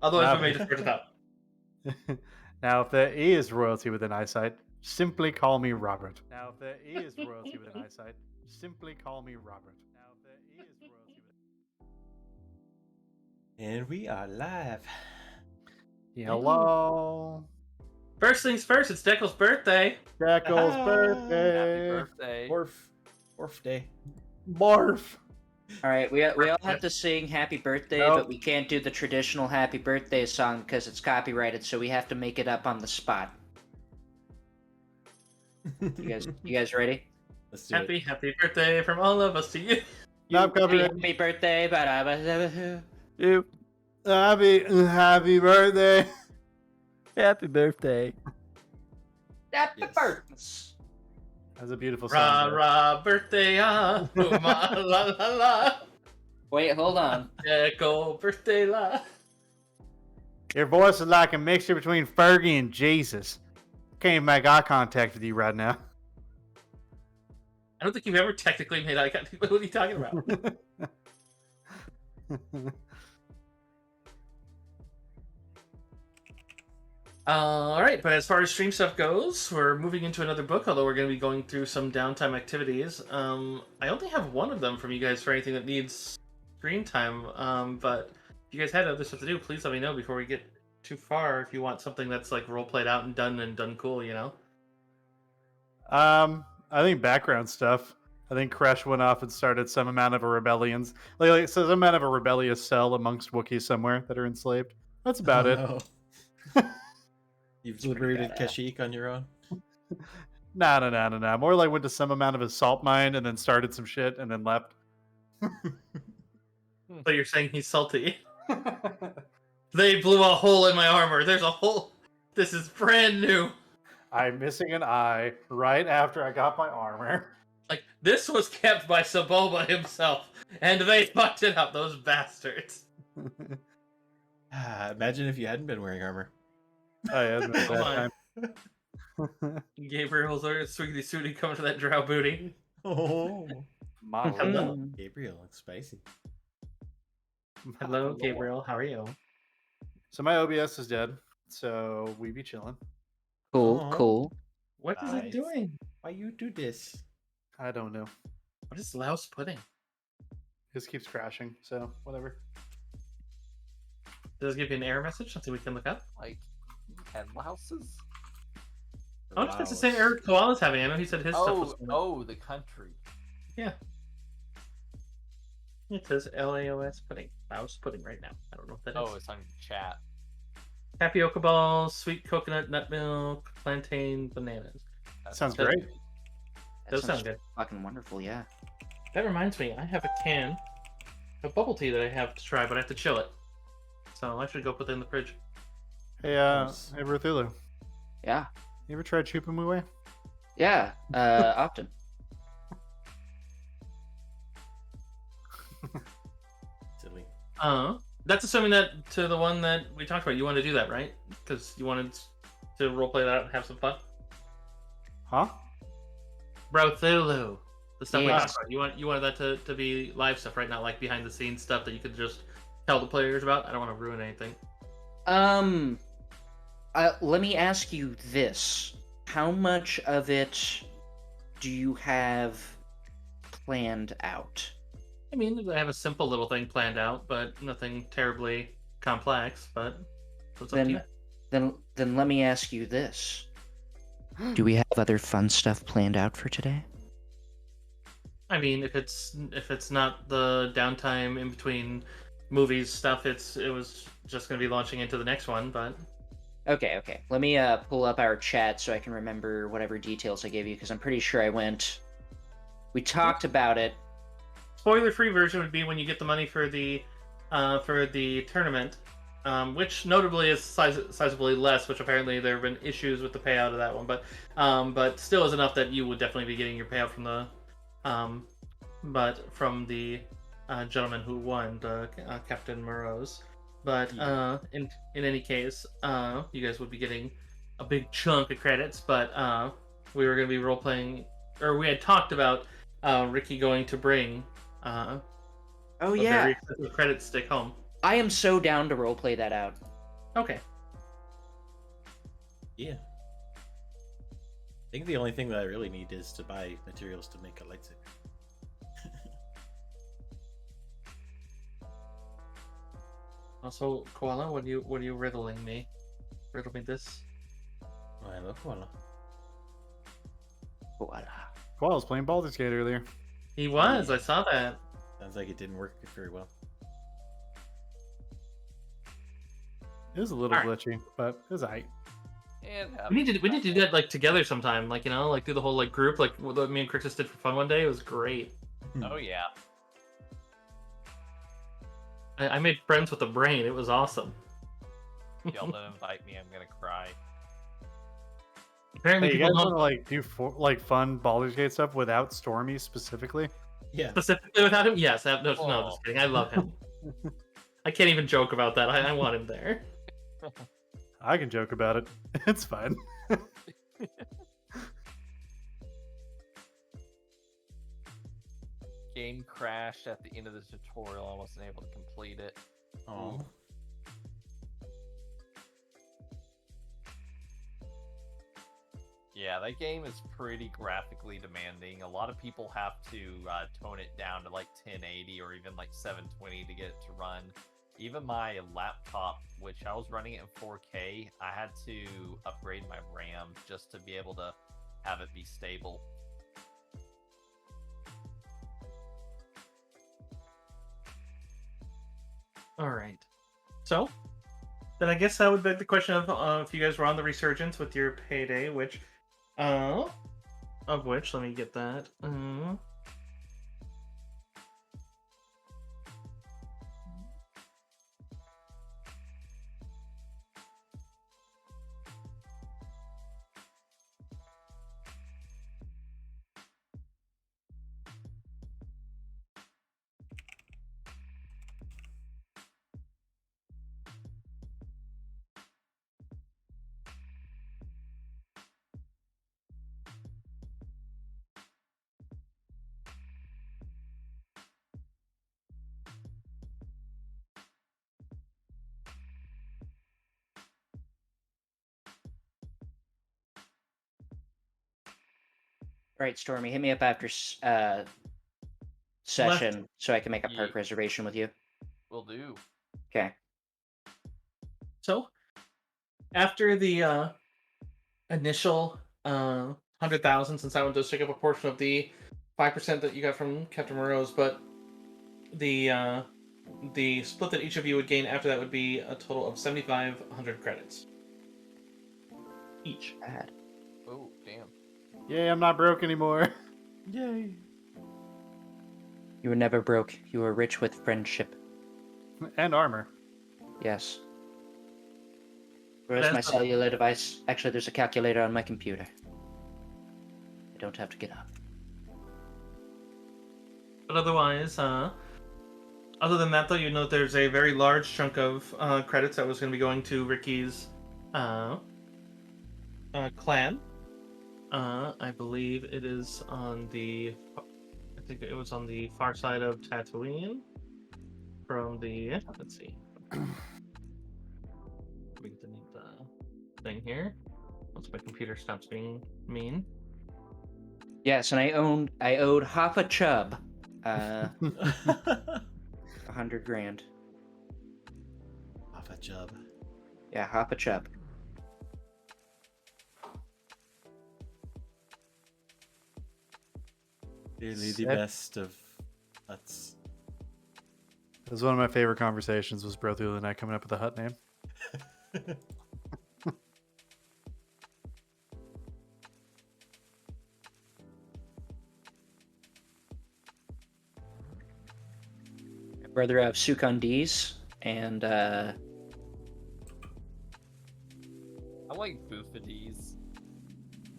Otherwise, Now, we may just start it up. now, if there is royalty within eyesight, simply call me Robert. Now, if there is royalty within eyesight, simply call me Robert. Now, if there is royalty within... And we are live. Hello. First things first, it's Deckel's birthday. Deckel's Happy birthday. birthday. Orf day. Barf. All right, we all have to sing happy birthday, Nope. but we can't do the traditional happy birthday song because it's copyrighted, so we have to make it up on the spot. You guys ready? Let's do it. Happy birthday from all of us to you. Stop copyright. Happy birthday, ba-da-ba-da-ba-hoo. You. Happy birthday. Happy birthday. Happy Yes. birthday. That's a beautiful Rah song. rah birthday ah, oh, ma, la la la. Wait, hold on. Deckel birthday la. Your voice is like a mixture between Fergie and Jesus. Can't even make eye contact with you right now. I don't think you've ever technically made eye contact. What are you talking about? All right, but as far as stream stuff goes, we're moving into another book, although we're going to be going through some downtime activities. I only have one of them from you guys for anything that needs screen time, but if you guys had other stuff to do, please let me know before we get too far if you want something that's like role played out and done cool, you know? I think background stuff. I think Crash went off and started some amount of a rebellions, like so some amount of a rebellious cell amongst Wookiees somewhere that are enslaved. That's about it. No. You've liberated Kashyyyk on your own. No. More like went to some amount of a salt mine and then started some shit and then left. So you're saying he's salty? They blew a hole in my armor. There's a hole. This is brand new. I'm missing an eye right after I got my armor. Like, this was kept by Saboba himself, and they fucked it up, those bastards. Imagine if you hadn't been wearing armor. Oh yeah, it's been a Come bad on. time. Gabriel's swiggity sooty coming to that drow booty. Oh. Hello. Gabriel, looks spicy. Hello, Gabriel. How are you? So my OBS is dead, so we be chilling. Cool, Aw. cool. What is it Nice. doing? Why you do this? I don't know. What is Louse pudding? This keeps crashing, so whatever. Does it give you an error message? Something we can look up? Like 10 houses? I wonder if that's the same error Koala's having. I know he said his stuff was. The country. It says LAOS pudding. Louse pudding right now. I don't know what that is. Oh, it's on chat. Tapioca balls, sweet coconut, nut milk, plantain, bananas. Sounds That- great. That Those sounds sound good. fucking wonderful, yeah. That reminds me, I have a can of bubble tea that I have to try, but I have to chill it. So I should go put that in the fridge. Hey, Nice. hey, Brothulu. Yeah. You ever tried Chupamue? Yeah, often. Silly. That's assuming that to the one that we talked about, you want to do that, right? Because you wanted to roleplay that out and have some fun. Huh? Brothulu. The stuff we Yes. talked about. You wanted that to be live stuff, right? Not like behind the scenes stuff that you could just tell the players about. I don't want to ruin anything. Let me ask you this. How much of it do you have planned out? I mean, I have a simple little thing planned out, but nothing terribly complex. But what's up to you? Then let me ask you this. Do we have other fun stuff planned out for today? I mean, if it's not the downtime in between movies stuff, it was just going to be launching into the next one. But Okay. Let me pull up our chat so I can remember whatever details I gave you, because I'm pretty sure we talked about it. spoiler-free version would be when you get the money for the tournament, which notably is sizably less. Which apparently there have been issues with the payout of that one, but still is enough that you would definitely be getting your payout from the gentleman who won, Captain Morose. But in any case, you guys would be getting a big chunk of credits. But we were going to be role playing, or we had talked about Ricky going to bring Oh a yeah, very expensive credit stick home. I am so down to roleplay that out. Okay. Yeah. I think the only thing that I really need is to buy materials to make a lightsaber. Also, Koala, what are you riddling me? Riddle me this. Oh, I love koala. Voila. Well, I was playing Baldur's Gate earlier. He was. Yeah. I saw that. Sounds like it didn't work very well. It was a little Alright. glitchy, but it was alright. And We need to do that like together sometime. Like like do the whole like group like what me and Chris did for fun one day. It was great. Oh yeah. I made friends with the brain. It was awesome. Y'all don't invite me, I'm gonna cry. Apparently, Hey, you people guys don't want to like fun Baldur's Gate stuff without Stormy specifically? Yeah. specifically without him. Yes, no, Oh. just kidding. I love him. I can't even joke about that. I want him there. I can joke about it. It's fine. Game crashed at the end of the tutorial. I wasn't able to complete it. Oh. Yeah, that game is pretty graphically demanding. A lot of people have to tone it down to like 1080 or even like 720 to get it to run. Even my laptop, which I was running it in 4K, I had to upgrade my RAM just to be able to have it be stable. All right. So, then I guess that would beg the question of if you guys were on the Resurgence with your payday, which, of which, let me get that. All right, Stormy, hit me up after session so I can make a perk Ye- reservation with you. Will do. Okay. So, after the initial 100,000, since that one does take up a portion of the 5% that you got from Captain Moreau's, but the split that each of you would gain after that would be a total of 7,500 credits each. Bad. Oh, damn. Yay, I'm not broke anymore. Yay. You were never broke. You were rich with friendship. And armor. Yes. Where's my That's- cellular device? Actually, there's a calculator on my computer. I don't have to get up. But otherwise, other than that, though, you note there's a very large chunk of credits that was going to be going to Ricky's clan. I believe it is on the. I think it was on the far side of Tatooine. From the let's see. Let me get the neat thing here. Once my computer stops being mean. Yes, and I owed half a chub. 100 grand. Off a job. Yeah, half a chub. Really the Sick. best of. That's. It was one of my favorite conversations was Brothulu and I coming up with a hut name. Brother of Sukandis, and I like Boofadies.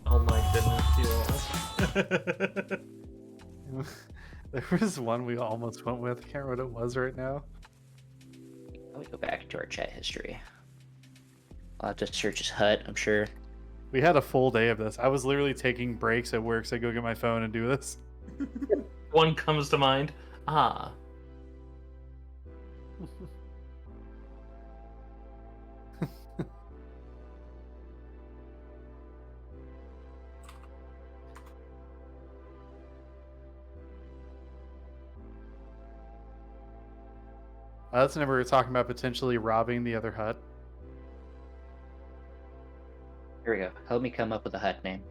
Oh my goodness, you. There was one we almost went with. I can't remember what it was right now. let me go back to our chat history. I'll have to search his hut, I'm sure. We had a full day of this. I was literally taking breaks at work so I go get my phone and do this. One comes to mind. Ah. That's whenever we were talking about potentially robbing the other hut. Here we go. Help me come up with a hut name.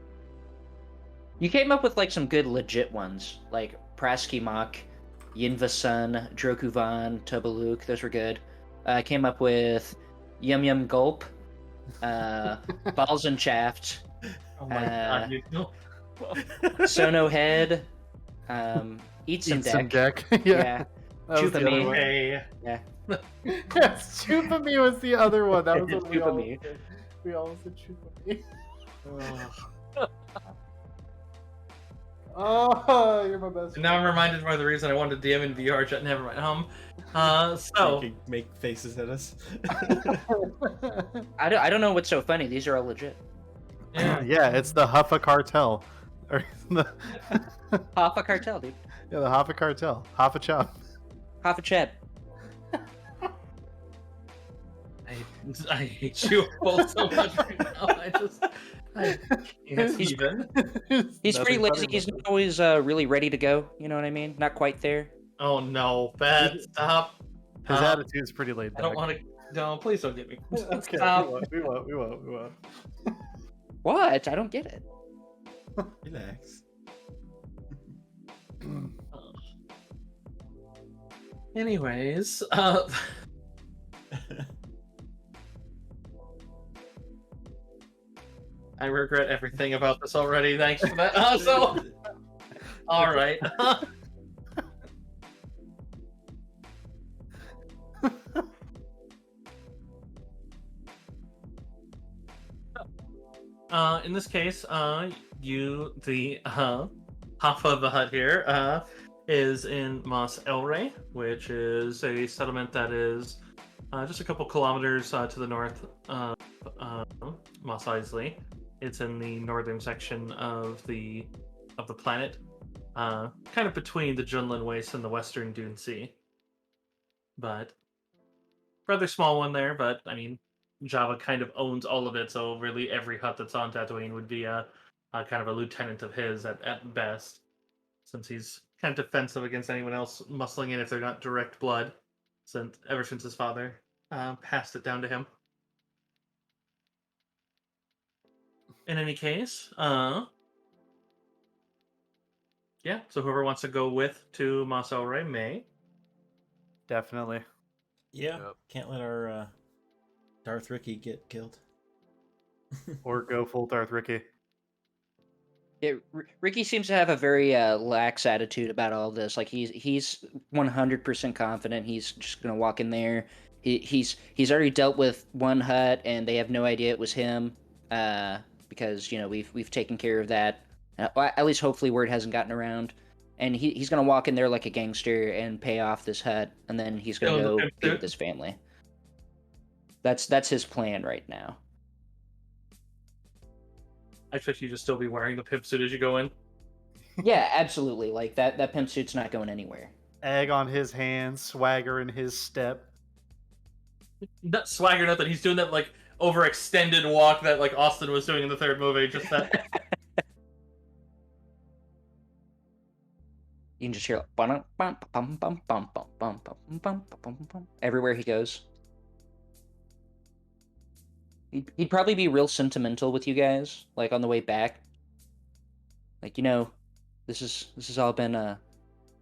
You came up with like some good legit ones, like Praskimok, Yinvasun, Drokuvan, Tobaluk. Those were good. I came up with Yum Yum Gulp, Balls and Shaft, Oh my god, you know. Sono Head, Eat Some Deck. Yeah. That was the other Chupa Me. one. Hey. Yeah. Yes, Chupa Me was the other one. That was what we Chupa all Me. said. We all said Chupa Me. Oh, you're my best And now I'm reminded by the reason I wanted to DM in VR chat. Never mind. So You can make faces at us. I don't know what's so funny. These are all legit. yeah. Yeah, it's the Huffa Cartel. Or the, Hoffa Cartel, dude. yeah, the Hoffa Cartel. Hoffa Chop. Hoffa Chet. I hate you both so much right now. I can't He's- even. He's pretty Nothing lazy. funny He's about not always really ready to go. You know what I mean? Not quite there. Oh no, bad. Stop. it. His attitude's pretty laid I back. don't want to. No, please don't get me. Okay, Stop. we won't. What? I don't get it. Relax. Anyways, I regret everything about this already. Thanks for that. All right. In this case, the half of the hut here, is in Mos Elrey, which is a settlement that is just a couple kilometers to the north of Mos Eisley. It's in the northern section of the planet, kind of between the Junlin Waste and the Western Dune Sea. But rather small one there. But I mean, Java kind of owns all of it, so really every hut that's on Tatooine would be a kind of a lieutenant of his at best, since he's kind of defensive against anyone else muscling in if they're not direct blood, ever since his father passed it down to him. In any case, yeah, so whoever wants to go with to Mos Elrey may. Definitely. Yeah, Yep. can't let our Darth Ricky get killed. Or go full Darth Ricky. Yeah, Ricky seems to have a very lax attitude about all this. Like he's 100% confident. He's just gonna walk in there. He's already dealt with one hut, and they have no idea it was him. Because we've taken care of that. At least hopefully word hasn't gotten around. And he's gonna walk in there like a gangster and pay off this hut, and then he's gonna Still in the go pimp be suit? with his family. That's his plan right now. I expect you to still be wearing the pimp suit as you go in. Yeah, absolutely. Like that pimp suit's not going anywhere. Egg on his hand, swagger in his step. Not swagger, nothing. He's doing that like overextended walk that like Austin was doing in the third movie. Just that. You can just hear like, bum, bum, bum, bum, bum, bum, bum, bum, bum, bum, bum, everywhere he goes. He'd probably be real sentimental with you guys, like on the way back. Like, this has all been a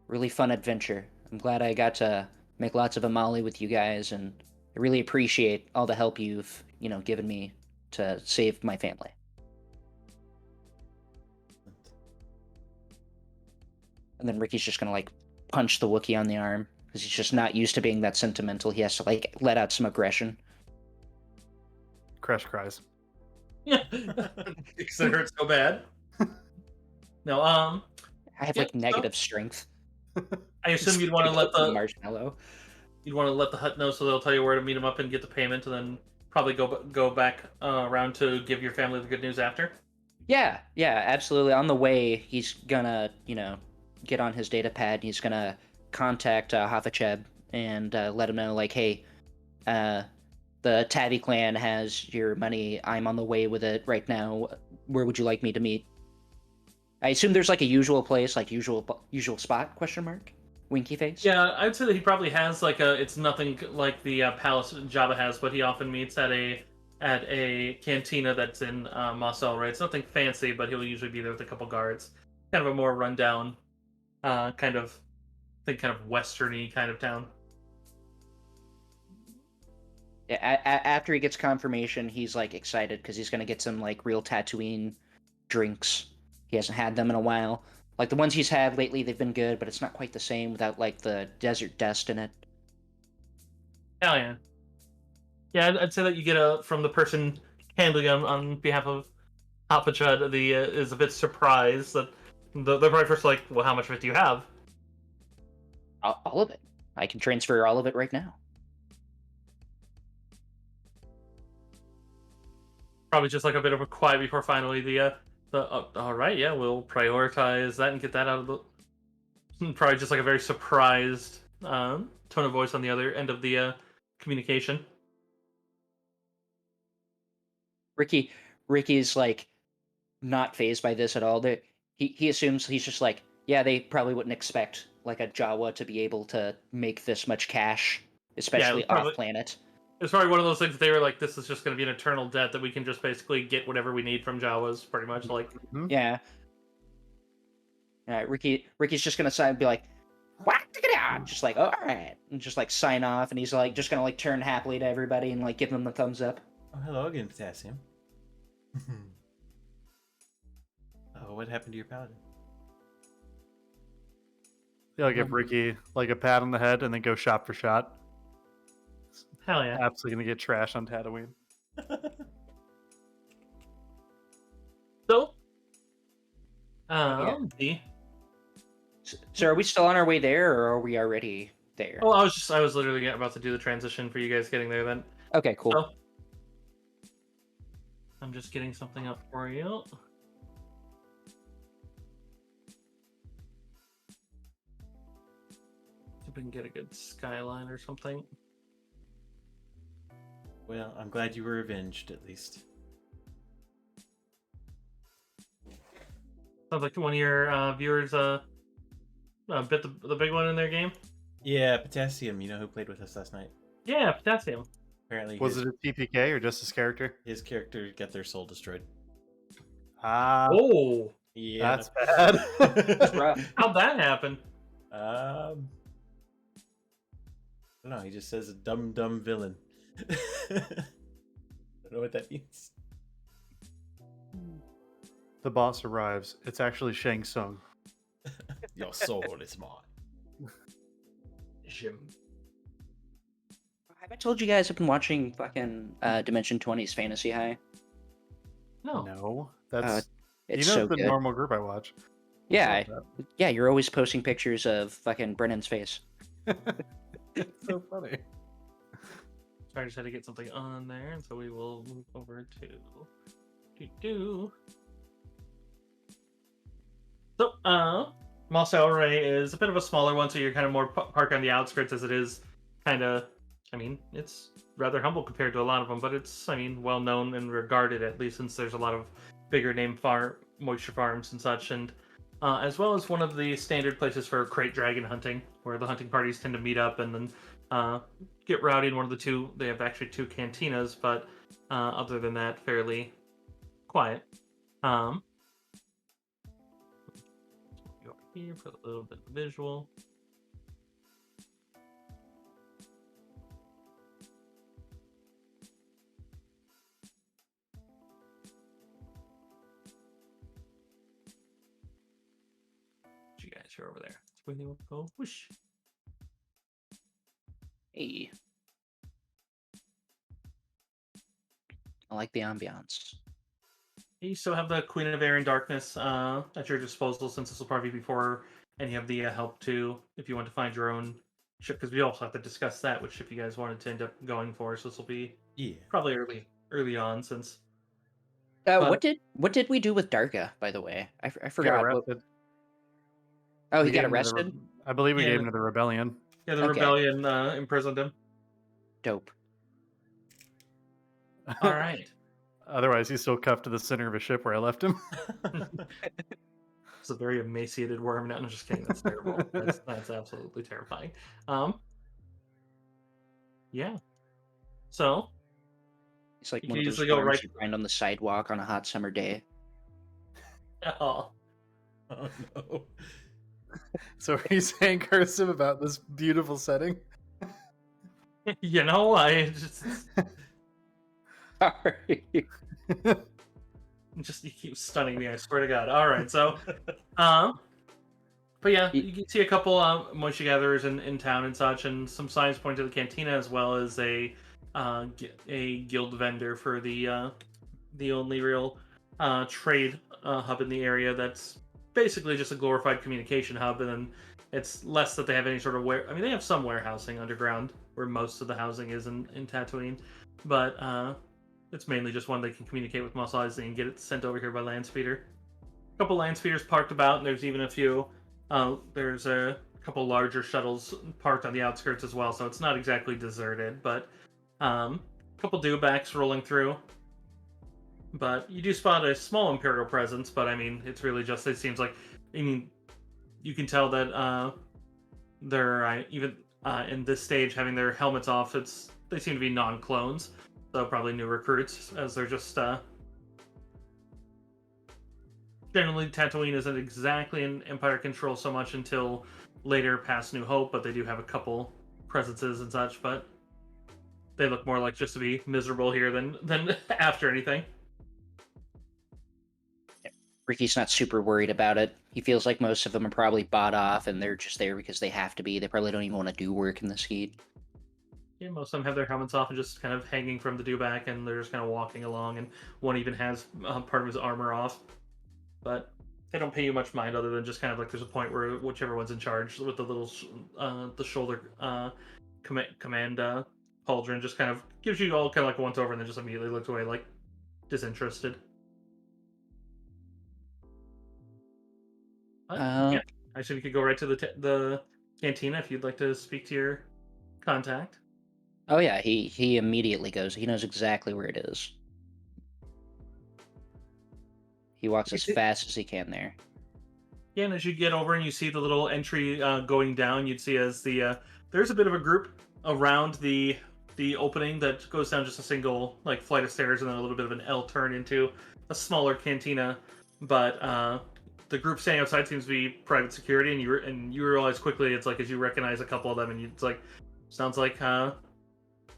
really fun adventure. I'm glad I got to make lots of Amali with you guys, and I really appreciate all the help you've, given me to save my family. And then Ricky's just gonna like punch the Wookiee on the arm because he's just not used to being that sentimental. He has to like let out some aggression. Crash cries. Because it hurts so bad. No, I have Yeah, like negative strength. I assume you'd want to let the marshmallow. hut know so they'll tell you where to meet him up and get the payment, and then probably go back around to give your family the good news after. Yeah, absolutely. On the way, he's gonna, get on his data pad. He's gonna contact Hafacheb and let him know, like, hey, the Tavi clan has your money. I'm on the way with it right now. Where would you like me to meet? I assume there's like a usual place, like usual spot? Question mark. Winky face. Yeah, I'd say that he probably has like a. It's nothing like the palace Java has, but he often meets at a cantina that's in Mos El, right? It's nothing fancy, but he'll usually be there with a couple guards. Kind of a more rundown, kind of, kind of westerny kind of town. Yeah, after he gets confirmation, he's like excited because he's gonna get some like real Tatooine drinks. He hasn't had them in a while. Like the ones he's had lately, they've been good, but it's not quite the same without like the desert dust in it. Hell yeah. Yeah, I'd say that you get a from the person handling them on behalf of Alpha Chud, is a bit surprised that they're probably first like, well, how much of it do you have? All of it. I can transfer all of it right now. Probably just like a bit of a quiet before finally all right, yeah, we'll prioritize that and get that out of the. Probably just like a very surprised tone of voice on the other end of the communication. Ricky's like not phased by this at all. He assumes he's just like, yeah, they probably wouldn't expect like a Jawa to be able to make this much cash, especially probably- off planet. It's probably one of those things that they were like, this is just going to be an eternal debt that we can just basically get whatever we need from Jawas, pretty much. Like, Yeah. Ricky's just gonna sign and be like, "What? Just like, all right," and just like sign off, and he's like just gonna like turn happily to everybody and like give them the thumbs up. Oh, hello again, Potassium. Oh, what happened to your paladin? I'll give Ricky like a pat on the head and then go shot for shot. hell yeah. Absolutely gonna get trash on Tatooine. So, Yeah. the So are we still on our way there, or are we already there? oh, I was literally about to do the transition for you guys getting there. Then Okay, cool. So, I'm just getting something up for you. See if we can get a good skyline or something. Well, I'm glad you were avenged, at least. Sounds like one of your viewers bit the big one in their game. Yeah, Potassium, you know who played with us last night? Yeah, Potassium. Apparently, Was it a PPK or just his character? his character got their soul destroyed. Ah, Oh, Yeah. that's bad. That's rough. how'd that happen? I don't know. He just says a dumb villain. I don't know what that means. The boss arrives. It's actually Shang Tsung. Your soul is mine. Jim. Have I told you guys I've been watching fucking Dimension 20's Fantasy High? No. No, that's It's you know so the good. normal group I watch. Yeah, yeah, you're always posting pictures of fucking Brennan's face. It's so funny. Sorry, I just had to get something on there, and so we will move over to So, Mos Ray is a bit of a smaller one, so you're kind of more parked on the outskirts as it is kind of, I mean, it's rather humble compared to a lot of them, but it's, I mean, well known and regarded, at least since there's a lot of bigger name moisture farms and such, and as well as one of the standard places for crate dragon hunting, where the hunting parties tend to meet up and then get rowdy in one of the two. They have actually two cantinas, but other than that, fairly quiet. Go over here for a little bit of visual. You guys are over there. That's where they will go. Whoosh. Hey. I like the ambiance. You still have the Queen of Air and Darkness at your disposal, since this will probably be before, and you have the help too if you want to find your own ship, because we also have to discuss that, which ship you guys wanted to end up going for. So this will be probably early on, since What did we do with Darka, by the way? I Got forgot. arrested. Oh, We he got gave him to the arrested? I believe we Yeah. gave him to the rebellion. yeah, the Okay. rebellion imprisoned him. Dope. All right. Otherwise, he's still cuffed to the center of a ship where I left him. It's a very emaciated worm. No, I'm just kidding. That's terrible. That's absolutely terrifying. Yeah. So It's like you one can of those easily go worms right. you find on the sidewalk on a hot summer day. Oh, Oh no. So are you saying cursive about this beautiful setting? you know, I Sorry. just you keep stunning me. I swear to God. All right, so but yeah, you can see a couple moisture gatherers in town and such, and some signs point to the cantina, as well as a guild vendor for the only real trade hub in the area. That's basically just a glorified communication hub, and then it's less that they have any sort of I mean, they have some warehousing underground where most of the housing is in Tatooine, but it's mainly just one they can communicate with Mos Eisley and get it sent over here by land speeder. A couple land speeders parked about, and there's even a few. There's a couple larger shuttles parked on the outskirts as well, so it's not exactly deserted, but a couple dewbacks rolling through. But you do spot a small Imperial presence, but I mean, it's really just, it seems like, I mean, you can tell that they're, even in this stage, having their helmets off, they seem to be non-clones, so probably new recruits, as they're just, generally, Tatooine isn't exactly in Empire control so much until later past New Hope, but they do have a couple presences and such, but they look more like just to be miserable here than after anything. Ricky's not super worried about it. He feels like most of them are probably bought off and they're just there because they have to be. They probably don't even want to do work in this heat. Yeah, most of them have their helmets off and just kind of hanging from the dewback, and they're just kind of walking along, and one even has part of his armor off. But they don't pay you much mind, other than just kind of like there's a point where whichever one's in charge with the little the shoulder command pauldron just kind of gives you all kind of like a once over, and then just immediately looks away like disinterested. Yeah, I assume you could go right to the cantina if you'd like to speak to your contact. Oh yeah, he immediately goes. He knows exactly where it is. He walks as fast as he can there. Yeah, and as you get over and you see the little entry going down, you'd see as there's a bit of a group around the opening that goes down just a single like flight of stairs, and then a little bit of an L turn into a smaller cantina. But the group standing outside seems to be private security, and you realize quickly it's like as you recognize a couple of them, and it's like sounds like a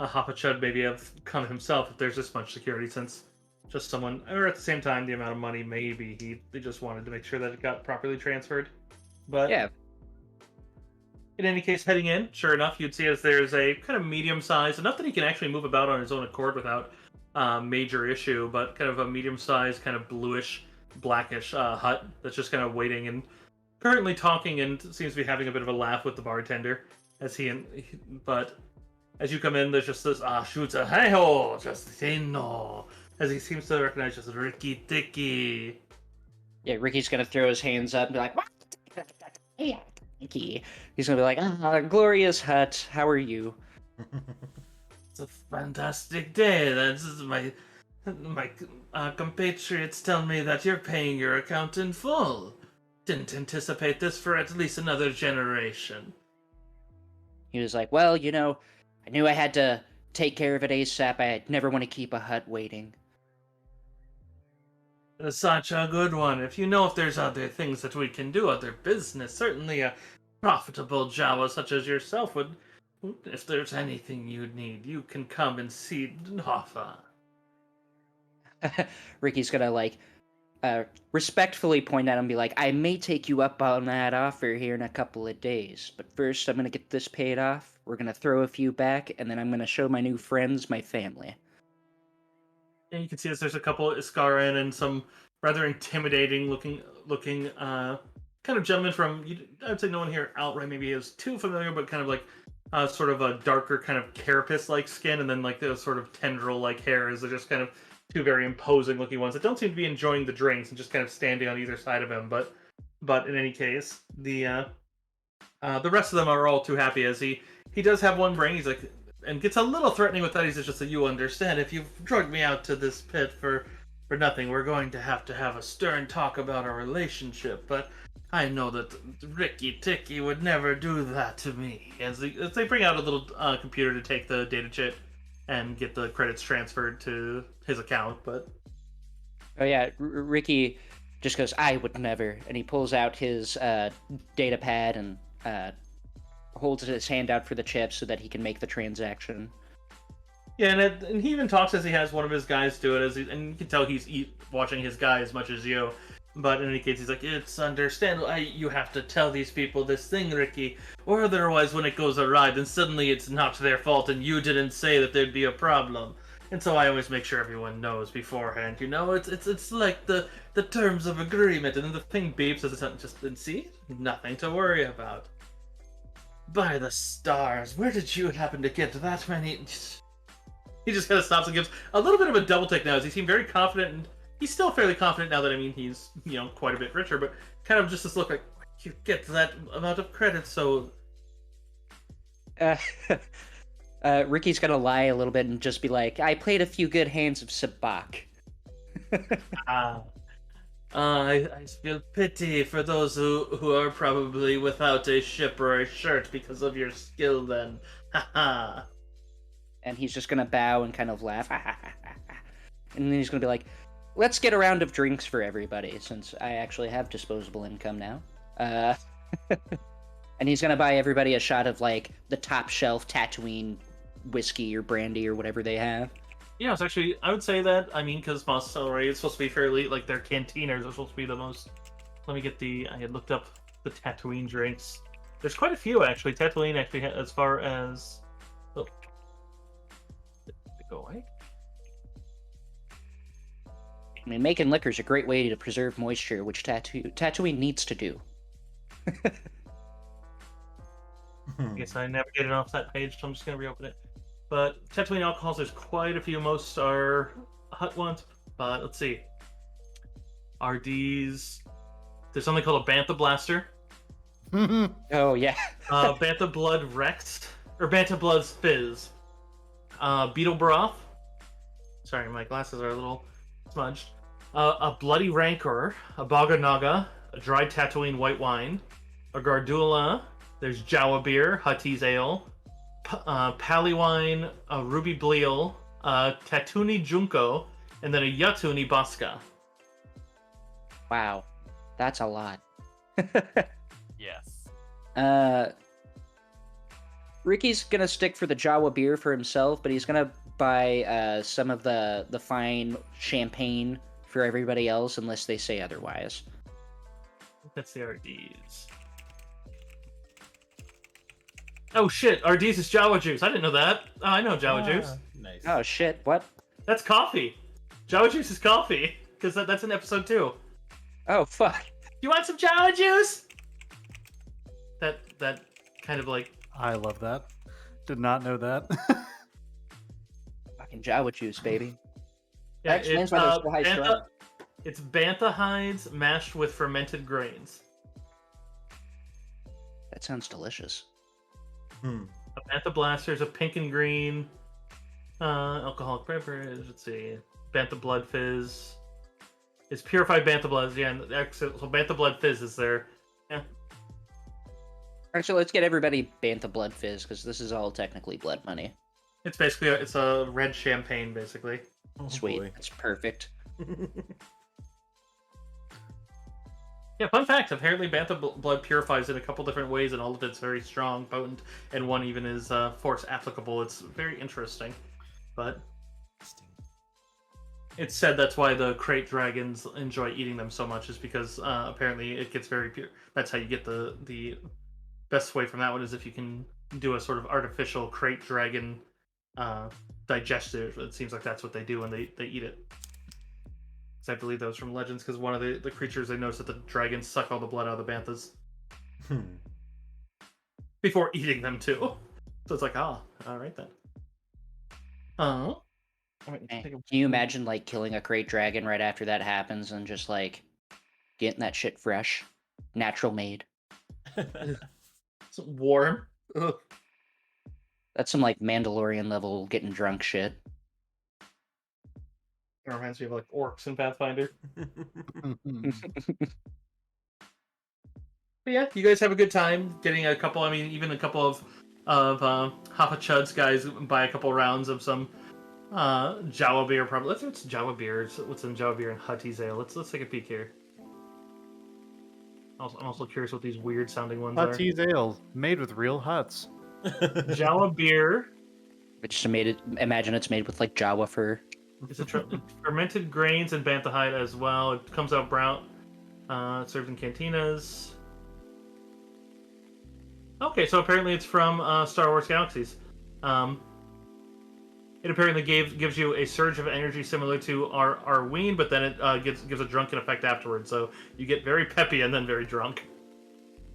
Hapa Chud maybe have come himself if there's this much security, since just someone, or at the same time the amount of money maybe they just wanted to make sure that it got properly transferred. But yeah, in any case, heading in, sure enough, you'd see as there's a kind of medium size, enough that he can actually move about on his own accord without major issue, but kind of a medium sized, kind of bluish, blackish hut that's just kind of waiting and currently talking, and seems to be having a bit of a laugh with the bartender as but as you come in, there's just this shoots a hey ho, just no, as he seems to recognize just Ricky Dicky. Yeah, Ricky's gonna throw his hands up and be like, "What? Yeah, Ricky." He's gonna be like, glorious hut. How are you? It's a fantastic day. That's my compatriots tell me that you're paying your account in full. Didn't anticipate this for at least another generation. He was like, well, I knew I had to take care of it ASAP. I'd never want to keep a hut waiting. It's such a good one. If you know if there's other things that we can do, other business, certainly a profitable Jawa such as yourself would. If there's anything you'd need, you can come and see Hoffa. Ricky's gonna respectfully point at him and be like, I may take you up on that offer here in a couple of days, but first I'm gonna get this paid off. We're gonna throw a few back, and then I'm gonna show my new friends my family. And you can see as there's a couple Iskaran and some rather intimidating looking kind of gentlemen from, I would say no one here outright maybe is too familiar, but kind of like sort of a darker kind of carapace-like skin, and then like those sort of tendril-like hairs. They're just kind of two very imposing looking ones that don't seem to be enjoying the drinks and just kind of standing on either side of him. But in any case, the rest of them are all too happy, as he does have one ring. He's like, and gets a little threatening with that. He's just that you understand, if you've drugged me out to this pit for for nothing, we're going to have a stern talk about our relationship, but I know that Ricky Ticky would never do that to me. As they bring out a little computer to take the data chip and get the credits transferred to his account, but... Oh yeah, Ricky just goes, "I would never," and he pulls out his data pad and holds his hand out for the chip so that he can make the transaction. Yeah, and he even talks as he has one of his guys do it, and you can tell he's watching his guy as much as you. But in any case, he's like, "It's understandable. You have to tell these people this thing, Ricky, or otherwise, when it goes awry, then suddenly it's not their fault, and you didn't say that there'd be a problem." And so I always make sure everyone knows beforehand. You know, it's like the terms of agreement, and then the thing beeps as it's just, and see, nothing to worry about. By the stars, where did you happen to get that many? He just kind of stops and gives a little bit of a double take now, as he seemed very confident, and he's still fairly confident now that, I mean, he's, quite a bit richer, but kind of just this look like, you get that amount of credit, so... Ricky's gonna lie a little bit and just be like, "I played a few good hands of sabak." I feel pity for those who are probably without a ship or a shirt because of your skill then. Haha. And he's just gonna bow and kind of laugh. And then he's gonna be like, "Let's get a round of drinks for everybody, since I actually have disposable income now." And he's gonna buy everybody a shot of, like, the top shelf Tatooine whiskey or brandy or whatever they have. Yeah, it's actually, I would say that, I mean, because Mos Celery is supposed to be fairly, like, their cantinas are supposed to be the most... Let me get I had looked up the Tatooine drinks. There's quite a few, actually. Tatooine actually, as far as... Oh. Did it go away? I mean, making liquor is a great way to preserve moisture, which Tatooine needs to do. I guess I navigated off that page, so I'm just going to reopen it. But Tatooine alcohols, there's quite a few. Most are hut ones, but let's see. RDs. There's something called a Bantha Blaster. Oh, yeah. Bantha Blood Rex. Or Bantha Blood's Fizz. Beetle Broth. Sorry, my glasses are a little smudged. A Bloody Rancor. A Baga Naga. A Dried Tatooine White Wine. A Gardula. There's Jawa Beer. Huttese Ale. Pali Wine. A Ruby Bleal. Tatooine Junko. And then a Yatuni Bosca. Wow. That's a lot. Yes. Ricky's gonna stick for the Jawa beer for himself, but he's gonna buy some of the fine champagne for everybody else unless they say otherwise. That's the RDs. Oh shit, RDs is Jawa juice. I didn't know that. Oh, I know Jawa juice. Nice. Oh shit, what? That's coffee. Jawa juice is coffee. Because that's in episode 2. Oh fuck. You want some Jawa juice? That kind of like... I love that. Did not know that. Fucking Jawa juice, baby. Yeah, That explains why they're so high strung. It's bantha hides mashed with fermented grains. That sounds delicious. A bantha blaster is a pink and green alcoholic beverage. Let's see. Bantha Blood Fizz. It's purified bantha blood. Yeah, so bantha blood fizz is there. Yeah. Alright, so let's get everybody Bantha Blood Fizz, because this is all technically blood money. It's basically it's a red champagne, basically. Oh, Sweet. boy. That's perfect. Yeah, fun fact, apparently Bantha blood purifies in a couple different ways, and all of it's very strong, potent, and one even is force applicable. It's very interesting. But it's said that's why the crate dragons enjoy eating them so much, is because apparently it gets very pure. That's how you get the best way from that one, is if you can do a sort of artificial crate dragon digestive. It seems like that's what they do when they eat it. I believe that was from Legends, because one of the creatures, they noticed that the dragons suck all the blood out of the banthas. Before eating them, too. So it's like, alright then. Can you imagine, like, killing a crate dragon right after that happens and just, like, getting that shit fresh? Natural made. It's warm. Ugh. That's some, like, Mandalorian level getting drunk shit. It reminds me of like orcs in Pathfinder. But yeah, you guys have a good time getting a couple. I mean, even a couple of Hapa Chud's guys buy a couple rounds of some Jawa beer. Probably. Let's see what's Jawa beer. What's in Jawa beer and Hutty's ale? Let's take a peek here. I'm also curious what these weird sounding ones are. Hutty's ale, made with real huts. Jawa beer. Imagine it's made with like Jawa fur. It's fermented grains and bantha hide as well. It comes out brown. It's served in cantinas. Okay, so apparently it's from Star Wars Galaxies. It apparently gives you a surge of energy similar to our ween, but then it gives a drunken effect afterwards. So you get very peppy and then very drunk.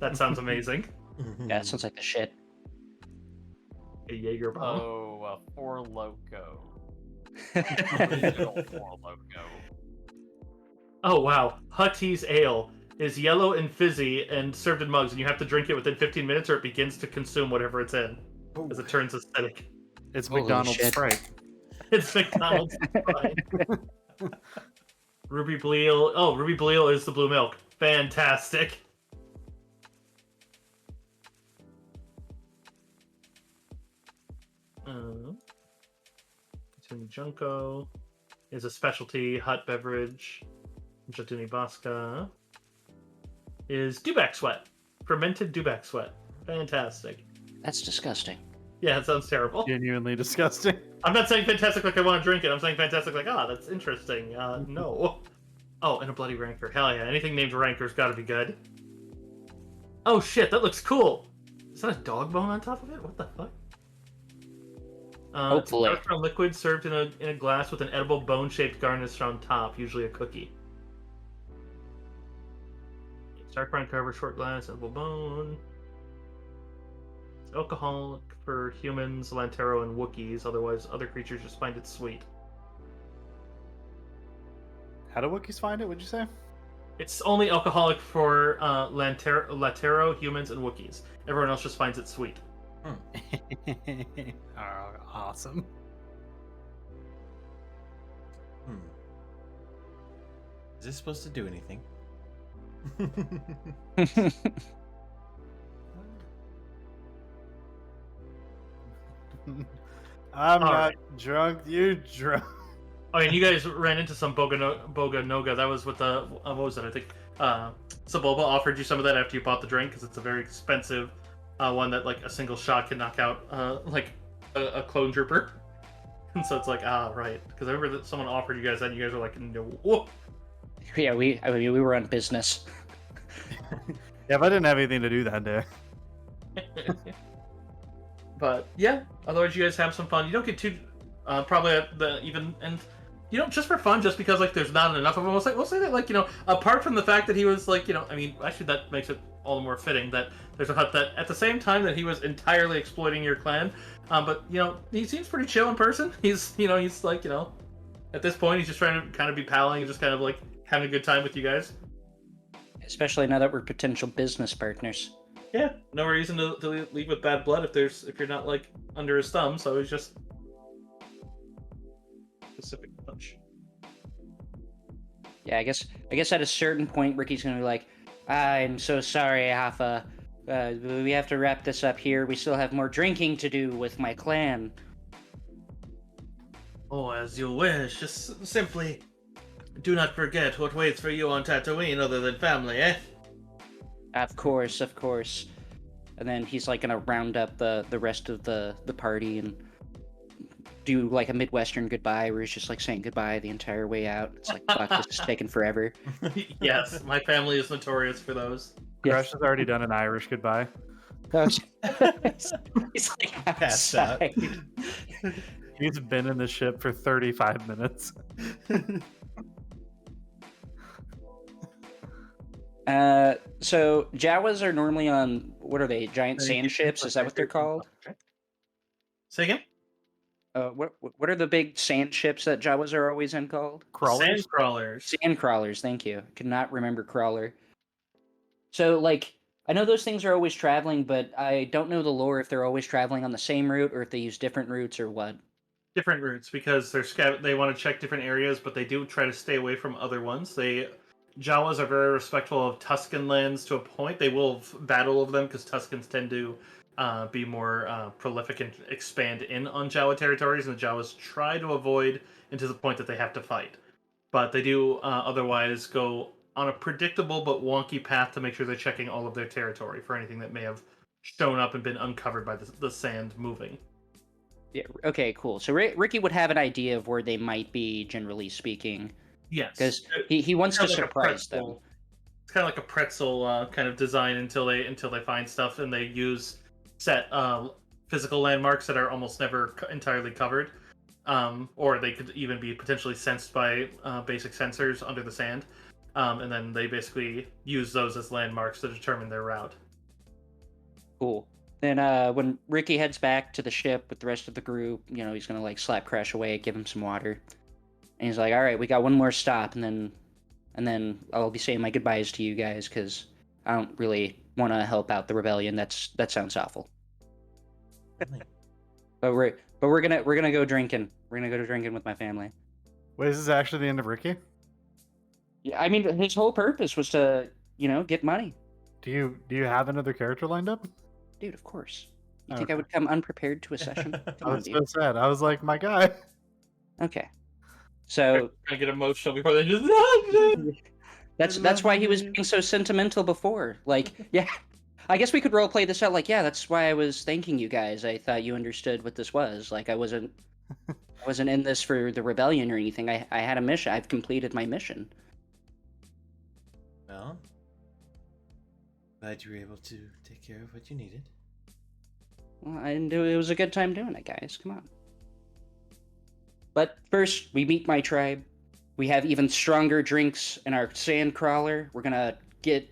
That sounds amazing. Yeah, it sounds like the shit. A Jaeger bomb. Oh, Four Loko. Original Four Loko. Oh wow, Hutty's ale is yellow and fizzy and served in mugs, and you have to drink it within 15 minutes or it begins to consume whatever it's in, as it turns acidic. It's Holy McDonald's shit. Sprite. It's McDonald's Sprite. Ruby Bleal. Oh, Ruby Bleal is the blue milk. Fantastic. Junko is a specialty hot beverage. Jatuni Baska is Dubak Sweat. Fermented Dubak Sweat. Fantastic. That's disgusting. Yeah, it sounds terrible. Genuinely disgusting. I'm not saying fantastic like I want to drink it. I'm saying fantastic like, that's interesting. No. Oh, and a bloody rancor. Hell yeah. Anything named rancor's got to be good. Oh shit, that looks cool. Is that a dog bone on top of it? What the fuck? Hopefully. It's a dark brown liquid served in a glass with an edible bone-shaped garnish on top, usually a cookie. Dark brown cover, short glass, edible bone. It's alcoholic for humans, Lantero, and Wookiees. Otherwise, other creatures just find it sweet. How do Wookiees find it, would you say? It's only alcoholic for Latero, humans, and Wookiees. Everyone else just finds it sweet. Oh, awesome. Is this supposed to do anything? I'm not right. drunk, you drunk. Oh, and you guys ran into some Boga Noga. That was with the what was it? I think Saboba offered you some of that after you bought the drink because it's a very expensive one that like a single shot can knock out like a clone trooper. And so it's like right, because I remember that someone offered you guys that, and you guys were like, no. Yeah, we were on business. Yeah, if I didn't have anything to do that day. But yeah, otherwise you guys have some fun. You don't get too probably at the even and you know, just for fun, just because like there's not enough of them. We'll say that like, you know, apart from the fact that he was like, you know, I mean, actually that makes it all the more fitting that there's a hut that at the same time that he was entirely exploiting your clan, but you know, he seems pretty chill in person. He's like, you know, at this point he's just trying to kind of be palling and just kind of like having a good time with you guys. Especially now that we're potential business partners. Yeah, no reason to leave with bad blood if you're not like under his thumb. So he's just Pacific Punch. Yeah, I guess at a certain point Ricky's gonna be like, I'm so sorry, Hafa. We have to wrap this up here. We still have more drinking to do with my clan. Oh, as you wish. Just simply do not forget what waits for you on Tatooine other than family, eh? Of course. And then he's like gonna round up the rest of the party and do like a Midwestern goodbye where he's just like saying goodbye the entire way out. It's like, fuck, this is taking forever. Yes, my family is notorious for those. Crush has already done an Irish goodbye. He's like Passed out. outside. He's been in the ship for 35 minutes. So Jawas are normally on, what are they, giant sand ships? Is that what they're called? Say again? What are the big sand ships that Jawas are always in called? Crawlers? Sand crawlers. Sand crawlers, thank you. I could not remember crawler. So, like, I know those things are always traveling, but I don't know the lore if they're always traveling on the same route or if they use different routes or what. different routes because they want to check different areas, but they do try to stay away from other ones. Jawas are very respectful of Tuscan lands to a point. They will battle over them because Tuscans tend to be more prolific and expand in on Jawa territories, and the Jawas try to avoid and to the point that they have to fight. But they do otherwise go on a predictable but wonky path to make sure they're checking all of their territory for anything that may have shown up and been uncovered by the sand moving. Yeah. Okay. Cool. So Ricky would have an idea of where they might be, generally speaking, Yes, because he wants to Kinda like a surprise them. pretzel. It's kind of like a pretzel kind of design until they find stuff, and they use set physical landmarks that are almost never entirely covered, or they could even be potentially sensed by basic sensors under the sand, and then they basically use those as landmarks to determine their route. Cool. Then when Ricky heads back to the ship with the rest of the group, he's gonna like slap Crash away, give him some water, and he's like, "All right, we got one more stop, and then I'll be saying my goodbyes to you guys because I don't really want to help out the rebellion. That sounds awful. But we're gonna go drinking. We're gonna go drinking with my family. Wait, is this actually the end of Ricky? Yeah, I mean his whole purpose was to get money, Do you have another character lined up? dude. Of course. You think I Okay. would come unprepared to a session? I Come on, was dude. so sad. I was like, my guy. Okay. So I get emotional before they just. that's why he was being so sentimental before. Like, yeah, I guess we could role play this out. Like, yeah, that's why I was thanking you guys. I thought you understood what this was. Like, I wasn't in this for the rebellion or anything. I had a mission. I've completed my mission. Well, glad you were able to take care of what you needed. Well, I didn't do it. It was a good time doing it, guys. Come on. But first, we meet my tribe. We have even stronger drinks in our sand crawler. We're gonna get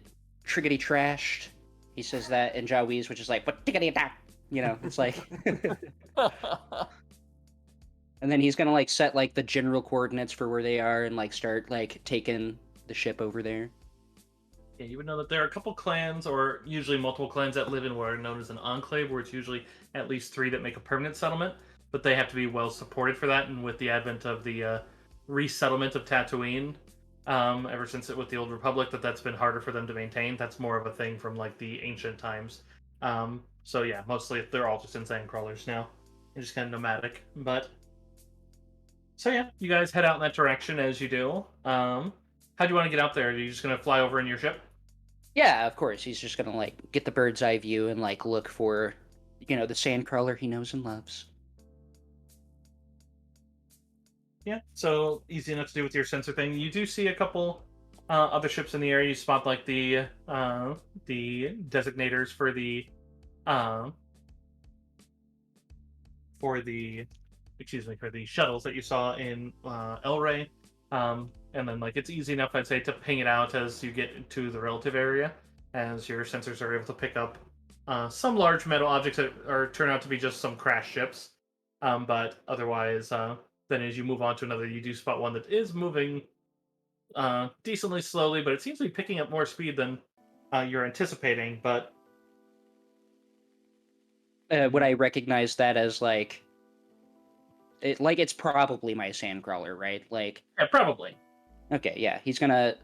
triggity trashed. He says that in Jawiz, which is like, what tiggity da? It's like. And then he's gonna like set like the general coordinates for where they are and like start like taking the ship over there. Yeah, you would know that there are a couple clans, or usually multiple clans, that live in what are known as an enclave, where it's usually at least 3 that make a permanent settlement, but they have to be well supported for that. And with the advent of the resettlement of Tatooine, ever since with the Old Republic, that's been harder for them to maintain. That's more of a thing from like the ancient times. So yeah, mostly they're all just insane crawlers now. They're just kind of nomadic. But so yeah, you guys head out in that direction as you do. How do you want to get out there? Are you just gonna fly over in your ship? Yeah, of course. He's just gonna like get the bird's eye view and like look for, the sand crawler he knows and loves. Yeah, so easy enough to do with your sensor thing. You do see a couple other ships in the area. You spot like the designators for the shuttles that you saw in El Rey. And then like it's easy enough, I'd say, to ping it out as you get into the relative area, as your sensors are able to pick up some large metal objects that turn out to be just some crash ships. But otherwise, then as you move on to another, you do spot one that is moving decently slowly, but it seems to be picking up more speed than you're anticipating. But Would I recognize that as like, it's probably my sand crawler, right? Like, yeah, probably. okay, yeah, he's gonna.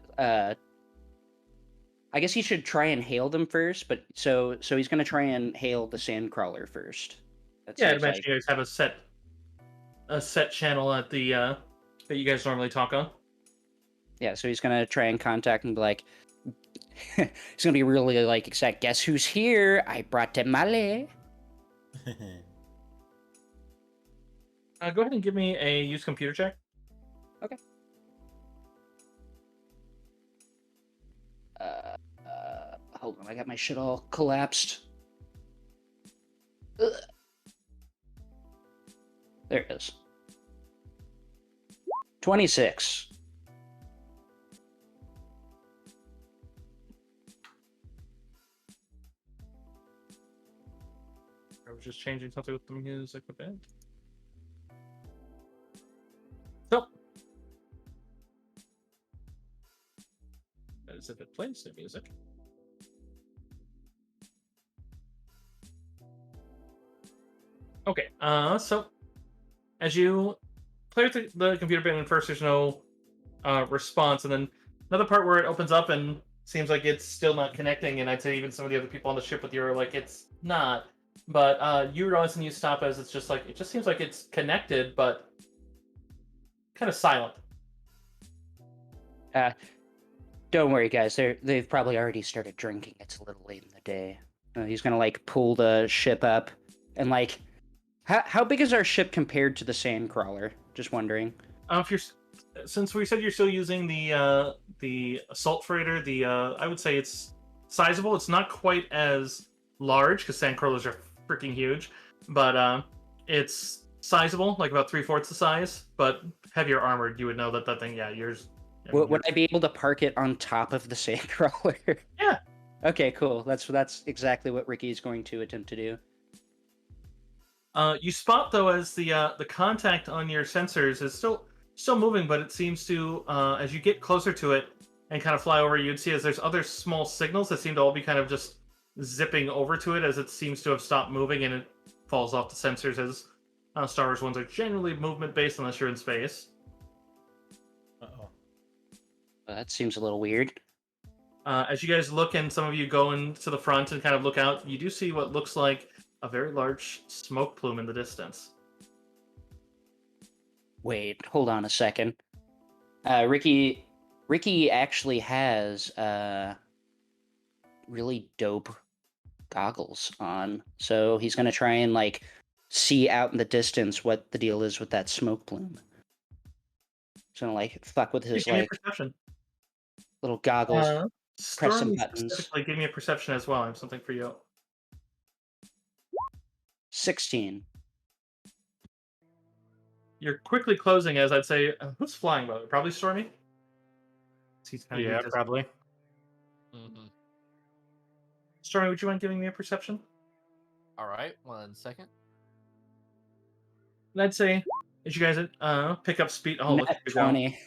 I guess he should try and hail them first, but so he's gonna try and hail the sand crawler first. That Yeah, I'd seems imagine you guys have a set channel at the that you guys normally talk on. Yeah, so he's gonna try and contact and be like, he's gonna be really like exact. Guess who's here? I brought tamale. Go ahead and give me a use computer check. Okay. Hold on, I got my shit all collapsed. Ugh. There it is. 26. I was just changing something with the music a bit. So, that is if it plays the music. Okay, so as you play with the computer bit, and first there's no response, and then another part where it opens up and seems like it's still not connecting, and I'd say even some of the other people on the ship with you are like, it's not. But you realize and you stop as it's just like, it just seems like it's connected, but kind of silent. Don't worry, guys. They've probably already started drinking. It's a little late in the day. He's gonna like pull the ship up, and like, how big is our ship compared to the Sandcrawler? Just wondering. If you're since we said you're still using the assault freighter, I would say it's sizable. It's not quite as large because sandcrawlers are freaking huge, but it's sizable, like about 3/4 the size. But heavier armored, you would know that thing. Yeah, yours. Would I be able to park it on top of the Sandcrawler? Yeah. Okay, cool. That's exactly what Ricky is going to attempt to do. You spot though as the contact on your sensors is still moving, but it seems to as you get closer to it and kind of fly over, you'd see as there's other small signals that seem to all be kind of just zipping over to it as it seems to have stopped moving, and it falls off the sensors as Star Wars ones are generally movement based unless you're in space. Uh-oh. That seems a little weird. As you guys look, and some of you go into the front and kind of look out, you do see what looks like a very large smoke plume in the distance. Wait, hold on a second. Ricky actually has really dope goggles on, so he's gonna try and like see out in the distance what the deal is with that smoke plume. He's gonna like fuck with his Give me a like perception. little goggles. Press some Stormy buttons. specifically, give me a perception as well. I have something for you. 16. You're quickly closing as I'd say, who's flying by the way? Probably Stormy? He's kind of Yeah, probably. Mm-hmm. Stormy, would you mind giving me a perception? All right, 1 second. And I'd say, as you guys pick up speed. Oh, look Nat at you go. 20.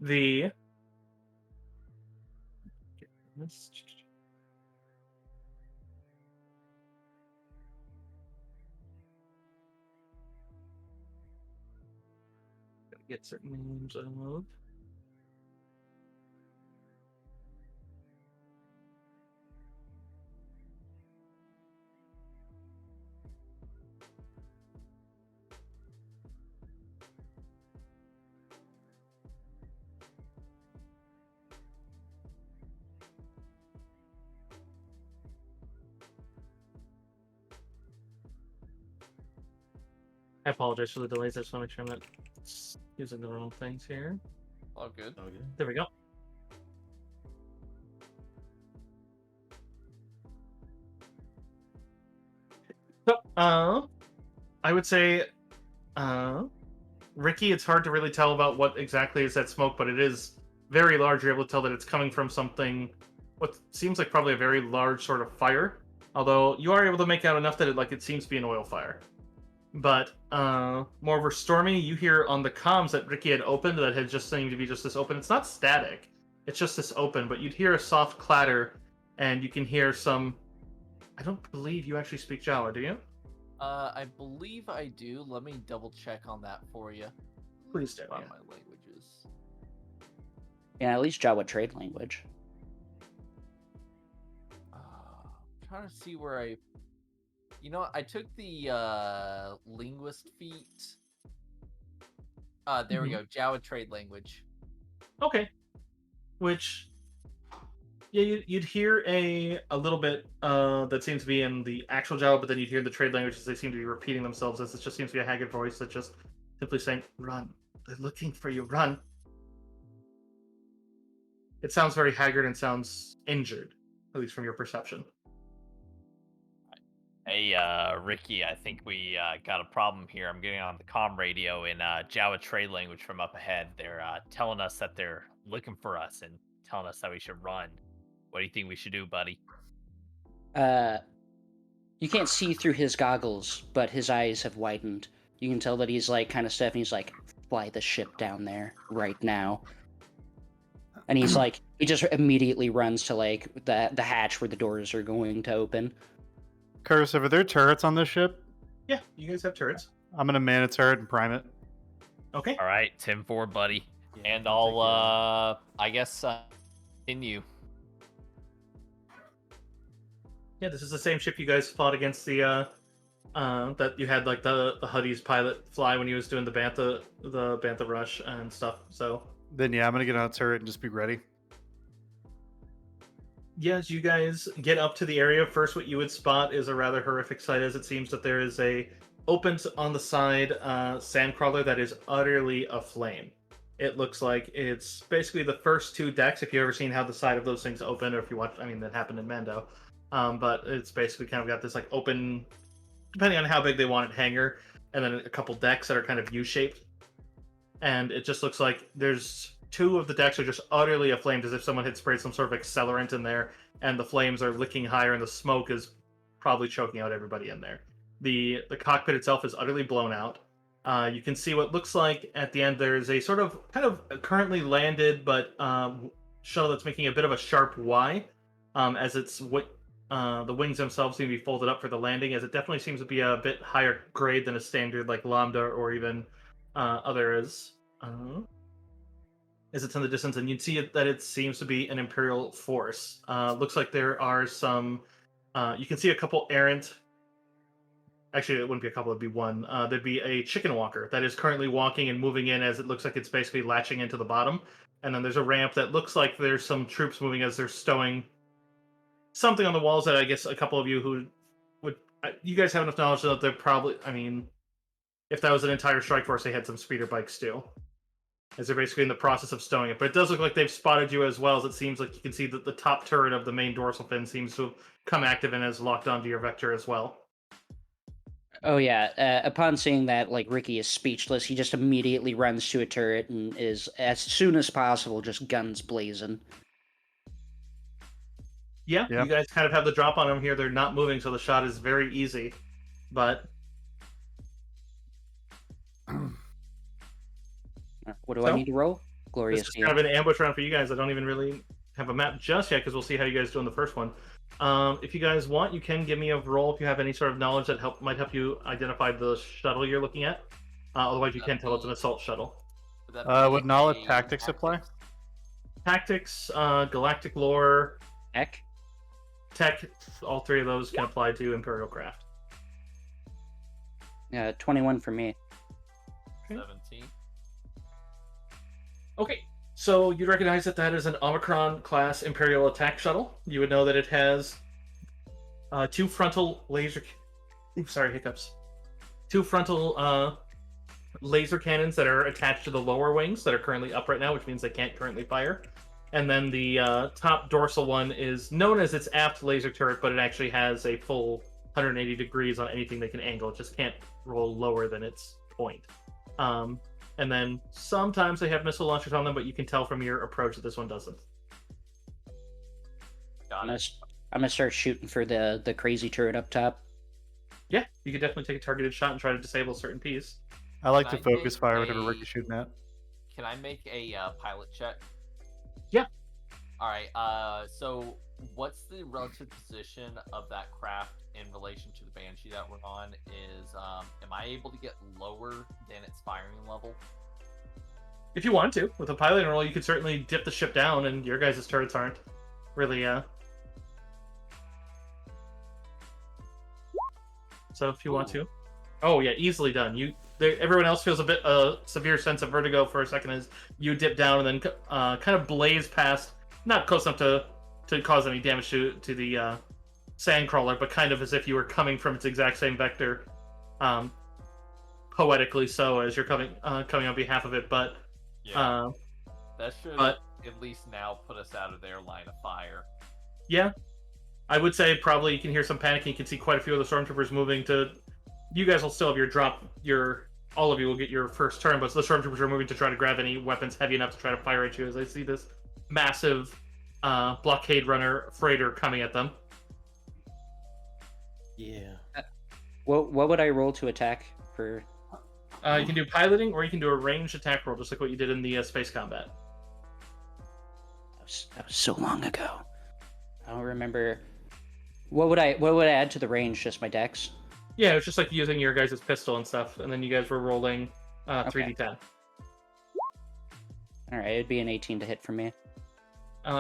The gotta get certain names of. I apologize for the delays. I just want to make sure I'm not using the wrong things here. All good. Okay. There we go. So, I would say, Ricky, it's hard to really tell about what exactly is that smoke, but it is very large. You're able to tell that it's coming from something, what seems like probably a very large sort of fire. Although you are able to make out enough that it seems to be an oil fire. But moreover, Stormy, you hear on the comms that Ricky had opened that had just seemed to be just this open. It's not static. It's just this open, but you'd hear a soft clatter, and you can hear some. I don't believe you actually speak Jawa, do you? I believe I do. Let me double check on that for you. Please do. By Yeah. my languages. Yeah, at least Jawa trade language. I'm trying to see where I. You know, I took the linguist feat. There we go. Jawa trade language. Okay. Which, yeah, you'd hear a little bit that seems to be in the actual Jawa, but then you'd hear the trade languages. They seem to be repeating themselves as it just seems to be a haggard voice that's just simply saying, "Run! They're looking for you. Run!" It sounds very haggard and sounds injured, at least from your perception. Hey, Ricky, I think we got a problem here. I'm getting on the comm radio in Jawa trade language from up ahead. They're telling us that they're looking for us and telling us that we should run. What do you think we should do, buddy? You can't see through his goggles, but his eyes have widened. You can tell that he's like kind of stuff, and he's like, fly the ship down there right now. And he's like, he just immediately runs to like the hatch where the doors are going to open. Cursive, are there turrets on this ship? Yeah, you guys have turrets. I'm gonna man a turret and prime it. Okay. All right, 10-4, buddy. Yeah, And I'll take I'll, I guess, continue. Yeah, this is the same ship you guys fought against the that you had like the Huddy's pilot fly when he was doing the Bantha rush and stuff. So Then yeah, I'm gonna get on a turret and just be ready. yes, you guys get up to the area. First, what you would spot is a rather horrific sight, as it seems that there is a open on the side sandcrawler that is utterly aflame. It looks like it's basically the first two decks. If you've ever seen how the side of those things open, or if you watch, I mean, that happened in Mando. But it's basically kind of got this like open, depending on how big they want it, hangar, and then a couple decks that are kind of U-shaped. And it just looks like there's two of the decks are just utterly aflamed, as if someone had sprayed some sort of accelerant in there, and the flames are licking higher, and the smoke is probably choking out everybody in there. The cockpit itself is utterly blown out. You can see what looks like at the end there's a sort of kind of currently landed but shuttle that's making a bit of a sharp Y, as it's what the wings themselves seem to be folded up for the landing, as it definitely seems to be a bit higher grade than a standard like Lambda or even others. As it's in the distance, and you'd see that it seems to be an Imperial force. Looks like there are some. You can see a couple errant. Actually, it wouldn't be a couple; it'd be one. There'd be a chicken walker that is currently walking and moving in, as it looks like it's basically latching into the bottom. And then there's a ramp that looks like there's some troops moving as they're stowing something on the walls. That I guess a couple of you who would, you guys have enough knowledge that they're probably. I mean, if that was an entire strike force, they had some speeder bikes too, as they're basically in the process of stowing it. But it does look like they've spotted you as well, as it seems like you can see that the top turret of the main dorsal fin seems to have come active and has locked onto your vector as well. Oh yeah. Upon seeing that, like Ricky is speechless. He just immediately runs to a turret and is, as soon as possible, just guns blazing. Yeah, Yeah. you guys kind of have the drop on them here. They're not moving, so the shot is very easy. But What do I So, need to roll? this Glorious. is deal. kind of an ambush round for you guys. I don't even really have a map just yet, because we'll see how you guys do in the first one. If you guys want, you can give me a roll if you have any sort of knowledge that might help you identify the shuttle you're looking at. Otherwise, you can tell it's an assault shuttle. Would knowledge tactics apply? Tactics, galactic lore, Heck. tech, all three of those can apply to Imperial craft. 21 for me. 17. Okay, so you'd recognize that that is an Omicron class Imperial attack shuttle. You would know that it has two frontal laser. Oops, sorry, hiccups. Two frontal laser cannons that are attached to the lower wings that are currently up right now, which means they can't currently fire. And then the top dorsal one is known as its aft laser turret, but it actually has a full 180 degrees on anything they can angle. It just can't roll lower than its point. And then sometimes they have missile launchers on them, but you can tell from your approach that this one doesn't. Got it. I'm gonna start shooting for the crazy turret up top. Yeah, you could definitely take a targeted shot and try to disable a certain piece. I like Can to I focus make fire whatever a- Ricky's shooting at. Can I make a pilot check? Yeah. All right. So what's the relative position of that craft in relation to the Banshee that we're on? Am I able to get lower than its firing level? If you want to, with a piloting roll, you could certainly dip the ship down, and your guys' turrets aren't really. So if you want to, oh yeah, easily done. Everyone else feels a bit severe sense of vertigo for a second as you dip down and then kind of blaze past, not close enough to cause any damage to the sandcrawler, but kind of as if you were coming from its exact same vector, poetically so, as you're coming on behalf of it. But Yeah. That should but- at least now put us out of their line of fire. yeah, I would say probably you can hear some panic. You can see quite a few of the stormtroopers moving to. You guys will still have your drop. All of you will get your first turn, but the stormtroopers are moving to try to grab any weapons heavy enough to try to fire at you. As I see this massive blockade runner freighter coming at them. Yeah. What would I roll to attack for? You can do piloting, or you can do a ranged attack roll, just like what you did in the space combat. That was so long ago. I don't remember. What would I add to the range? Just my dex? Yeah, it was just like using your guys' pistol and stuff, and then you guys were rolling Okay. 3d10. All right, it'd be an 18 to hit for me.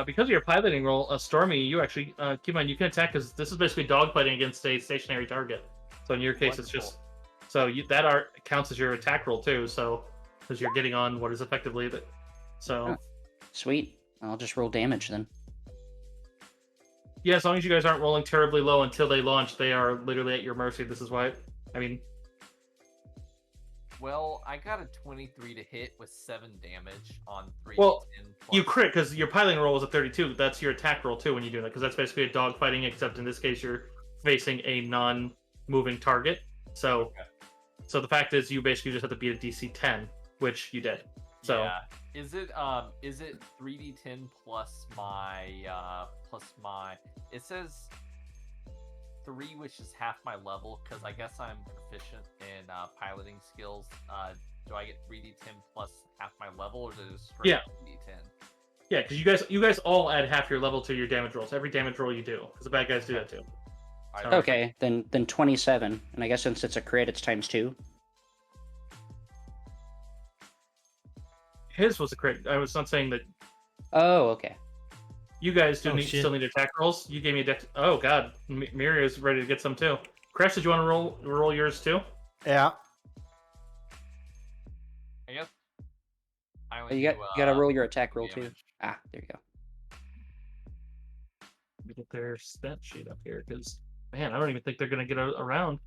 Because of your piloting roll, Stormy, you actually keep in mind you can attack because this is basically dogfighting against a stationary target. So in your case, it's just that art counts as your attack roll too. So because you're getting on what is effectively the so. Oh, sweet. I'll just roll damage then. Yeah, as long as you guys aren't rolling terribly low until they launch, they are literally at your mercy. This is why, I mean, Well, I got a 23 to hit with 7 damage on 3d10. well, you crit because your piloting roll was a 32. That's your attack roll too when you do that because that's basically a dogfighting, except in this case you're facing a non-moving target. So, so the fact is you basically just have to beat a DC 10, which you did. So yeah. Is it 3d10 plus my it says 3, which is half my level, because I guess I'm proficient in piloting skills. Do I get 3d10 plus half my level, or is it just straight 3d10? Yeah, because you guys all add half your level to your damage rolls. Every damage roll you do, because the bad guys do that too. So, Okay, then 27, and I guess since it's a crit, it's times 2. his was a crit. I was not saying that. Oh, okay. You guys Oh, shit. still need attack rolls. You gave me a dex. Oh god, Miria's ready to get some too. Crash, did you want to roll yours too? Yeah. I guess. I Oh, only you do, gotta roll your attack roll damage. too. Ah, there you go. Let me get their stat sheet up here because man, I don't even think they're gonna get around.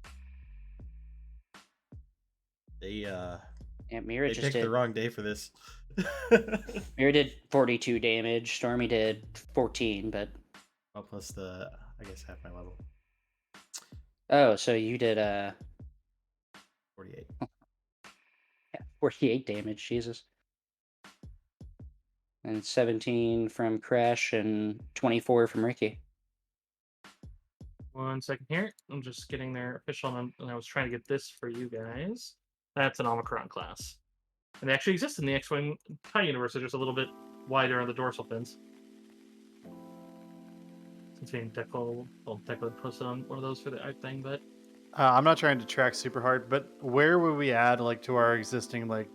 They Yeah, Mira they just picked did. the wrong day for this. Mira did 42 damage. Stormy did 14, but Well, plus the I guess half my level. oh, so you did 48. 48 damage. Jesus. And 17 from Crash and 24 from Ricky. 1 second here. I'm just getting their official, and I was trying to get this for you guys. That's an Omicron class. And they actually exist in the X-Wing TIE universe. They're just a little bit wider on the dorsal fins. Since being Declan posted on one of those for the art thing, but I'm not trying to track super hard, but where would we add like to our existing like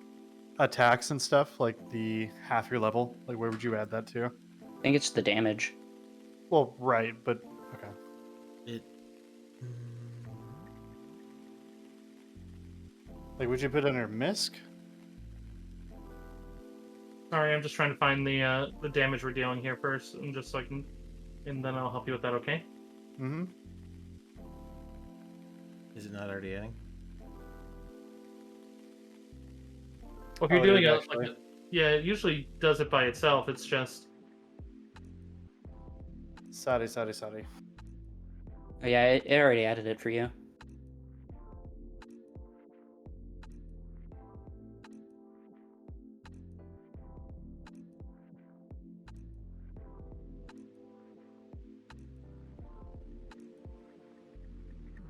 attacks and stuff, like the half your level? Like where would you add that to? I think it's the damage. Well, right, but okay. It. Like would you put under misc? sorry, I'm just trying to find the damage we're dealing here first, and just so I can, and then I'll help you with that. Okay? Mm-hmm. Is it not already adding? Well, if you're Oh, it doing is it, actually. like, yeah, it usually does it by itself. It's just Sorry. Oh, yeah, it already added it for you.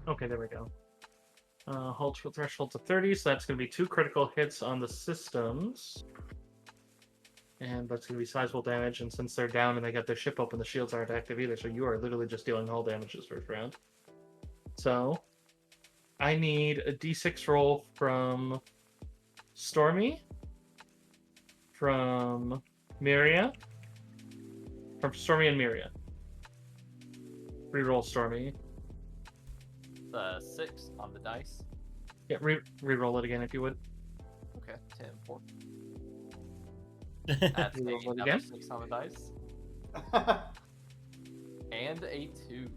okay. There we go. Hold threshold to 30, so that's going to be 2 critical hits on the systems. And that's going to be sizable damage, and since they're down and they got their ship open, the shields aren't active either, so you are literally just dealing all damage this first round. So, I need a d6 roll from Stormy, from Miria, from Stormy and Miria. Reroll Stormy. 6 on the dice. Yeah, re-roll it again if you would. Okay, 10, 4. That's You roll it another again? 6 on the dice. And a 2.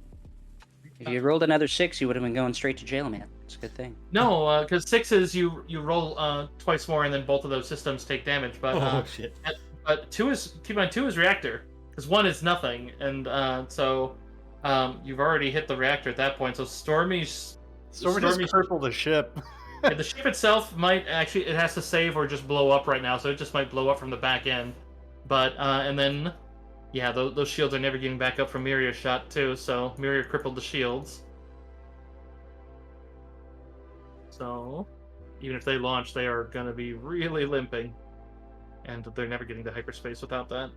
If you rolled another 6, you would have been going straight to jail, man. It's a good thing. No, because 6 is you roll twice more, and then both of those systems take damage. But Oh shit! but 2 is, keep in mind, 2 is reactor, because 1 is nothing, and so you've already hit the reactor at that point. So Stormy just crippled the ship. yeah, the ship itself might actually, it has to save or just blow up right now, so it just might blow up from the back end. But and then yeah, those shields are never getting back up from Miria's shot too. So Miria crippled the shields. So even if they launch, they are going to be really limping, and they're never getting to hyperspace without that.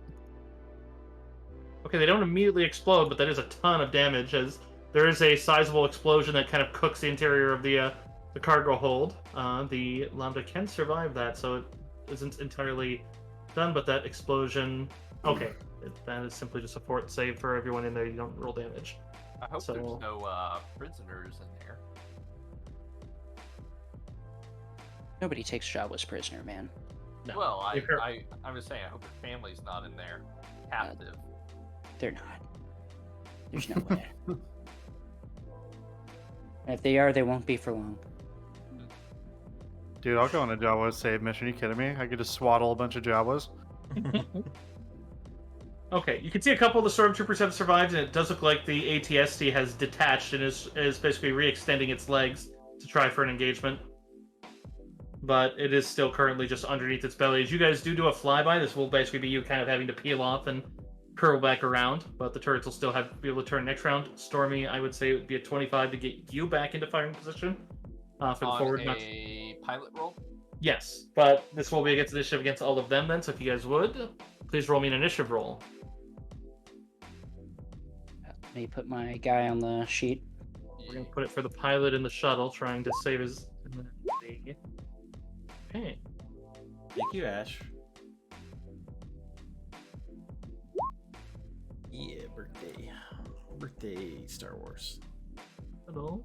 Okay, they don't immediately explode, but that is a ton of damage, as there is a sizable explosion that kind of cooks the interior of the cargo hold. The Lambda can survive that, so it isn't entirely done, but that explosion... Okay, that is simply just a fort save for everyone in there. You don't roll damage. I hope So- there's no prisoners in there. Nobody takes Jawa's prisoner, man. No. Well, If you're- I'm just saying, I hope your family's not in there, captive. They're not. There's no way. And if they are, they won't be for long. Dude, I'll go on a Jawa save mission. Are you kidding me? I could just swaddle a bunch of Jawas. Okay, you can see a couple of the stormtroopers have survived, and it does look like the ATST has detached and is basically re-extending its legs to try for an engagement. But it is still currently just underneath its belly. As you guys do a flyby, this will basically be you kind of having to peel off and curl back around, but the turrets will still be able to turn next round. Stormy, I would say it would be a 25 to get you back into firing position for the On forward. a pilot roll? Yes, but this will be against initiative against all of them then, so if you guys would, please roll me an initiative roll. Let me put my guy on the sheet. We're going to put it for the pilot in the shuttle, trying to save his... Okay. Thank you, Ash. Yeah, birthday. Birthday, Star Wars. Hello.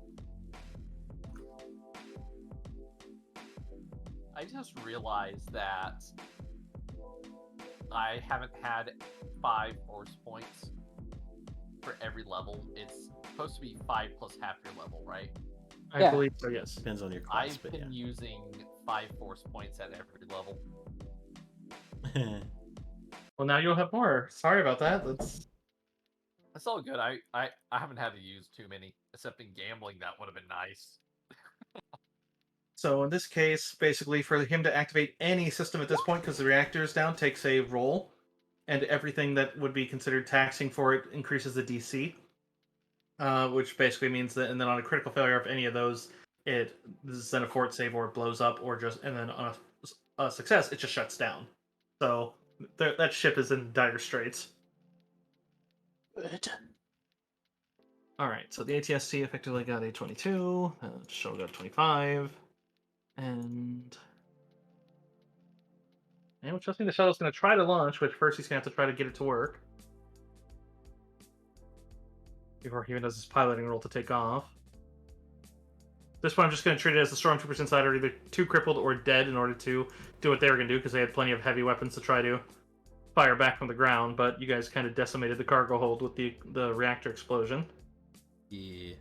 I just realized that I haven't had 5 force points for every level. It's supposed to be 5 plus half your level, right? I Yeah. believe so, yes. Depends on your class, I've but been using 5 force points at every level. yeah. Well, now you'll have more. Sorry about that. That's all good. I haven't had to use too many, except in gambling. That would have been nice. So in this case, basically, for him to activate any system at this point, because the reactor is down, takes a roll, and everything that would be considered taxing for it increases the DC, which basically means that, and then on a critical failure of any of those, this is then a fort save or it blows up, or just, and then on a success, it just shuts down. So that ship is in dire straits. Good. All right, so the ATST effectively got a 22, shuttle got a 25, and we're trusting the shuttle's going to try to launch, which first he's going to have to try to get it to work before he even does his piloting roll to take off. This one I'm just going to treat it as the stormtroopers inside are either too crippled or dead in order to do what they were going to do, because they had plenty of heavy weapons to try to fire back from the ground, but you guys kind of decimated the cargo hold with the reactor explosion. Yeah.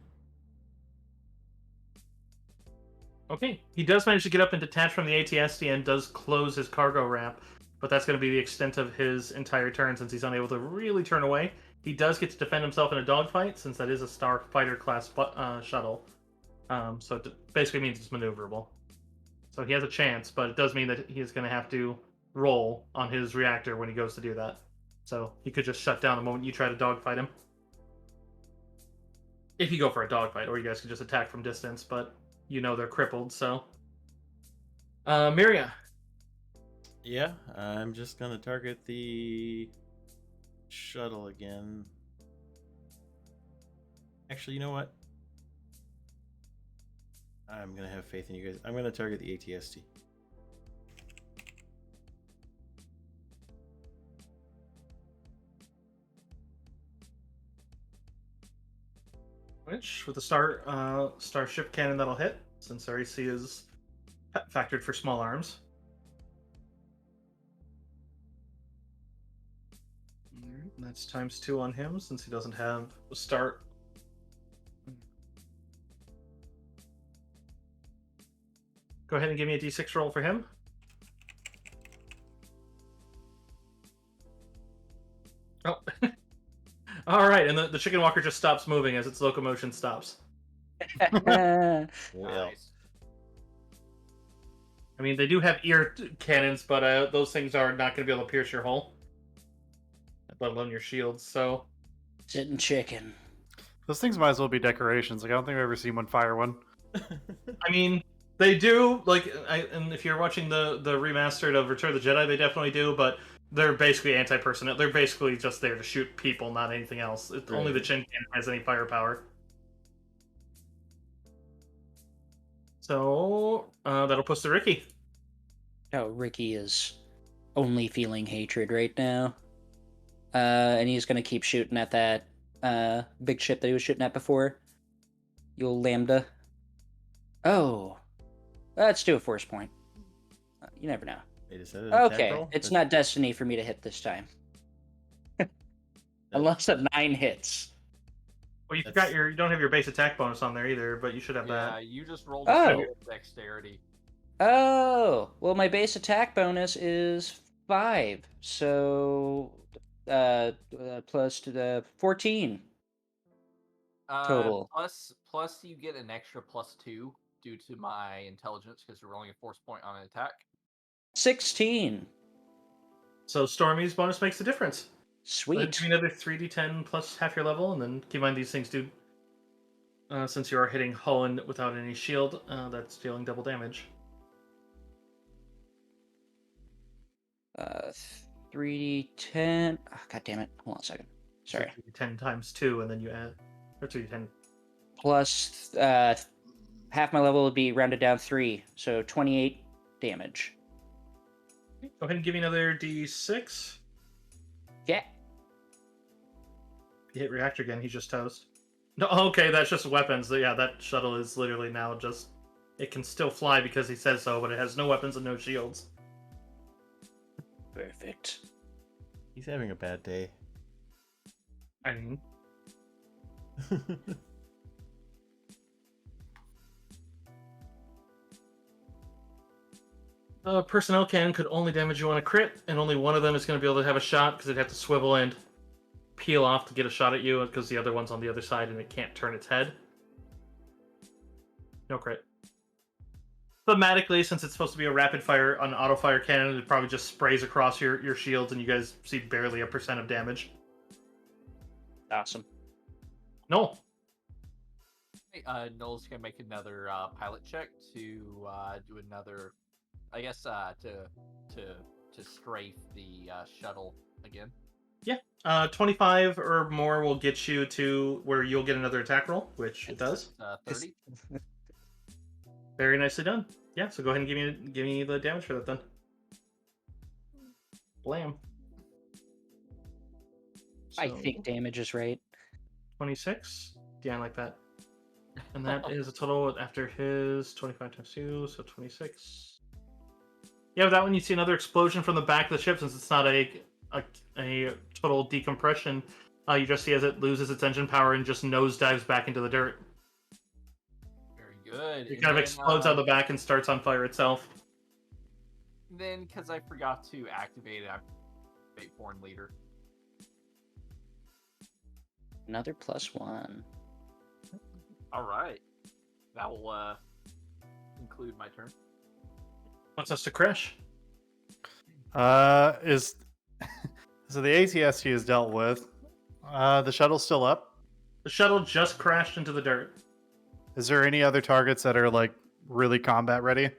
Okay, he does manage to get up and detach from the ATST and does close his cargo ramp, but that's going to be the extent of his entire turn since he's unable to really turn away. He does get to defend himself in a dogfight since that is a Starfighter class shuttle, so it basically means it's maneuverable. So he has a chance, but it does mean that he is going to have to roll on his reactor when he goes to do that. So he could just shut down the moment you try to dogfight him. If you go for a dogfight, or you guys could just attack from distance, but you know they're crippled, so... Miria. Yeah, I'm just gonna target the shuttle again. Actually, you know what? I'm gonna have faith in you guys. I'm gonna target the ATST. Which, with the starship cannon, that'll hit, since our AC is factored for small arms. Alright, that's ×2 on him, since he doesn't have a start. Go ahead and give me a d6 roll for him. Oh. Alright, and the chicken walker just stops moving as its locomotion stops. Well, Nice. I mean, they do have ear cannons, but those things are not going to be able to pierce your hull, let alone your shields, so... Sitting chicken. Those things might as well be decorations. Like, I don't think I've ever seen one fire one. I mean, they do, like, and if you're watching the remastered of Return of the Jedi, they definitely do, but They're basically anti-personnel. They're basically just there to shoot people, not anything else. Only the Right. chin cannon has any firepower. So that'll push to Ricky. Oh, Ricky is only feeling hatred right now. And he's gonna keep shooting at that big ship that he was shooting at before. You'll Lambda. Oh, let's do a force point. You never know. Wait, is that an attack Okay, roll? it's That's- not destiny for me to hit this time. Unless a 9 hits. Well, you That's- forgot you don't have your base attack bonus on there either, but you should have Yeah, that. you just rolled Oh. a dexterity. Oh, well, my base attack bonus is 5, so plus to the 14 total. Plus you get an extra +2 due to my intelligence because you're rolling a force point on an attack. 16. So Stormy's bonus makes a difference. Sweet. Give me another 3d10 plus half your level, and then keep in mind these things do. Since you are hitting Holland without any shield, that's dealing double damage. 3d10. Oh, God damn it. Hold on a second. Sorry. So 3d10 times 2, and then you add. Or 3d10. Plus half my level would be rounded down 3, so 28 damage. Go ahead and give me another d6. Yeah. If you hit reactor again, he's just toast. No, okay, that's just weapons. Yeah, that shuttle is literally now just. It can still fly because he says so, but it has no weapons and no shields. Perfect. He's having a bad day. I mean, personnel cannon could only damage you on a crit, and only one of them is going to be able to have a shot because it'd have to swivel and peel off to get a shot at you because the other one's on the other side and it can't turn its head. No crit. Thematically, since it's supposed to be a rapid fire, an auto fire cannon, it probably just sprays across your shields and you guys see barely a % of damage. Awesome. No. Hey, Noel's gonna make another pilot check to do another, I guess, to strafe the shuttle again. 25 or more will get you to where you'll get another attack roll, which it does. 30. Very nicely done. Yeah, so go ahead and give me the damage for that then. Blam. I So, think damage is right. 26. Yeah, I like that. And that is a total after his 25 times 2, so 26. Yeah, with that one you see another explosion from the back of the ship since it's not a total decompression. You just see as it loses its engine power and just nosedives back into the dirt. Very good. It And kind of then, explodes out the back and starts on fire itself. Then, because I forgot to activate it, I activate foreign leader. Another +1. All right, that will conclude my turn. Wants us to crash. Is so the ATST is dealt with. The shuttle's still up. The shuttle just crashed into the dirt. Is there any other targets that are like really combat ready?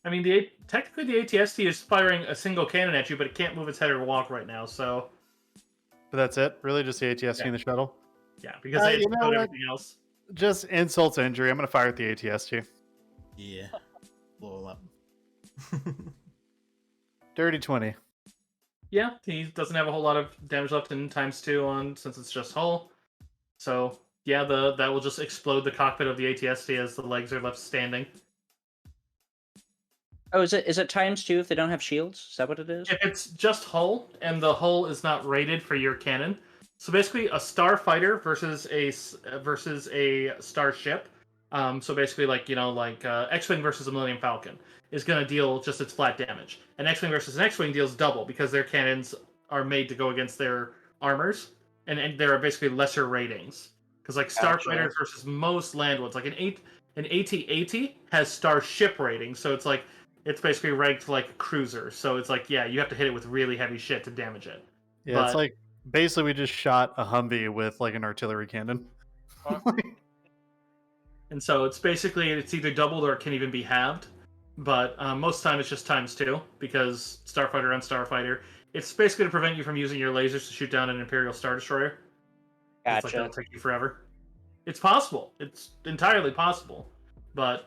I mean, technically the ATST is firing a single cannon at you, but it can't move its head or walk right now, so... But that's it? Really? Just the ATST Yeah. and the shuttle? Yeah, because You they know explode what? everything else. Just insult to injury. I'm going to fire at the ATST. Yeah. Blow him up. Dirty 20. Yeah, he doesn't have a whole lot of damage left in ×2 on since it's just hull. So, yeah, that will just explode the cockpit of the ATST as the legs are left standing. Oh, is it ×2 if they don't have shields? Is that what it is? If it's just hull, and the hull is not rated for your cannon, so basically a starfighter versus a starship, so basically like X-wing versus a Millennium Falcon is going to deal just its flat damage. An X-wing versus an X-wing deals double because their cannons are made to go against their armors, and there are basically lesser ratings. Because like starfighters versus most land ones, like an AT-AT has starship rating, so it's like it's basically ranked like a cruiser. So it's like, yeah, you have to hit it with really heavy shit to damage it. Yeah, it's But- like basically we just shot a Humvee with like an artillery cannon. And so it's either doubled or it can even be halved. But most of the time it's just ×2 because starfighter on starfighter. It's basically to prevent you from using your lasers to shoot down an Imperial Star Destroyer. It's like Gotcha. that'll take you forever. It's possible. It's entirely possible, but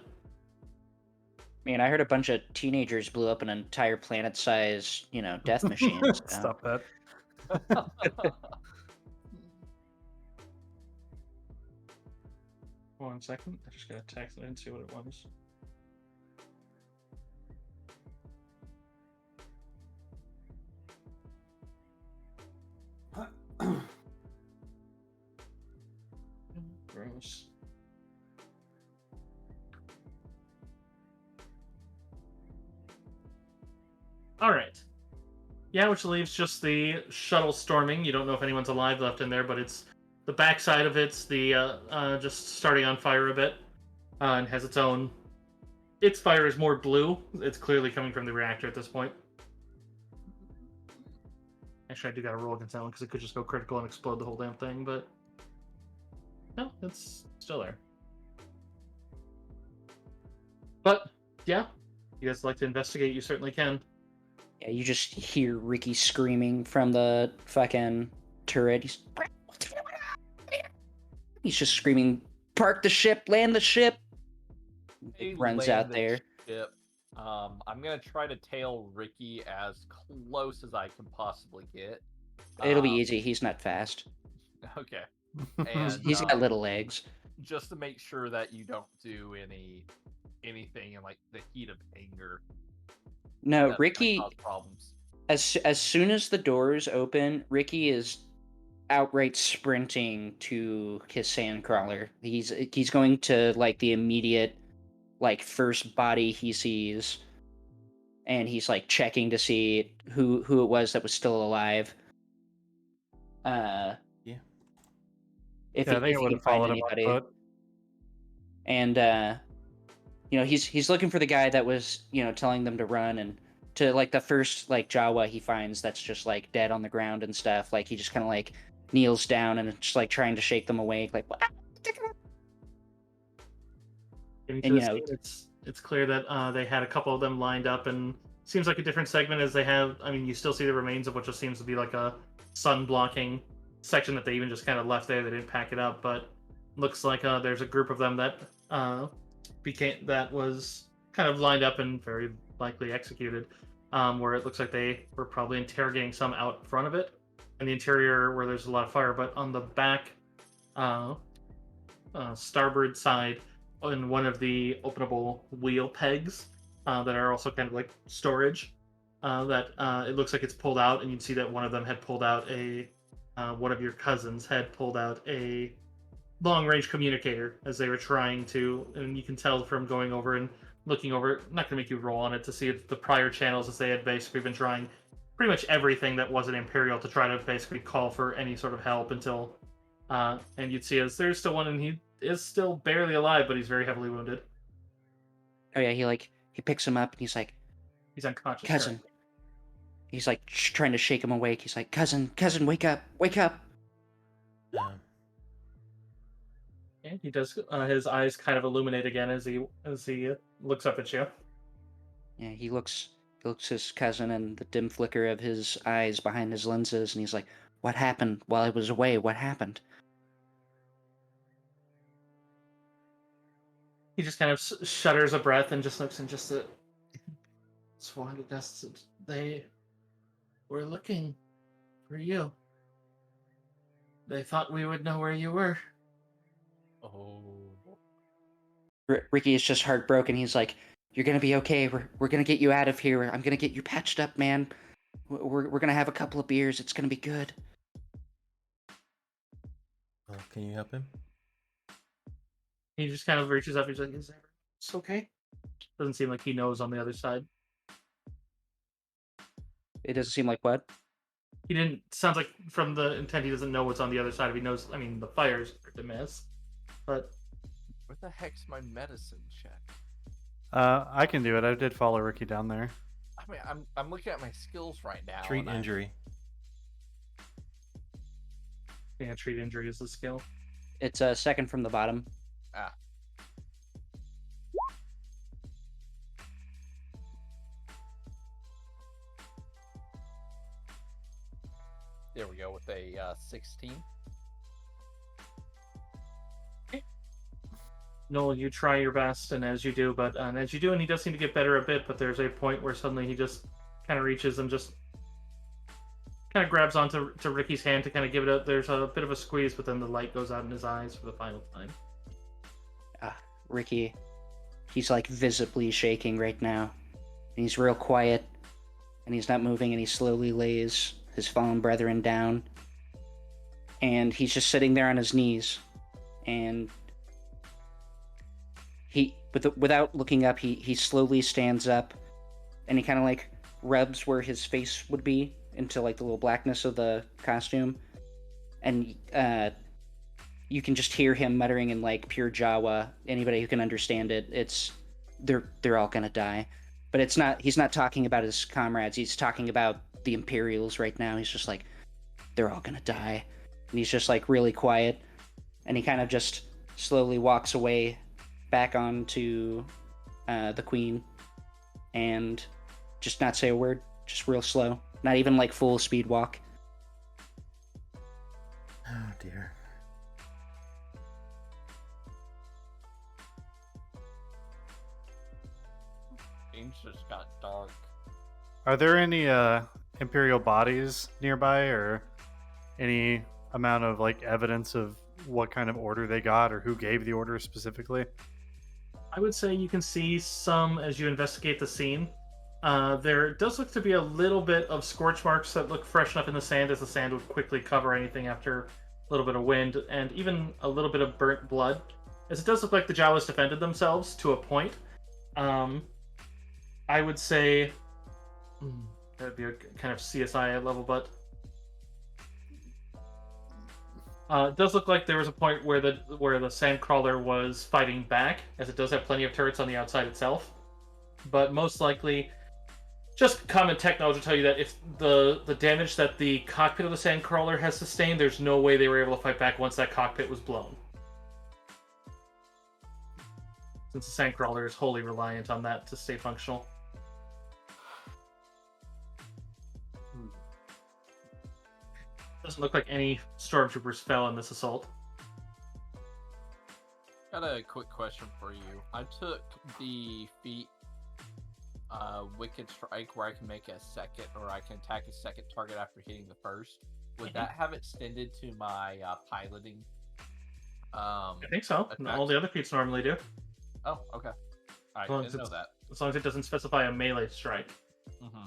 Man, I heard a bunch of teenagers blew up an entire planet-sized, death machine. So. Stop that. 1 second. I just got a text. I didn't see what it was. Gross. All right. Yeah, which leaves just the shuttle storming. You don't know if anyone's alive left in there, but it's the backside of it's the just starting on fire a bit, and has its own. Its fire is more blue. It's clearly coming from the reactor at this point. Actually, I do got to roll against that one because it could just go critical and explode the whole damn thing, but no, it's still there. But yeah, you guys like to investigate? You certainly can. Yeah, you just hear Ricky screaming from the fucking turret. He's just screaming, "Park the ship, land the ship!" He runs out there. Ship. I'm gonna try to tail Ricky as close as I can possibly get. It'll be easy. He's not fast. Okay. And He's got little legs. Just to make sure that you don't do anything in like the heat of anger. No, That's Ricky. gonna cause problems. As soon as the doors open, Ricky is outright sprinting to his sandcrawler. He's going to like the immediate first body he sees, and he's like checking to see who it was that was still alive. Yeah. If I think he it would can have find followed him anybody. on foot. And he's looking for the guy that was telling them to run, and to like the first Jawa he finds that's just like dead on the ground and stuff. Like he just kind of like kneels down and just like trying to shake them awake, like what? And it's clear that they had a couple of them lined up, and seems like a different segment as they have. I mean, you still see the remains of what just seems to be like a sun blocking section that they even just kind of left there. They didn't pack it up, but looks like there's a group of them that was kind of lined up and very likely executed. Where it looks like they were probably interrogating some out front of it, and the interior where there's a lot of fire, but on the back starboard side, on one of the openable wheel pegs that are also kind of like storage, that it looks like it's pulled out, and you'd see that one of them had pulled out one of your cousins had pulled out a long-range communicator as they were trying to, and you can tell from going over and looking over, not going to make you roll on it to see the prior channels, as they had basically been trying pretty much everything that wasn't Imperial to try to basically call for any sort of help until, and you'd see as there's still one, and he is still barely alive, but he's very heavily wounded. Oh yeah, he picks him up and he's like, He's unconscious. cousin. He's like trying to shake him awake. He's like, cousin, wake up, wake up. And he does. His eyes kind of illuminate again as he looks up at you. Yeah, he looks his cousin and the dim flicker of his eyes behind his lenses, and he's like, "What happened while I was away? What happened?" He just kind of shudders a breath and just looks and just sworn to dust. They were looking for you. They thought we would know where you were. Oh. Ricky is just heartbroken. He's like, "You're gonna be okay. We're gonna get you out of here. I'm gonna get you patched up, man. We're gonna have a couple of beers. It's gonna be good." Well, can you help him? He just kind of reaches up. He's like, "Is it's okay?" Doesn't seem like he knows on the other side. It doesn't seem like what? He didn't. Sounds like from the intent, he doesn't know what's on the other side. He knows. I mean, the fire's hard to miss, but Where the heck's my medicine check? I can do it. I did follow Ricky down there. I mean, I'm looking at my skills right now. Treat and injury. yeah, treat injury is the skill. It's second from the bottom. Ah. There we go with a 16. Noel, you try your best, and as you do, and he does seem to get better a bit, but there's a point where suddenly he just kind of reaches and just kind of grabs onto Ricky's hand to kind of give it a. There's a bit of a squeeze, but then the light goes out in his eyes for the final time. Ricky, he's like visibly shaking right now. And he's real quiet, and he's not moving, and he slowly lays his fallen brethren down. And he's just sitting there on his knees, and without looking up, he slowly stands up, and he kind of like rubs where his face would be into like the little blackness of the costume, and you can just hear him muttering in like pure Jawa. Anybody who can understand it, it's they're all gonna die, but it's not. He's not talking about his comrades. He's talking about the Imperials right now. He's just like, they're all gonna die, and he's just like really quiet, and he kind of just slowly walks away back onto the Queen, and just not say a word, just real slow, not even like full speed walk. Oh dear. Things just got dark. Are there any Imperial bodies nearby, or any amount of like evidence of what kind of order they got, or who gave the order specifically? I would say you can see some as you investigate the scene. There does look to be a little bit of scorch marks that look fresh enough in the sand, as the sand would quickly cover anything after a little bit of wind, and even a little bit of burnt blood, as it does look like the Jawas defended themselves to a point. I would say that'd be a kind of CSI level, but it does look like there was a point where the sandcrawler was fighting back, as it does have plenty of turrets on the outside itself. But most likely, just common tech knowledge will tell you that if the damage that the cockpit of the sandcrawler has sustained, there's no way they were able to fight back once that cockpit was blown, since the sandcrawler is wholly reliant on that to stay functional. Doesn't look like any stormtroopers fell in this assault. Got a quick question for you. I took the feat Wicked Strike, where I can make a second, or I can attack a second target after hitting the first. Would that have extended to my piloting? I think so. attacks? All the other feats normally do, Oh, okay. I Well, didn't know that. as long as it doesn't specify a melee strike. Mm-hmm.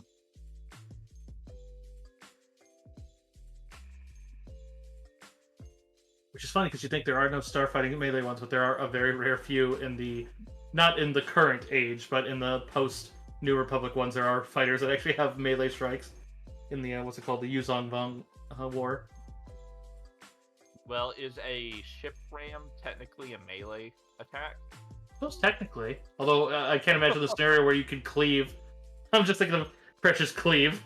Which is funny because you think there are no starfighting melee ones, but there are a very rare few in the, not in the current age, but in the post New Republic ones. There are fighters that actually have melee strikes in the what's it called, the Yuzon Vong War. Well, is a ship ram technically a melee attack? Those technically, although I can't imagine the scenario where you could cleave. I'm just thinking of Precious Cleave.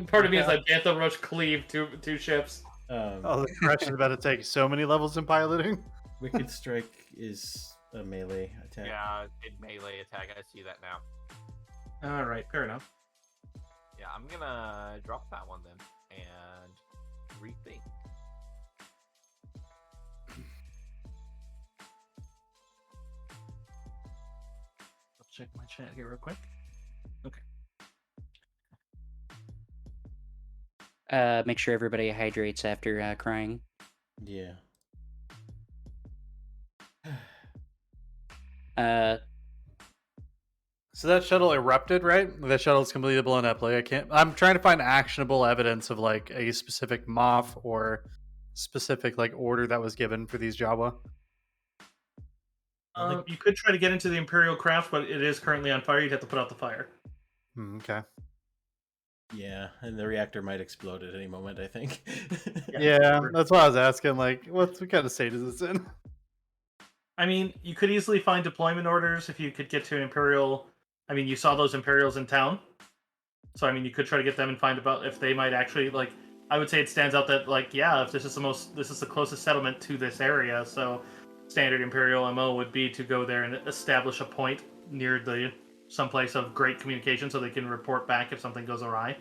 Part of me is that Bantha Rush cleave two ships. Oh, the crash is about to take so many levels in piloting. Wicked Strike is a melee attack. Yeah, a melee attack. I see that now. All right, fair enough. Yeah, I'm gonna drop that one then and rethink. Let's check my chat here real quick. Okay. Make sure everybody hydrates after crying. Yeah. So that shuttle erupted, right? That shuttle's completely blown up. Like I'm trying to find actionable evidence of like a specific MOF or specific like order that was given for these Jawa. You could try to get into the Imperial craft, but it is currently on fire. You'd have to put out the fire. Okay. Yeah, and the reactor might explode at any moment, I think. Yeah, that's why I was asking. Like, what kind of state is this in? I mean, you could easily find deployment orders if you could get to an Imperial. I mean, you saw those Imperials in town, so I mean, you could try to get them and find about if they might actually like. I would say it stands out that like, yeah, if this is the closest settlement to this area, so standard Imperial MO would be to go there and establish a point near the someplace of great communication so they can report back if something goes awry.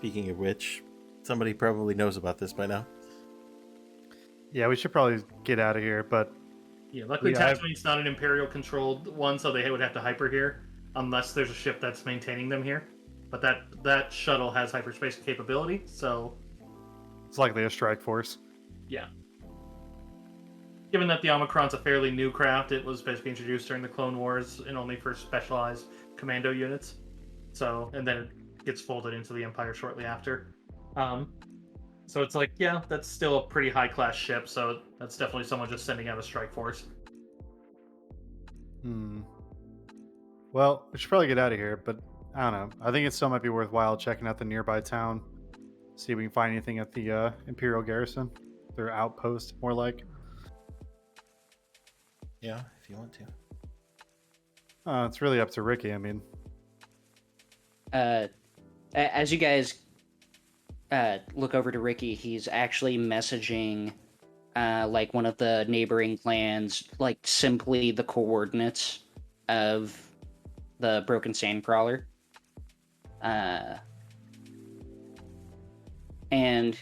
Speaking of which, somebody probably knows about this by now. Yeah, we should probably get out of here, but Yeah, luckily Yeah, Tatooine's not an Imperial-controlled one, so they would have to hyper here, unless there's a ship that's maintaining them here. But that shuttle has hyperspace capability, so it's likely a strike force. yeah. Given that the Omicron's a fairly new craft, it was basically introduced during the Clone Wars and only for specialized commando units. So, and then it gets folded into the Empire shortly after. So it's like, yeah, that's still a pretty high-class ship, so that's definitely someone just sending out a strike force. Well, we should probably get out of here, but I don't know. I think it still might be worthwhile checking out the nearby town, see if we can find anything at the Imperial garrison, their outpost, more like. Yeah, if you want to. It's really up to Ricky. I mean, As you guys look over to Ricky, he's actually messaging like one of the neighboring clans, like simply the coordinates of the broken sandcrawler. And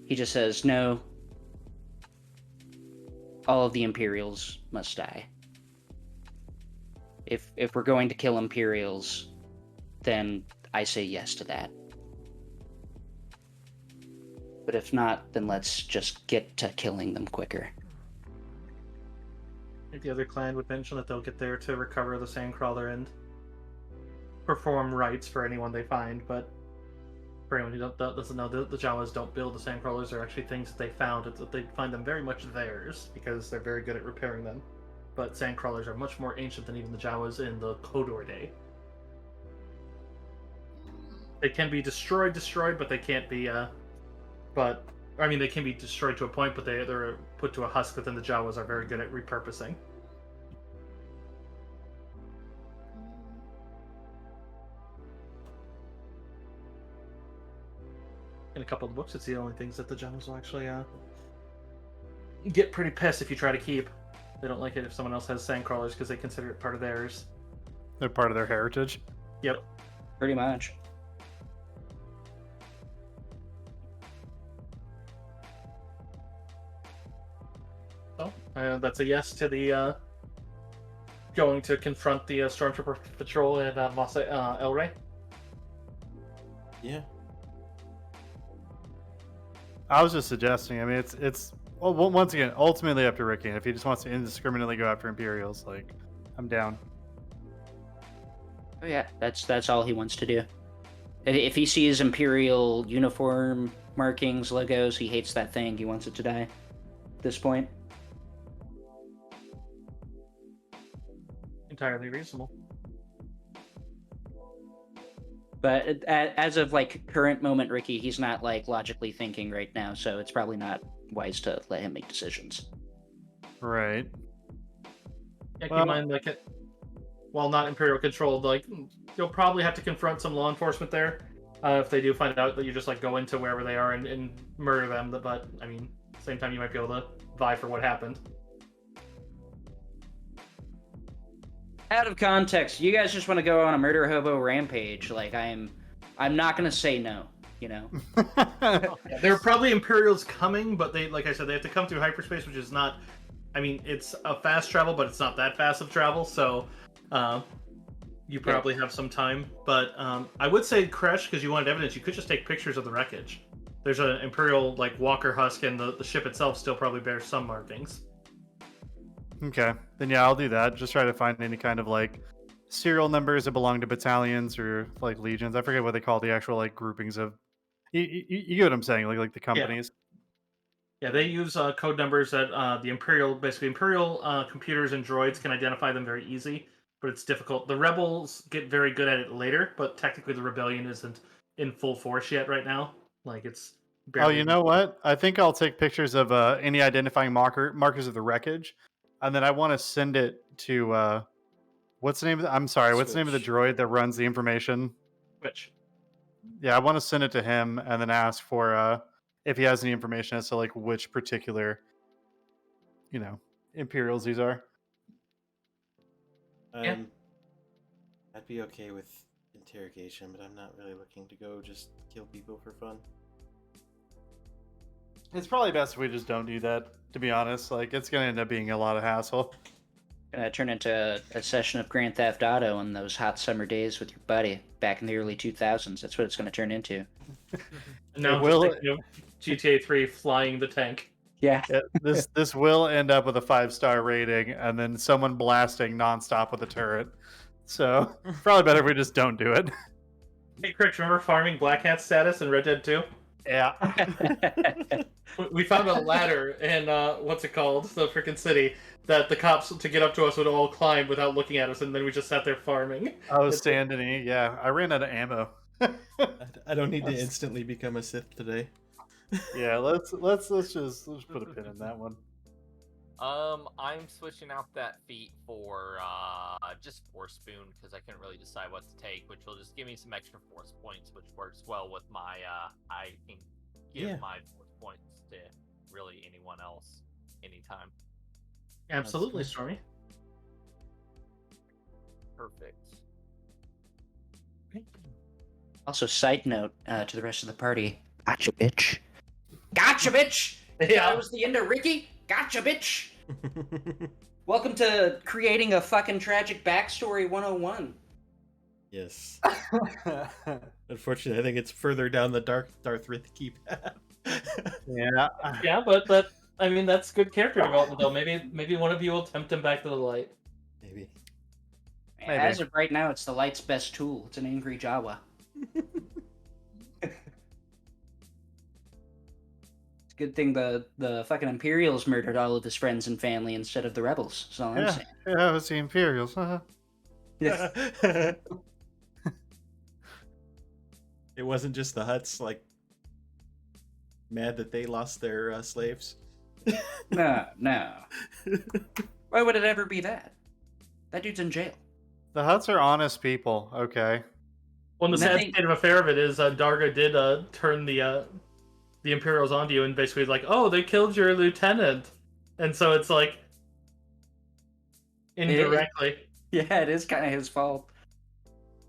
he just says, no, all of the Imperials must die. If we're going to kill Imperials, then I say yes to that. But if not, then let's just get to killing them quicker. I think the other clan would mention that they'll get there to recover the Sandcrawler and perform rites for anyone they find, but for anyone who doesn't know, the Jawas don't build the Sandcrawlers. They're actually things that they found. It's that they find them very much theirs, because they're very good at repairing them. But Sandcrawlers are much more ancient than even the Jawas in the Kodor day. They can be destroyed, but they can't be, they can be destroyed to a point, but they're put to a husk that then the Jawas are very good at repurposing. In a couple of the books, it's the only things that the Jawas will actually get pretty pissed if you try to keep. They don't like it if someone else has Sandcrawlers because they consider it part of theirs. they're part of their heritage. Yep. Pretty much. So, that's a yes to the going to confront the Stormtrooper patrol at Masa El Rey. Yeah. I was just suggesting. I mean, it's well, once again, ultimately up to Ricky. And if he just wants to indiscriminately go after Imperials, like, I'm down. Oh yeah, that's all he wants to do. If he sees Imperial uniform markings, logos, he hates that thing. He wants it to die. At this point. Entirely reasonable. But as of like current moment, Ricky, he's not like logically thinking right now, so it's probably not wise to let him make decisions. Right. Yeah, keep Well- in mind, like, while not Imperial controlled, like, you'll probably have to confront some law enforcement there if they do find out that you just like go into wherever they are and murder them. But I mean, at the same time, you might be able to vie for what happened. Out of context, you guys just want to go on a murder hobo rampage. Like I'm not gonna say no. You know. Yeah, there are probably Imperials coming, but they, like I said, they have to come through hyperspace, which is not. I mean, it's a fast travel, but it's not that fast of travel. So, you probably have some time. But I would say, Kresh, because you wanted evidence, you could just take pictures of the wreckage. There's an Imperial like Walker husk, and the ship itself still probably bears some markings. Okay, then yeah, I'll do that. Just try to find any kind of like serial numbers that belong to battalions or like legions. I forget what they call the actual like groupings of. You get what I'm saying? Like the companies. Yeah, they use code numbers that the Imperial computers and droids can identify them very easy, but it's difficult. The Rebels get very good at it later, but technically the Rebellion isn't in full force yet right now. Like, it's Oh, barely... you know what? I think I'll take pictures of any identifying markers of the wreckage, and then I want to send it to what's the name of I'm sorry, what's the name of the droid that runs the information? Which? Yeah, I want to send it to him and then ask for if he has any information as to like which particular, Imperials these are. Yeah. I'd be okay with interrogation, but I'm not really looking to go just kill people for fun. It's probably best if we just don't do that, to be honest. Like, it's going to end up being a lot of hassle. Gonna turn into a session of Grand Theft Auto on those hot summer days with your buddy back in the early 2000s. That's what it's gonna turn into. And now will- just thinking of GTA 3 flying the tank. Yeah. Yeah, this will end up with a 5-star rating, and then someone blasting nonstop with a turret. So, probably better if we just don't do it. Hey, Chris, remember farming Black Hat status in Red Dead 2? Yeah. We found a ladder in, what's it called? The freaking city, that the cops, to get up to us, would all climb without looking at us, and then we just sat there farming. Oh, standing. Yeah, I ran out of ammo. I don't need to instantly become a Sith today. Yeah, let's just put a pin in that one. I'm switching out that feat for just Force Spoon because I couldn't really decide what to take, which will just give me some extra Force points, which works well with my I can give my Force points to really anyone else anytime. Absolutely, Stormy. Perfect. Also, side note to the rest of the party. Gotcha, bitch. Gotcha, bitch! Yeah. That was the end of Ricky. Gotcha, bitch! Welcome to creating a fucking tragic backstory 101. Yes. Unfortunately, I think it's further down the Darth Rithki path. Yeah. Yeah, but I mean, that's good character development, though. Maybe one of you will tempt him back to the light. Maybe. Maybe. As of right now, it's the light's best tool. It's an angry Jawa. It's a good thing the fucking Imperials murdered all of his friends and family instead of the rebels. That's all I'm saying. Yeah, it was the Imperials. It wasn't just the Hutts, like, mad that they lost their slaves. No. Why would it ever be that? That dude's in jail. The Hutts are honest people, okay? Well, the sad Nothing- state of affair of it is Darga did turn the Imperials onto you and basically like, oh, they killed your lieutenant. And so it's like, indirectly. Yeah, it is kind of his fault.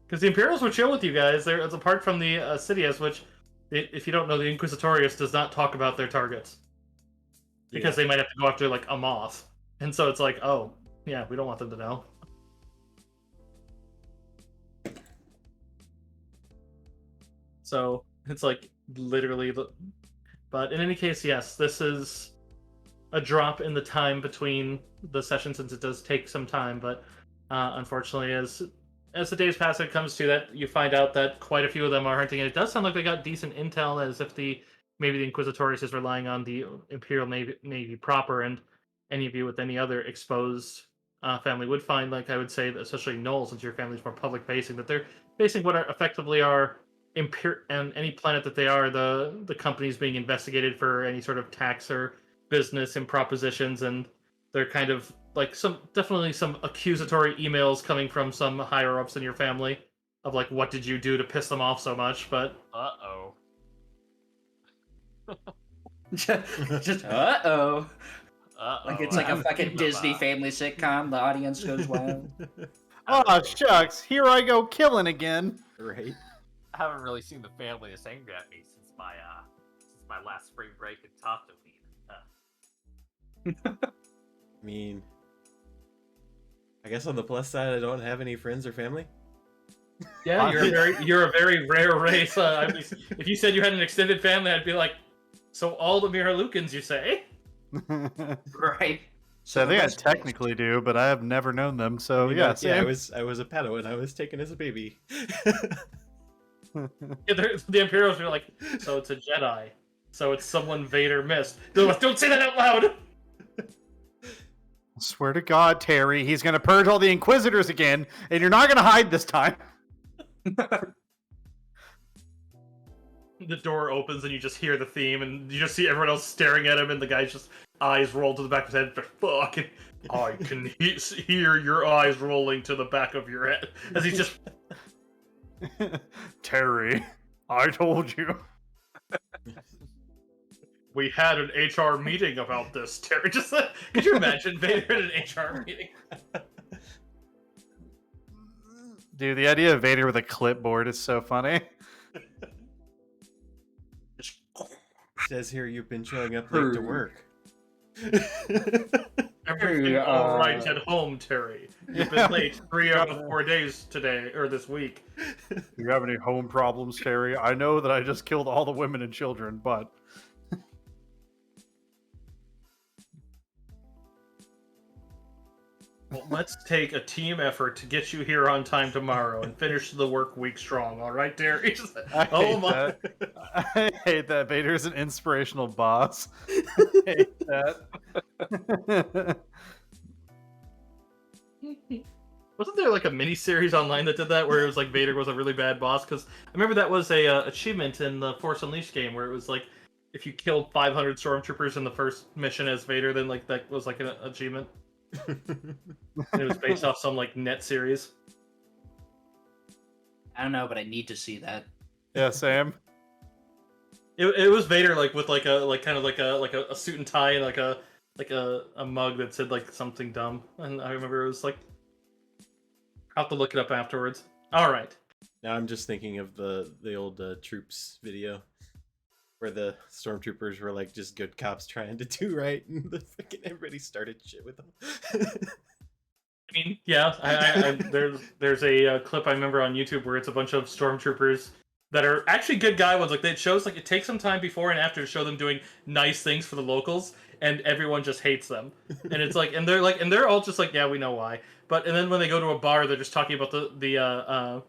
Because the Imperials were chill with you guys. It's apart from the Sidious, which, if you don't know, the Inquisitorius does not talk about their targets. Because they might have to go after, like, a moth. And so it's like, oh, yeah, we don't want them to know. So it's like, literally... But in any case, yes, this is a drop in the time between the sessions, since it does take some time, but unfortunately, as the days pass, it comes to that, you find out that quite a few of them are hunting, and it does sound like they got decent intel, as if maybe the Inquisitorius is relying on the Imperial Navy proper, and any of you with any other exposed family would find, like I would say, especially Noel, since your family's more public-facing, that they're facing what effectively are and any planet that they are, the companies being investigated for any sort of tax or business impropositions, and they're kind of like definitely some accusatory emails coming from some higher ups in your family of like, what did you do to piss them off so much? But Uh-oh. Just uh-oh. Uh-oh. Like it's like a fucking Disney family sitcom. The audience goes wild. Oh, shucks. Here I go killing again. Right? I haven't really seen the family this angry at me since my last spring break in Tatooine. I mean, I guess on the plus side, I don't have any friends or family. yeah, you're a very rare race. If you said you had an extended family, I'd be like, so all the Miralukans, you say? Right. So I think I That's- technically do, but I have never known them. So yeah, I same. was a Padawan. I was taken as a baby. Yeah, the Imperials are like, so it's a Jedi. So it's someone Vader missed. They're like, don't say that out loud! I swear to God, Terry, he's gonna purge all the Inquisitors again, and you're not gonna hide this time. The door opens and you just hear the theme, and you just see everyone else staring at him, and the guy's just eyes rolled to the back of his head. Fucking, I can hear your eyes rolling to the back of your head as he's just. Terry, I told you. We had an HR meeting about this, Terry. Just could you imagine Vader in an HR meeting? Dude, the idea of Vader with a clipboard is so funny. Says here you've been showing up late to work. Everything all right at home, Terry. You've been late 3 out of 4 days today, or this week. Do you have any home problems, Terry? I know that I just killed all the women and children, but... Well, let's take a team effort to get you here on time tomorrow and finish the work week strong, all right, Terry? I hate that. I hate that. Vader's an inspirational boss. I hate that. Wasn't there like a mini series online that did that where it was like Vader was a really bad boss? Because I remember that was a achievement in the Force Unleashed game where it was like if you killed 500 stormtroopers in the first mission as Vader, then like that was like an achievement. And it was based off some like net series. I don't know, but I need to see that. Yeah, Sam. It was Vader like with like a suit and tie and like a mug that said like something dumb, and I remember it was like I'll have to look it up afterwards. All right. Now I'm just thinking of the old Troops video where the stormtroopers were like just good cops trying to do right, and the freaking everybody started shit with them. I mean, yeah, there's a clip I remember on YouTube where it's a bunch of stormtroopers that are actually good guy ones. Like it shows like it takes some time before and after to show them doing nice things for the locals, and everyone just hates them. And it's like, and they're all just like, yeah, we know why. But and then when they go to a bar, they're just talking about the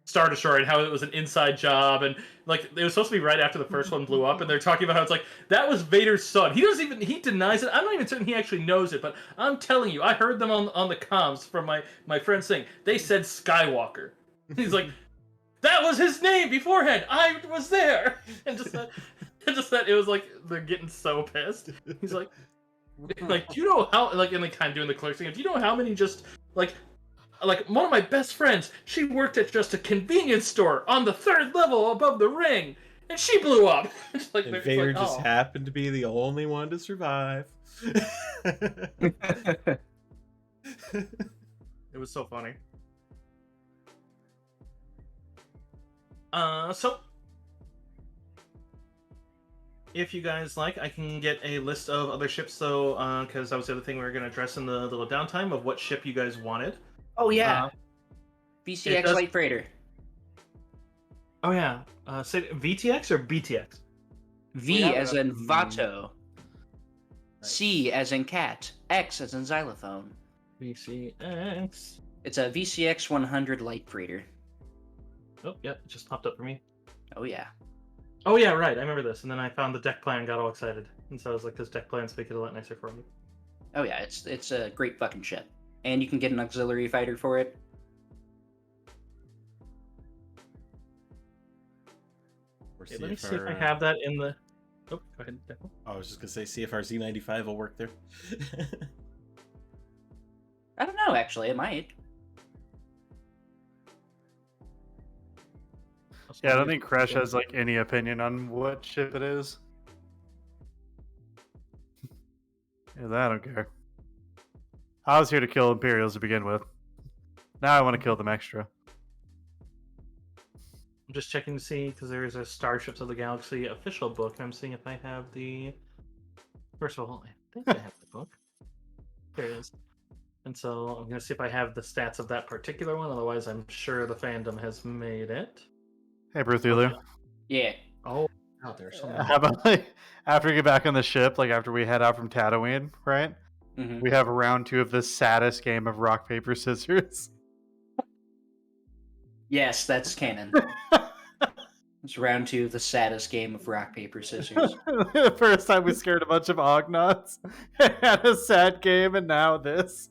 Star Destroyer and how it was an inside job, and like it was supposed to be right after the first one blew up, and they're talking about how it's like that was Vader's son. He denies it. I'm not even certain he actually knows it, but I'm telling you, I heard them on the comms from my friends saying they said Skywalker. He's like, that was his name beforehand. I was there, and just that it was like they're getting so pissed. He's like, do you know how like and like kind of doing the clerk thing? Do you know how many just like one of my best friends, she worked at just a convenience store on the 3rd level above the ring, and she blew up. Like, and Vader just happened to be the only one to survive. It was so funny. So if you guys like, I can get a list of other ships, though, because that was the other thing we were going to address in the little downtime of what ship you guys wanted. Oh yeah, VCX Light Freighter. Oh yeah, say VTX or BTX? V as in Vato. C as in cat. X as in xylophone. VCX. It's a VCX 100 Light Freighter. Oh yeah, it just popped up for me. Oh yeah. Oh yeah, right. I remember this, and then I found the deck plan and got all excited, and so I was like, "This deck plan's make it a lot nicer for me." Oh yeah, it's a great fucking ship. And you can get an auxiliary fighter for it. Okay, let me see if I have that in the... Oh, go ahead. I was just going to say, see if our Z95 will work there. I don't know, actually. It might. Yeah, I don't think Crash has like any opinion on what ship it is. Yeah, I don't care. I was here to kill Imperials to begin with. Now I want to kill them extra. I'm just checking to see, because there is a Starships of the Galaxy official book. I'm seeing if I have the... First of all, I think I have the book. There it is. And so I'm going to see if I have the stats of that particular one. Otherwise, I'm sure the fandom has made it. Hey, Brothulu. Yeah. Oh, out there. How about like, after we get back on the ship, like after we head out from Tatooine, right? Mm-hmm. We have round 2 of the saddest game of rock, paper, scissors. Yes, that's canon. It's round 2 of the saddest game of rock, paper, scissors. The first time we scared a bunch of Ognaughts, had a sad game, and now this.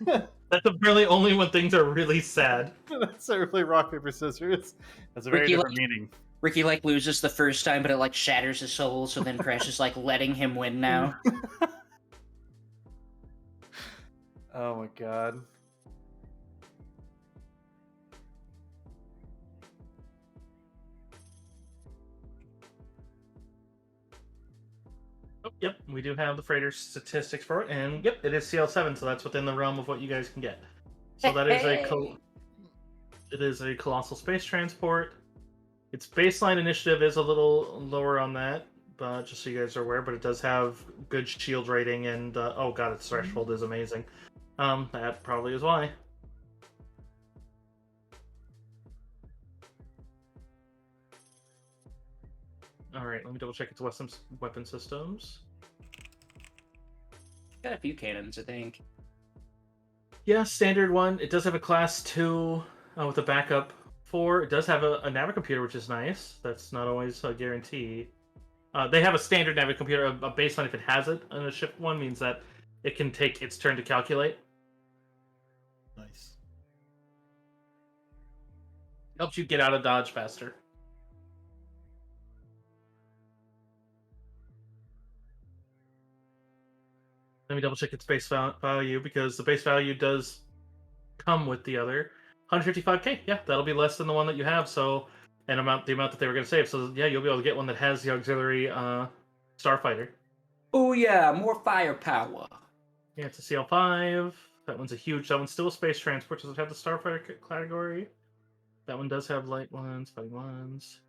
That's really only when things are really sad. That's a really rock, paper, scissors. That's a very different meaning. Ricky like loses the first time, but it like shatters his soul, so then Crash is like letting him win now. Oh my god. Oh, yep, we do have the freighter statistics for it, and yep, it is CL7, so that's within the realm of what you guys can get. So that is a It is a colossal space transport. Its baseline initiative is a little lower on that, but just so you guys are aware. But it does have good shield rating, and oh god, its threshold is amazing. That probably is why. All right, let me double check its weapon systems. Got a few cannons, I think. Yeah, standard one. It does have a class 2 with a backup 4. It does have a navigomputer, which is nice. That's not always a guarantee. They have a standard navigomputer, a baseline if it has it, and a ship one means that it can take its turn to calculate. Nice. Helps you get out of dodge faster. Let me double check its base value, because the base value does come with the other 155k. Yeah, that'll be less than the one that you have. So, the amount that they were going to save. So yeah, you'll be able to get one that has the auxiliary starfighter. Oh yeah, more firepower. Yeah, it's a CL5. That one's that one's still a space transport. Does it have the starfighter category? That one does have light ones, fighting ones.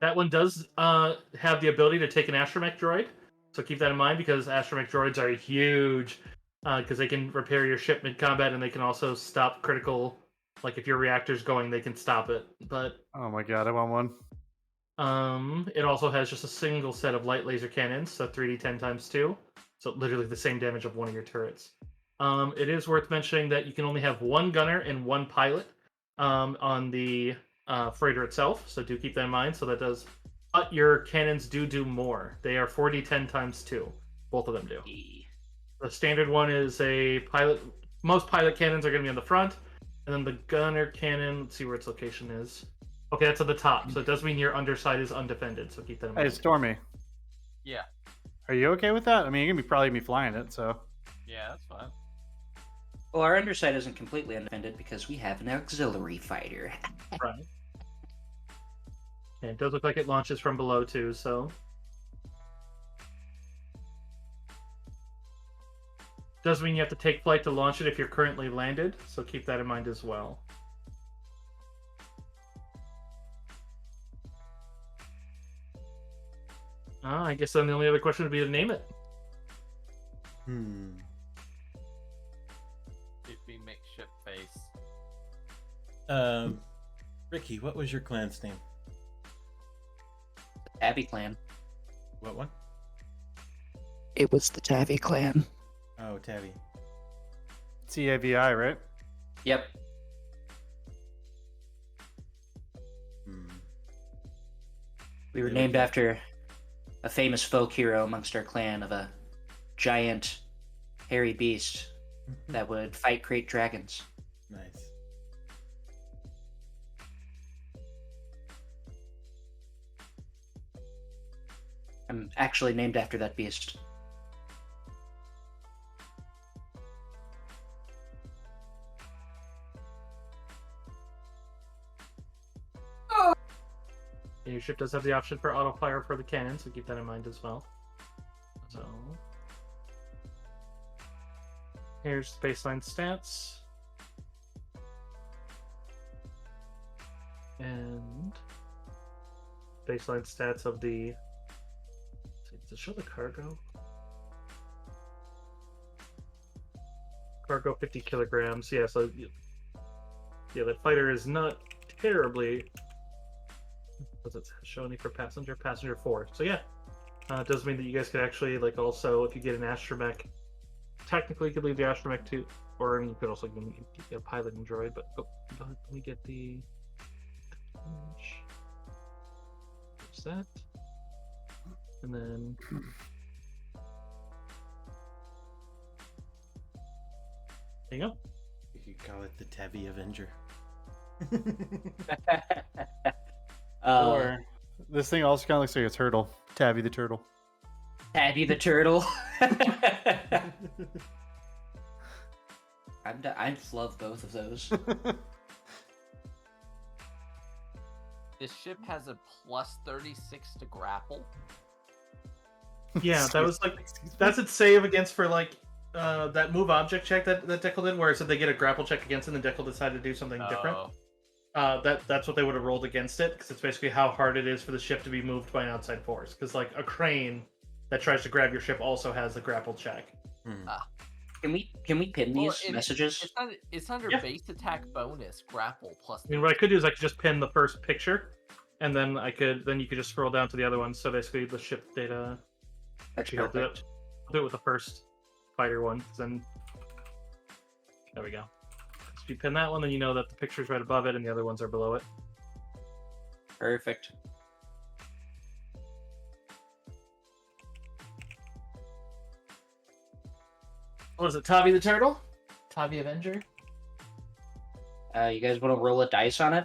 That one does have the ability to take an astromech droid. So keep that in mind, because astromech droids are huge, because they can repair your ship mid-combat, and they can also stop critical. Like if your reactor's going, they can stop it. But Oh my god, I want one. it also has just a single set of light laser cannons, so 3d 10 times 2. So literally the same damage of one of your turrets. It is worth mentioning that you can only have one gunner and one pilot on the freighter itself, so do keep that in mind. So that does, but your cannons do more. They are 4d 10 times 2. Both of them do. The standard one is a pilot. Most pilot cannons are going to be on the front, and then the gunner cannon. Let's see where its location is. Okay, that's at the top, so it does mean your underside is undefended. So keep that in mind. Hey, Stormy, Yeah. are you okay with that? I mean, you're gonna probably be flying it, so. Yeah, that's fine. Well, our underside isn't completely undefended because we have an auxiliary fighter. Right. And it does look like it launches from below too, so. Does mean you have to take flight to launch it if you're currently landed, so keep that in mind as well. I guess then the only other question would be to name it. It'd be makeshift face. Ricky, what was your clan's name? Tabby clan. What one? It was the Tabby clan. Oh, Tabby. TAVI, right? Yep. We were named after a famous folk hero amongst our clan of a giant hairy beast that would fight great dragons. Nice. I'm actually named after that beast. And your ship does have the option for auto fire for the cannon, so keep that in mind as well. So here's the baseline stats. And baseline stats of the. Does it show the cargo? Cargo 50 kilograms. Yeah, so yeah, that fighter is not terribly. Does it show any for passenger? Passenger 4. So yeah, it does mean that you guys could actually, like, also, if you get an astromech, technically you could leave the astromech too, or you could also get a piloting droid. But let me get the. There's that, and then. There you go. You could call it the Tabby Avenger. Or this thing also kind of looks like a turtle. Tabby the turtle. Tabby the turtle. I love both of those. This ship has a plus 36 to grapple. Yeah, that was like that's its save against for like that move object check that Deckle did, where it said they get a grapple check against it, and Deckle decided to do something different. That's what they would have rolled against it, because it's basically how hard it is for the ship to be moved by an outside force. Because like a crane that tries to grab your ship also has a grapple check. Can we pin these messages? It's under Yeah. base attack bonus grapple plus. I mean, what I could do is I could just pin the first picture, and then you could just scroll down to the other ones. So basically, the ship data. That's Actually, I'll perfect. do it with the first fighter one. 'Cause then there we go. So if you pin that one, then you know that the picture's right above it, and the other ones are below it. Perfect. What is it? Tavi the Turtle? Tavi Avenger? You guys want to roll a dice on it?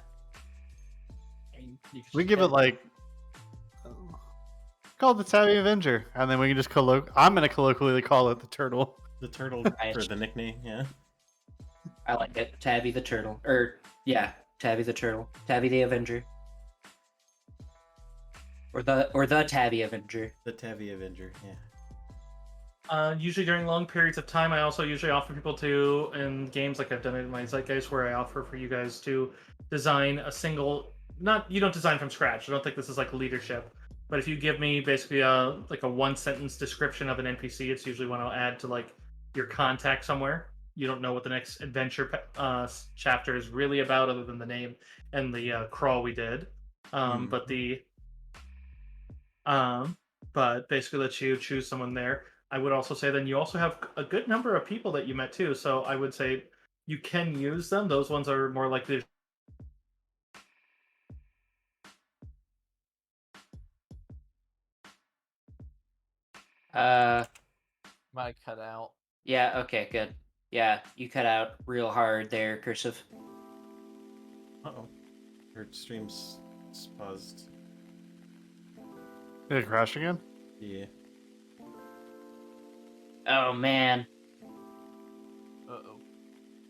We give it like call it the Tabby Avenger, and then we can just I'm gonna colloquially call it the Turtle. The turtle Nice. for the nickname, yeah. I like it. Tabby the Turtle. Tabby the Turtle. Tabby the Avenger. Or the Tabby Avenger. The Tabby Avenger, yeah. Usually during long periods of time, I also usually offer people to, in games like I've done it in my Zeitgeist, where I offer for you guys to design a single. You don't design from scratch. I don't think this is like leadership. But if you give me basically a one sentence description of an NPC, it's usually one I'll add to like your contact somewhere. You don't know what the next adventure chapter is really about, other than the name and the crawl we did. But basically let you choose someone there. I would also say then you also have a good number of people that you met too. So I would say you can use them. Those ones are more likely to. Might cut out. Yeah, okay, good. Yeah, you cut out real hard there, Cursive. Uh-oh. Her stream's paused. Did it crash again? Yeah. Oh, man. Uh-oh.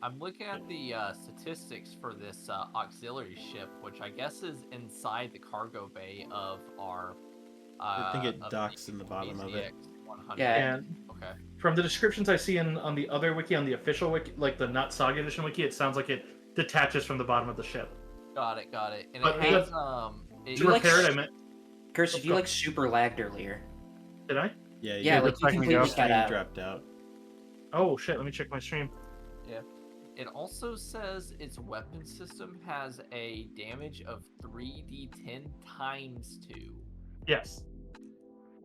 I'm looking at the statistics for this auxiliary ship, which I guess is inside the cargo bay of our... I think it of docks in the bottom of it. AZX-100. Yeah. And Okay. from the descriptions I see on the other wiki, on the official wiki, like the not Saga edition wiki, it sounds like it detaches from the bottom of the ship. Got it. And But it has, To repair it, I meant. Cursive, you super lagged earlier. Did I? Yeah, Yeah, your like you completely stream cut out. dropped out. Oh shit! Let me check my stream. It also says its weapon system has a damage of 3d10 times 2. Yes,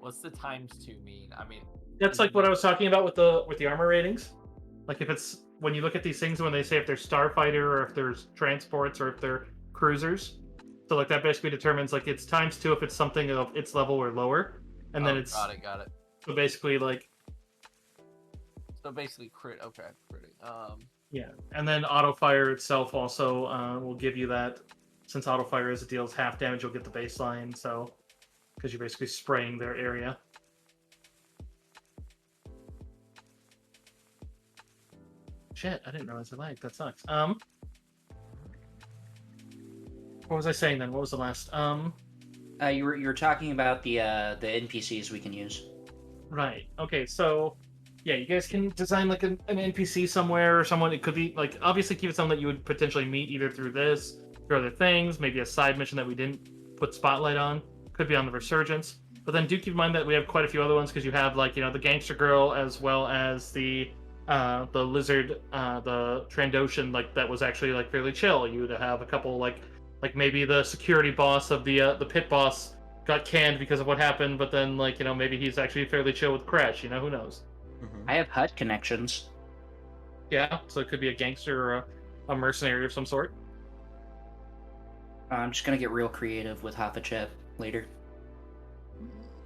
What's the times 2 mean? I mean, that's like what I was talking about with the armor ratings. Like if it's when you look at these things when they say if they're starfighter or if there's transports or if they're cruisers. So like that basically determines like it's times 2 if it's something of its level or lower, and then it's got it. so basically like So basically crit. Okay, crit. yeah, and then auto fire itself also will give you that. Since auto fire is it deals half damage, you'll get the baseline. So because you're basically spraying their area. Shit, I didn't realize it lagged. That sucks. What was I saying then? What was the last? You were talking about the NPCs we can use. Right. Okay. So, yeah, you guys can design like an NPC somewhere or someone. It could be like obviously keep it someone that you would potentially meet either through this, through other things, maybe a side mission that we didn't put spotlight on. Could be on the Resurgence. But then do keep in mind that we have quite a few other ones because you have like the gangster girl as well as the lizard, the Trandoshan, like that was actually like fairly chill. You would have a couple like maybe the security boss of the pit boss got canned because of what happened, but then like maybe he's actually fairly chill with Crash. Who knows? I have HUD connections. Yeah, so it could be a gangster or a mercenary of some sort. I'm just gonna get real creative with Hafachet later.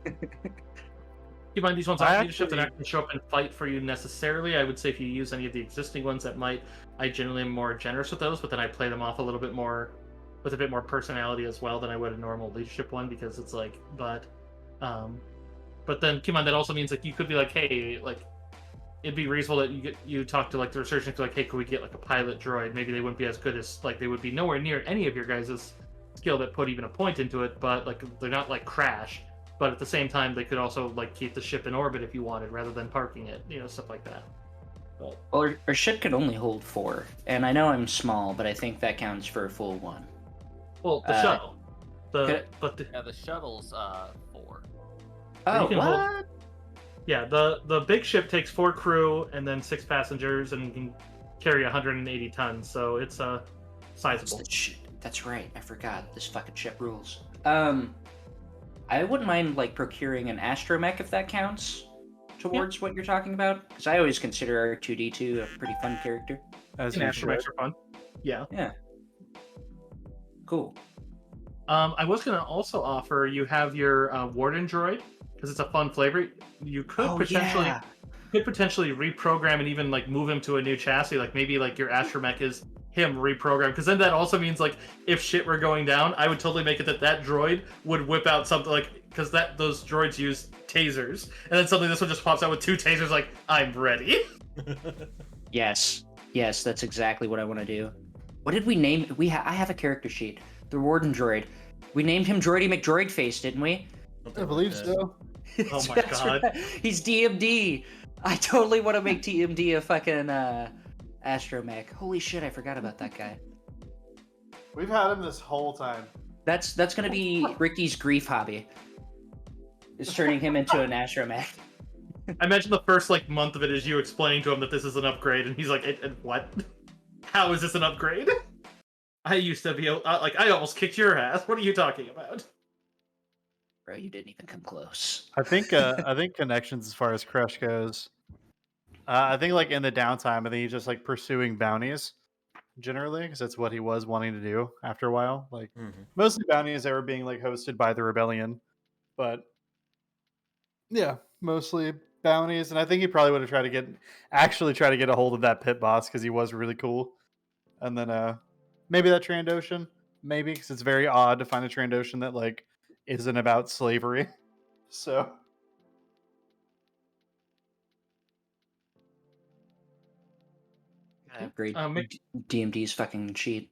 Keep in mind these ones aren't leadership; they're not going to show up and fight for you necessarily. I would say if you use any of the existing ones, that might. I generally am more generous with those, but then I play them off a little bit more, with a bit more personality as well than I would a normal leadership one because it's like, but then keep in mind that also means like you could be like, hey, like it'd be reasonable that you talk to like the researchers like, hey, could we get like a pilot droid? Maybe they wouldn't be as good as like they would be nowhere near any of your guys' skill that put even a point into it, but like they're not like Crash. but at the same time, they could also like keep the ship in orbit if you wanted, rather than parking it, stuff like that. But, Well, our ship could only hold 4, and I know I'm small, but I think that counts for a full 1. well, the shuttle, could- Yeah, the shuttle's 4. Oh, can what? hold- yeah, the big ship takes 4 crew and then 6 passengers and can carry 180 tons, so it's sizable. That's right. I forgot. This fucking ship rules. I wouldn't mind like procuring an astromech if that counts towards what you're talking about, because I always consider R2D2 a pretty fun character. As And you astromechs should. are fun. Yeah. Cool. I was gonna also offer you have your warden droid because it's a fun flavor. You could potentially reprogram and even like move him to a new chassis. Like maybe like your astromech is him reprogrammed, because then that also means like if shit were going down, I would totally make it that droid would whip out something like, because those droids use tasers, and then suddenly this one just pops out with 2 tasers. Like, I'm ready. Yes, that's exactly what I want to do. What did we name? I have a character sheet. The warden droid. We named him Droidy McDroidface, didn't we? I believe so. Oh my That's God. right. He's DMD. I totally want to make DMD a fucking astromech. Holy shit, I forgot about that guy. We've had him this whole time. That's gonna be Ricky's grief hobby. Is turning him into an astromech. I imagine the first like month of it is you explaining to him that this is an upgrade, and he's like, "What? How is this an upgrade? I used to be like, I almost kicked your ass. What are you talking about?" Bro, you didn't even come close. I think connections as far as Crush goes. I think like in the downtime, I think he's just like pursuing bounties generally, because that's what he was wanting to do after a while. Like mostly bounties that were being like hosted by the rebellion, but yeah, mostly bounties. And I think he probably would have tried to get a hold of that pit boss because he was really cool. And then maybe that Trandoshan, maybe, because it's very odd to find a Trandoshan that like isn't about slavery. So Great. Maybe DMD's fucking cheat.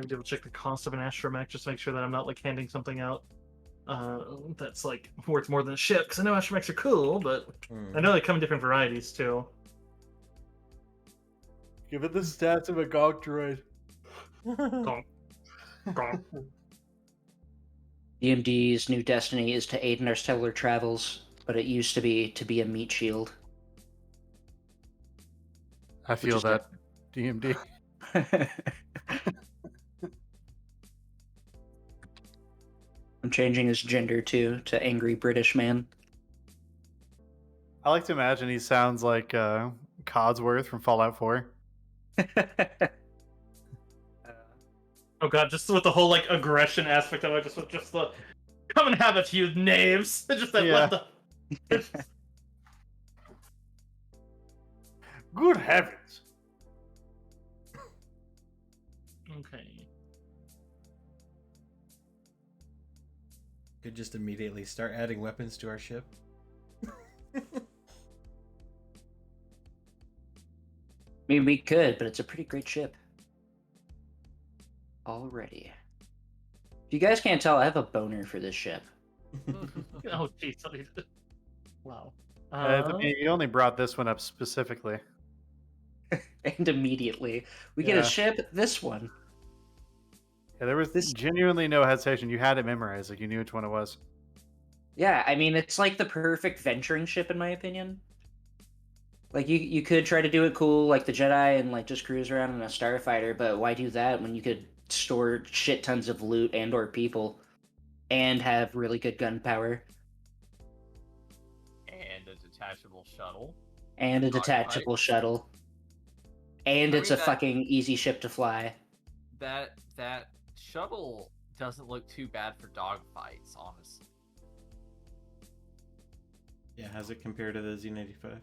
double check the cost of an astromech just to make sure that I'm not like handing something out that's like worth more than a ship. Because I know astromechs are cool, but I know they come in different varieties too. give it the stats of a Gog droid. Gonk. Gonk. DMD's new destiny is to aid in our stellar travels, but it used to be a meat shield. I feel is that DMD. I'm changing his gender too to angry British man. I like to imagine he sounds like Codsworth from Fallout 4. Oh god, just with the whole like aggression aspect of it, just the come and have it, you knaves. Just that Yeah. what the. Good heavens! Okay. Could just immediately start adding weapons to our ship. I mean, we could, but it's a pretty great ship. Already. If you guys can't tell, I have a boner for this ship. Oh jeez. Wow. You only brought this one up specifically. And immediately, we get a Yeah. ship, this one. Yeah, there was genuinely no hesitation. You had it memorized, like you knew which one it was. Yeah, I mean, it's like the perfect venturing ship, in my opinion. Like, you could try to do it cool, like the Jedi, and like just cruise around in a starfighter, but why do that when you could store shit tons of loot and or people, and have really good gunpowder, And a detachable shuttle. and a Dogfight. detachable shuttle, and I it's mean, a fucking easy ship to fly. That shuttle doesn't look too bad for dogfights, honestly. Yeah, how's it compared to the Z95?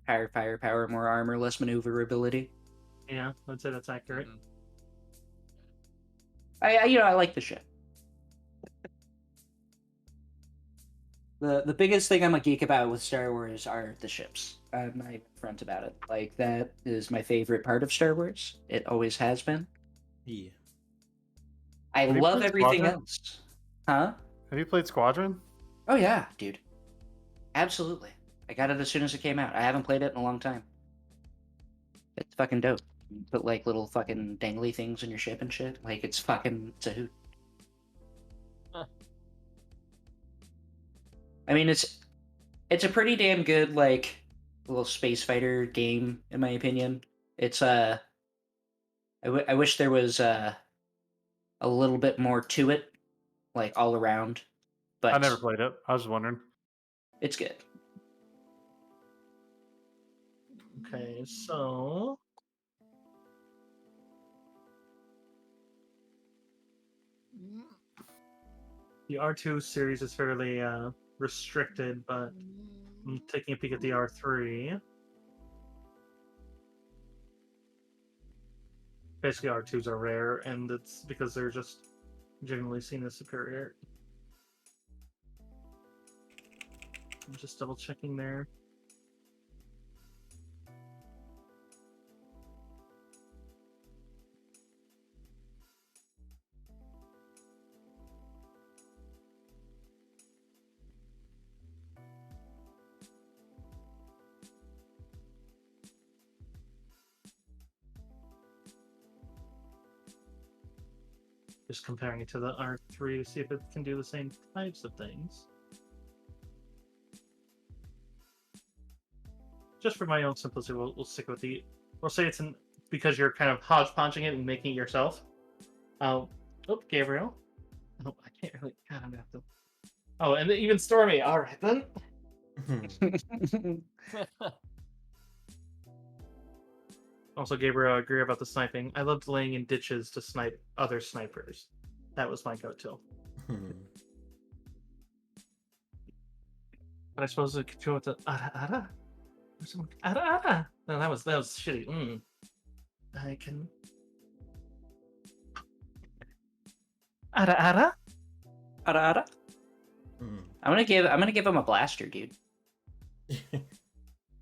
Higher firepower, more armor, less maneuverability. Yeah, I'd say that's accurate. Mhm. I like the ship. The biggest thing I'm a geek about with Star Wars are the ships. I'm not even front about it. Like, that is my favorite part of Star Wars. It always has been. Yeah. I Have you love played everything Squadron? else. Huh? Have you played Squadron? Oh yeah, dude. Absolutely. I got it as soon as it came out. I haven't played it in a long time. It's fucking dope. You put like little fucking dangly things in your ship and shit. Like it's a hoot. Huh. I mean, it's a pretty damn good like little space fighter game in my opinion. It's I wish there was a little bit more to it, like all around, but I never played it. I was just wondering. it's good. Okay, so the R2 series is fairly restricted, but I'm taking a peek at the R3. Basically, R2s are rare, and it's because they're just generally seen as superior. I'm just double checking there. Just comparing it to the R3 to see if it can do the same types of things. Just for my own simplicity, we'll stick with the. We'll say it's because you're kind of hodgepodging it and making it yourself. Oh, Gabriel. Oh, I can't really. God, I'm gonna have to. Oh, and even Stormy. All right then. Also, Gabriel, I agree about the sniping. I loved laying in ditches to snipe other snipers. That was my go-to. But I suppose it could go with the ara. Ara. No, that was shitty. I can. Ara. Ara ara. I'm gonna give him a blaster, dude.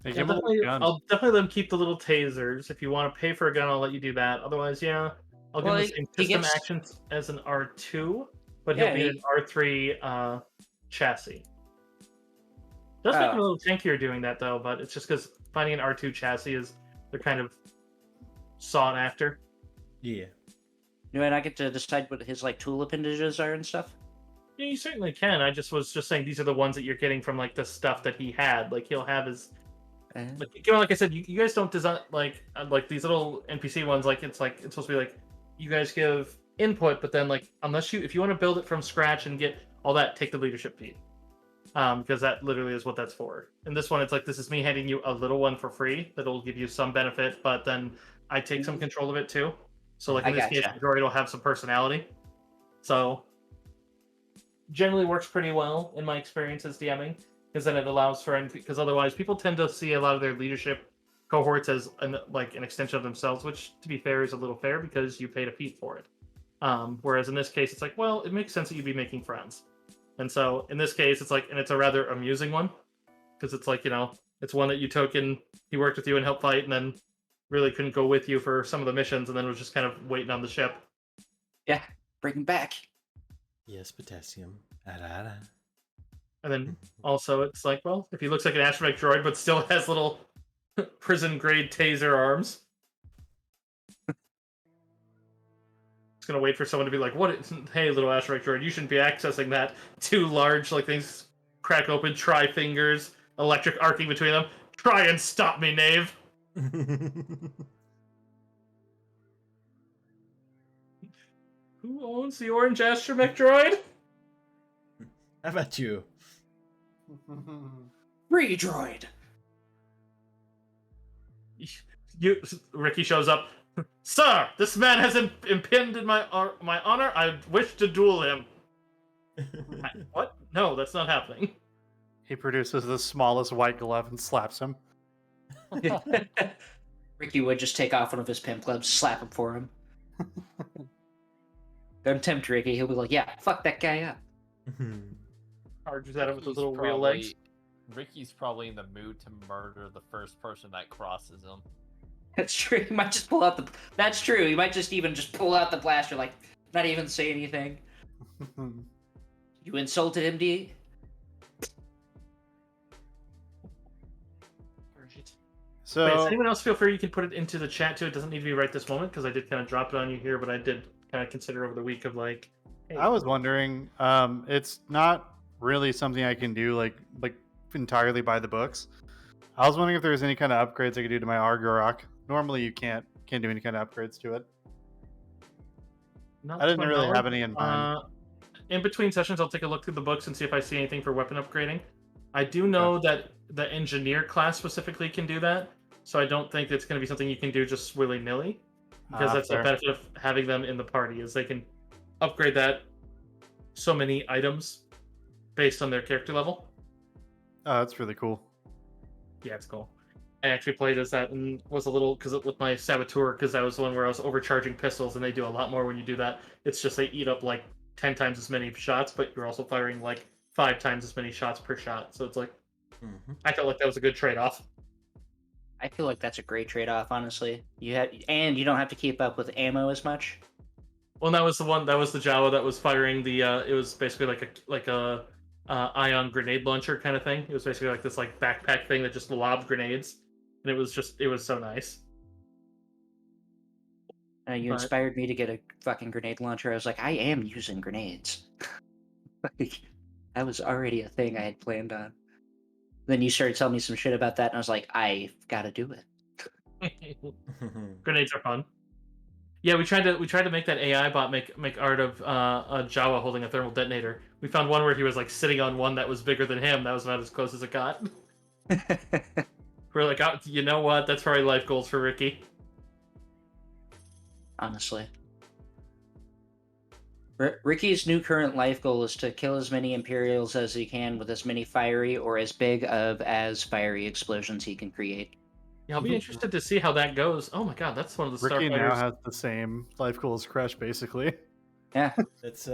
They give a little gun. I'll definitely let him keep the little tasers. If you want to pay for a gun, I'll let you do that. Otherwise, yeah, I'll give him the same system actions as an R2, but he'll be an R3 chassis. Does make him a little tankier doing that though, but it's just because finding an R2 chassis is they're kind of sought after. Yeah. You might not get to decide what his like tool appendages are and stuff. Yeah, you certainly can. I was just saying these are the ones that you're getting from like the stuff that he had. Like he'll have his. Like I said, you guys don't design like these little NPC ones. Like it's supposed to be like you guys give input, but then like if you want to build it from scratch and get all that, take the leadership feed, because that literally is what that's for. And this one, it's like this is me handing you a little one for free that'll give you some benefit, but then I take some control of it too. So like in this case, the droid will have some personality. So generally works pretty well in my experience as DMing. Because then it allows for, because otherwise people tend to see a lot of their leadership cohorts as an extension of themselves, which to be fair is a little fair because you paid a fee for it. Whereas in this case, it's like, well, it makes sense that you'd be making friends. And so in this case, it's like, and it's a rather amusing one because it's like, it's one that you took and he worked with you and helped fight and then really couldn't go with you for some of the missions and then was just kind of waiting on the ship. Yeah, bring him back. Yes, potassium. Ara. And then also it's like, well, if he looks like an astromech droid but still has little prison-grade taser arms. It's gonna wait for someone to be like, hey, little astromech droid, you shouldn't be accessing that. Two large, things crack open, tri-fingers, electric arcing between them. Try and stop me, knave! Who owns the orange astromech droid? How about you? Free droid. Ricky shows up. Sir, this man has impeded my honor. I wish to duel him. What? No, that's not happening. He produces the smallest white glove and slaps him. Ricky would just take off one of his pimp gloves, slap him for him. Don't tempt Ricky. He'll be like, yeah, fuck that guy up. Charges at him with those little real legs. Ricky's probably in the mood to murder the first person that crosses him. That's true. He might just pull out the. That's true. He might just even pull out the blaster, like, Not even say anything. You insulted him, D? So Wait, does anyone else feel free? You can put it into the chat too. It doesn't need to be right this moment because I did kind of drop it on you here, but I did kind of consider over the week of like, hey, I was wondering, it's not really something I can do like entirely by the books. I was wondering if there's any kind of upgrades I could do to my Argorok. Normally, you can't do any kind of upgrades to it. not I to didn't my really have knowledge. any in mind. In between sessions, I'll take a look through the books and see if I see anything for weapon upgrading. I do know that the engineer class specifically can do that, so I don't think it's going to be something you can do just willy nilly, because that's Fair. the benefit of having them in the party is they can upgrade that so many items based on their character level. Oh, that's really cool. Yeah, it's cool. I actually played as that and was a little because with my saboteur because that was the one where I was overcharging pistols and they do a lot more when you do that. It's just they eat up like 10 times as many shots, but you're also firing like 5 times as many shots per shot. So it's like I felt like that was a good trade-off. I feel like that's a great trade-off, honestly. You don't have to keep up with ammo as much. Well, that was the one. That was the Jawa that was firing the. It was basically like a ion grenade launcher kind of thing. It was basically like this like backpack thing that just lobbed grenades, and it was so nice. You inspired me to get a fucking grenade launcher. I was like, I am using grenades. Like, that was already a thing I had planned on. Then you started telling me some shit about that, and I was like, I've got to do it. Grenades are fun. Yeah, we tried to make that AI bot make art of a Jawa holding a thermal detonator. We found one where he was like sitting on one that was bigger than him. That was about as close as it got. We're like, oh, you know what? That's probably life goals for Ricky. Honestly. Ricky's new current life goal is to kill as many Imperials as he can with as many fiery or as big of as fiery explosions he can create. Yeah, I'll be interested to see how that goes. Oh my god, that's one of the Ricky now starfighters. has the same life goal as Crush, basically. Yeah. That's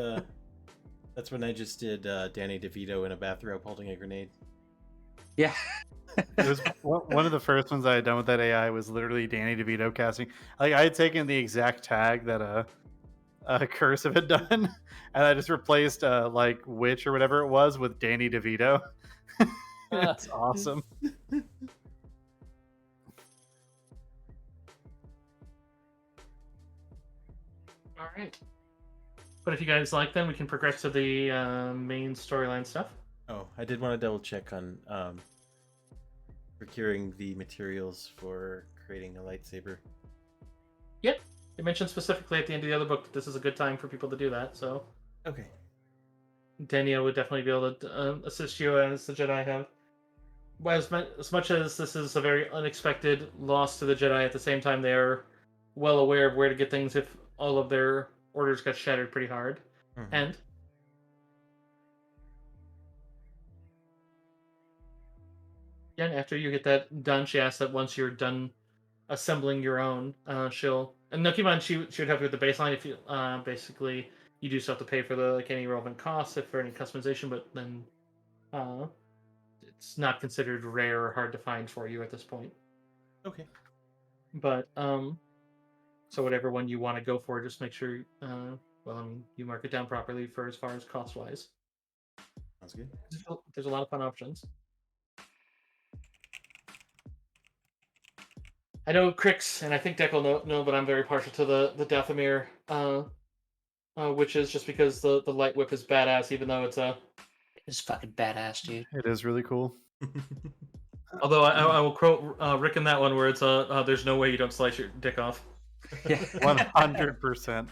when I just did Danny DeVito in a bathrobe holding a grenade. Yeah. It was one of the first ones I had done with that AI was literally Danny DeVito casting. Like I had taken the exact tag that Cursive had done, and I just replaced like Witch or whatever it was with Danny DeVito. It's awesome. All right. But if you guys like them, we can progress to the main storyline stuff. Oh, I did want to double check on procuring the materials for creating a lightsaber. Yep. It mentioned specifically at the end of the other book that this is a good time for people to do that, so Okay. Danielle would definitely be able to assist you as the Jedi have. Well, as much as this is a very unexpected loss to the Jedi, at the same time they are well aware of where to get things if all of their orders got shattered pretty hard. Mm-hmm. And yeah, after you get that done, she asks that once you're done assembling your own, she'll and no, keep in mind she would help you with the baseline if you basically you do still have to pay for the like any relevant costs if for any customization, but then it's not considered rare or hard to find for you at this point. Okay. But so whatever one you want to go for, just make sure you mark it down properly for as far as cost wise. Sounds good. There's a lot of fun options. I know Crix, and I think Deck will know, but I'm very partial to the Dathomir, which is just because the light whip is badass, even though It's fucking badass, dude. It is really cool. Although I will quote Rick in that one where it's there's no way you don't slice your dick off. Yeah. 100%.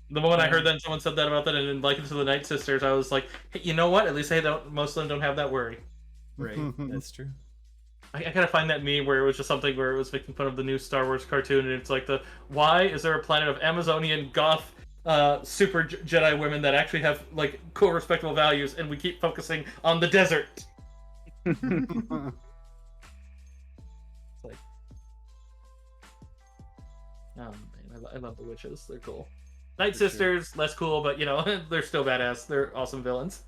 The moment I heard that and someone said that about that and then likened it to the Night Sisters, I was like, hey, you know what? At least most of them don't have that worry. Right. That's true. I gotta find that meme where it was just something where it was making fun of the new Star Wars cartoon, and it's like why is there a planet of Amazonian goth super Jedi women that actually have like cool respectable values, and we keep focusing on the desert? It's like, oh man, I love the witches. They're cool. Night For sure. Sisters, less cool, but you know they're still badass. They're awesome villains.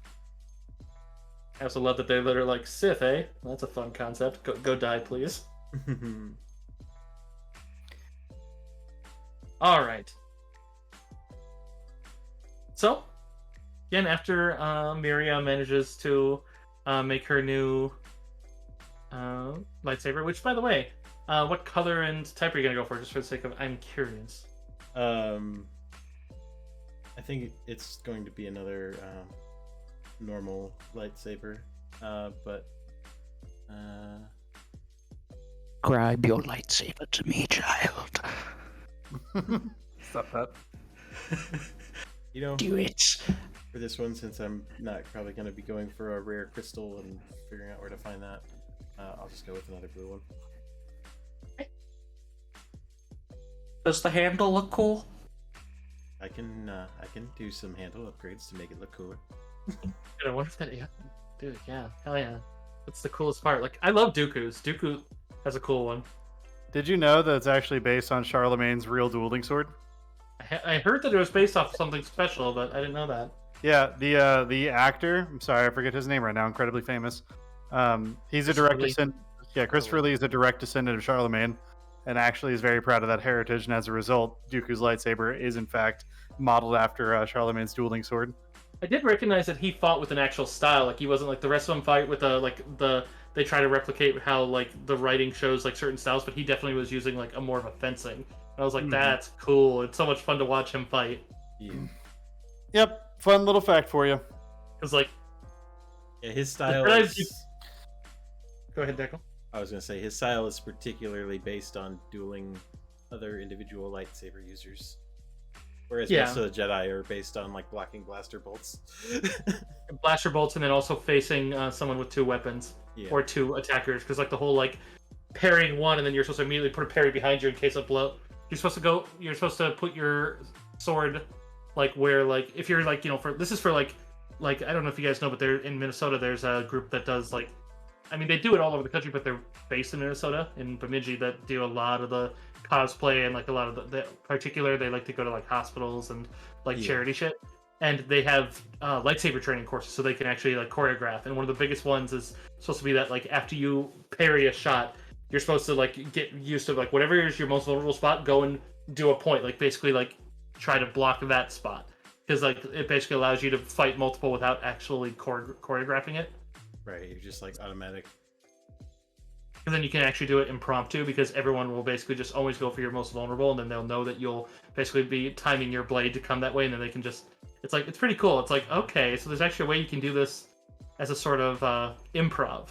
I also love that they're like Sith, eh? Well, that's a fun concept. Go die, please. All right. So, again, after Miria manages to make her new lightsaber, which, by the way, what color and type are you going to go for, just for the sake of, I'm curious. I think it's going to be another normal lightsaber, but Describe your lightsaber to me, child. Stop that. you know, Do it. for this one, since I'm not probably going to be going for a rare crystal and figuring out where to find that, I'll just go with another blue one. Does the handle look cool? I can do some handle upgrades to make it look cooler. I wonder if that, yeah, dude, yeah, hell yeah. That's the coolest part. Like, I love Dooku's. Dooku has a cool one. Did you know that it's actually based on Charlemagne's real dueling sword? I heard that it was based off something special, but I didn't know that. Yeah, the actor, I'm sorry, I forget his name right now, incredibly famous. He's a direct Lee. descendant. Yeah, Christopher Lee is a direct descendant of Charlemagne, and actually is very proud of that heritage. And as a result, Dooku's lightsaber is in fact modeled after Charlemagne's dueling sword. I did recognize that he fought with an actual style. Like, he wasn't like the rest of them fight with they try to replicate how like the writing shows like certain styles, but he definitely was using like a more of a fencing. And I was like, that's cool. It's so much fun to watch him fight. Yeah. Yep, fun little fact for you. Because like, Yeah, his style Surprise is... go ahead, Deckle. I was going to say, his style is particularly based on dueling other individual lightsaber users. Whereas most of the Jedi are based on, like, blocking blaster bolts. Blaster bolts, and then also facing someone with two weapons. Yeah. Or two attackers. Because, like, the whole, like, parrying one, and then you're supposed to immediately put a parry behind you in case of blow. You're supposed to put your sword, like, where, like, if you're, like, you know, this is for, like, I don't know if you guys know, but they're in Minnesota, there's a group that does, like, I mean, they do it all over the country, but they're based in Minnesota, in Bemidji, that do a lot of the cosplay and, like, a lot of the particular, they like to go to, like, hospitals and, like, charity shit. And they have lightsaber training courses, so they can actually, like, choreograph. And one of the biggest ones is supposed to be that, like, after you parry a shot, you're supposed to, like, get used to, like, whatever is your most vulnerable spot, go and do a point. Like, basically, like, try to block that spot. Because, like, it basically allows you to fight multiple without actually choreographing it. Right, you're just, like, automatic. And then you can actually do it impromptu, because everyone will basically just always go for your most vulnerable, and then they'll know that you'll basically be timing your blade to come that way, and then they can just... It's like, it's pretty cool. It's like, okay, so there's actually a way you can do this as a sort of improv.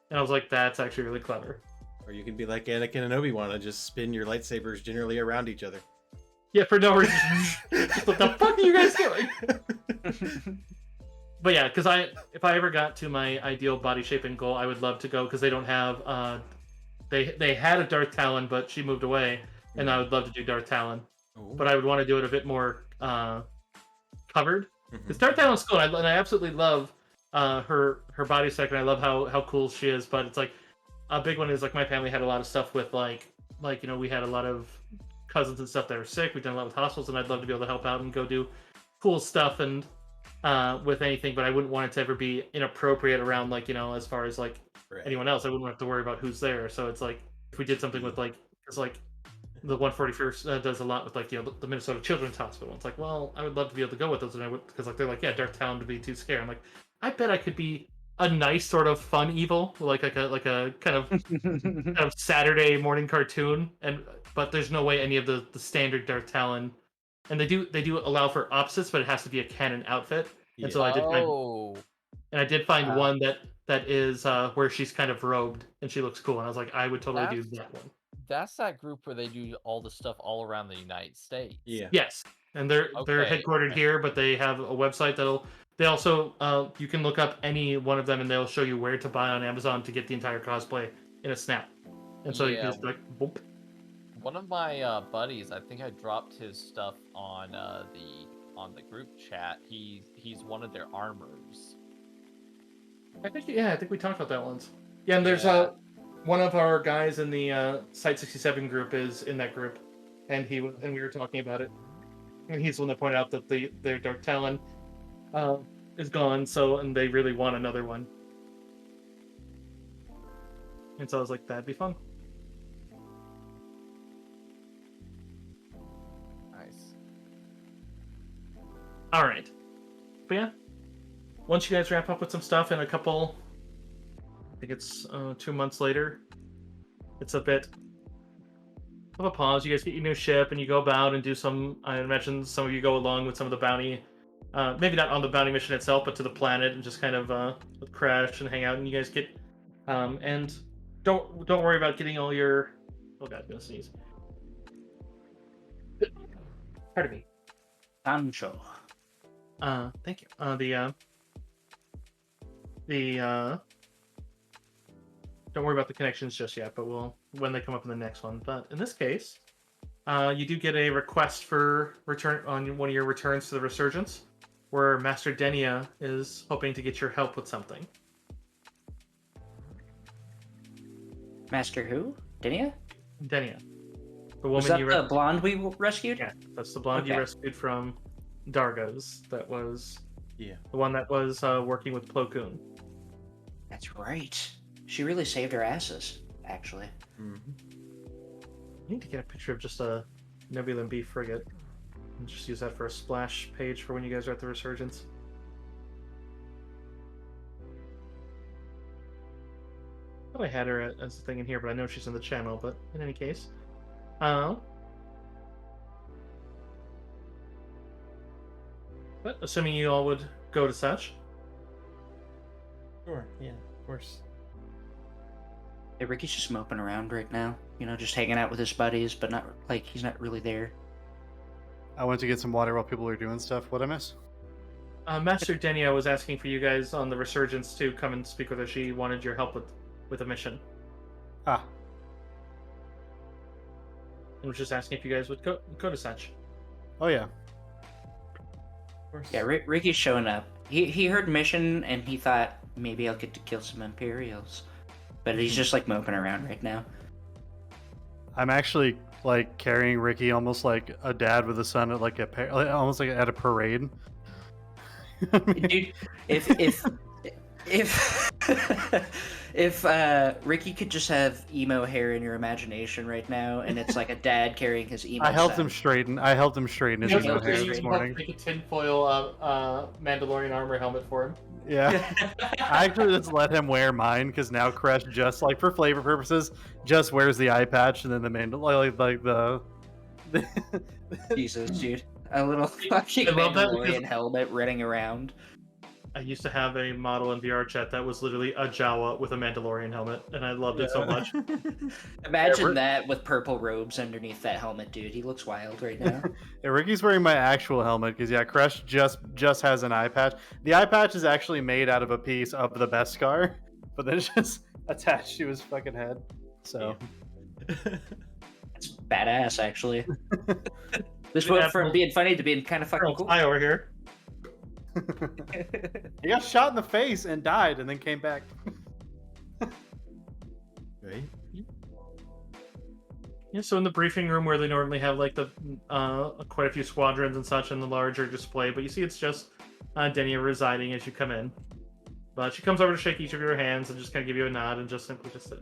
And I was like, that's actually really clever. Or you can be like Anakin and Obi-Wan and just spin your lightsabers generally around each other. Yeah, for no reason. What the fuck are you guys doing? But yeah, because if I ever got to my ideal body shape and goal, I would love to go, because they don't have... They had a Darth Talon, but she moved away, and I would love to do Darth Talon. Ooh. But I would want to do it a bit more covered. Because Darth Talon's cool, and I absolutely love her body set, and I love how cool she is. But it's like, a big one is, like, my family had a lot of stuff with, like you know, we had a lot of cousins and stuff that were sick. We've done a lot with hospitals, and I'd love to be able to help out and go do cool stuff and with anything, but I wouldn't want it to ever be inappropriate around, like, you know, as far as, like, anyone else. I wouldn't have to worry about who's there. So it's like, if we did something with, like, because, like, the 141st does a lot with, like, you know, the Minnesota Children's Hospital. It's like, well, I would love to be able to go with those, and I would, because, like, they're like, yeah, Darth Talon would be too scary. I'm like, I bet I could be a nice sort of fun evil, like a kind of Saturday morning cartoon, but there's no way any of the standard Darth Talon. And they do allow for opposites, but it has to be a canon outfit. Yeah. And so I did find one that is where she's kind of robed and she looks cool. And I was like, I would totally do that one. That's that group where they do all the stuff all around the United States. Yeah. Yes, and they're headquartered here, but they have a website they also you can look up any one of them and they'll show you where to buy on Amazon to get the entire cosplay in a snap. And so you can just like, boop. One of my buddies, I think I dropped his stuff on the group chat. He's one of their armors. I think we talked about that once. Yeah, and there's one of our guys in the Site 67 group is in that group, and we were talking about it, and he's the one that pointed out that their Dark Talon is gone, and they really want another one. And so I was like, that'd be fun. All right. But yeah, once you guys wrap up with some stuff in a couple, I think it's 2 months later, it's a bit of a pause. You guys get your new ship and you go about and do some, I imagine some of you go along with some of the bounty, maybe not on the bounty mission itself, but to the planet and just kind of crash and hang out. And you guys get, and don't worry about getting all your, oh god, I'm gonna sneeze. Pardon me. Sancho. Thank you. Don't worry about the connections just yet, but when they come up in the next one. But in this case, you do get a request for return on one of your returns to the Resurgence, where Master Denia is hoping to get your help with something. Master who? Denia? Denia, the woman Was that you the blonde we rescued? yeah, that's the blonde you Okay. rescued from Darga's. That was Yeah. the one that was working with Plo Koon. That's right. She really saved our asses, actually. Hmm. I need to get a picture of just a Nebulan B frigate and just use that for a splash page for when you guys are at the Resurgence. I thought I had her as a thing in here, but I know she's in the channel. But in any case, but assuming you all would go to such, Sure. Yeah. Of course. Yeah, Ricky's just moping around right now. You know, just hanging out with his buddies, but not like he's not really there. I went to get some water while people are doing stuff. What'd I miss? Master Denia was asking for you guys on the Resurgence to come and speak with her. She wanted your help with a mission, Ah, and was just asking if you guys would go to such. oh yeah. Of course. Yeah, Ricky's showing up. He heard mission and he thought maybe I'll get to kill some Imperials, but he's just like moping around right now. I'm actually like carrying Ricky almost like a dad with a son at like almost like at a parade. Dude, if if Ricky could just have emo hair in your imagination right now, and it's like a dad carrying his emo. I helped son. him straighten. I helped him straighten his Yeah, emo okay, hair you this can morning. Make a tinfoil Mandalorian armor helmet for him. Yeah, I actually just let him wear mine because now Crush just like for flavor purposes just wears the eye patch and then the like the. Jesus, dude. A little fucking I love that Mandalorian because- helmet running around. I used to have a model in VR chat that was literally a Jawa with a Mandalorian helmet, and I loved it so much. Imagine that with purple robes underneath that helmet, dude. He looks wild right now. Yeah, Ricky's wearing my actual helmet because yeah, Crush just has an eye patch. The eye patch is actually made out of a piece of the Beskar, but then it's just attached to his fucking head. So It's badass, actually. This Yeah, went from being funny to being kind of fucking Colonel cool. Ty over here. he got shot in the face and died, and then came back. Right. Yeah, so in the briefing room where they normally have like the quite a few squadrons and such in the larger display, but you see it's just Denia residing as you come in. But she comes over to shake each of your hands and just kind of give you a nod and just simply just said,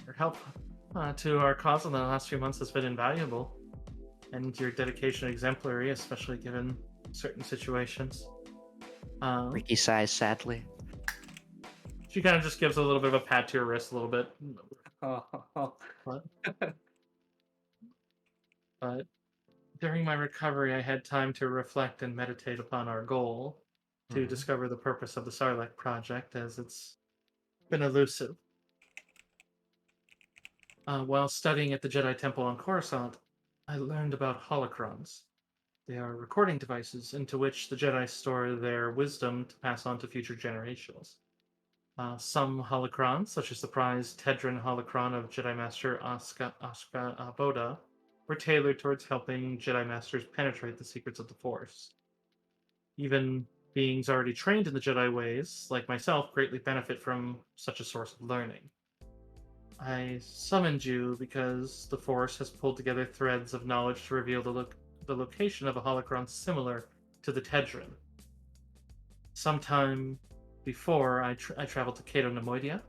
"Your help to our cause in the last few months has been invaluable, and your dedication exemplary, especially given certain situations." Ricky sighs sadly. She kind of just gives a little bit of a pat to her wrist, a little bit. But during my recovery, I had time to reflect and meditate upon our goal to discover the purpose of the Sarlacc project, as it's been elusive. While studying at the Jedi Temple on Coruscant, I learned about holocrons. They are recording devices into which the Jedi store their wisdom to pass on to future generations. Some holocrons, such as the prized Tedran holocron of Jedi Master Ashka Boda, were tailored towards helping Jedi Masters penetrate the secrets of the Force. Even beings already trained in the Jedi ways, like myself, greatly benefit from such a source of learning. I summoned you because the Force has pulled together threads of knowledge to reveal the location of a holocron similar to the Tedran. Sometime before I traveled to Cato Nemoidia,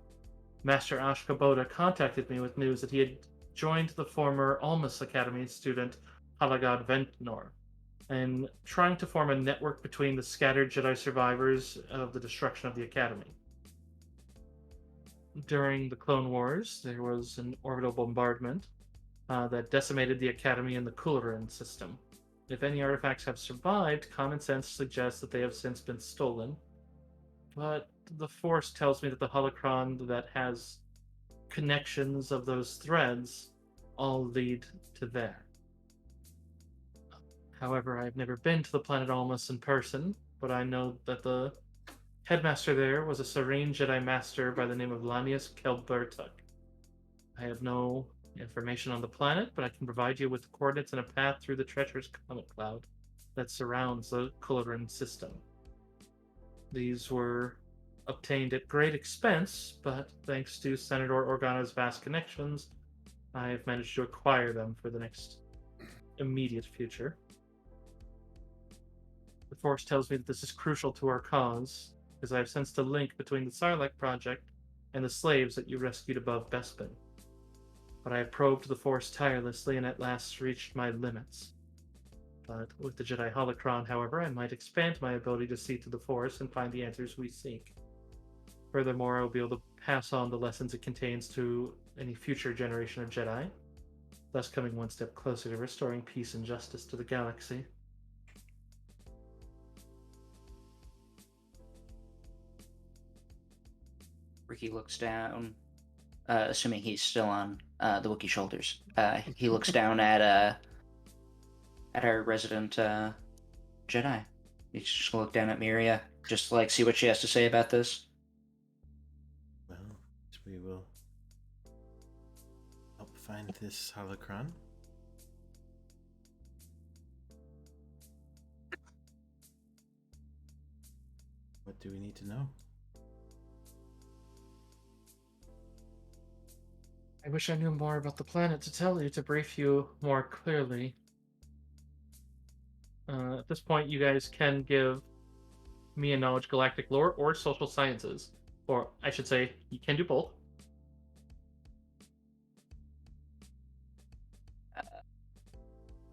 Master Ashka Boda contacted me with news that he had joined the former Almus Academy student Halagad Ventnor. and trying to form a network between the scattered Jedi survivors of the destruction of the Academy. During the Clone Wars, there was an orbital bombardment that decimated the Academy and the Cooleran system. If any artifacts have survived, common sense suggests that they have since been stolen. But the Force tells me that the holocron that has connections of those threads all lead to there. However, I've never been to the planet Almas in person, but I know that the headmaster there was a serene Jedi master by the name of Lanius Kelbertuk. I have no information on the planet, but I can provide you with coordinates and a path through the treacherous comet cloud that surrounds the Cooleran system. These were obtained at great expense, but thanks to Senator Organa's vast connections, I have managed to acquire them for the next immediate future. The Force tells me that this is crucial to our cause, because I have sensed a link between the Sarlacc project and the slaves that you rescued above Bespin. But I have probed the Force tirelessly and at last reached my limits. But with the Jedi Holocron, however, I might expand my ability to see through the Force and find the answers we seek. Furthermore, I will be able to pass on the lessons it contains to any future generation of Jedi, thus coming one step closer to restoring peace and justice to the galaxy. Ricky looks down, assuming he's still on the Wookiee shoulders. He looks down at our resident Jedi. He's just gonna look down at Miria, just to, like, see what she has to say about this. Well, we will help find this holocron. What do we need to know? I wish I knew more about the planet to tell you, to brief you more clearly. At this point, you guys can give me a knowledge galactic lore or social sciences. Or, I should say, you can do both.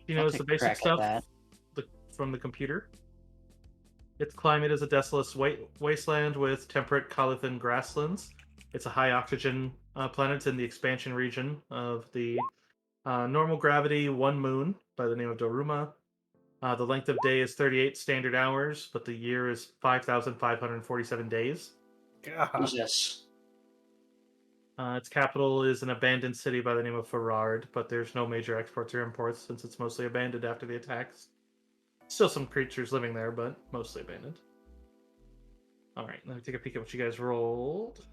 She I'll knows take the a basic crack at stuff that. from the computer. Its climate is a desolate wasteland with temperate Calithan grasslands. It's a high oxygen planet in the expansion region of the normal gravity one moon by the name of Doruma. The length of day is 38 standard hours, but the year is 5,547 days. God. Jesus. Its capital is an abandoned city by the name of Farard, but there's no major exports or imports since it's mostly abandoned after the attacks. Still some creatures living there, but mostly abandoned. Alright, let me take a peek at what you guys rolled.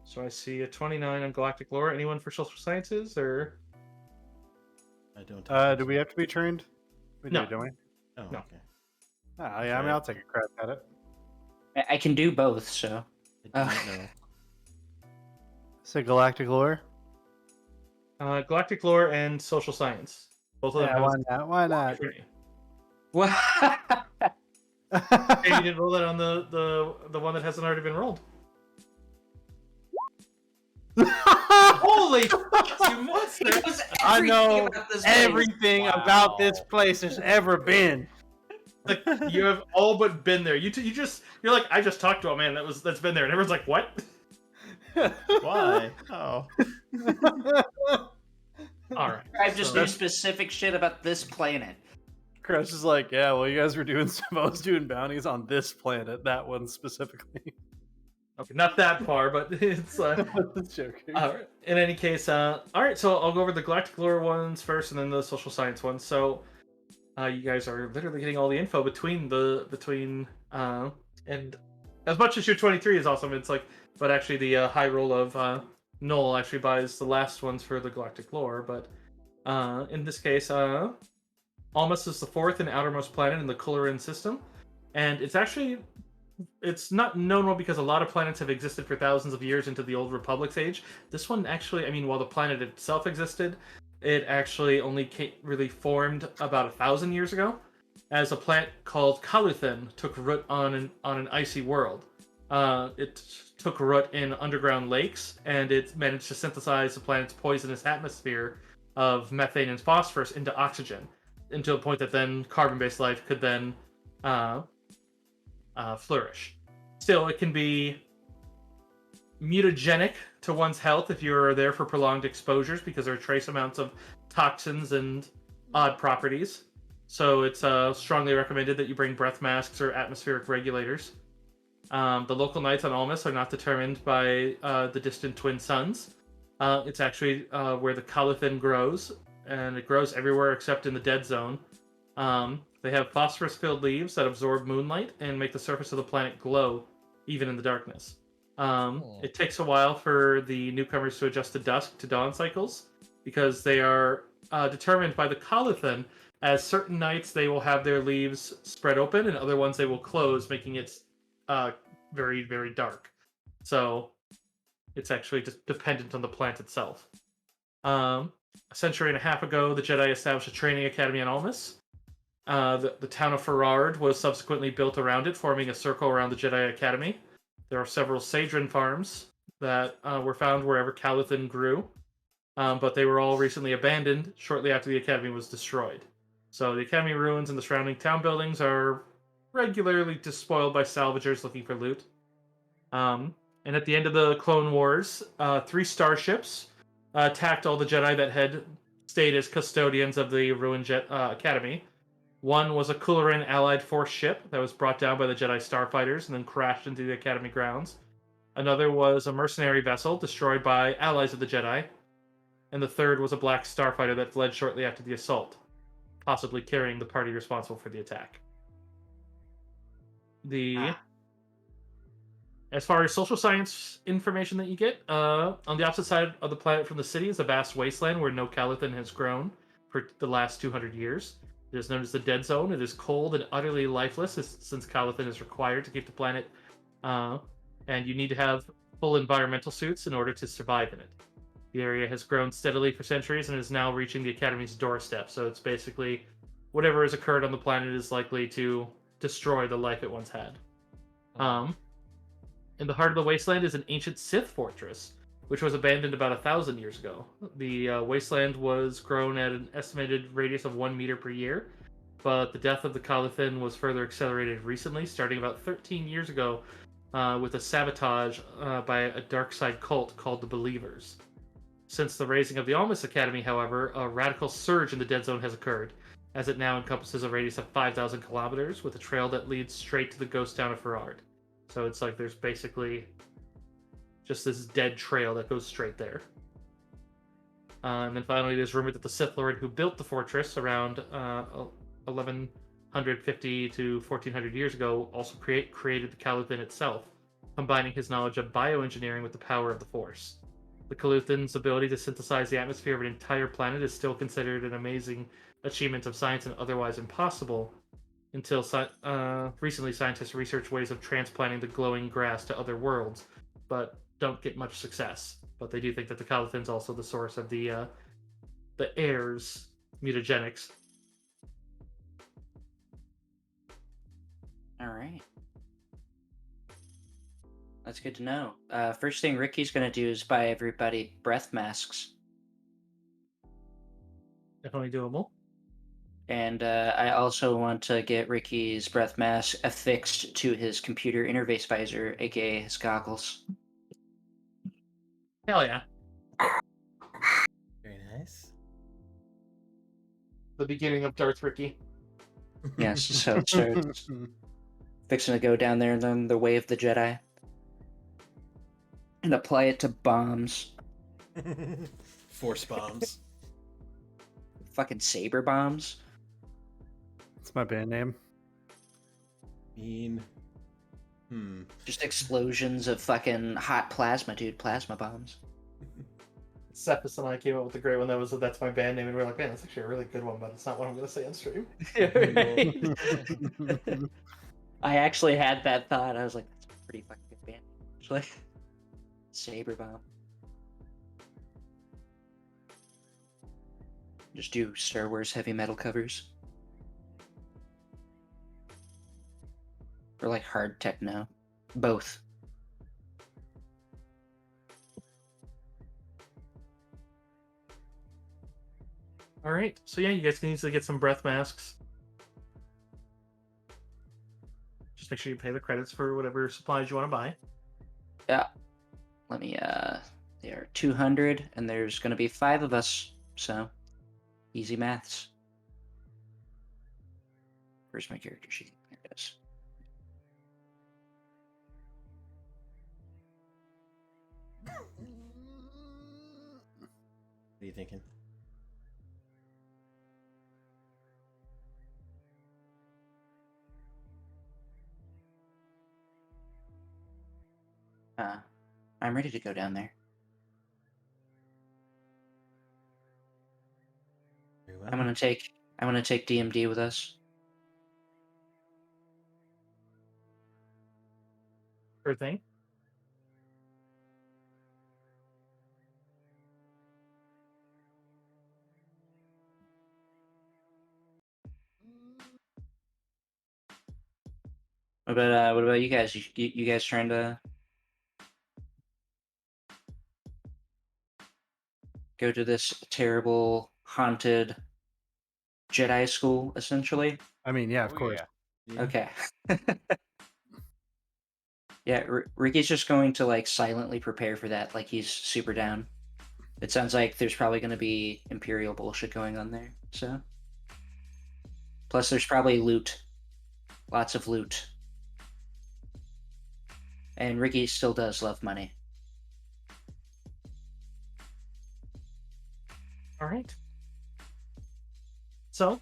So I see a 29 on Galactic Lore. Anyone for Social Sciences, or...? I don't. Do we have to be trained? We No. do, don't we? Oh, No. okay. Ah, yeah, I mean, I'll take a crack at it. I can do both, so. I do not know. So Galactic Lore? Galactic Lore and Social Science. Both of them Yeah, have why not? Why not? What? Hey, you didn't roll that on the one that hasn't already been rolled. Holy fuck, you monster! I know about this place. everything about this place there's ever been. Like, you have all but been there. You're like, I just talked to a man that's been there, and everyone's like, what? Why? Oh. All right. I just so- knew specific shit about this planet. Crush is like, yeah, well, you guys were doing I was doing bounties on this planet, that one specifically. Okay, not that far, but it's Joking. in any case, all right. So I'll go over the Galactic Lore ones first, and then the Social Science ones. So you guys are literally getting all the info between and as much as your 23 is awesome, it's like, but actually the high roll of Noel actually buys the last ones for the Galactic Lore. But in this case, Almas is the fourth and outermost planet in the Cooleran system, and it's not known well because a lot of planets have existed for thousands of years into the Old Republic's age. This one actually, I mean, while the planet itself existed, it actually only really formed about 1,000 years ago, as a planet called Kaluthin took root on an icy world. It took root in underground lakes, and it managed to synthesize the planet's poisonous atmosphere of methane and phosphorus into oxygen. into a point that then carbon-based life could then flourish. Still, it can be mutagenic to one's health if you're there for prolonged exposures because there are trace amounts of toxins and odd properties. So it's strongly recommended that you bring breath masks or atmospheric regulators. The local nights on Almus are not determined by the distant twin suns. It's actually where the Calithin grows, and it grows everywhere except in the dead zone. They have phosphorus-filled leaves that absorb moonlight and make the surface of the planet glow, even in the darkness. It takes a while for the newcomers to adjust to dusk to dawn cycles, because they are determined by the Calithin. As certain nights they will have their leaves spread open, and other ones they will close, making it very, very dark. So it's actually just dependent on the plant itself. A century and a half ago, the Jedi established a training academy on Almus. The town of Farard was subsequently built around it, forming a circle around the Jedi Academy. There are several Sadron farms that were found wherever Calithin grew, but they were all recently abandoned shortly after the Academy was destroyed. So the Academy ruins and the surrounding town buildings are regularly despoiled by salvagers looking for loot. And at the end of the Clone Wars, 3 starships attacked all the Jedi that had stayed as custodians of the ruined Academy. One was a Kularin Allied Force ship that was brought down by the Jedi starfighters and then crashed into the Academy grounds. Another was a mercenary vessel destroyed by allies of the Jedi. And the third was a black starfighter that fled shortly after the assault, possibly carrying the party responsible for the attack. As far as social science information that you get, on the opposite side of the planet from the city is a vast wasteland where no Calithin has grown for the last 200 years. It is known as the Dead Zone. It is cold and utterly lifeless since Calithin is required to keep the planet, and you need to have full environmental suits in order to survive in it. The area has grown steadily for centuries and is now reaching the Academy's doorstep, so it's basically whatever has occurred on the planet is likely to destroy the life it once had. In the heart of the wasteland is an ancient Sith fortress, which was abandoned about 1,000 years ago. The wasteland was grown at an estimated radius of 1 meter per year, but the death of the Calithin was further accelerated recently, starting about 13 years ago with a sabotage by a dark side cult called the Believers. Since the raising of the Almus Academy, however, a radical surge in the Dead Zone has occurred, as it now encompasses a radius of 5,000 kilometers with a trail that leads straight to the ghost town of Farard. So it's like there's basically just this dead trail that goes straight there. And then finally, it is rumored that the Sith Lord who built the fortress around 1150 to 1400 years ago also created the Calithin itself, combining his knowledge of bioengineering with the power of the Force. The Calithin's ability to synthesize the atmosphere of an entire planet is still considered an amazing achievement of science and otherwise impossible, until recently scientists researched ways of transplanting the glowing grass to other worlds, but don't get much success. But they do think that the Calithin's also the source of the air's mutagenics. All right. That's good to know. First thing Ricky's going to do is buy everybody breath masks. Definitely doable. And I also want to get Ricky's breath mask affixed to his computer interface visor, aka his goggles. Hell yeah. Very nice. The beginning of Darth Ricky. Yes, so it's fixing to go down there and learn the way of the Jedi. And apply it to bombs. Force bombs. Fucking saber bombs. That's my band name. Just explosions of fucking hot plasma, dude. Plasma bombs. Cephas and I came up with a great one that's my band name, and we were like, man, that's actually a really good one, but it's not what I'm going to say on stream. I actually had that thought. I was like, that's a pretty fucking good band. Actually. Saber bomb. Just do Star Wars heavy metal covers. Or like hard techno. Both. All right. So yeah, you guys can easily get some breath masks. Just make sure you pay the credits for whatever supplies you want to buy. Yeah. Let me, they are 200, and there's going to be 5 of us, so easy maths. Where's my character sheet? There it is. What are you thinking? I'm ready to go down there. Very well. I'm gonna take DMD with us. Sure thing. What about you guys? You guys trying to go to this terrible haunted Jedi school, essentially? I mean, yeah, of Oh, course. yeah. Yeah. Okay. Yeah, Ricky's just going to like silently prepare for that, like he's super down. It sounds like there's probably going to be Imperial bullshit going on there, so. Plus, there's probably loot. Lots of loot. And Ricky still does love money. All right. So,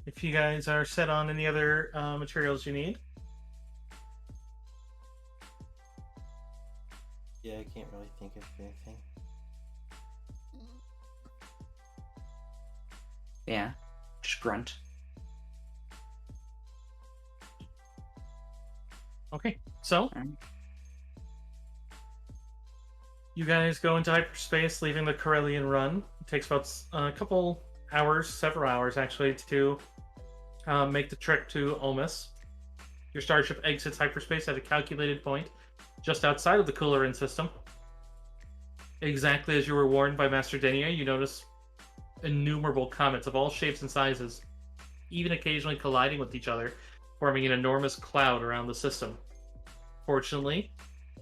if you guys are set on any other materials you need, Yeah, I can't really think of anything. Yeah, just grunt. okay. So, Alright. you guys go into hyperspace, leaving the Corellian run. It takes about a couple hours, several hours actually, to make the trek to Omus. Your starship exits hyperspace at a calculated point just outside of the Coolerin system. Exactly as you were warned by Master Denier, you notice innumerable comets of all shapes and sizes, even occasionally colliding with each other, forming an enormous cloud around the system. Fortunately,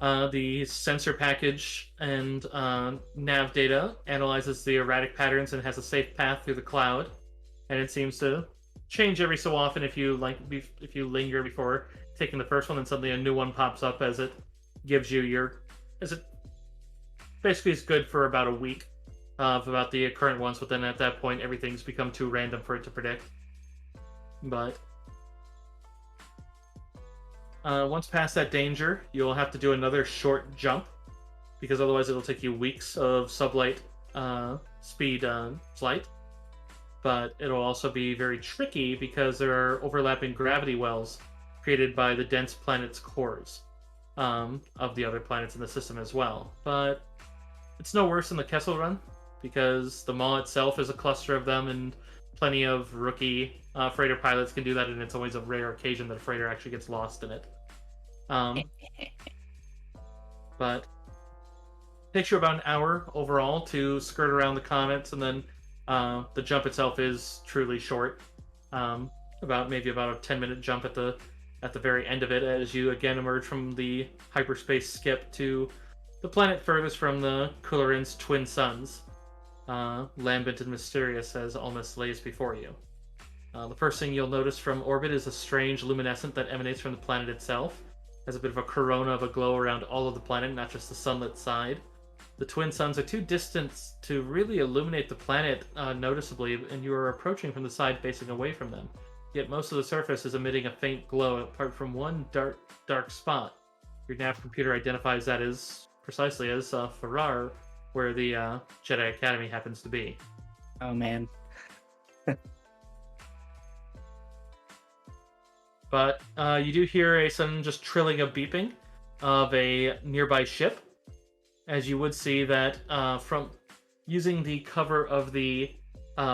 the sensor package and nav data analyzes the erratic patterns and has a safe path through the cloud, and it seems to change every so often if you linger before taking the first one, and suddenly a new one pops up as it gives you basically is good for about a week of about the current ones, but then at that point everything's become too random for it to predict. But once past that danger, you'll have to do another short jump, because otherwise it'll take you weeks of sublight speed flight. But it'll also be very tricky because there are overlapping gravity wells created by the dense planet's cores of the other planets in the system as well. But it's no worse than the Kessel Run, because the Maw itself is a cluster of them, and plenty of rookie freighter pilots can do that, and it's always a rare occasion that a freighter actually gets lost in it. But it takes you about an hour overall to skirt around the comets, and then the jump itself is truly short. Maybe about a 10-minute jump at the very end of it, as you again emerge from the hyperspace skip to the planet furthest from the Coolerin's twin suns, lambent and mysterious as Almas lays before you. The first thing you'll notice from orbit is a strange luminescent that emanates from the planet itself. Has a bit of a corona of a glow around all of the planet, not just the sunlit side. The twin suns are too distant to really illuminate the planet noticeably, and you are approaching from the side facing away from them. Yet most of the surface is emitting a faint glow, apart from one dark spot. Your nav computer identifies that as precisely as Farrar, where the Jedi Academy happens to be. Oh man. But you do hear a sudden just trilling of beeping of a nearby ship, as you would see that from using the cover of the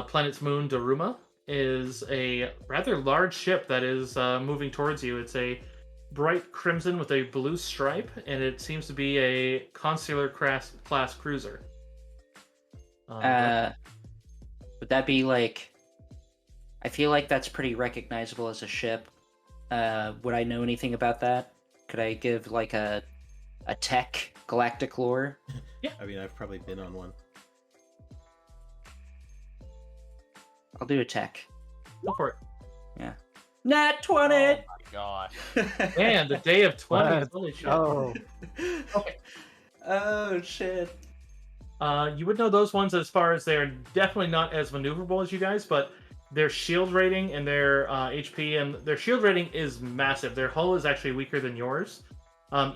planet's moon, Daruma, is a rather large ship that is moving towards you. It's a bright crimson with a blue stripe, and it seems to be a consular class cruiser. Would that be like? I feel like that's pretty recognizable as a ship. Would I know anything about that? Could I give like a tech galactic lore? I mean, I've probably been on one. I'll do a tech. Go for it. Yeah. Nat 20. Oh my gosh. Man, the day of 20. Let's Holy shit. go. Okay. Oh shit. You would know those ones as far as they're definitely not as maneuverable as you guys, but their shield rating and their HP and their shield rating is massive. Their hull is actually weaker than yours,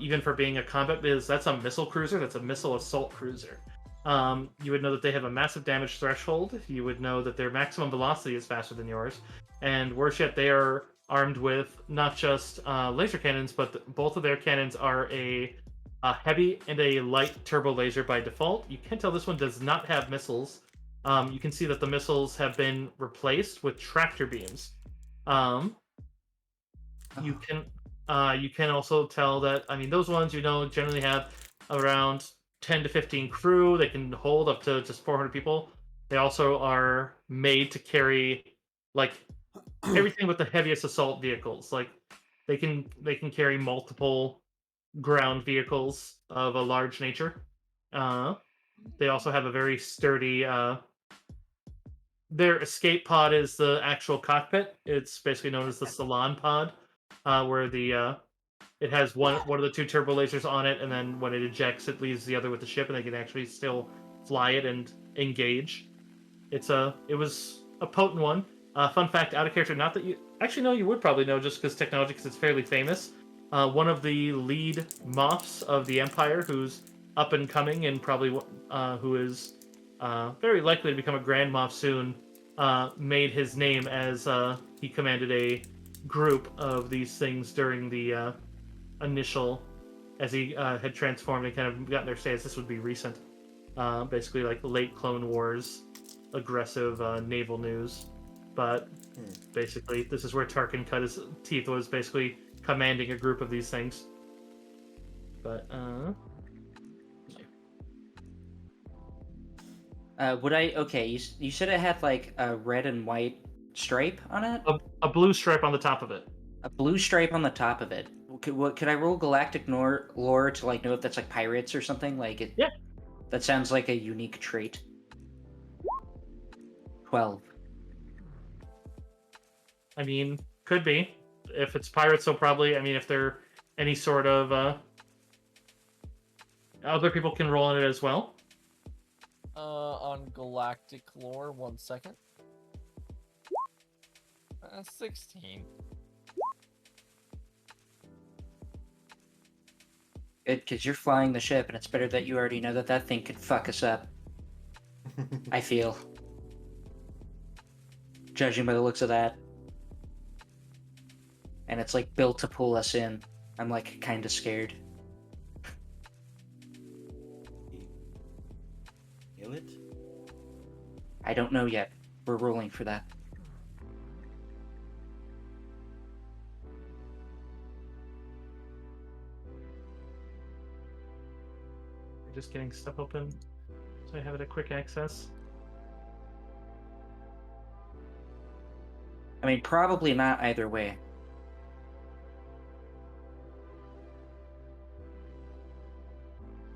even for being a combat, because that's a missile cruiser. That's a missile assault cruiser. You would know that they have a massive damage threshold. You would know that their maximum velocity is faster than yours. And worse yet, they are armed with not just laser cannons, but both of their cannons are a heavy and a light turbo laser by default. You can tell this one does not have missiles. You can see that the missiles have been replaced with tractor beams. You can also tell that, I mean, those ones, you know, generally have around 10 to 15 crew. They can hold up to just 400 people. They also are made to carry like everything with the heaviest assault vehicles. Like they can carry multiple ground vehicles of a large nature. They also have a very sturdy. Their escape pod is the actual cockpit. It's basically known as the salon pod, where the it has one of the two turbo lasers on it, and then when it ejects, it leaves the other with the ship, and they can actually still fly it and engage. It was a potent one. Fun fact, out of character, not that you actually know, you would probably know just because technology, because it's fairly famous. One of the lead moffs of the Empire, who's up and coming, and probably who is very likely to become a Grand Moff soon, made his name as he commanded a group of these things during the initial, as he had transformed and kind of gotten their status. This would be recent, basically like late Clone Wars, aggressive naval news. But basically, this is where Tarkin cut his teeth, was basically commanding a group of these things. But would I? Okay, you said it had like a red and white stripe on it. a blue stripe on the top of it. A blue stripe on the top of it. Could I roll galactic lore to like know if that's like pirates or something? Like it. Yeah. That sounds like a unique trait. 12. I mean, could be. If it's pirates, so probably. I mean, if they're any sort of other people can roll on it as well. On galactic lore, 1 second. 16. Good, because you're flying the ship, and it's better that you already know that that thing could fuck us up. I feel. Judging by the looks of that. And it's like built to pull us in. I'm like kind of scared. Kill it? I don't know yet. We're rolling for that. We're just getting stuff open, so I have it at quick access. I mean, probably not either way.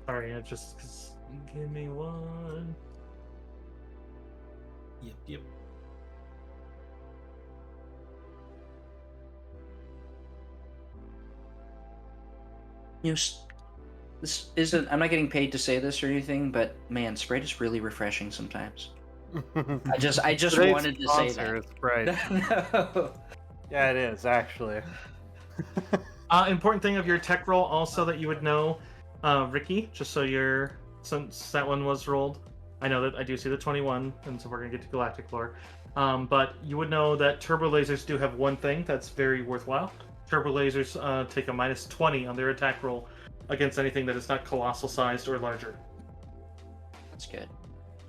Sorry, give me one. Yep. You know, this isn't. I'm not getting paid to say this or anything, but man, Sprite is really refreshing sometimes. I just Today's wanted to say sponsor that. is Sprite. No. Yeah, it is actually. Important thing of your tech roll also that you would know, Ricky, just so since that one was rolled, I know that I do see the 21, and so we're gonna get to galactic lore. But you would know that turbo lasers do have one thing that's very worthwhile. Turbo lasers take a minus 20 on their attack roll against anything that is not colossal sized or larger. That's good.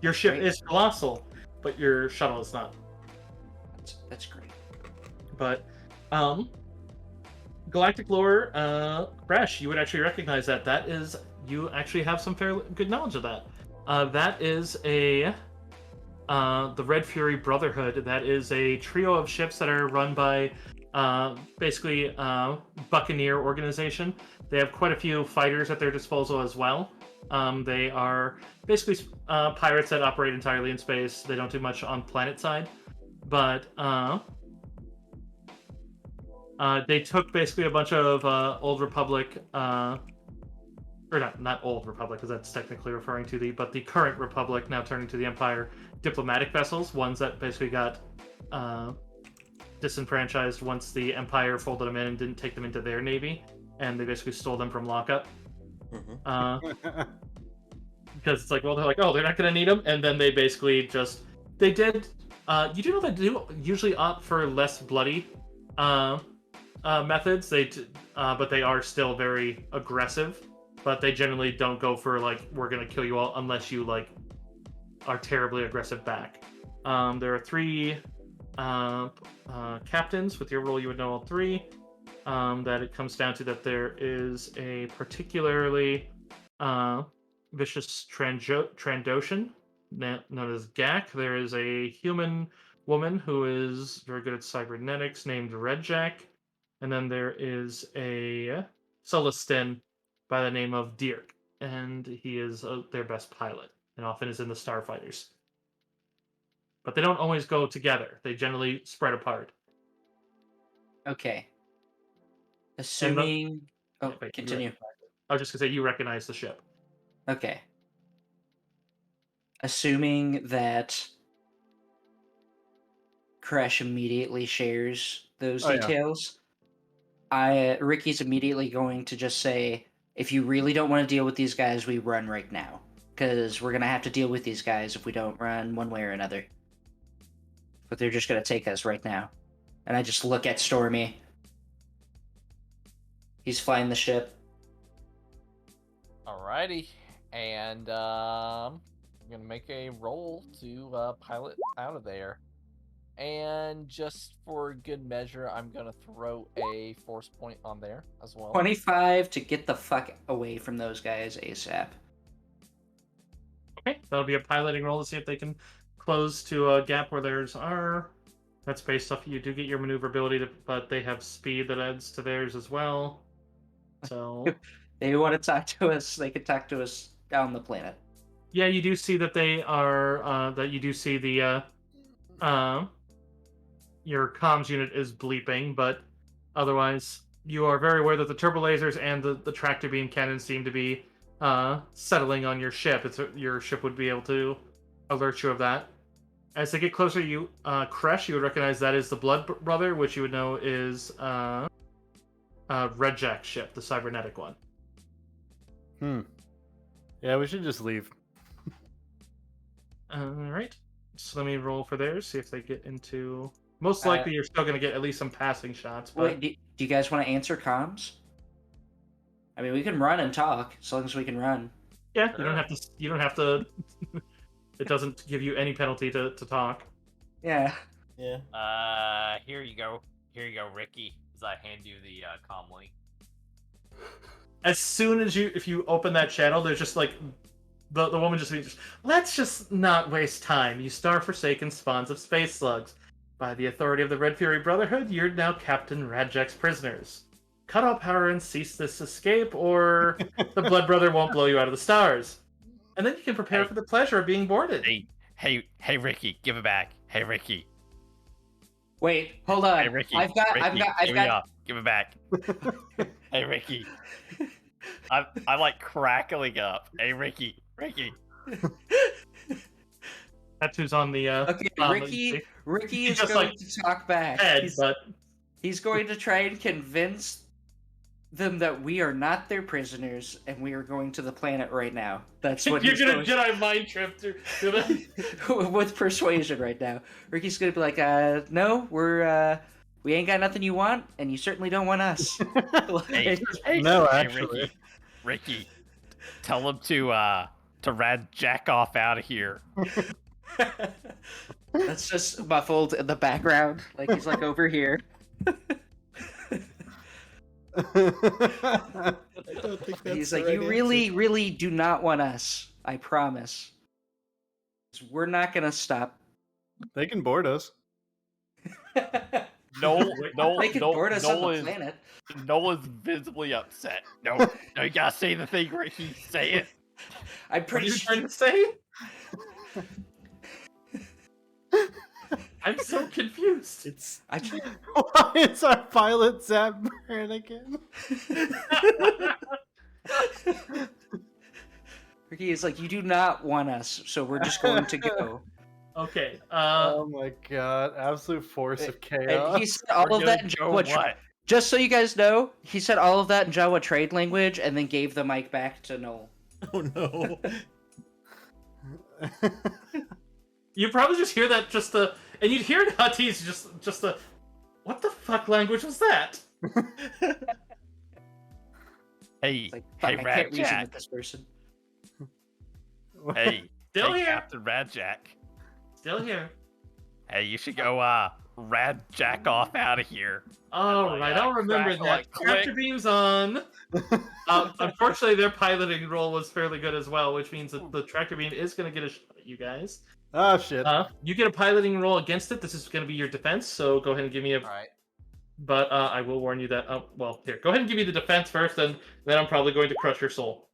Your ship Great. is colossal, but your shuttle is not. That's great. But galactic lore, Crash, you would actually recognize that. That is, you actually have some fairly good knowledge of that. That is a the Red Fury Brotherhood. That is a trio of ships that are run by basically Buccaneer organization. They have quite a few fighters at their disposal as well. They are basically pirates that operate entirely in space. They don't do much on planet side, but they took basically a bunch of Old Republic, or not Old Republic, because that's technically referring to the current Republic, now turning to the Empire, diplomatic vessels, ones that basically got disenfranchised once the Empire folded them in and didn't take them into their navy, and they basically stole them from lockup. Because it's like, well, they're like, oh, they're not going to need them, and then they basically just you do know they do usually opt for less bloody methods. But they are still very aggressive. But they generally don't go for like, we're going to kill you all unless you like are terribly aggressive back. There are 3 captains. With your role, you would know all 3. That it comes down to that there is a particularly vicious Trandoshan known as Gak. There is a human woman who is very good at cybernetics named Red Jack. And then there is a Celestin by the name of Dirk. And he is their best pilot and often is in the Starfighters. But they don't always go together. They generally spread apart. Okay. Assuming... Wait, continue. I was just going to say, you recognize the ship. Okay. Assuming that Crash immediately shares those details, Ricky's immediately going to just say, if you really don't want to deal with these guys, we run right now. Because we're going to have to deal with these guys if we don't run one way or another. But they're just going to take us right now. And I just look at Stormy. He's flying the ship. Alrighty. And I'm going to make a roll to pilot out of there. And just for good measure, I'm going to throw a force point on there as well. 25 to get the fuck away from those guys ASAP. Okay, that'll be a piloting roll to see if they can close to a gap where theirs are. That's based off, you do get your maneuverability, but they have speed that adds to theirs as well. So they want to talk to us, they can talk to us down the planet. Yeah, you do see that they are, that you do see the, your comms unit is bleeping, but otherwise you are very aware that the turbo lasers and the tractor beam cannon seem to be settling on your ship. Your ship would be able to alert you of that. As they get closer, you Kresh, you would recognize that is the Blood Brother, which you would know is Red Jack's ship, the cybernetic one. Yeah, we should just leave. Alright. So let me roll for theirs, see if they get into... Most likely you're still going to get at least some passing shots. But... Wait, do you guys want to answer comms? I mean, we can run and talk, as long as we can run. Yeah, you don't have to... It doesn't give you any penalty to talk. Yeah. Yeah. Here you go. Here you go, Ricky. As I hand you the comm link. As soon as if you open that channel, there's just like the woman just let's just not waste time. You star-forsaken spawns of space slugs. By the authority of the Red Fury Brotherhood, you're now Captain Radjak's prisoners. Cut all power and cease this escape, or the Blood Brother won't blow you out of the stars. And then you can prepare for the pleasure of being boarded. Hey, Ricky, give it back. Hey, Ricky. Wait, hold on. Hey, Ricky. I've got. Give it back. Hey, Ricky. I'm like crackling up. Hey, Ricky. That's who's on the. Okay, Ricky is just, going like, to talk back. He's going to try and convince them that we are not their prisoners and we are going to the planet right now. That's what you're gonna Jedi mind trip through them. with persuasion right now. Ricky's gonna be like, no, we ain't got nothing you want, and you certainly don't want us. No, actually, Ricky, tell him to rad Jack off out of here. That's just muffled in the background, like he's like over here. I don't think that's He's the like, right you really do not want us. I promise. We're not gonna stop. They can board us. They can board us on the Nolan's, planet. Nolan's visibly upset. No, you gotta say the thing, Ricky. Say it. I'm What are pretty you sure. trying to say? I'm so confused. It's I, Why is our pilot Zap again? Ricky is like, you do not want us, so we're just going to go. Okay. Oh my god! Absolute force of chaos. And he said all of that in Jawa. What? Just so you guys know, he said all of that in Jawa trade language, and then gave the mic back to Noel. oh no. You probably just hear that and you'd hear Nutty's just the, what the fuck language was that? Hey, It's like, fuck, hey, I can't reason Radjack. with this person. Hey, Still hey, here. Captain Radjack. Still here. Hey, you should go Radjack off out of here. All like, right, I'll remember crackle, that. like, click. Tractor beam's on. Unfortunately, their piloting roll was fairly good as well, which means that the tractor beam is going to get a shot at you guys. Oh shit! You get a piloting roll against it. This is going to be your defense, so go ahead and give me a. All right. But I will warn you that. Well, here, go ahead and give me the defense first, and then I'm probably going to crush your soul.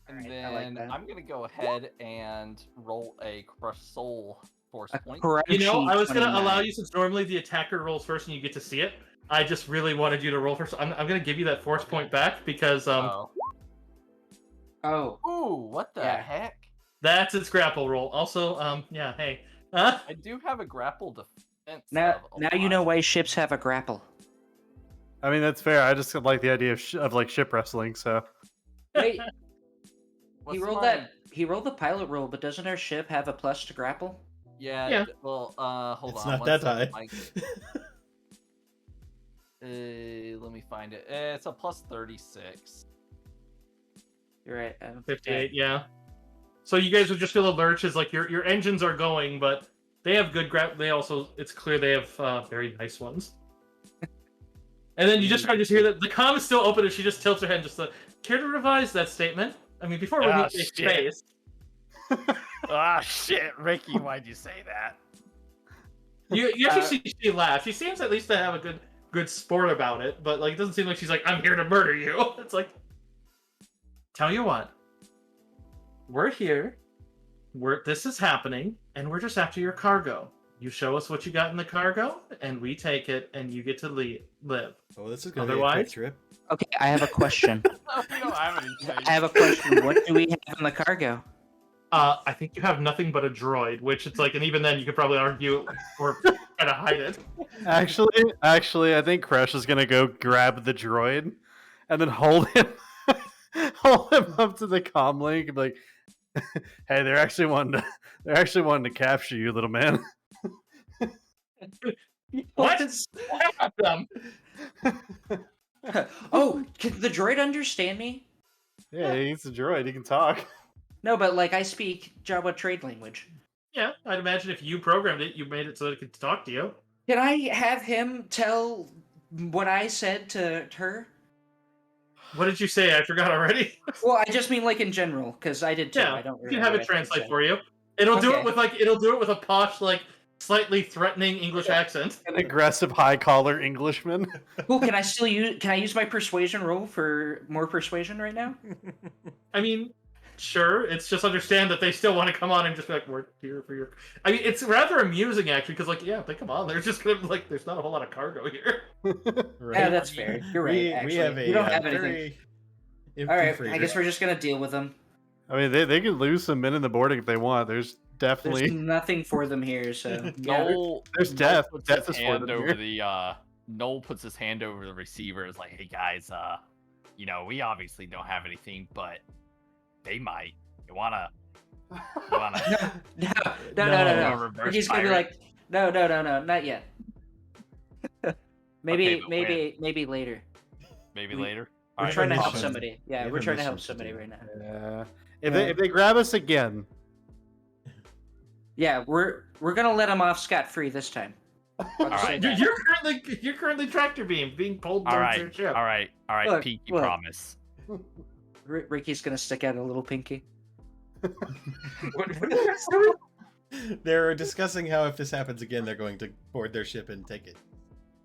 And Alright, then I like that. I'm gonna go ahead and roll a crush soul force A point. You know, I was going to 29. allow you, since normally the attacker rolls first and you get to see it. I just really wanted you to roll first. I'm going to give you that force point back because Oh. Oh, Ooh, what the Yeah. heck? that's its grapple roll. Also, yeah, hey. Huh? I do have a grapple defense. now of now you know why ships have a grapple. I mean that's fair. I just like the idea of like ship wrestling. So Wait, What's he rolled my- that. He rolled the pilot roll, but doesn't our ship have a plus to grapple? Yeah. Yeah. Well, hold It's on. not one that second, high. Mike. Let me find it. It's a plus 36. You're right. 58, yeah. So you guys would just feel a lurch as like your engines are going, but they have good they also, it's clear they have very nice ones. And then you just kind of hear that the comm is still open and she just tilts her head and just care to revise that statement? I mean, before we Ah, meet face to shit. face. Ah, shit, Ricky, why'd you say that? You actually see she laughs. She seems at least to have a good sport about it, but like it doesn't seem like she's like, I'm here to murder you. It's like, tell you what, we're here, this is happening, and we're just after your cargo. You show us what you got in the cargo, and we take it, and you get to live. Oh, this is gonna be a Otherwise- quick trip. Okay, I have a question. We don't have anything. I have a question. What do we have in the cargo? I think you have nothing but a droid, which it's like, and even then you could probably argue or try to hide it. actually, I think Crush is gonna go grab the droid and then hold him up to the comm link and be like, "Hey, they're actually wanting to capture you, little man." What? What them? Oh, can the droid understand me? Yeah, he's a droid. He can talk. No, but like I speak Jawa trade language. Yeah, I'd imagine if you programmed it, you made it so that it could talk to you. Can I have him tell what I said to her? What did you say? I forgot already. Well, I just mean like in general, because I did too. Yeah, I don't you can have remember it what I translate said. for you. It'll do Okay. it with a posh, like slightly threatening English accent. An aggressive high collar Englishman. Cool. Can I still use? Can I use my persuasion roll for more persuasion right now? I mean, sure. It's just understand that they still want to come on and just be like, we're here for your. I mean, it's rather amusing actually, because like, yeah, they come on. They're just gonna like, there's not a whole lot of cargo here. Right. Yeah, that's fair. You're right. We have a we don't have very anything. empty All right. freighter. I guess we're just gonna deal with them. I mean, they can lose some men in the boarding if they want. There's There's definitely nothing for them here, so yeah. Noel, there's Noel death. puts Death his is for hand them over here. the Noel puts his hand over the receiver. Is like, hey guys, we obviously don't have anything, but they might. You wanna? No. Reverse He's gonna be pirate? like, no, not yet. maybe, Okay, but when? maybe later. Maybe we- later. We're Alright, trying to no help mission. somebody. Yeah, We we're have a trying to help mission to somebody do. right now. Yeah. If they grab us again, Yeah, we're gonna let him off scot free this time. I'll just say Alright. that. You're currently tractor beam being pulled All towards right, your ship. all right, Look, Pinky look. promise. Ricky's gonna stick out a little pinky. What is that story? They're discussing how if this happens again, they're going to board their ship and take it.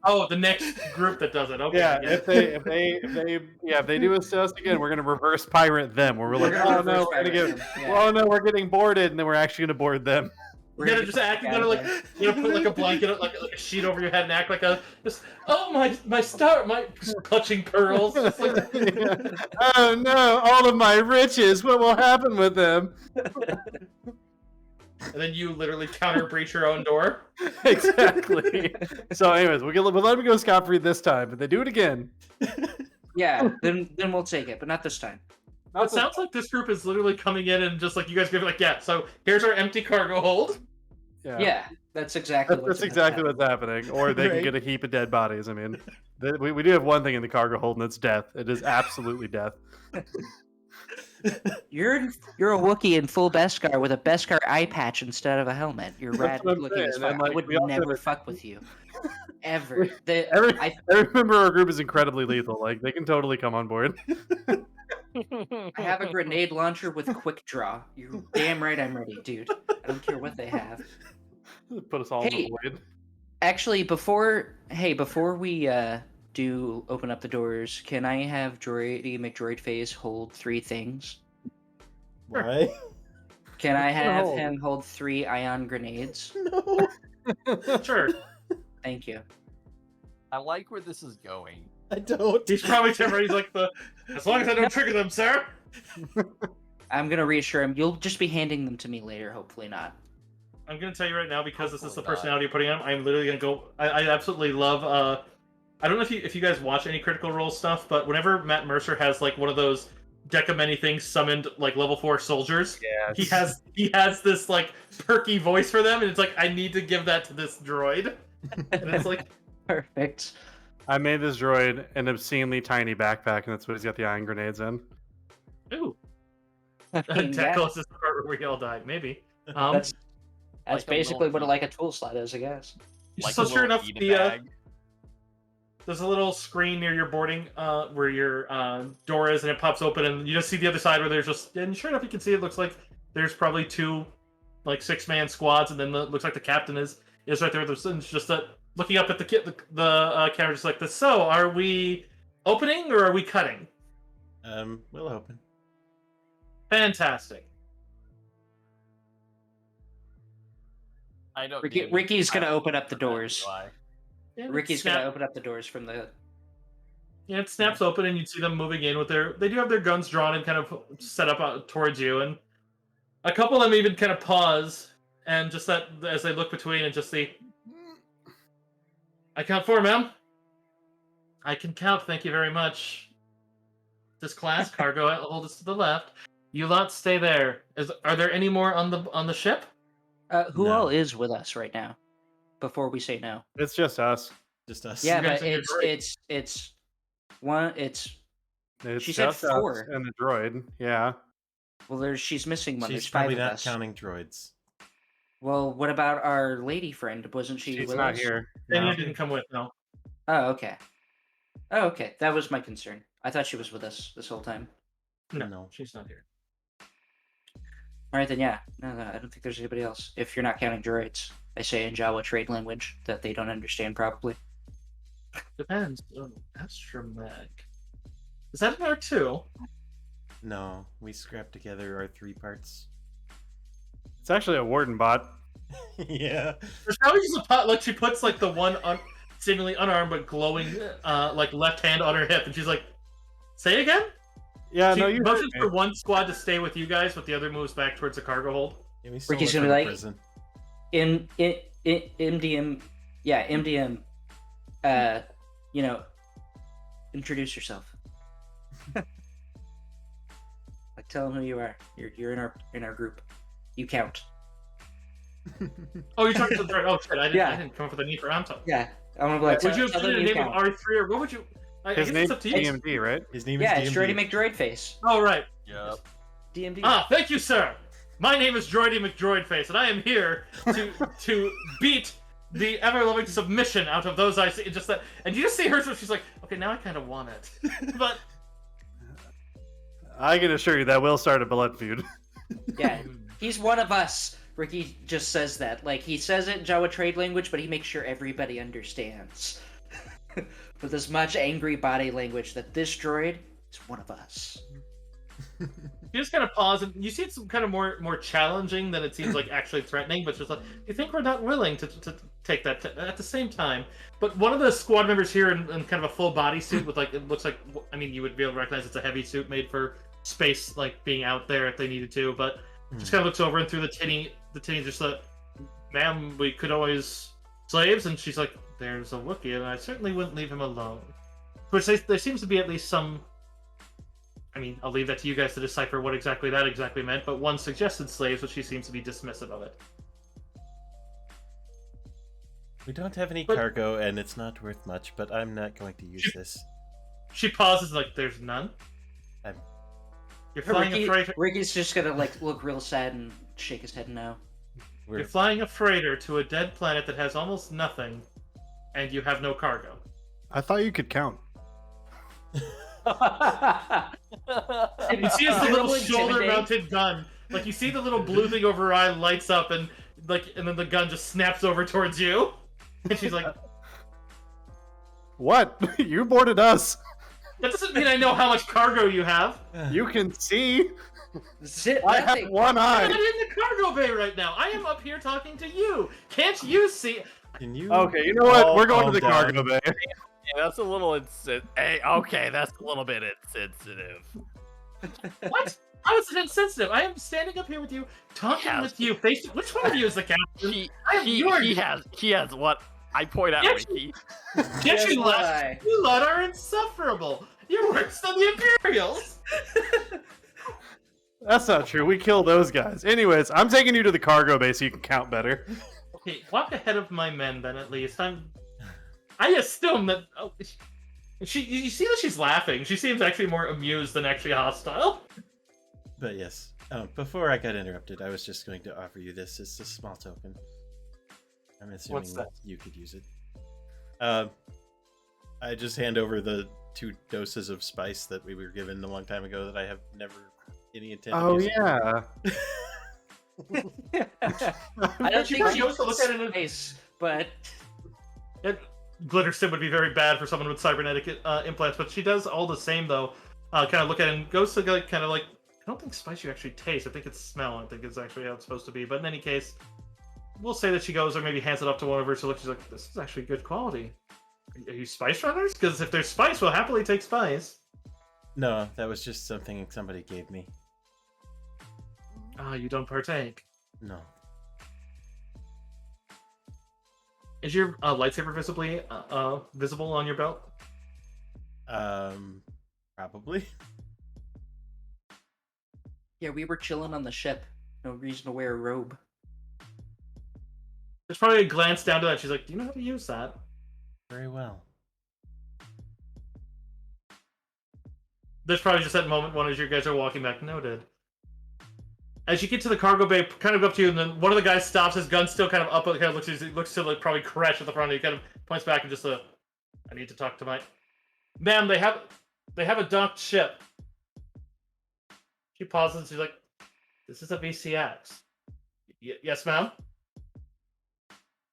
Oh, the next group that does it. Okay. Yeah, I get if they do this to us again, we're gonna reverse pirate them. Where we're like, gonna oh no, reverse we're gonna pirate get, them, yeah. oh no, we're getting boarded, and then we're actually gonna board them. You gotta just act. You gotta like. You gotta put like a blanket, like a sheet over your head, and act like a. Just, oh my star, my clutching pearls. Just like, Oh no, all of my riches. What will happen with them? and then you literally counter breach your own door. Exactly. So, anyways, we'll let them go scot free this time, but they do it again. Yeah, then we'll take it, but not this time. It sounds like this group is literally coming in and just like you guys give it like, yeah. So here's our empty cargo hold. Yeah, that's exactly That's exactly what's happening. Or they can get a heap of dead bodies. I mean, we do have one thing in the cargo hold, and it's death. It is absolutely death. You're a Wookiee in full Beskar with a Beskar eye patch instead of a helmet. You're rad That's what I'm looking as saying, fuck. and, like, I would we also never have- fuck with you. Ever. I remember our group is incredibly lethal. Like, they can totally come on board. I have a grenade launcher with quick draw. You're damn right I'm ready, dude. I don't care what they have. Put us all in Hey. the void. Actually, before we do open up the doors, can I have Droidy McDroidface hold 3 things? Why? Can I have hold? him hold 3 ion grenades? No. Sure. Thank you. I like where this is going. I don't. He's probably temporary. He's like as long as I don't trigger them, sir. I'm gonna reassure him. You'll just be handing them to me later. Hopefully not. I'm gonna tell you right now because this is the Hopefully not. personality you're putting on. I'm literally gonna go. I absolutely love. I don't know if you guys watch any Critical Role stuff, but whenever Matt Mercer has like one of those deck of many things summoned like level 4 soldiers, Yeah, he has this like perky voice for them, and it's like I need to give that to this droid, and it's like Perfect. I made this droid an obscenely tiny backpack, and that's what he's got the iron grenades in. ooh. I mean, That close is the part where we all died. Maybe. that's Like a basically little what a tool slot is, I guess. Like so a sure little enough, bag. there's a little screen near your boarding, where your door is, and it pops open, and you just see the other side where there's just, and sure enough, you can see it looks like there's probably 2, like 6-man squads, and then it looks like the captain is right there. There's just looking up at the camera, just like this. So, are we opening or are we cutting? We'll open. Fantastic. I don't. Ricky's gonna open up the doors. Do I? And it Ricky's snap- gonna open up the doors from the. Yeah, it snaps open, and you see them moving in with they do have their guns drawn and kind of set up towards you, and a couple of them even kind of pause, and just that as they look between and just see. I count 4, ma'am. I can count, thank you very much. This class, cargo hold is to the left. You lot stay there. Are there any more on the ship? Who No. all is with us right now? Before we say no. It's just us. Just us. Yeah, You guys but and your droid. it's one. It's It's She said just us 4. and the droid. Yeah. well. She's missing one. She's There's 5 probably of not us. counting droids. Well, what about our lady friend? Wasn't she She's with not us? here. Daniel No. didn't come with, no. Oh, okay. Oh, okay. That was my concern. I thought she was with us this whole time. No, she's not here. All right, then yeah. No, I don't think there's anybody else. If you're not counting droids, I say in Jawa trade language that they don't understand probably. Depends. Oh, astromech. Is that an R2? No, we scrapped together our 3 parts. It's actually a warden bot. Yeah. There's probably just a pot, like she puts like the one seemingly unarmed but glowing like left hand on her hip, and she's like, "Say it again." Yeah, She no, you heard motions me. for one squad to stay with you guys, but the other moves back towards the cargo hold. Yeah, we stole Ricky's it gonna from be like- prison. MDM, yeah, MDM. Introduce yourself. Like, tell them who you are. You're in our group. You count. Oh, you're talking to the right. Oh shit! I Yeah. didn't come up with a need for Anto. Yeah, I'm gonna be like. Would you have tell put them a you name of count. R3 or what would you? I His guess name's it's up to you. DMD, right? His name Yeah, is it's DMD. Droidy McDroidface. Oh right. Yep. DMD. Ah, thank you, sir. My name is Droidy McDroidface, and I am here to beat the ever-loving submission out of those I see. Just that, and you just see her, so she's like, okay, now I kind of want it, but I can assure you that will start a blood feud. Yeah, he's one of us. Ricky just says that. Like, he says it in Jawa trade language, but he makes sure everybody understands. With as much angry body language that this droid is one of us. You just kind of pause, and you see it's kind of more challenging than it seems like actually threatening. But just like, you think we're not willing to take that at the same time. But one of the squad members here in kind of a full bodysuit with like, it looks like, I mean, you would be able to recognize it's a heavy suit made for space, like being out there if they needed to. But just kind of looks over and through the tinny just like, ma'am, we could always slaves, and she's like, there's a Wookiee, and I certainly wouldn't leave him alone. Which there seems to be at least some. I mean, I'll leave that to you guys to decipher what exactly that meant, but one suggested slaves, but she seems to be dismissive of it. We don't have any cargo, and it's not worth much, but I'm not going to use this. She pauses like, there's none? You're flying a freighter. Ricky's just gonna like look real sad and shake his head no. You're flying a freighter to a dead planet that has almost nothing, and you have no cargo. I thought you could count. You see it's the little shoulder-mounted gun. Like, you see the little blue thing over her eye lights up, and then the gun just snaps over towards you. And she's like, "What? You boarded us. That doesn't mean I know how much cargo you have. You can see. Zip, I have one eye. I'm in the cargo bay right now. I am up here talking to you. Can't you see? Can you? Okay, you know what? We're going to the cargo bay. Yeah, that's a little insensitive. Hey, okay, that's a little bit insensitive. What? How is it insensitive? I am standing up here with you, talking with you. Face. Which one of you is the captain? He has what? I point out, Ricky. Get you left. You lot are insufferable. You're worse than the Imperials. That's not true. We kill those guys. Anyways, I'm taking you to the cargo bay so you can count better. Okay, walk ahead of my men then, at least. I assume that. Oh, you see that she's laughing. She seems actually more amused than actually hostile. But yes, before I got interrupted, I was just going to offer you this. It's a small token. I'm assuming you could use it. I just hand over the 2 doses of spice that we were given a long time ago that I have never any intent of using. Yeah. I don't think she goes to look at it in space, but Glitter Sim would be very bad for someone with cybernetic implants, but she does all the same though. Kind of look at it and goes to kind of like, I don't think spice you actually taste. I think it's smell. I think it's actually how it's supposed to be. But in any case, we'll say that she goes or maybe hands it up to one of her to look. She's like, this is actually good quality. Are you spice runners? Because if there's spice, we'll happily take spice. No, that was just something somebody gave me. You don't partake. No. Is your lightsaber visible on your belt? Probably. yeah, we were chilling on the ship. No reason to wear a robe. There's probably a glance down to that. She's like, do you know how to use that? Very well. There's probably just that moment one as you guys are walking back. Noted. As you get to the cargo bay, kind of up to you, and then one of the guys stops, his gun still kind of up, kind of looks to like probably crash at the front of you, kind of points back and just I need to talk to my... Ma'am, they have a docked ship. She pauses and she's like, this is a VCX. Yes, ma'am?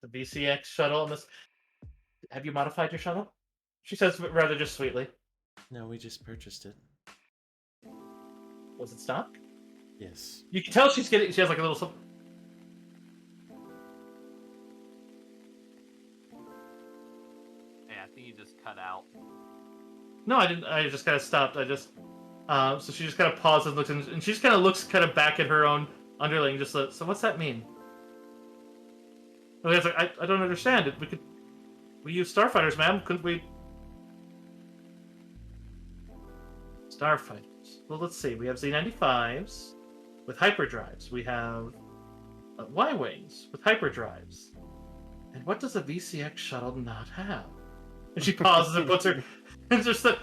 The VCX shuttle and this... Have you modified your shuttle? She says rather just sweetly. No, we just purchased it. Was it stock? Yes. You can tell she has like a little... Yeah, I think you just cut out. No, I didn't. I just kind of stopped. I just... so she just kind of pauses and looks, and she just kind of looks kind of back at her own underling, just so what's that mean? And I was like, I don't understand it. We use starfighters, ma'am. Couldn't we? Starfighters. Well, let's see. We have Z95s with hyperdrives. We have Y-wings with hyperdrives. And what does a VCX shuttle not have? And she pauses and puts her... And just like,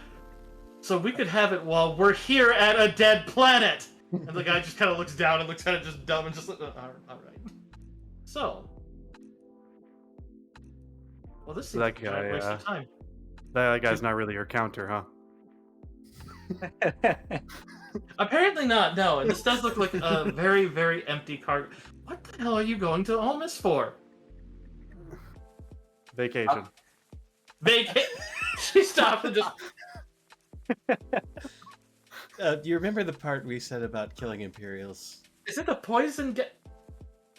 so we could have it while we're here at a dead planet. And the guy just kind of looks down and looks kind of just dumb and just like, all right. So, well, this seems like a waste of time. That guy's not really your counter, huh? Apparently not. No, and this does look like a very, very empty cargo. What the hell are you going to Almas for? Vacation. She stopped and just. Do you remember the part we said about killing Imperials? Is it the poison?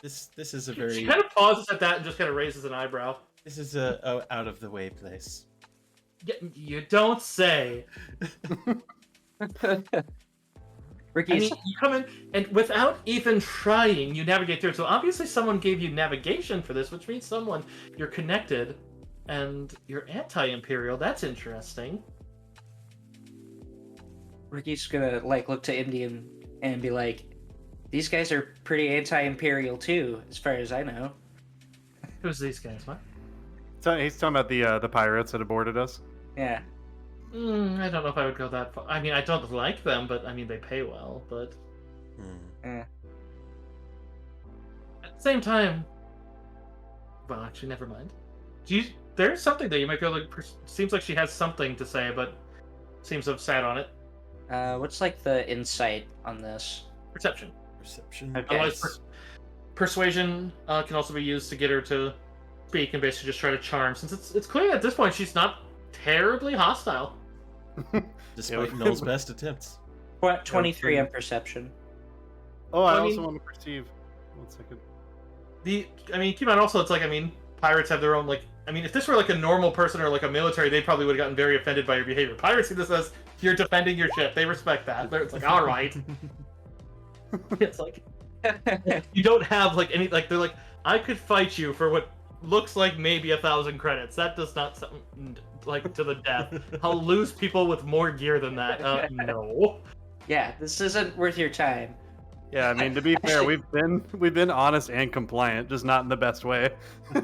This is a She very kind of pauses at that and just kind of raises an eyebrow. this is a out of the way place. You don't say. Ricky's I mean, you come in, and without even trying, you navigate through it. So obviously someone gave you navigation for this, which means you're connected, and you're anti-imperial. That's interesting. Ricky's gonna like look to MDM and be like, "These guys are pretty anti-imperial too, as far as I know." Who's these guys? What? So he's talking about the pirates that aborted us. Yeah. I don't know if I would go that far. I mean, I don't like them, but I mean, they pay well. But at the same time, well, actually, never mind. There's something that you might be able to. Seems like she has something to say, but seems to have sat on it. What's like the insight on this? Perception. Perception. Okay. Otherwise, persuasion can also be used to get her to speak and basically just try to charm. Since it's clear at this point she's not terribly hostile. Despite Null's best attempts. 23 on perception. Oh, I I mean- also want to perceive. 1 second. Keep in mind also, it's like, pirates have their own, like, if this were like a normal person or like a military, they probably would have gotten very offended by your behavior. Pirates see this as you're defending your ship. They respect that. It's like, all right. It's like you don't have like any like they're like I could fight you for what looks like maybe 1,000 credits. That does not sound like to the death. I'll lose people with more gear than that. No. Yeah, this isn't worth your time. Yeah, I mean, to be fair, we've been honest and compliant, just not in the best way.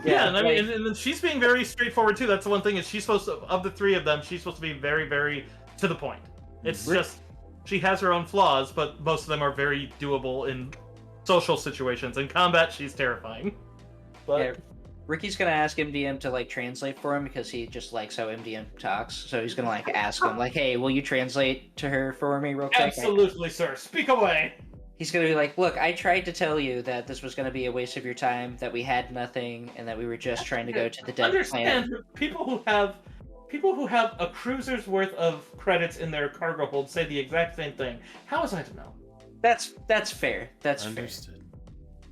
Yeah, and like- and then she's being very straightforward too. That's the one thing is she's supposed to, of the three of them, she's supposed to be very, very to the point. It's just she has her own flaws, but most of them are very doable in social situations. In combat, she's terrifying. But Yeah, Ricky's gonna ask MDM to like translate for him because he just likes how MDM talks. So he's gonna like ask him like, "Hey, will you translate to her for me real quick?" absolutely, sir. Speak away. He's gonna be like, "Look, I tried to tell you that this was gonna be a waste of your time, that we had nothing, and that we were just trying to go to the dead planet." Understand, people who have a cruiser's worth of credits in their cargo hold say the exact same thing. How was I to know? That's fair. That's fair. Understood.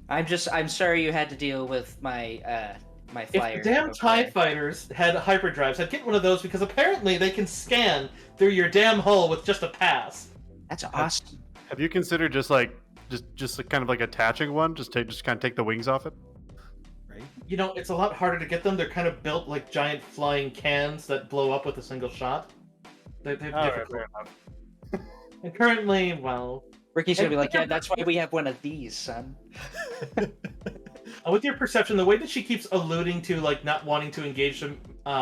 I'm sorry you had to deal with my my flyer. If the damn over TIE there. fighters had hyperdrives, I'd get one of those because apparently they can scan through your damn hull with just a pass. That's awesome. Have you considered just like kind of like attaching one, just kind of take the wings off it? Right? You know, it's a lot harder to get them. They're kind of built like giant flying cans that blow up with a single shot. They're difficult. fair enough. And currently, well, Ricky's gonna be like, "Yeah, that's why we have one of these, son." with your perception, the way that she keeps alluding to like not wanting to engage some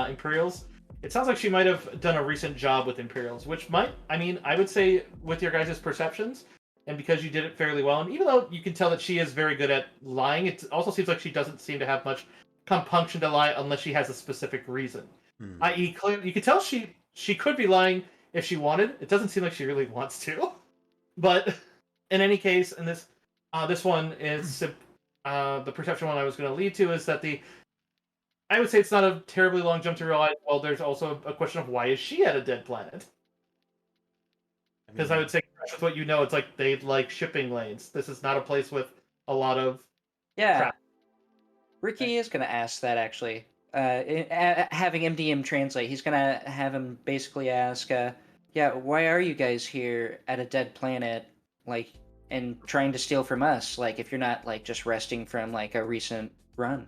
Imperials, it sounds like she might have done a recent job with Imperials, which might, I would say with your guys' perceptions, and because you did it fairly well, and even though you can tell that she is very good at lying, it also seems like she doesn't seem to have much compunction to lie unless she has a specific reason. I.e., you can tell she could be lying if she wanted. It doesn't seem like she really wants to. But in any case, in this one is the perception one I was going to lead to is that I would say it's not a terribly long jump to realize, well, there's also a question of why is she at a dead planet? Because I would say, with what you know, it's like they like shipping lanes. This is not a place with a lot of Yeah. crap. Ricky is gonna ask that actually. Having MDM translate, he's gonna have him basically ask, "Yeah, why are you guys here at a dead planet, like, and trying to steal from us? Like, if you're not like just resting from like a recent run,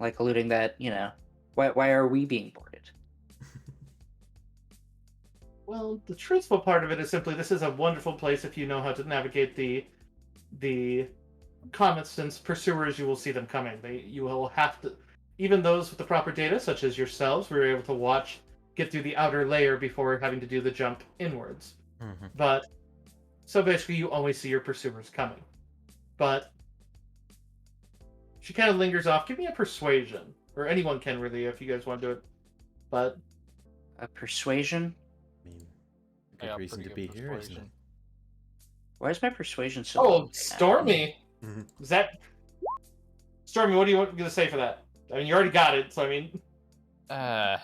like alluding that why are we being boarded?" Well, the truthful part of it is simply this is a wonderful place if you know how to navigate the comets, since pursuers, you will see them coming. You will have to, even those with the proper data, such as yourselves, we were able to get through the outer layer before having to do the jump inwards. But so basically, you always see your pursuers coming. But she kind of lingers off. Give me a persuasion, or anyone can really, if you guys want to do it. But A persuasion. I mean, a good reason to be here, isn't it? Why is my persuasion so Oh, low right now? Stormy. Mhm. Is that Stormy? What are you going to say for that? I mean, you already got it. So I mean, Uh,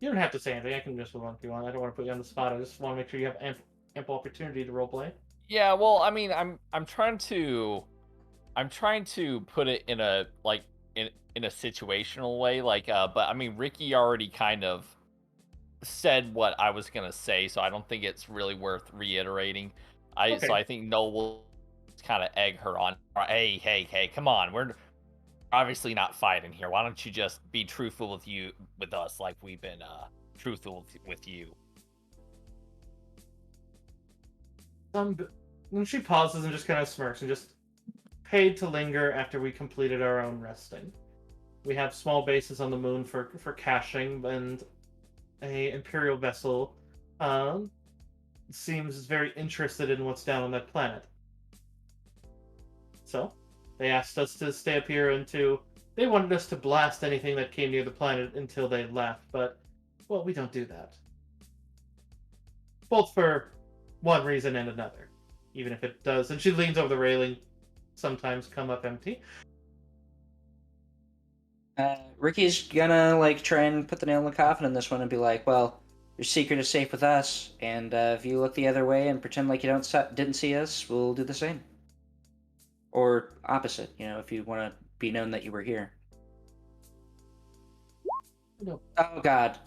you don't have to say anything. I can just move on if you want. I don't want to put you on the spot. I just want to make sure you have ample opportunity to roleplay. yeah. Well, I mean, I'm trying to put it in a in a situational way, but I mean, Ricky already kind of said what I was gonna say, so I don't think it's really worth reiterating. So Okay. I think Noel will kind of egg her on. Hey, come on, we're obviously not fighting here. Why don't you just be truthful with us, like we've been truthful with you? Then she pauses and just kind of smirks and just paid to linger after we completed our own resting. We have small bases on the moon for caching, and a Imperial vessel um, seems very interested in what's down on that planet. So, they asked us to stay up here and they wanted us to blast anything that came near the planet until they left, but, well, we don't do that. Both for one reason and another, even if it does. And she leans over the railing, sometimes come up empty. Ricky's gonna like try and put the nail in the coffin in this one and be like, "Well, your secret is safe with us, and if you look the other way and pretend like you didn't see us, we'll do the same." Or opposite, if you want to be known that you were here. No. Oh God.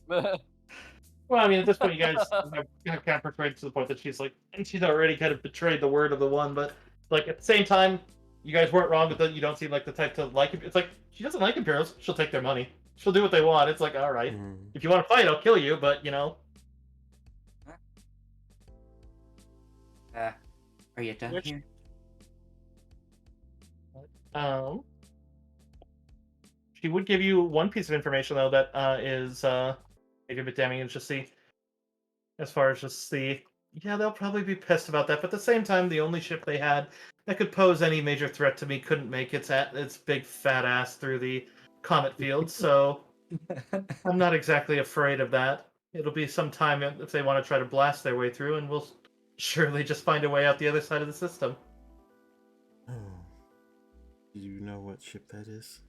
Well, I mean, at this point, you guys have kind of persuaded to the point that she's already kind of betrayed the word of the one, but like at the same time, you guys weren't wrong with that. You don't seem like the type to like it. It's like she doesn't like Imperials. She'll take their money. She'll do what they want. It's like, all right, if you want to fight, I'll kill you, but Are you done here? She would give you one piece of information though that is maybe a bit damning. It's just as far as yeah, they'll probably be pissed about that. But at the same time, the only ship they had that could pose any major threat to me couldn't make its big fat ass through the comet field. So I'm not exactly afraid of that. It'll be some time if they want to try to blast their way through, and we'll surely just find a way out the other side of the system. Oh. Do you know what ship that is?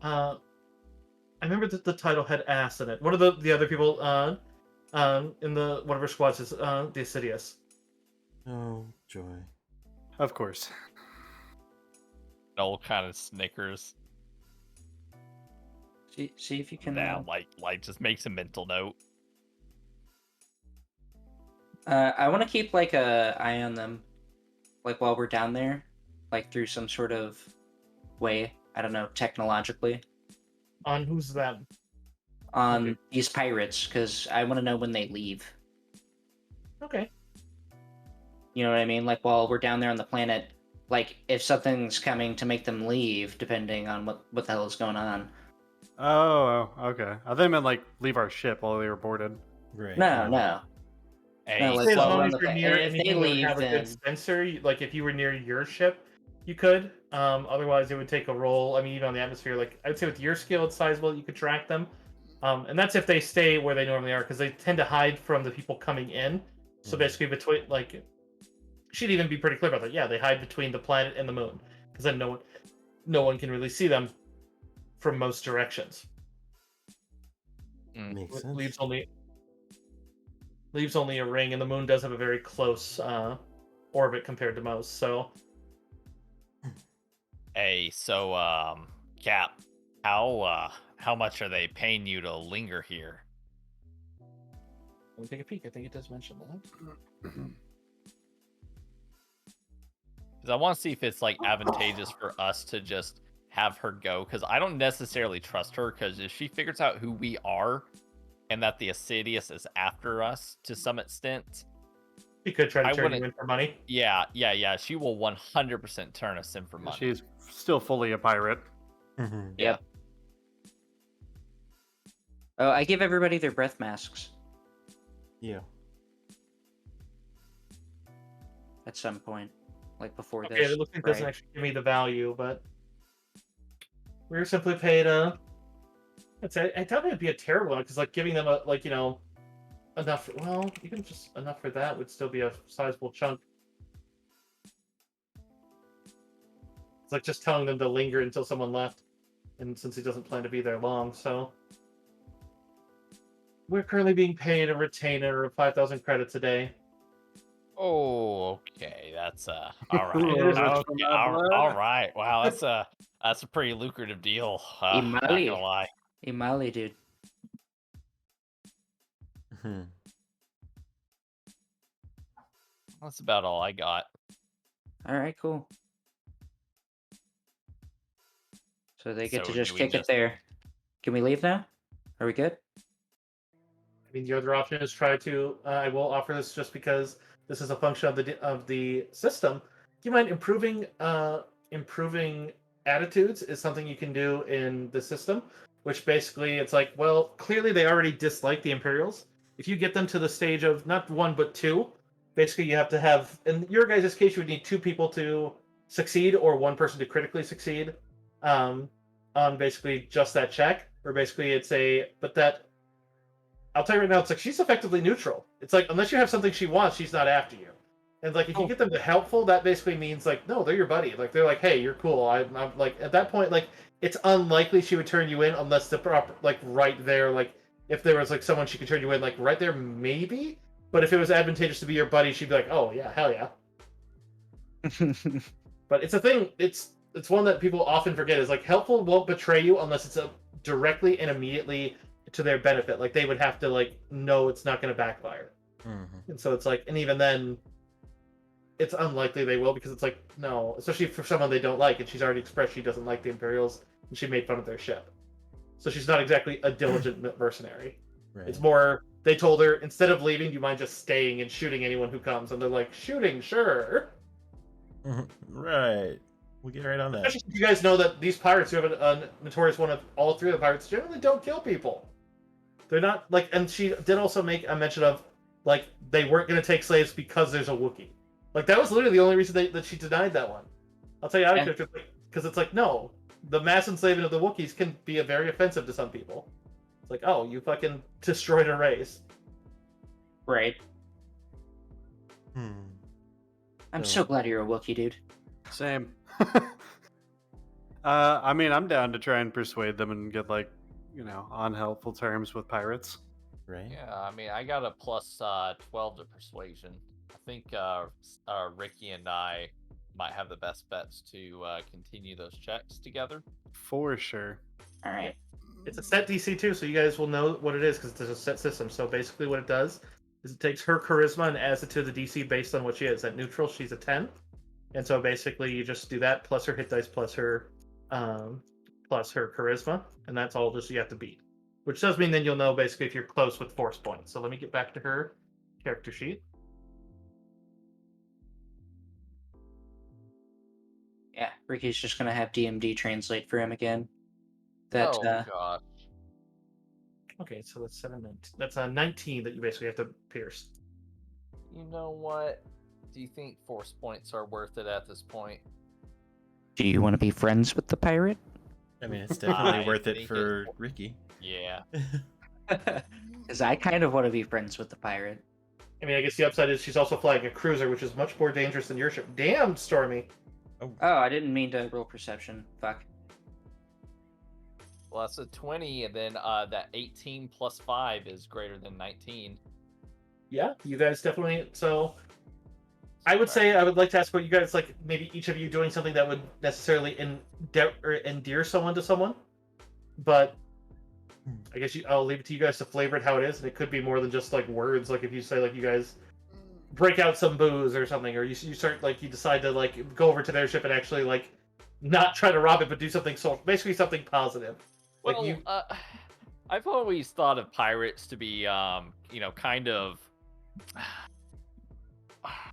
I remember that the title had ass in it. What are the other people in the one of her squads is the Assidious. Oh, joy. Of course. Noel kind of snickers. See if you can. Now, just makes a mental note. I want to keep like a eye on them, like while we're down there, like through some sort of way. I don't know, technologically. On who's them? On these pirates, because I want to know when they leave. Okay. You know what I mean? Like while we're down there on the planet, like if something's coming to make them leave, depending on what the hell is going on. Oh, okay. I thought they meant like leave our ship while we were boarded. Right. No. Hey, No, like As while long we're on as the you're planet. near And if they anything that would leave, have a then good sensor, like if you were near your ship, you could. Otherwise, it would take a roll. I mean, even on the atmosphere, like I'd say with your skill, it's sizable. You could track them, and that's if they stay where they normally are, because they tend to hide from the people coming in. So basically, between she'd even be pretty clear about that. Yeah, they hide between the planet and the moon, because then no one can really see them from most directions. Makes sense. Leaves only a ring, and the moon does have a very close orbit compared to most. So, hey, so Cap, how much are they paying you to linger here? let me take a peek. I think it does mention that. Because I want to see if it's like advantageous for us to just have her go. Because I don't necessarily trust her. Because if she figures out who we are, and that the Assidious is after us to some extent, She could try to turn you in for money. Yeah. She will 100% turn us in for money. She's still fully a pirate. Mm-hmm. Yep. Oh, I give everybody their breath masks Yeah. at some point, like before Okay, this. it looks like it doesn't right? actually give me the value, but We were simply paid I doubt it'd be a terrible one because like giving them a enough. Well, even just enough for that would still be a sizable chunk. It's like just telling them to linger until someone left, and since he doesn't plan to be there long, so we're currently being paid a retainer of 5,000 credits a day. Oh, okay. That's all right. It is Much Okay, for my blood. all right. Wow, that's a pretty lucrative deal. Not gonna Imali. lie. Imali, dude. Hmm. That's about all I got. All right, cool. So they get So to just do we kick it there. Can we leave now? Are we good? I mean, the other option is try to. I will offer this just because this is a function of the system. Do you mind improving attitudes is something you can do in the system, which basically it's like, well, clearly they already dislike the Imperials. If you get them to the stage of not one but two, basically you have to have. In your guys' case, you would need two people to succeed or one person to critically succeed, on basically just that check. Or basically it's a but that I'll tell you right now, it's like she's effectively neutral. It's like unless you have something she wants, she's not after you. And like if you get them to helpful, that basically means like no, they're your buddy. Like they're like, hey, you're cool. I'm like at that point, like it's unlikely she would turn you in unless the proper like right there, like if there was like someone she could turn you in, like right there maybe. But if it was advantageous to be your buddy, she'd be like, oh yeah, hell yeah. But it's a thing. It's one that people often forget. Is like helpful won't betray you unless it's directly and immediately to their benefit. Like they would have to like know it's not going to backfire. Mm-hmm. And so it's like, and even then, it's unlikely they will because it's like no, especially for someone they don't like, and she's already expressed she doesn't like the Imperials, and she made fun of their ship. So she's not exactly a diligent mercenary. Right. It's more they told her instead of leaving, do you mind just staying and shooting anyone who comes? And they're like, shooting, sure. Right. We'll get right on that. Especially if you guys know that these pirates who have a notorious one of all three of the pirates generally don't kill people. They're not like, and she did also make a mention of like they weren't going to take slaves because there's a Wookiee. Like that was literally the only reason that she denied that one. I'll tell you out of character because it's like no, the mass enslavement of the Wookiees can be very offensive to some people. It's like oh, you fucking destroyed a race. Right. Hmm. I'm so glad you're a Wookiee, dude. Same. I mean, I'm down to try and persuade them and get like, on helpful terms with pirates. Right. Yeah, I mean, I got a plus 12 to persuasion. I think Ricky and I might have the best bets to continue those checks together. For sure. All right. It's a set DC too, so you guys will know what it is because it's a set system. So basically, what it does is it takes her charisma and adds it to the DC based on what she is. At neutral, she's a 10, and so basically you just do that plus her hit dice plus her charisma, and that's all just you have to beat. Which does mean then you'll know basically if you're close with force points. So let me get back to her character sheet. Yeah, Ricky's just gonna have DMD translate for him again. That Oh gosh. Okay, so that's 7, 19. That's a 19 that you basically have to pierce. You know what? Do you think force points are worth it at this point? Do you want to be friends with the pirate? I mean, it's definitely I worth it think for Ricky. Yeah. Because I kind of want to be friends with the pirate. I mean, I guess the upside is she's also flying a cruiser, which is much more dangerous than your ship. Damn, Stormy. Oh, I didn't mean to roll perception. Fuck. Well, that's a 20, and then that 18 plus 5 is greater than 19. Yeah, you guys definitely. So, I would say I would like to ask what you guys like. Maybe each of you doing something that would necessarily endear someone to someone. But I guess I'll leave it to you guys to flavor it how it is, and it could be more than just like words. Like if you say like you guys break out some booze or something, or you start like you decide to like go over to their ship and actually like not try to rob it, but do something basically something positive. Like Well, I've always thought of pirates to be, kind of.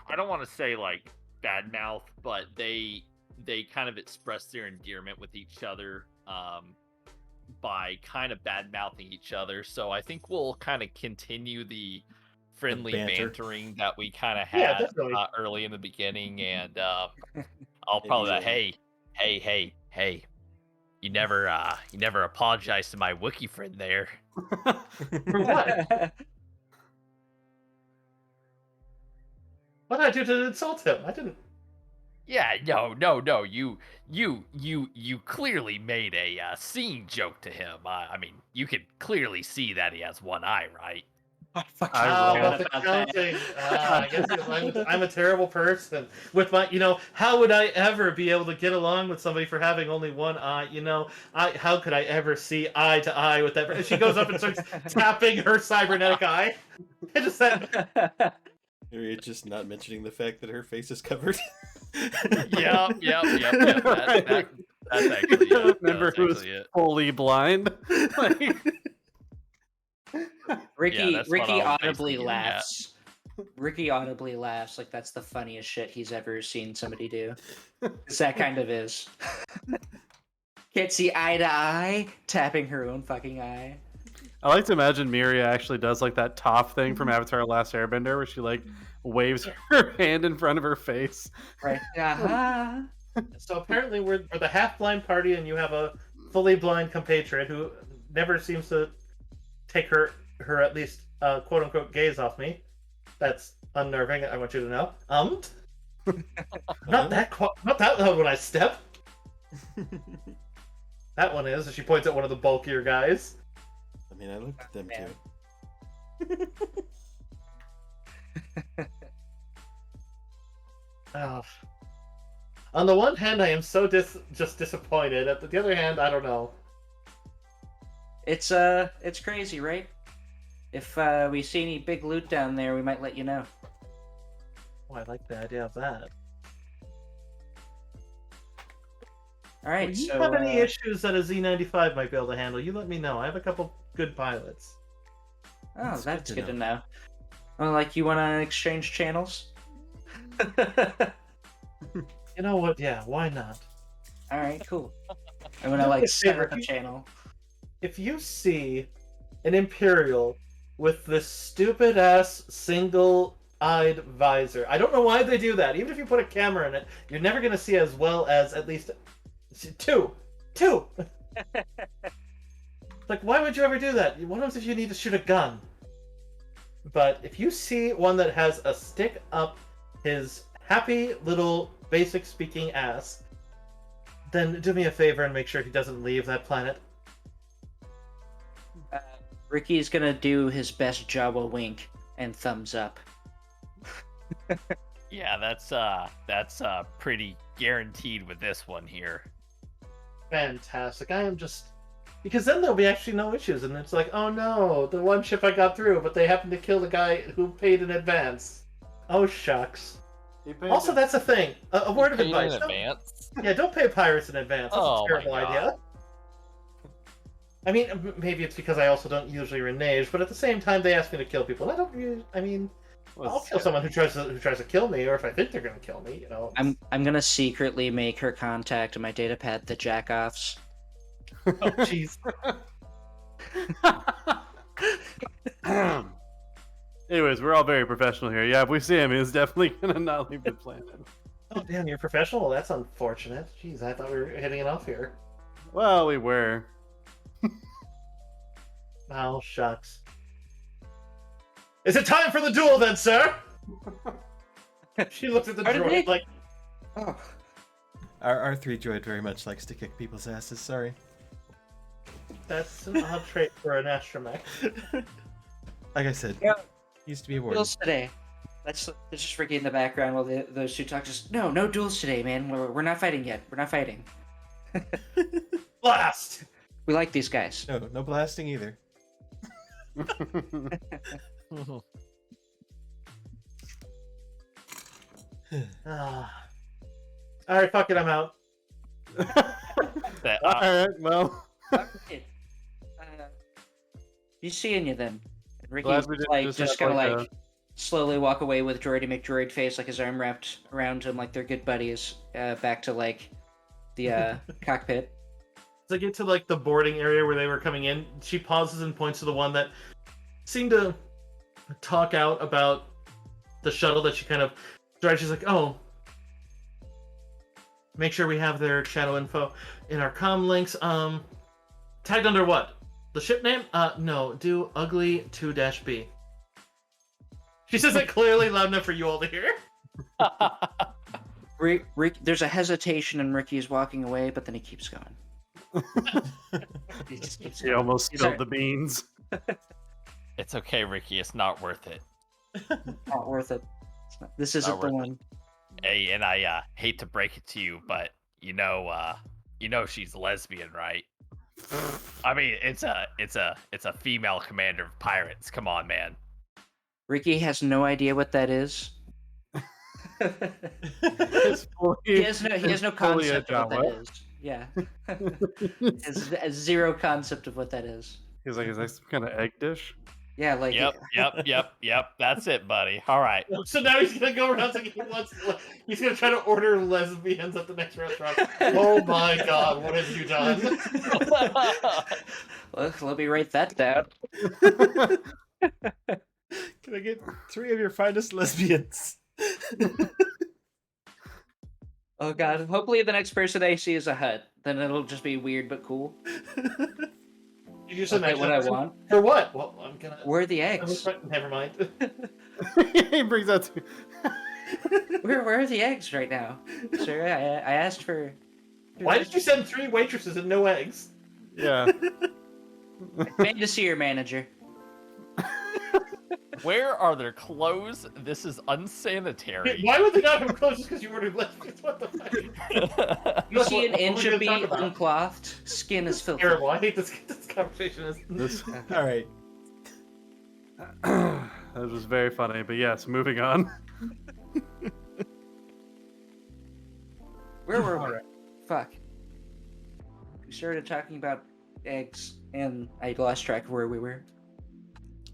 I don't want to say like bad mouth, but they kind of express their endearment with each other by kind of bad mouthing each other. So I think we'll kind of continue the friendly banter. bantering that we kind of Yeah, had definitely. early in the beginning, and I'll probably like, hey, you never apologized to my Wookiee friend there. For what? What did I do to insult him? I didn't. Yeah, no. You clearly made a scene joke to him. I mean, you could clearly see that he has one eye, right? I fucking I forgot will. The about that. counting. I guess I'm a terrible person. With my, how would I ever be able to get along with somebody for having only one eye? How could I ever see eye to eye with that? And she goes up and starts tapping her cybernetic eye. I just said, You're just not mentioning the fact that her face is covered. Yep. That's actually it. Remember That's who was actually it. fully blind? Like, Ricky that's what Ricky I was audibly basically getting at. laughs. Ricky audibly laughs like that's the funniest shit he's ever seen somebody do. It's that kind of is. Can't see eye to eye, tapping her own fucking eye. I like to imagine Miria actually does like that Toph thing from Avatar: Last Airbender, where she like waves her hand in front of her face. Right. Yeah. so apparently we're the half-blind party, and you have a fully blind compatriot who never seems to take her at least quote-unquote gaze off me. That's unnerving, I want you to know. Not that loud when I step. That one is, and she points at one of the bulkier guys. I mean, I looked at them Man. too. Oh. On the one hand, I am so just disappointed. At the other hand, I don't know. It's crazy, right? If we see any big loot down there, we might let you know. Oh, I like the idea of that. All right. If you so have any issues that a Z95 might be able to handle, you let me know. I have a couple good pilots. oh, That's that's good good to to know. Oh, like you want to exchange channels? You know what? Yeah, why not? All right, cool. I'm gonna like set up a channel. If you see an Imperial with this stupid ass single-eyed visor, I don't know why they do that. Even if you put a camera in it, you're never gonna see as well as at least two. Like, why would you ever do that? What happens if you need to shoot a gun? But if you see one that has a stick up his happy little basic speaking ass, then do me a favor and make sure he doesn't leave that planet. Ricky's gonna do his best Jawa wink and thumbs up. Yeah, that's pretty guaranteed with this one here. Fantastic. I am just... Because then there'll be actually no issues, and it's like, oh no, the one ship I got through, but they happened to kill the guy who paid in advance. Oh shucks. Also, that's a thing. A word of Paid advice. in Don't- advance. Yeah, don't pay pirates in advance. That's Oh a my terrible God. idea. I mean, maybe it's because I also don't usually renege, but at the same time, they ask me to kill people. And I don't usually... I mean, I'll kill someone who tries to kill me, or if I think they're going to kill me, you know. I'm gonna secretly make her contact my datapad the jackoffs. Oh, jeez. Anyways, we're all very professional here. Yeah, if we see him, he's definitely gonna not leave the planet. Oh, damn, you're professional? That's unfortunate. Jeez, I thought we were hitting it off here. Well, we were. Oh, shucks. Is it time for the duel then, sir? She looked at the Pardon droid me? like, Oh, Our R3 droid very much likes to kick people's asses, sorry. that's an odd trait for an astromech. Like I said, Yeah. used to be a warden. duels today. That's just Ricky in the background while those two talk. Just no duels today, man. We're not fighting yet. We're not fighting. Blast! We like these guys. No blasting either. Ah. Alright, fuck it, I'm out. That, All right, well, Okay. Be seeing you then. And Ricky's glad we didn't like just just have, gonna like, slowly walk away with Droidy McDroid face, like his arm wrapped around him, like they're good buddies. Back to like the cockpit. As I get to like the boarding area where they were coming in, she pauses and points to the one that seemed to talk out about the shuttle that she kind of tried. She's like, oh, make sure we have their channel info. in our comm links. Tagged under what? The ship name? No. Do ugly 2-B. She says it clearly loud enough for you all to hear. Rick, there's a hesitation, and Ricky's walking away, but then he keeps going. He just keeps He going. almost He's spilled like, the beans. It's okay, Ricky. It's not worth it. Not worth it. This isn't the worth it. one. Hey, and I hate to break it to you, but you know she's lesbian, right? I mean, it's a female commander of pirates. Come on, man. Ricky has no idea what that is. It's fully- He has no it's fully a concept of what that Jawa. is. Yeah. Has zero concept of what that is. He's like, is that some kind of egg dish? Yeah, like Yep. That's it, buddy. All right. So now he's gonna go around saying he's gonna try to order lesbians at the next restaurant. Oh my god, what have you done? Well, let me write that down. Can I get 3 of your finest lesbians? Oh god, hopefully the next person I see is a hut. Then it'll just be weird but cool. You just I'll get imagine what I want. For what? Well, I'm gonna. Where are the eggs? Never mind. He brings that to Where are the eggs right now? Sir, I asked for... Why did you send 3 waitresses and no eggs? Yeah. Made to see your manager. Where are their clothes? This is unsanitary. Why would they not have clothes just because you ordered lesbians? What the fuck? You see an What inch are we of gonna meat talk about? unclothed, skin is filthy. Terrible. I hate this conversation. This, All right. that was very funny, but yes, moving on. Where were we? Fuck. We started talking about eggs, and I lost track of where we were.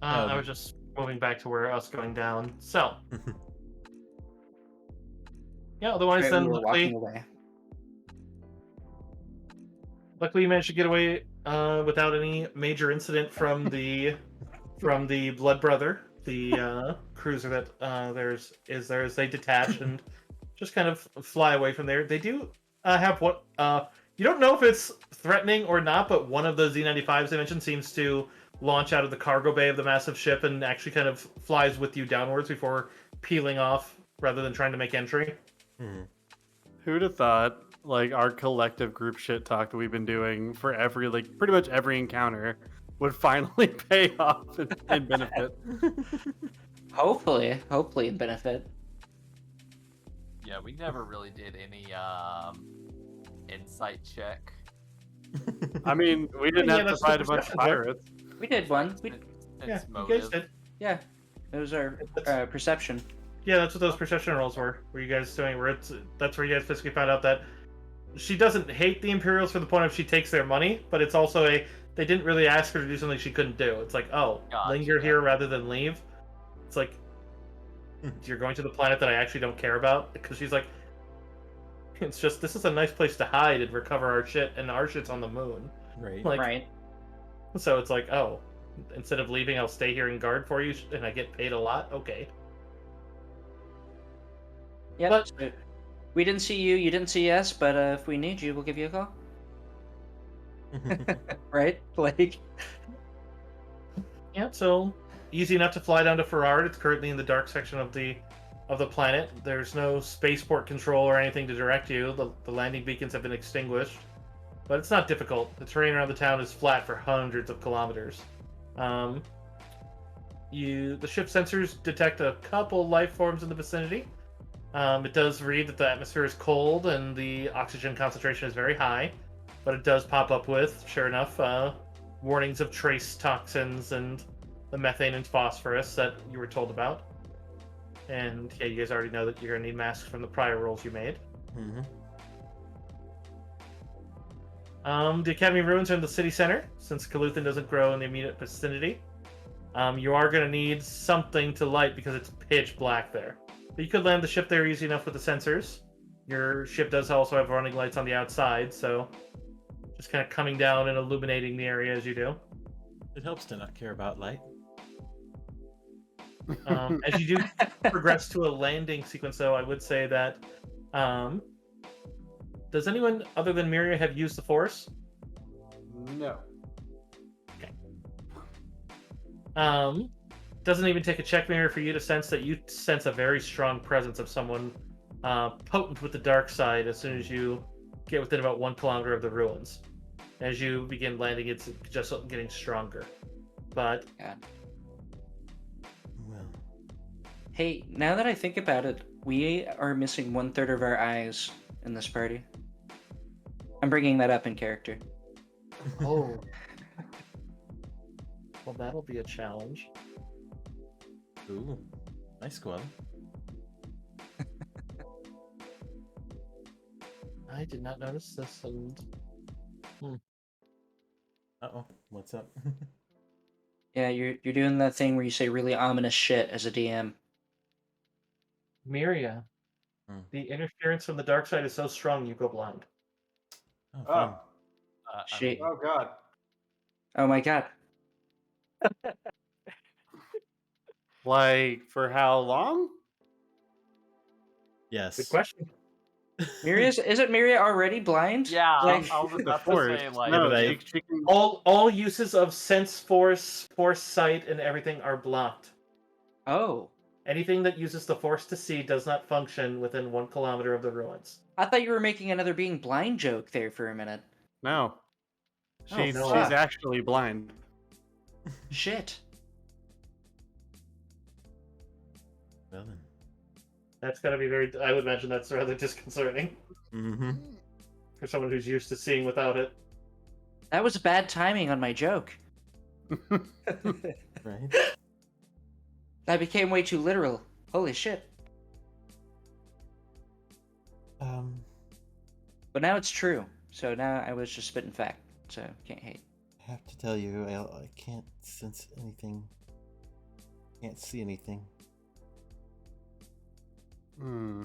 I was just moving back to where us going down. So, yeah. Otherwise, Right, then we were walking luckily away. you managed to get away without any major incident from the Blood Brother, the cruiser that is there as they detach and just kind of fly away from there. They do have what you don't know if it's threatening or not, but one of the Z-95s they mentioned seems to launch out of the cargo bay of the massive ship and actually kind of flies with you downwards before peeling off rather than trying to make entry. Who'd have thought, like, our collective group shit talk that we've been doing for every, like, pretty much every encounter would finally pay off and benefit. Hopefully in benefit. Yeah, we never really did any insight check. I mean, we didn't Yeah, have to that's fight a the bunch of perception check. pirates. We did one. Since Yeah, you guys motive. did. Yeah, it was our perception. Yeah, that's what those perception rolls were. Were you guys doing? That's where you guys physically found out that she doesn't hate the Imperials for the point of she takes their money, but it's also they didn't really ask her to do something she couldn't do. It's like, oh, Gotcha. linger here rather than leave. It's like you're going to the planet that I actually don't care about because she's like, it's just this is a nice place to hide and recover our shit, and our shit's on the moon. Right. Like, Right. so it's like, oh, instead of leaving, I'll stay here and guard for you, and I get paid a lot. Okay. Yeah. But- We didn't see you. You didn't see us. But if we need you, we'll give you a call. Right? Like. Yeah, so easy enough to fly down to Ferrard. It's currently in the dark section of the planet. There's no spaceport control or anything to direct you. The landing beacons have been extinguished, but it's not difficult. The terrain around the town is flat for hundreds of kilometers. The ship sensors detect a couple life forms in the vicinity. It does read that the atmosphere is cold and the oxygen concentration is very high, but it does pop up with, sure enough, warnings of trace toxins and the methane and phosphorus that you were told about. And yeah, you guys already know that you're going to need masks from the prior rolls you made. The Academy ruins are in the city center, since Kaluthan doesn't grow in the immediate vicinity. You are going to need something to light because it's pitch black there. But you could land the ship there easy enough with the sensors. Your ship does also have running lights on the outside, so just kind of coming down and illuminating the area as you do. It helps to not care about light. As you do progress to a landing sequence, though, I would say that Does anyone other than Miria have used the Force? No. Doesn't even take a check mirror for you to sense that you sense a very strong presence of someone potent with the dark side as soon as you get within about 1 kilometer of the ruins. As you begin landing, it's just getting stronger. But Well, Hey, now that I think about it, we are missing 1/3 of our eyes in this party. I'm bringing that up in character. oh, well, that'll be a challenge. ooh, nice squad. I did not notice this, and Uh-oh, what's up? Yeah, you're doing that thing where you say really ominous shit as a DM. Miria, the interference from the dark side is so strong you go blind. Oh, fun. I Shit. mean, God. Oh my god. Like, for how long? Yes. Good question. Isn't Miria already blind? yeah, Like, I was The about to Force. say like, No, but I- she can... All uses of sense, force sight, and everything are blocked. oh. Anything that uses the force to see does not function within 1 kilometer of the ruins. I thought you were making another being blind joke there for a minute. No. Oh, She's fuck. actually blind. Shit. Well then. That's gotta be very. I would imagine that's rather disconcerting Mm-hmm. for someone who's used to seeing without it. That was bad timing on my joke. Right. That became way too literal. Holy shit. But now it's true. So now I was just spitting fact. So can't hate. I have to tell you, I can't sense anything. Can't see anything. Hmm.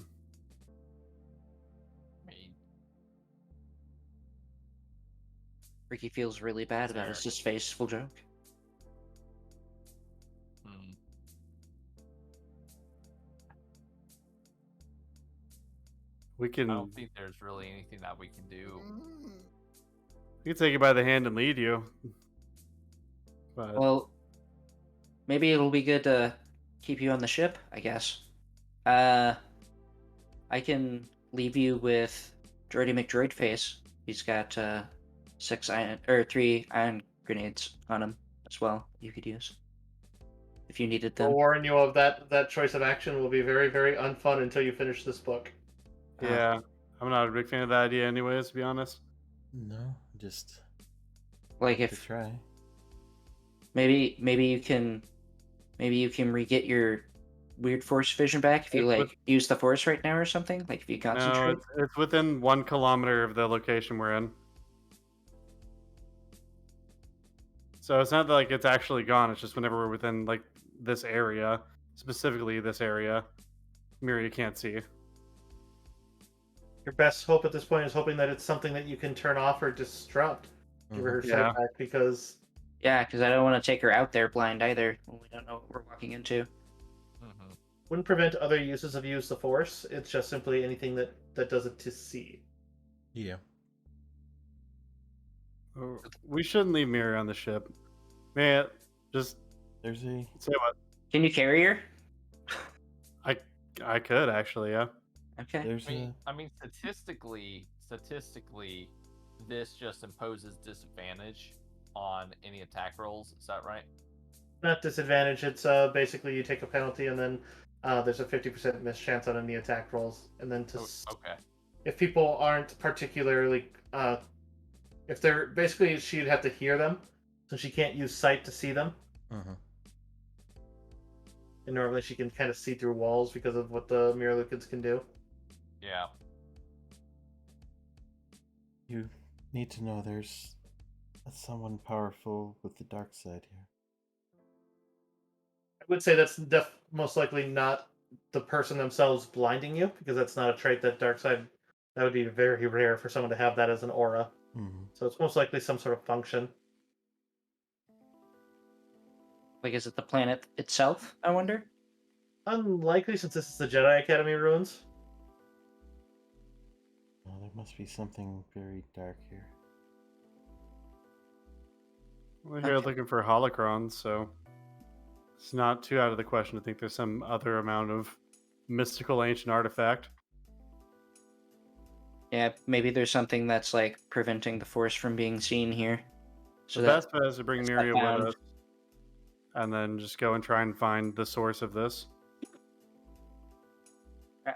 I mean, Ricky feels really bad about his Fair. distasteful joke. hmm. We I can don't think there's really anything that we can do. take you by the hand and lead you. But Well, maybe it'll be good to keep you on the ship, I guess. I can leave you with Droidy McDroidface. He's got 3 iron grenades on him as well. You could use if you needed I'll them. warn you of that choice of action will be very, very unfun until you finish this book. yeah, I'm not a big fan of that idea anyways, to be honest. No, just Like to if try. maybe you can re-get your weird force vision back if you It's like use the force right now or something. Like if you No, concentrate. it's within 1 kilometer of the location we're in. So it's not like it's actually gone. It's just whenever we're within like this area, specifically this area, Miria can't see. Your best hope at this point is hoping that it's something that you can turn off or disrupt. Give her her Yeah. sight back, because Yeah, because I don't want to take her out there blind either when we don't know what we're walking into. hmm wouldn't prevent other uses of use the force. It's just simply anything that does it to see. Yeah. We shouldn't leave Miria on the ship. Man, just There's a say what? Can you carry her? I could actually, yeah. Okay. there's I mean, statistically, this just imposes disadvantage on any attack rolls. Is that right? Not disadvantage. It's basically you take a penalty and then there's a 50% miss chance on any attack rolls. And then Okay. if people aren't particularly if they're basically she'd have to hear them, so she can't use sight to see them. And normally she can kind of see through walls because of what the mirror Lucans can do. Yeah. You need to know there's someone powerful with the dark side here. I would say that's most likely not the person themselves blinding you, because that's not a trait that dark side. That would be very rare for someone to have that as an aura. So it's most likely some sort of function. Like, is it the planet itself? I wonder. Unlikely, since this is the Jedi Academy ruins. Well, there must be something very dark here. We're here Okay. looking for holocrons, so it's not too out of the question to think there's some other amount of mystical ancient artifact. Yeah, maybe there's something that's like preventing the force from being seen here. So The that best bet is to bring that's not Miria with found. us, and then just go and try and find the source of this.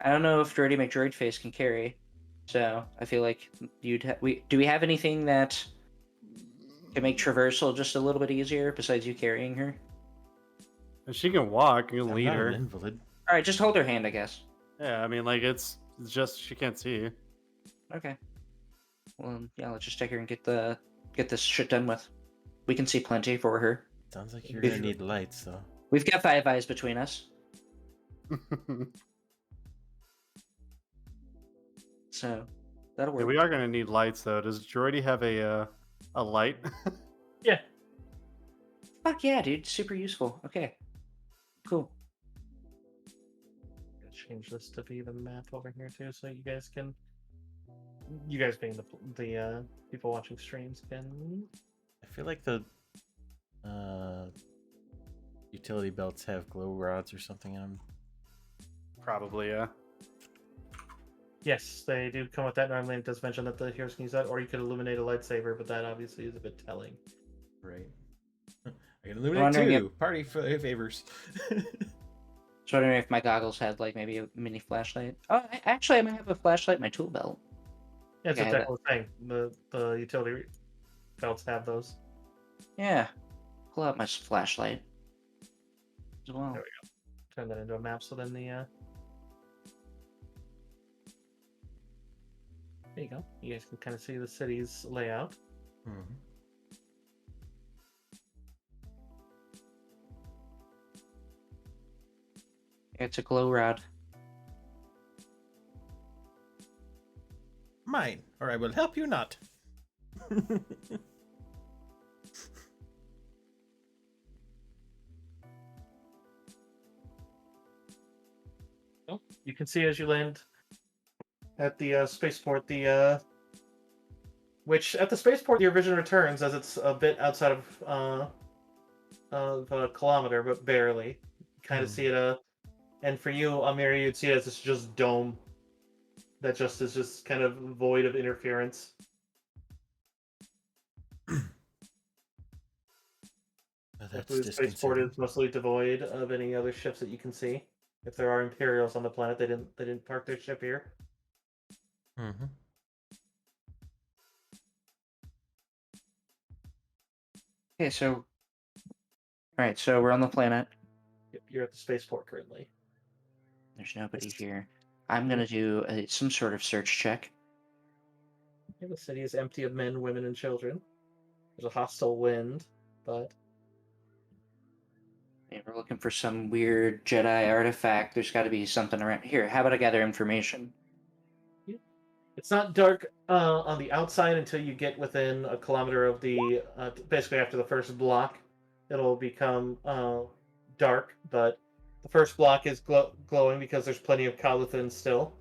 I don't know if Droidy McDroidface can carry, so I feel like do we have anything that can make traversal just a little bit easier besides you carrying her? And she can walk, you can I'm lead not her. an invalid. All right, just hold her hand, I guess. Yeah, I mean, like, it's just she can't see. Okay. Well, yeah, let's just take her and get this shit done with. We can see plenty for her. Sounds like you're If- gonna need lights, though. We've got 5 eyes between us, so that'll Yeah, work. we are gonna need lights though. Does Droidy have a light? Yeah. Fuck yeah, dude! Super useful. Okay, cool. Change this to be the map over here too, so you guys can. You guys being the people watching streams can. I feel like the utility belts have glow rods or something in them. Probably, yeah. Yes, they do come with that. Normally, it does mention that the heroes can use that, or you could illuminate a lightsaber, but that obviously is a bit telling. Right. I can illuminate Wondering too. Party favors. Just wondering if my goggles had like maybe a mini flashlight. Oh, actually, I might have a flashlight in my tool belt. Yeah, that's Okay, what that was saying. The utility belts have those. Yeah, pull out my flashlight as well. There Turn that into a map, so then the. There you go. You guys can kind of see the city's layout. Mhm. It's a glow rod. Mine, or I will help you not. Oh, you can see as you land at the spaceport, the which at the spaceport your vision returns as it's a bit outside of a kilometer, but barely. You kind of see it. And for you, Amir, you'd see it as this just dome that just is just kind of void of interference. That's The spaceport disconcerting. is mostly devoid of any other ships that you can see. If there are Imperials on the planet, they didn't park their ship here. Mm-hmm. Okay, so all right, so we're on the planet. Yep, you're at the spaceport currently. There's nobody here. I'm gonna do some sort of search check. Yeah, the city is empty of men, women, and children. There's a hostile wind, but Maybe we're looking for some weird Jedi artifact. There's got to be something around here. How about I gather information? it's not dark on the outside until you get within a kilometer of the. Basically, after the first block, it'll become dark. But the first block is glowing because there's plenty of Caluthin still.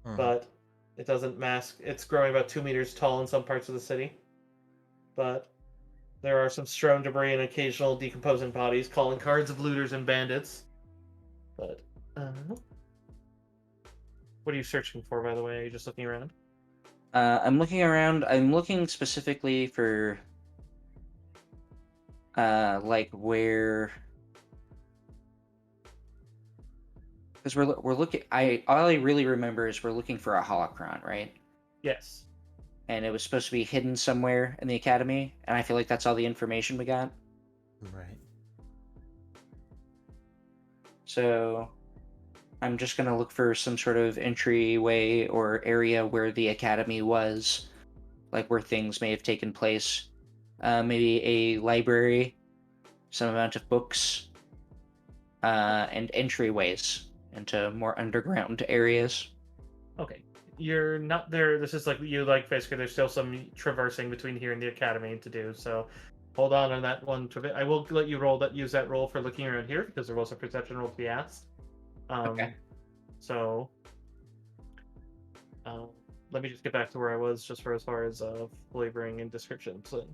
Mhm. But it doesn't mask. It's growing about 2 meters tall in some parts of the city. But there are some strewn debris and occasional decomposing bodies, calling cards of looters and bandits. But what are you searching for, by the way? Are you just looking around? I'm looking around. I'm looking specifically for like where, because we're looking. All I really remember is we're looking for a holocron, right? Yes. And it was supposed to be hidden somewhere in the academy, and I feel like that's all the information we got. Right. So I'm just gonna look for some sort of entryway or area where the academy was, like where things may have taken place. Maybe a library, some amount of books, and entryways into more underground areas. Okay. You're not there. This is like you like basically. There's still some traversing between here and the academy to do. So hold on that one. I will let you use that roll for looking around here because there was a perception roll to be asked. Okay. So let me just get back to where I was, just for as far as flavoring and description. So,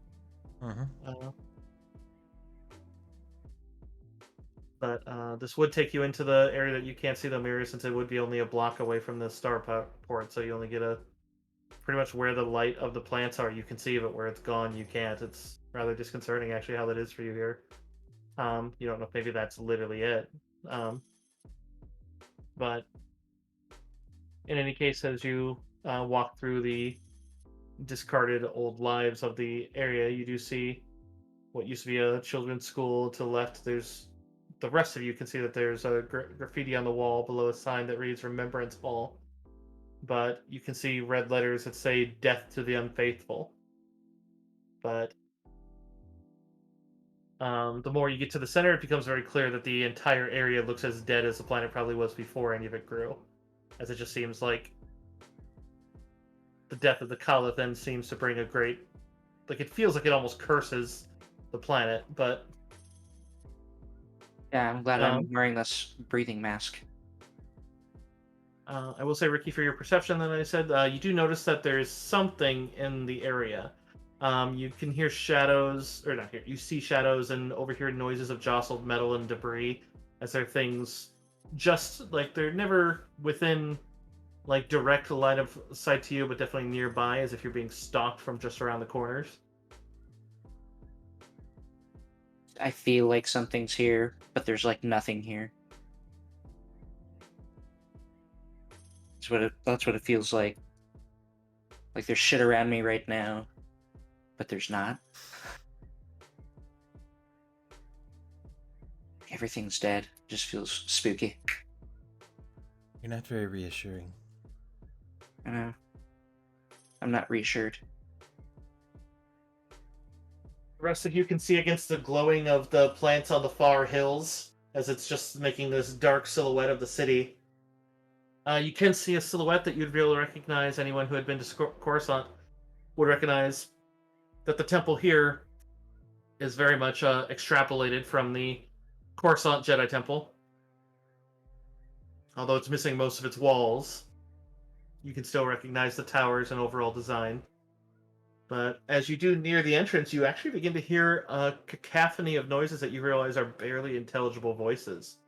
but this would take you into the area that you can't see the mirror, since it would be only a block away from the port. So you only get a pretty much where the light of the plants are, you can see, but where it's gone, you can't. It's rather disconcerting, actually, how that is for you here. You don't know if maybe that's literally it. But in any case, as you walk through the discarded old lives of the area, you do see what used to be a children's school. To the left, there's the rest of you can see that there's a graffiti on the wall below a sign that reads Remembrance Hall. But you can see red letters that say Death to the Unfaithful. But the more you get to the center, it becomes very clear that the entire area looks as dead as the planet probably was before any of it grew. As it just seems like the death of the Calithan seems to bring a great... Like, it feels like it almost curses the planet, but... Yeah, I'm glad I'm wearing this breathing mask. I will say, Ricky, for your perception, that I said, you do notice that there is something in the area. You can hear shadows, or not hear, you see shadows and overhear noises of jostled metal and debris, as there are things just, like, they're never within, like, direct line of sight to you, but definitely nearby, as if you're being stalked from just around the corners. I feel like something's here, but there's, like, nothing here. That's what it feels like. Like there's shit around me right now, but there's not. Everything's dead. Just feels spooky. You're not very reassuring. I know. I'm not reassured. The rest of you can see against the glowing of the plants on the far hills, as it's just making this dark silhouette of the city. You can see a silhouette that you'd be able to recognize. Anyone who had been to Coruscant would recognize that the temple here is very much extrapolated from the Coruscant Jedi Temple. Although it's missing most of its walls, you can still recognize the towers and overall design. But as you do near the entrance, you actually begin to hear a cacophony of noises that you realize are barely intelligible voices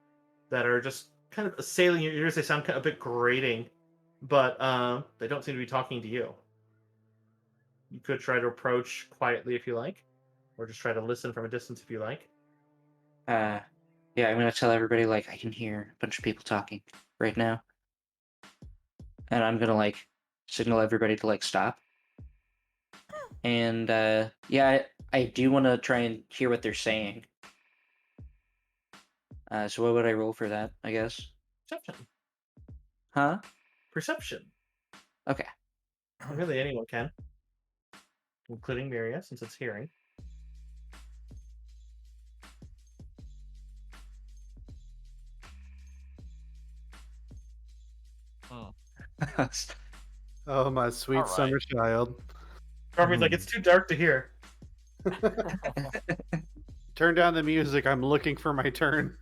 that are just kind of assailing your ears. They sound a bit grating, but they don't seem to be talking to you. You could try to approach quietly if you like, or just try to listen from a distance if you like. Yeah, I'm gonna tell everybody, like, I can hear a bunch of people talking right now. And I'm gonna, like, signal everybody to, like, stop. And, yeah, I do want to try and hear what they're saying. So what would I roll for that, I guess? Perception. Huh? Perception. Okay. Really, anyone can. Including Miria, since it's hearing. Oh, my sweet All right. summer child. Darby's like, it's too dark to hear. Turn down the music. I'm looking for my turn.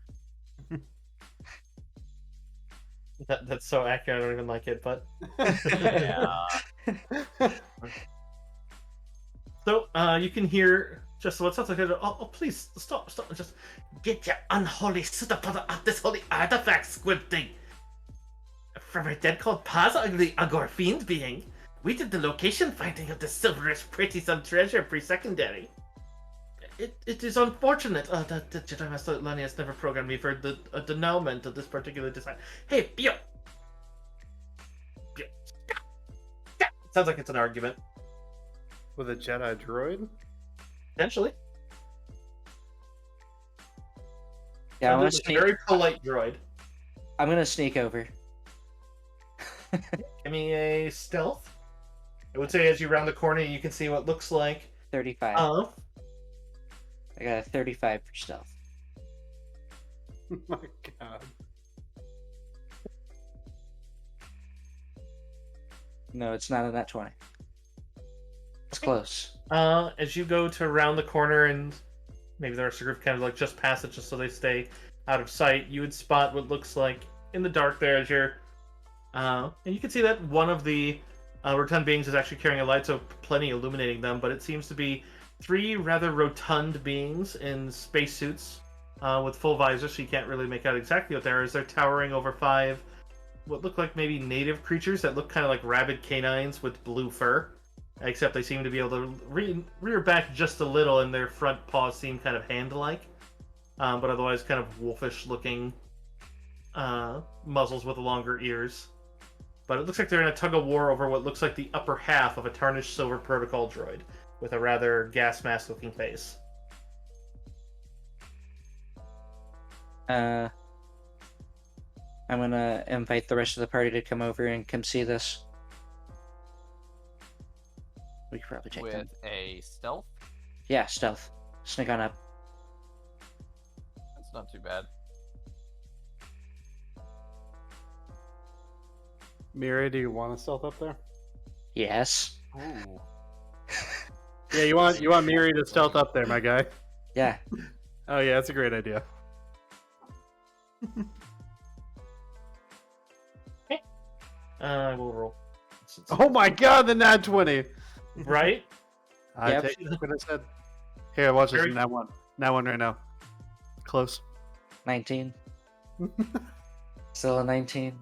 That's so accurate, I don't even like it, but... Yeah. So, you can hear just what sounds like, oh, please, stop, just get your unholy soot up out this holy artifact, squid thing. From a dead cold paws of the Agor fiend being, we did the location finding of the silverish pretty some treasure pre-secondary. It is unfortunate that the Jedi Master Lani has never programmed me for the denouement of this particular design. Hey, Bio! Sounds like it's an argument. With a Jedi droid? Potentially. Yeah, It's a very polite droid. I'm gonna sneak over. Give me a stealth. I would say as you round the corner, you can see what looks like 35. I got a 35 for stealth. Oh my god. No, it's not in that 20. It's close. As you go to round the corner, and maybe the rest of the group kind of like just pass it just so they stay out of sight, you would spot what looks like in the dark there as you're and you can see that one of the Rotund beings is actually carrying a light, so plenty illuminating them, but it seems to be 3 rather rotund beings in spacesuits with full visors, so you can't really make out exactly what they are. They're towering over 5 what look like maybe native creatures that look kind of like rabid canines with blue fur, except they seem to be able to rear back just a little, and their front paws seem kind of hand-like, but otherwise kind of wolfish-looking muzzles with longer ears. But it looks like they're in a tug-of-war over what looks like the upper half of a tarnished silver protocol droid with a rather gas mask-looking face. I'm gonna invite the rest of the party to come over and come see this. We could probably take With them. a stealth, Yeah, stealth. Sneak on up. that's not too bad. Miri, do you want to stealth up there? Yes. Ooh. Yeah, you want Miri to stealth up there, my guy. Yeah. Oh yeah, that's a great idea. I will roll. Oh my god, the nat 20! Right? I Yep. take what I said. Here, watch this. Very- Nat 1. Nat 1 right now. Close. 19. Still a 19.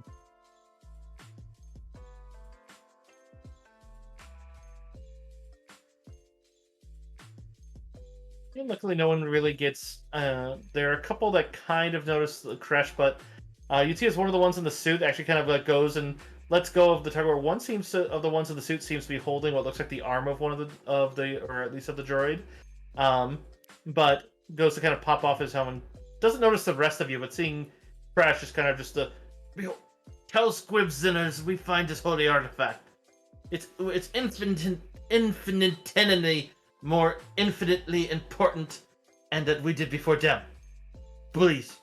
And luckily, no one really gets. There are a couple that kind of notice the crash, but UT is one of the ones in the suit that actually kind of goes and lets go of the tug. Where one seems to, of the ones in the suit seems to be holding what looks like the arm of one of the or at least of the droid, but goes to kind of pop off his helmet. And doesn't notice the rest of you, but seeing Crash is kind of just a. Tell Squib Zinners we find this holy artifact. It's infinitely more infinitely important, and that we did before them. Please.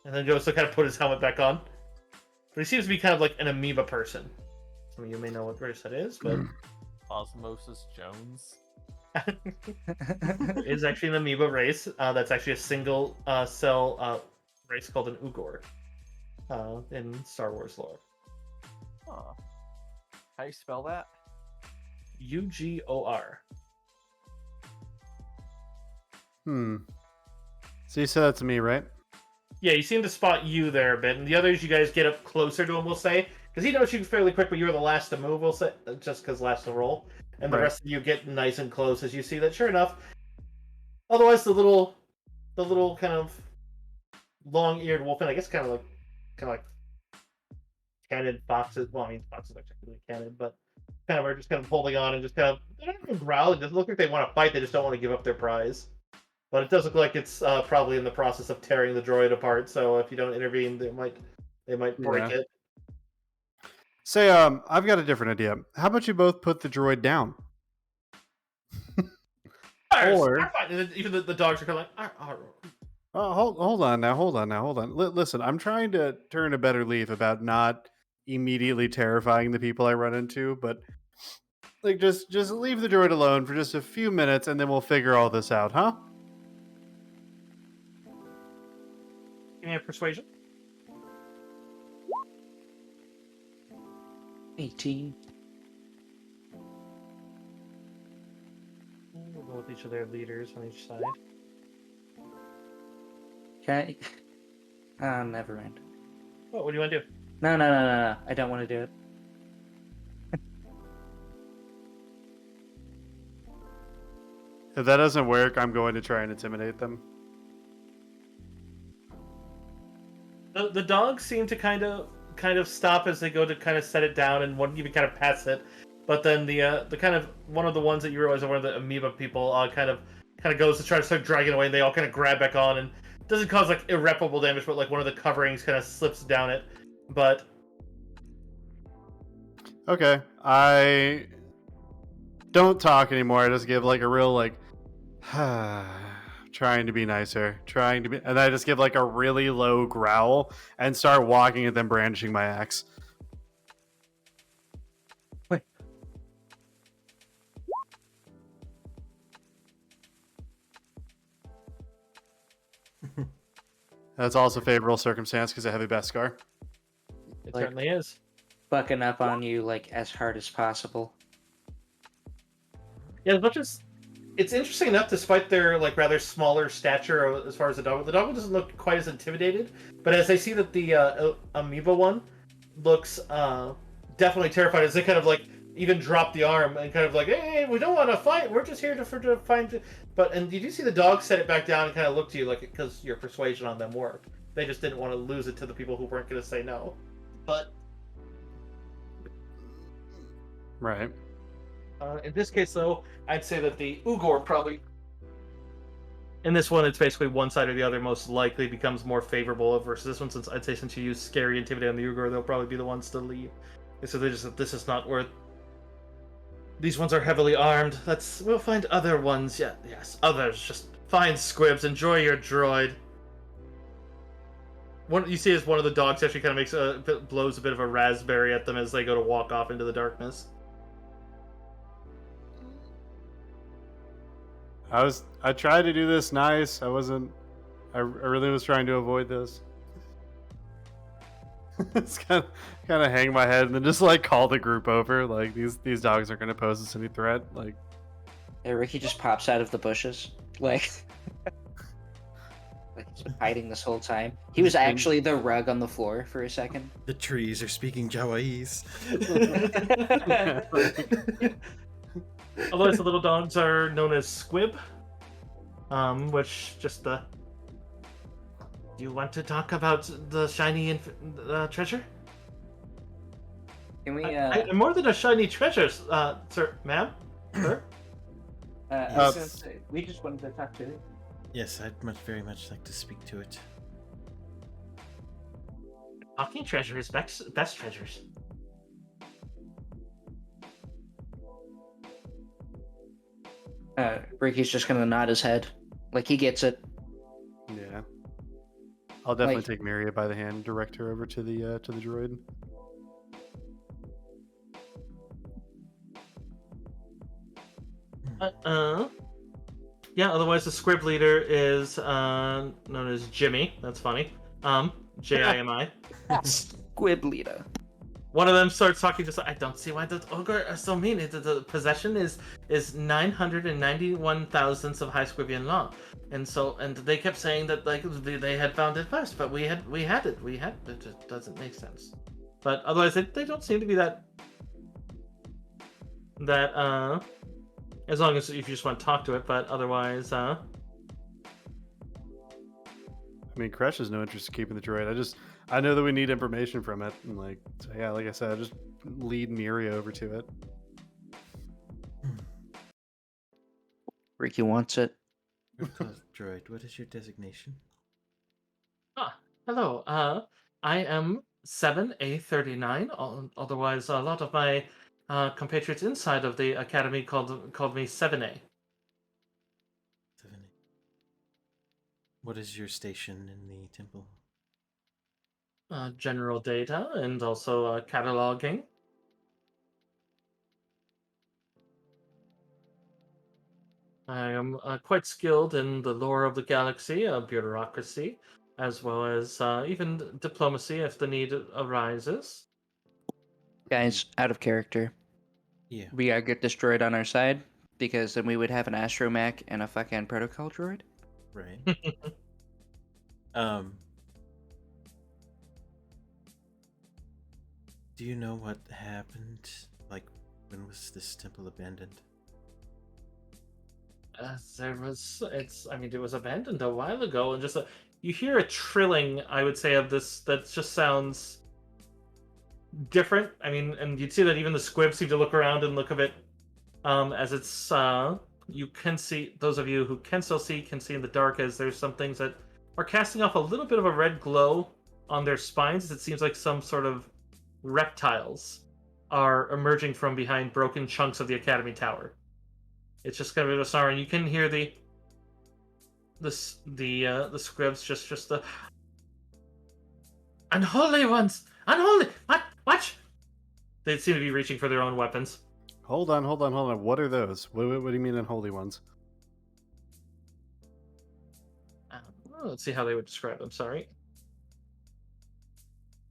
And then goes to kind of put his helmet back on. But he seems to be kind of like an amoeba person. Some of you may know what race that is, but Osmosis Jones. it is actually an amoeba race. That's actually a single cell race called an Ugor in Star Wars lore. Huh. How you spell that? Ugor. So you said that to me, right? Yeah, you seem to spot you there a bit, and the others you guys get up closer to him, we'll say, because he knows you fairly quick, but you were the last to move, we'll say, just because last to roll, and the Right. rest of you get nice and close as you see that. Sure enough, otherwise the little kind of long-eared wolf, and I guess kind of like canid foxes. Well, I mean foxes are technically canid, but kind of are just kind of holding on and just kind of they don't even growl. It doesn't look like they want to fight. They just don't want to give up their prize. But it does look like it's probably in the process of tearing the droid apart. So if you don't intervene, they might break Yeah. it. Say, I've got a different idea. How about you both put the droid down? Or- And then even the dogs are kind of like, Hold on now. Listen, I'm trying to turn a better leaf about not immediately terrifying the people I run into, but like just leave the droid alone for just a few minutes, and then we'll figure all this out, huh? give me a persuasion. 18. We'll go with each of their leaders on each side. Can I? Never mind. What do you want to do? No. I don't want to do it. If that doesn't work, I'm going to try and intimidate them. The dogs seem to kind of stop as they go to kind of set it down, and one even kind of pats it. But then the kind of one of the ones that you realize are one of the amoeba people kind of goes to try to start dragging away, and they all kind of grab back on, and it doesn't cause like irreparable damage, but like one of the coverings kind of slips down it. But Okay, I don't talk anymore. I just give like a real like, trying to be nicer, and I just give like a really low growl and start walking at them, brandishing my axe. Wait. That's also favorable circumstance because I have a Beskar. it Like- certainly is. bucking up on you like as hard as possible. Yeah, as much as it's interesting enough, despite their like rather smaller stature as far as the dog doesn't look quite as intimidated. But as I see that the amoeba one looks definitely terrified, as they kind of like even drop the arm and kind of like, hey, we don't want to fight. We're just here to find. And you do see the dog set it back down and kind of look to you like because your persuasion on them worked. They just didn't want to lose it to the people who weren't going to say no. But Right. in this case, though, I'd say that the Ugor probably. In this one, it's basically one side or the other most likely becomes more favorable versus this one. Since I'd say since you use scary, intimidate on the Ugor, they'll probably be the ones to lead. So they just this is not worth. These ones are heavily armed. We'll find other ones. Yeah, yes, others. Just find squibs. Enjoy your droid. One you see is one of the dogs actually kind of blows a bit of a raspberry at them as they go to walk off into the darkness. I tried to do this nice. I really was trying to avoid this. It's kind of hang my head and then just like call the group over. Like these dogs aren't going to pose us any threat. Like, Yeah, Ricky just pops out of the bushes, like he's been hiding this whole time. He was actually the rug on the floor for a second. The trees are speaking Jawais. Otherwise, the little dogs are known as squib, which just the. Do you want to talk about the shiny treasure? Can we? I'm more than a shiny treasure, sir, ma'am, sir. I was gonna say, we just wanted to talk to it. Yes, I'd very much like to speak to it. Talking treasure is best treasures. Ricky's just gonna nod his head, like he gets it. yeah. I'll definitely Like- take Maria by the hand, direct her over to the droid. Yeah. Otherwise, the squib leader is known as Jimmy. That's funny. Jimi. Squiblita. One of them starts talking to. I don't see why the ogre are so mean. The possession is 991 thousandths of high squibian law, and they kept saying that like they had found it first, but we had it. It just doesn't make sense. But otherwise, they don't seem to be that as long as if you just want to talk to it, but otherwise I mean, Crash has no interest in keeping the droid. I know that we need information from it, and like, so yeah, like I said, I just lead Miria over to it. Ricky wants it. Droid, what is your designation? hello. I am 7A39. Otherwise, a lot of my compatriots inside of the academy called me 7A. 7A. What is your station in the temple? General data and also cataloging. I am quite skilled in the lore of the galaxy, bureaucracy, as well as even diplomacy if the need arises. Guys, out of character. Yeah. We gotta get this droid on our side because then we would have an astromech and a fucking protocol droid. Right. Do you know what happened? Like, when was this temple abandoned? It was abandoned a while ago, and just you hear a trilling, I would say, of this that just sounds different. I mean, and you'd see that even the squibs seem to look around and look a bit, as it's you can see, those of you who can still see can see in the dark, as there's some things that are casting off a little bit of a red glow on their spines. It seems like some sort of reptiles are emerging from behind broken chunks of the Academy Tower. It's just kind of a sorrow, and you can hear the squibs just the unholy ones, unholy. Watch. They seem to be reaching for their own weapons. Hold on. What are those? What do you mean unholy ones? Let's see how they would describe them. Sorry.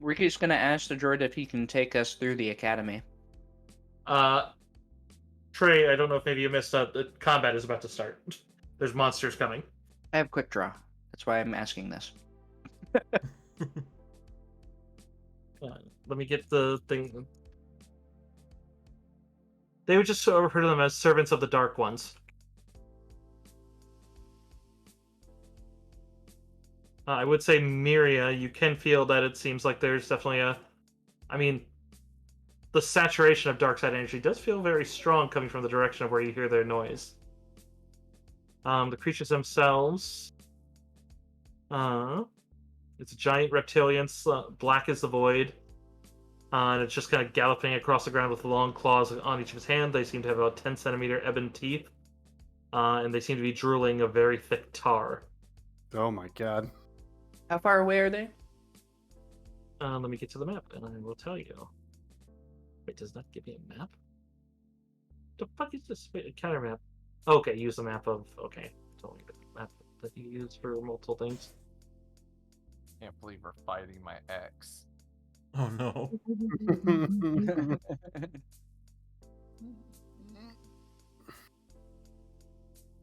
Ricky's gonna ask the droid if he can take us through the academy. Trey, I don't know if maybe you missed the combat is about to start. There's monsters coming. I have quick draw. That's why I'm asking this. Let me get the thing. They would just refer to them as servants of the Dark Ones. I would say Miria, you can feel that it seems like there's definitely a... I mean, the saturation of dark side energy does feel very strong coming from the direction of where you hear their noise. The creatures themselves... it's a giant reptilian, black as the void. And it's just kind of galloping across the ground with long claws on each of its hand. They seem to have about 10 centimeter ebon teeth. And they seem to be drooling a very thick tar. Oh my god. How far away are they? Let me get to the map, and I will tell you. Wait, does that give me a map? The fuck is this? Wait, a counter map. Okay, use the map of... Okay, totally different map that you use for multiple things. Can't believe we're fighting my ex. Oh no.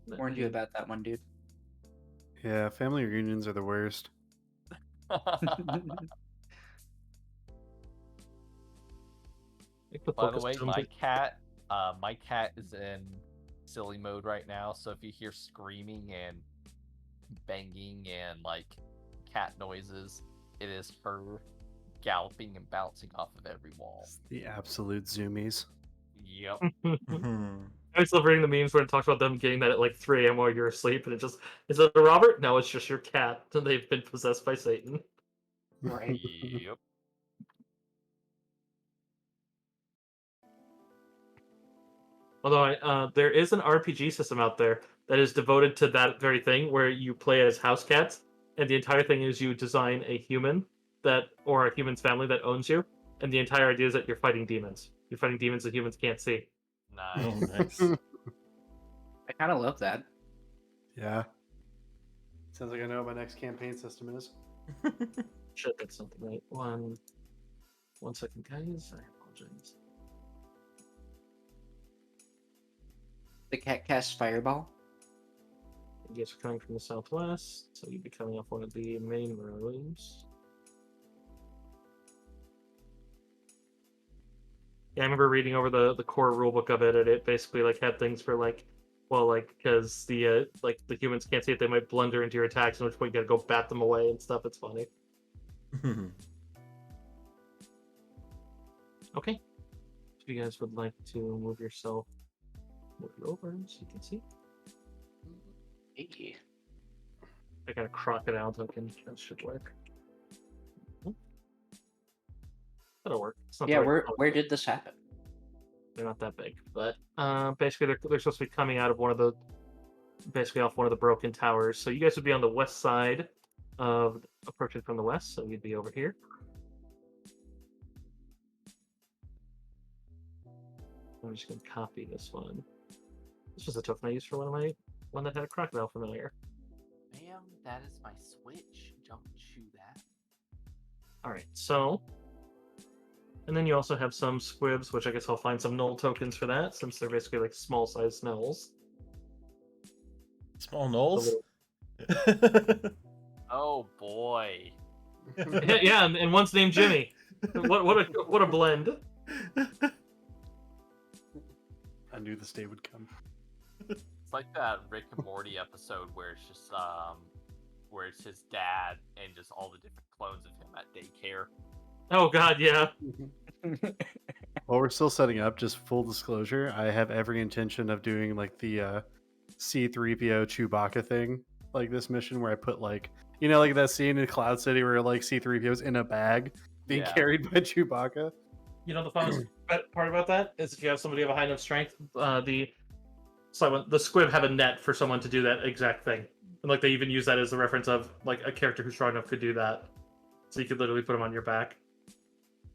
Warned you about that one, dude. Yeah, family reunions are the worst. By the way, my cat is in silly mode right now. So if you hear screaming and banging and like cat noises, it is her galloping and bouncing off of every wall. It's the absolute zoomies. Yep. I always love reading the memes where it talks about them getting that at like 3 a.m. while you're asleep, and it just... Is it a Robert? No, it's just your cat. And they've been possessed by Satan. Right. Yep. Although there is an RPG system out there that is devoted to that very thing, where you play as house cats, and the entire thing is you design a human or a human's family that owns you, and the entire idea is that you're fighting demons. You're fighting demons that humans can't see. Oh, Nice. nice. I kind of love that. Yeah. Sounds like I know what my next campaign system is. Shit, that's something right. One second, guys. I apologize. The cat casts fireball. You guys are coming from the southwest, so you'd be coming off one of the main roads. Yeah, I remember reading over the core rulebook of it, and it basically like had things for like, well, like because the humans can't see it, they might blunder into your attacks, in which point you gotta go bat them away and stuff. It's funny. Okay, if you guys would like to move it over so you can see. Hey. I got a crocodile token. That should work. That'll work. It's not Yeah, the right where color. did this happen? They're not that big, but basically they're supposed to be coming out of basically off one of the broken towers. So you guys would be on the west side of approaching from the west, so you'd be over here. I'm just gonna copy this one. This was a token I used for one that had a crocodile familiar. Ma'am, that is my switch. Don't chew that. Alright, so and then you also have some squibs, which I guess I'll find some null tokens for that, since they're basically like small sized nulls. Small knolls? Oh boy. Yeah, and one's named Jimmy. What a blend. I knew this day would come. It's like that Rick and Morty episode where it's just where it's his dad and just all the different clones of him at daycare. Oh god, yeah. While we're still setting up, just full disclosure, I have every intention of doing like the C-3PO Chewbacca thing, like this mission where I put like, like that scene in Cloud City where like C-3PO's in a bag being Yeah. carried by Chewbacca. You know the funnest part about that is if you have somebody of a high enough strength, the squib have a net for someone to do that exact thing, and like they even use that as the reference of like a character who's strong enough could do that. So you could literally put them on your back.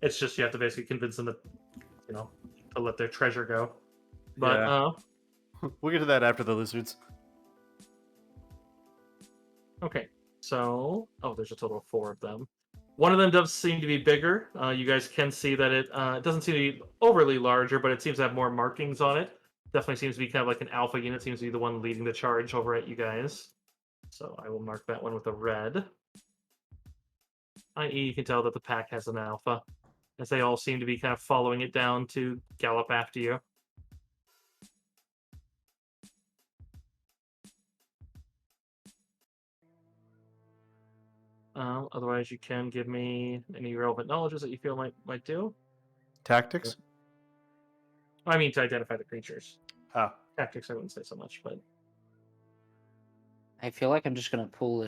It's just you have to basically convince them that, to let their treasure go. But Yeah. We'll get to that after the lizards. Okay, so there's a total of 4 of them. One of them does seem to be bigger. You guys can see that it doesn't seem to be overly larger, but it seems to have more markings on it. Definitely seems to be kind of like an alpha unit. Seems to be the one leading the charge over at you guys. So I will mark that one with a red. I.e., you can tell that the pack has an alpha, as they all seem to be kind of following it down to gallop after you. Otherwise, you can give me any relevant knowledges that you feel might do. Tactics? I mean, to identify the creatures. Oh. Tactics, I wouldn't say so much, but I feel like I'm just gonna pull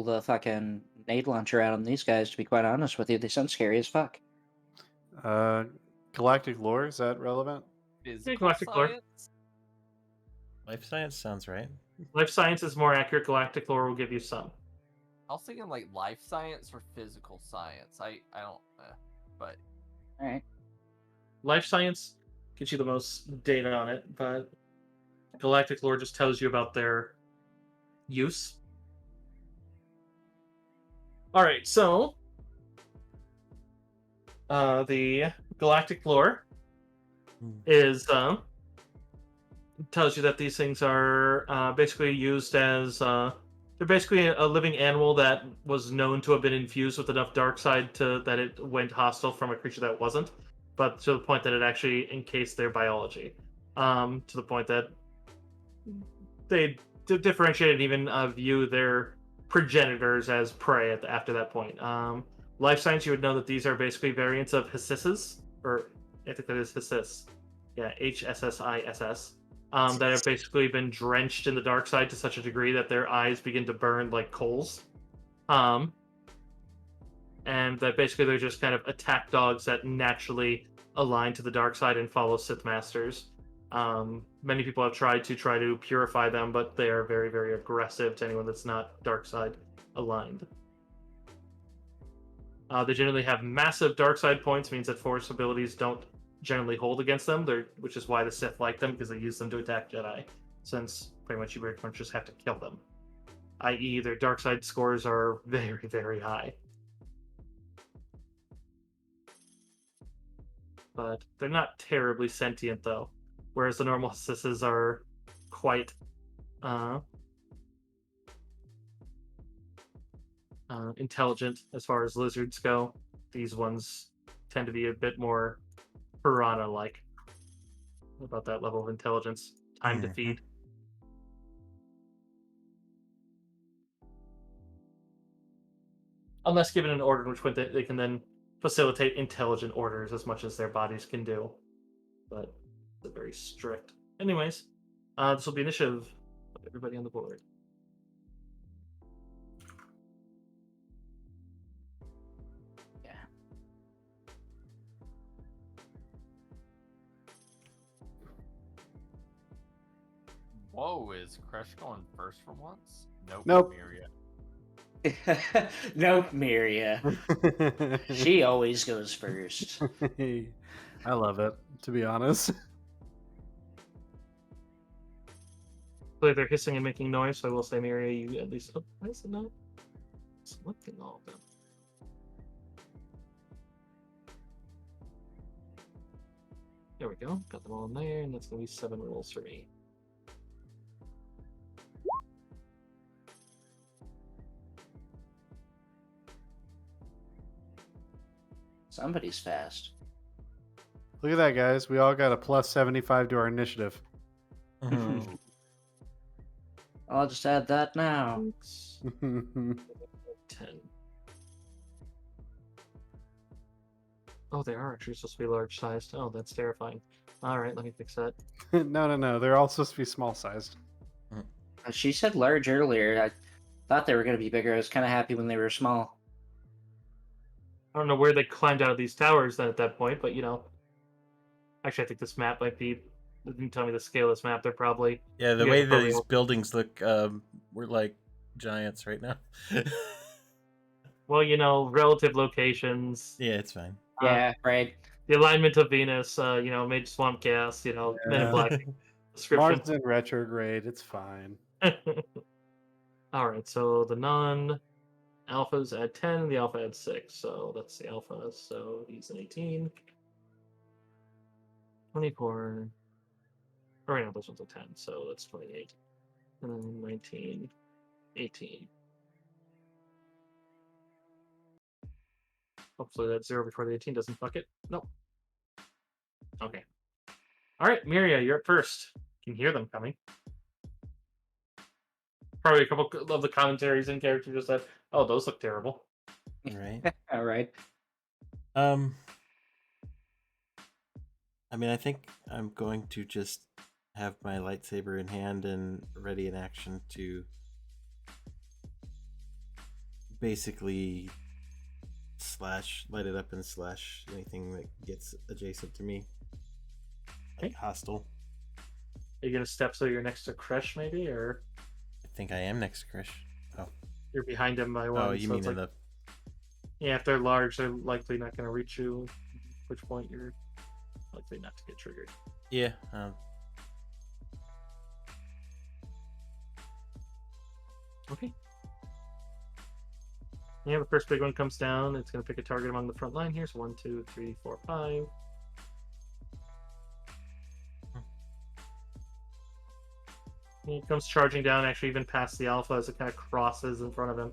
the fucking nade launcher out on these guys. To be quite honest with you, they sound scary as fuck. Galactic lore, is that relevant? Physical galactic lore. science? Life science sounds right. life science is more accurate. Galactic lore will give you some. I was thinking like life science or physical science. I don't, but All right. Life science gets you the most data on it, but galactic lore just tells you about their use. All right, so the galactic lore is tells you that these things are basically used as they're basically a living animal that was known to have been infused with enough dark side to that it went hostile from a creature that wasn't, but to the point that it actually encased their biology, to the point that they differentiate and even view their progenitors as prey after that point. Life science, you would know that these are basically variants of Hissis, or I think that is Hissis. Yeah, HSSISS. That have basically been drenched in the dark side to such a degree that their eyes begin to burn like coals. And that basically they're just kind of attack dogs that naturally align to the dark side and follow Sith Masters. Many people have tried to purify them, but they are very, very aggressive to anyone that's not dark side aligned. They generally have massive dark side points, means that force abilities don't generally hold against them, which is why the Sith like them, because they use them to attack Jedi, since pretty much you very much just have to kill them. I.e., their dark side scores are very, very high. But they're not terribly sentient, though, whereas the normal Siths are quite intelligent as far as lizards go. These ones tend to be a bit more piranha-like about that level of intelligence. Time to feed. Unless given an order, in which they can then facilitate intelligent orders as much as their bodies can do. But they're very strict. Anyways, this will be initiative of everybody on the board. whoa, is Crush going first for once? Nope. Miria. Nope, Miria. She always goes first. I love it, to be honest. Clearly they're hissing and making noise, so I will say, Miria, you at least... Oh, why is it not selecting all of them? There we go. Got them all in there, and that's going to be 7 rolls for me. Somebody's fast. Look at that, guys. We all got a plus 75 to our initiative. I'll just add that now. 10. Oh, they are actually supposed to be large sized. Oh, that's terrifying. Alright, let me fix that. No. They're all supposed to be small sized. She said large earlier. I thought they were going to be bigger. I was kind of happy when they were small. I don't know where they climbed out of these towers then at that point, but you know. Actually, I think this map might be. It didn't tell me the scale of this map. They're probably. Yeah, the Yeah, way that probably these all- buildings look, we're like giants right now. Well, you know, relative locations. Yeah, it's fine. Yeah, right. The alignment of Venus, you know, made swamp gas, you know, Men in Black description. Mars in retrograde. It's fine. Alright, so the non Alpha's at 10, the alpha at 6, so that's the alpha. So he's an 18. 24. Or right now, this one's a 10, so that's 28. And then 19, 18. Hopefully that 0 before the 18 doesn't fuck it. Nope. Okay. Alright, Miria, you're up first. You can hear them coming. Probably a couple of the commentaries in character just said, oh, those look terrible. Right. All right. I mean, I think I'm going to just have my lightsaber in hand and ready in action to basically light it up and slash anything that gets adjacent to me. Like Okay. hostile. Are you going to step so you're next to Kresh, maybe? Or I think I am next to Krish. Oh. you're behind him by one? Oh, you so mean it's in like, the... yeah, if they're large, they're likely not going to reach you. At which point you're likely not to get triggered. Yeah. Okay. Yeah, the first big one comes down. It's going to pick a target among the front line here. So 1, 2, 3, 4, 5. He comes charging down, actually even past the alpha as it kind of crosses in front of him.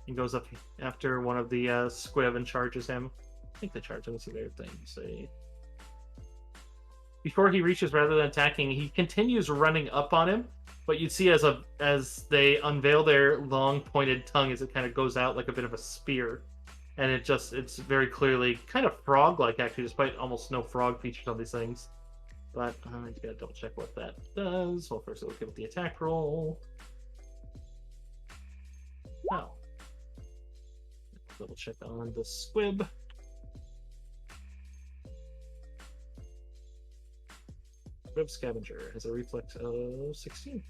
He goes up after one of the squib and charges him. I think they charge him. Let's see their thing. Say. Before he reaches, rather than attacking, he continues running up on him. But you'd see as they unveil their long pointed tongue as it kind of goes out like a bit of a spear. And it's very clearly kind of frog-like, actually, despite almost no frog features on these things. But I just gotta double check what that does. Well, first we'll give it the attack roll. Oh. Double check on the squib. Squib Scavenger has a reflex of 16.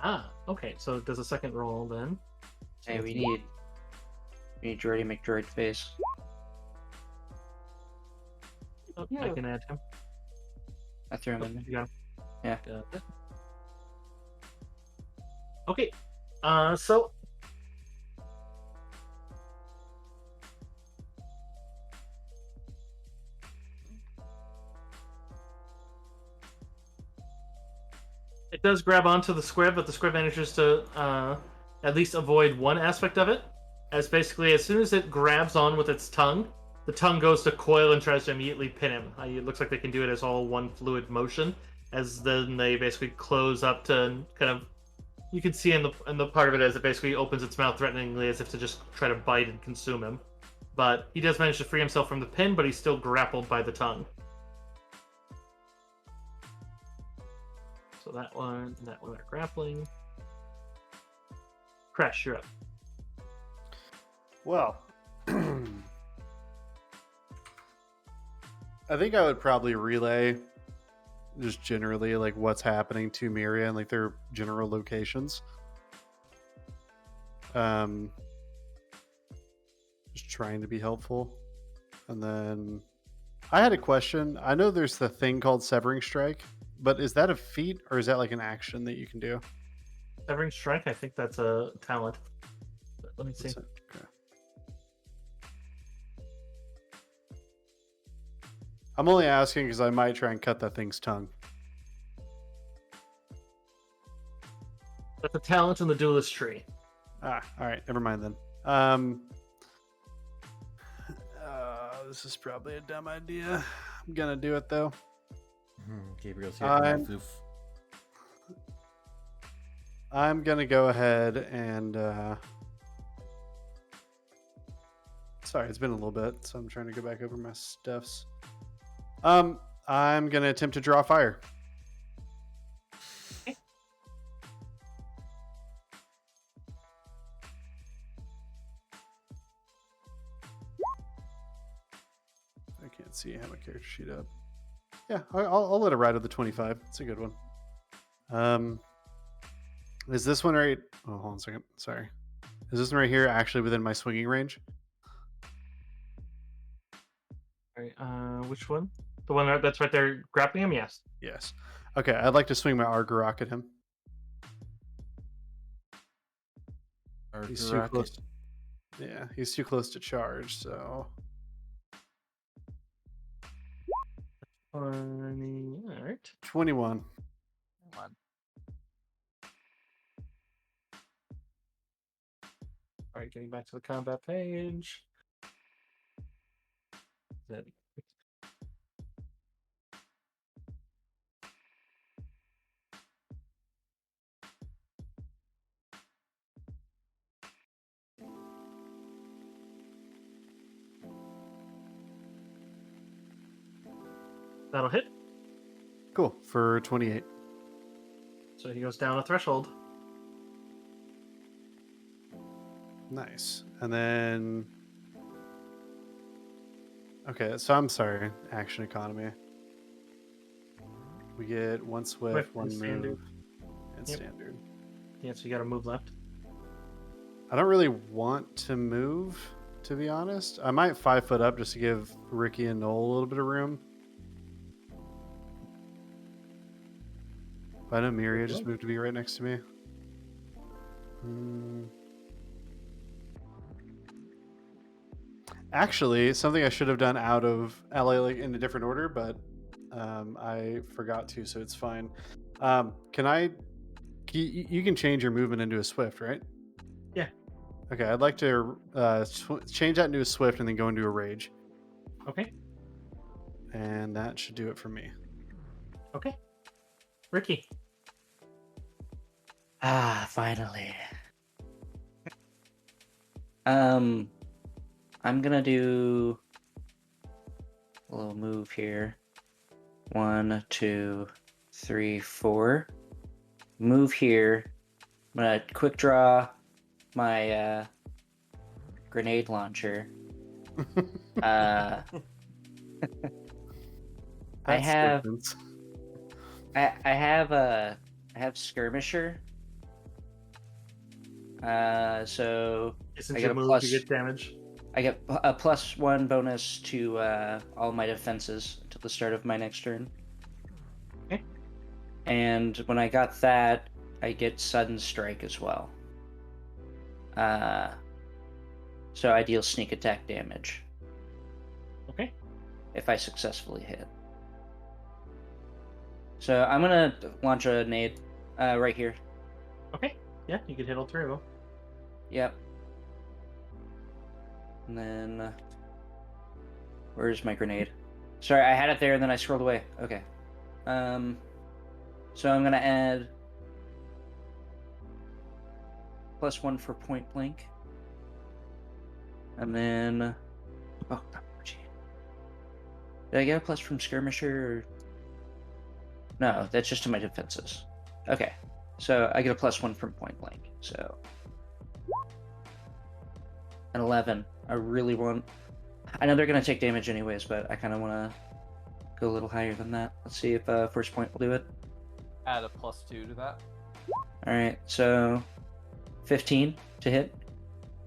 Ah, okay. So it does a second roll then. So Hey, it's- we need Droidy McDroid face. Oh, I can add him. I threw him Oh, in there. you got him. Yeah. Got it. Okay. So it does grab onto the squib, but the squib manages to at least avoid one aspect of it. As basically, as soon as it grabs on with its tongue, the tongue goes to coil and tries to immediately pin him. It looks like they can do it as all one fluid motion. As then they basically close up to kind of, you can see in the part of it as it basically opens its mouth threateningly as if to just try to bite and consume him. But he does manage to free himself from the pin, but he's still grappled by the tongue. So that one are grappling. Crash, you're up. Well, I think I would probably relay just generally like what's happening to Miria and like their general locations. Just trying to be helpful. And then I had a question. I know there's the thing called Severing Strike, but is that a feat or is that like an action that you can do? Severing Strike, I think that's a talent. But let me see. Okay. I'm only asking because I might try and cut that thing's tongue. That's a talent in the duelist tree. Ah, all right. Never mind then. This is probably a dumb idea. I'm gonna do it though. Gabriel's here for my I'm- floof. I'm gonna go ahead and sorry, it's been a little bit, so I'm trying to go back over my stuffs. I'm gonna attempt to draw fire. I can't see. I have my character sheet up. Yeah, I'll let it ride with the 25. It's a good one. Is this one right? Oh, hold on a second. Sorry. Is this one right here actually within my swinging range? All right, which one? The one that's right there grappling him? Yes. Yes. Okay, I'd like to swing my Argarok at him. He's too close. Yeah, he's too close to charge, so... 20, all right. 21. Come on. All right, getting back to the combat page. That that'll hit. Cool, for 28. So he goes down a threshold. Nice. And then... Okay, so I'm sorry. Action economy. We get one swift, one and standard. move, and Yep. standard. Yeah, so you got to move left. I don't really want to move, to be honest. I might 5 foot up just to give Ricky and Noel a little bit of room. But I know Miria just moved to be right next to me. Actually, something I should have done out of LA like in a different order, but I forgot to, so it's fine. You can change your movement into a swift, right? Yeah. Okay, I'd like to change that into a swift and then go into a rage. Okay. And that should do it for me. Okay. Ricky. Ah, finally. I'm gonna do a little move here. 1, 2, 3, 4. Move here. I'm gonna quick draw my grenade launcher. I have skirmisher. So Since I you get a move, plus. you get damage. I get a +1 bonus to all my defenses until the start of my next turn. Okay. And when I got that, I get sudden strike as well. So I deal sneak attack damage. Okay. If I successfully hit. So I'm gonna launch a nade right here. Okay. Yeah, you can hit all 3 of them. Yep. And then where's my grenade? Sorry, I had it there and then I scrolled away. Okay. So I'm gonna add +1 for point blank. And then did I get a plus from skirmisher? Or... No, that's just to my defenses. Okay. So I get a +1 from point blank. So an 11. I really want. I know they're gonna take damage anyways, but I kind of want to go a little higher than that. Let's see if first point will do it. Add a +2 to that. All right, so 15 to hit.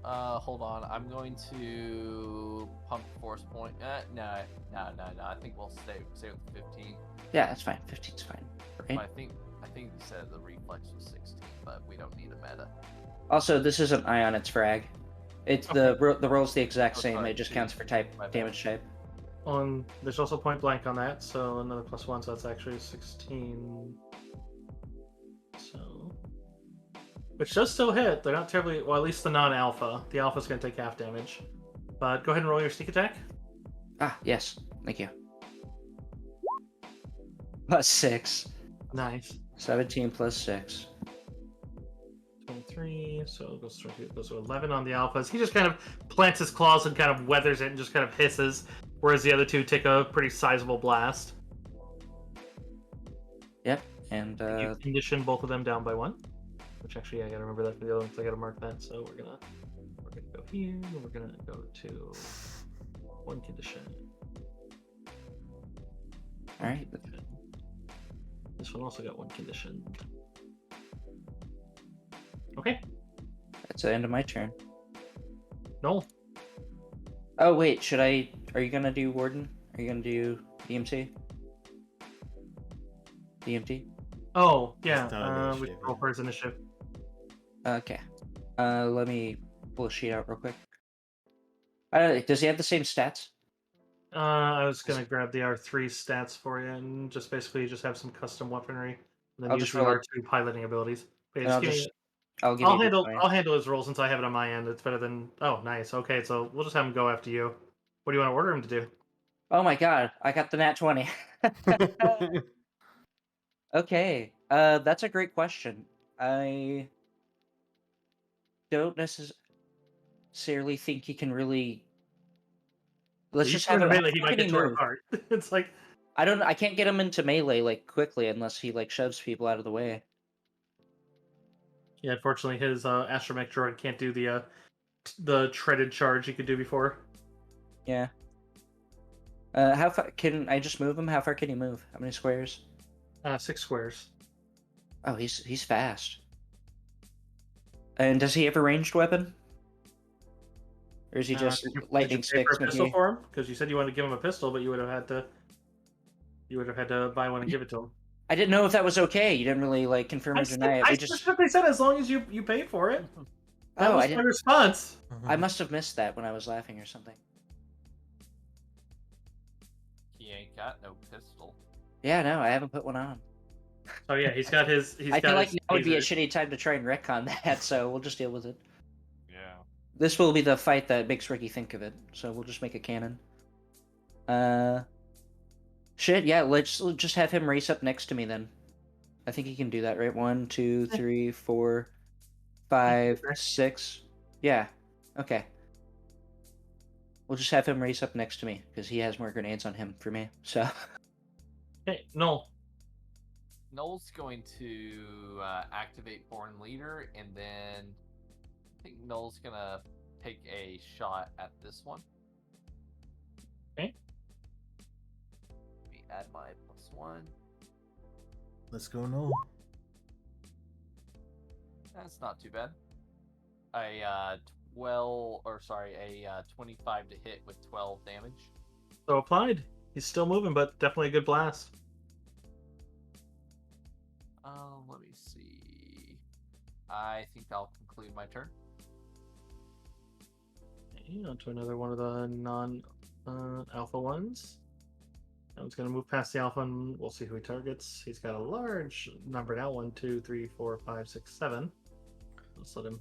Hold on. I'm going to pump force point. No. I think we'll stay with 15. Yeah, that's fine. 15's fine. Right? I think you said the reflex was 16, but we don't need a meta. Also, this isn't ion; it's frag. It's the roll's the exact same. sorry, It just 2. counts for type My bad. damage type. There's also point blank on that, so another +1, so that's actually 16. So, which does still hit. They're not terribly well. At least the non-alpha. The alpha's going to take half damage. But go ahead and roll your sneak attack. Ah, yes. Thank you. +6. Nice. 17 +6. 23, so it goes to 11 on the alphas. He just kind of plants his claws and kind of weathers it and just kind of hisses, whereas the other two take a pretty sizable blast. Yep, and You condition both of them down by 1, which actually I gotta remember that for the other ones. I gotta mark that. So we're gonna go here, and we're gonna go to 1 condition. All right. This one also got one condition. Okay. That's the end of my turn. No. Oh wait, should I? Are you gonna do Warden? Are you gonna do DMT? DMT? Oh, yeah. It's not We initiative, roll yeah. for his initiative. Okay. Let me pull a sheet out real quick. Does he have the same stats? I was gonna grab the R3 stats for you and just basically just have some custom weaponry, and then I'll use just the roll it, R2 piloting abilities. Okay, and just give me. I'll give you a D20. I'll handle his roll since I have it on my end. It's better than. Oh, nice. Okay, so we'll just have him go after you. What do you want to order him to do? Oh my god, I got the nat 20. Okay, that's a great question. I don't necessarily think he can really. Let's You just put have him him. in How melee, he far might can he get torn move? apart. It's like, I can't get him into melee like quickly unless he like shoves people out of the way. yeah. Unfortunately, his astromech droid can't do the treaded charge he could do before. Yeah. How far can I just move him? How far can he move? How many squares? 6 squares. Oh, he's fast. And does he have a ranged weapon? Or is he just Did you lightning pay for sticks? a pistol for him? Because you said you wanted to give him a pistol, but you would have had to. You would have had to buy one and give it to him. I didn't know if that was okay. You didn't really like confirm or deny it. I We just. specifically said as long as you pay for it. That Oh, was I my didn't. response. I must have missed that when I was laughing or something. He ain't got no pistol. Yeah, no, I haven't put one on. Oh yeah, he's got his. I feel like his now would be a taser. shitty time to try and retcon that, so we'll just deal with it. Yeah. This will be the fight that makes Ricky think of it, so we'll just make a cannon. Shit, yeah, let's just have him race up next to me then. I think he can do that, right? 1, 2, 3, 4, 5, 6. Yeah, okay. We'll just have him race up next to me, because he has more grenades on him for me, so. Hey, no. Noel's going to activate Born Leader, and then I think Noel's gonna take a shot at this one. Okay. Let me add my +1. Let's go, no. That's not too bad. A 25 to hit with 12 damage. So applied. He's still moving, but definitely a good blast. Let me see. I think I'll conclude my turn. Okay, on to another one of the non-alpha ones. That one's going to move past the alpha, and we'll see who he targets. He's got a large numbered out 1, 2, 3, 4, 5, 6, 7. Let's let him.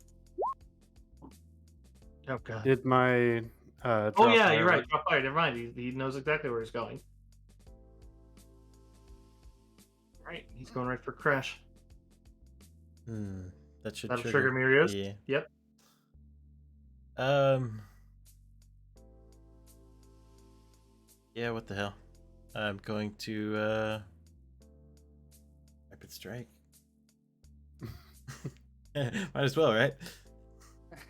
Oh god. Did my Oh drop yeah, fire you're right. work? Drop fire. Never mind. He knows exactly where he's going. Right, he's going right for crash. That should That'll trigger Mirios. Yeah. Yep. Yeah, what the hell? I'm going to Rapid Strike. Might as well, right?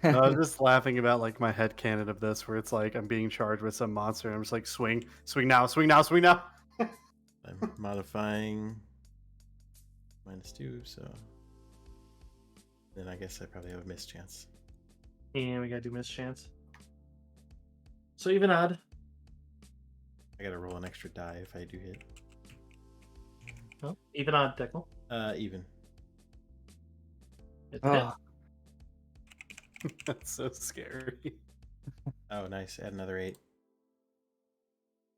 I was just laughing about like my headcanon of this, where it's like I'm being charged with some monster, and I'm just like swing now, swing now, swing now. I'm modifying -2, so then I guess I probably have a mischance. And we gotta do mischance. So even odd. I gotta roll an extra die if I do hit. Oh, even odd, Deckle. Even. It's a hit. Oh, That's so scary. Oh, nice. Add another 8.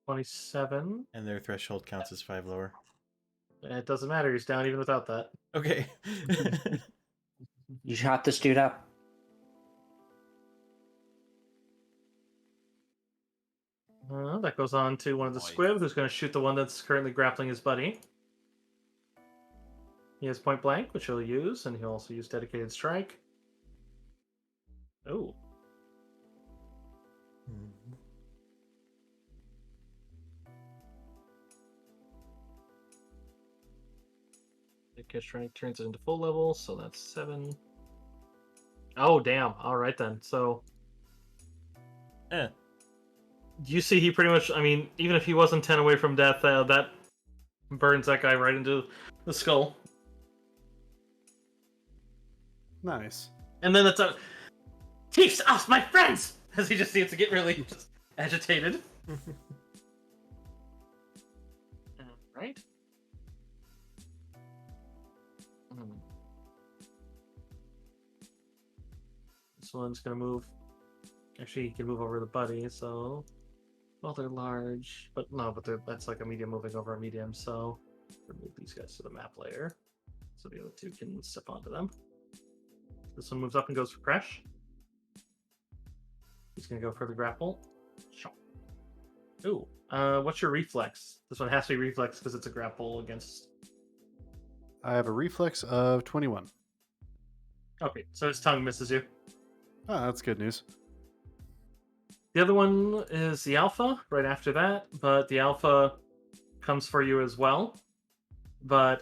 27. And their threshold counts as 5 lower. It doesn't matter. He's down even without that. Okay. you shot this dude up. That goes on to one of the Nice. squib, who's going to shoot the one that's currently grappling his buddy. He has point blank, which he'll use, and he'll also use dedicated strike. Oh. Dedicated strike turns it into full level, so that's 7. Oh, damn. All right, then. So, Yeah. you see he pretty much, I mean, even if he wasn't 10 away from death, that burns that guy right into the skull. Nice. And then it's a teach us, my friends, as he just seems to get really just agitated. Right. This one's gonna move. Actually, he can move over the buddy. So, well, they're large, but no, but that's like a medium moving over a medium. So, remove these guys to the map layer, so the other two can step onto them. This one moves up and goes for crash. He's gonna go for the grapple. Ooh, what's your reflex? This one has to be reflex because it's a grapple against. I have a reflex of 21. Okay, so his tongue misses you. Oh, that's good news. The other one is the alpha right after that, but the alpha comes for you as well. But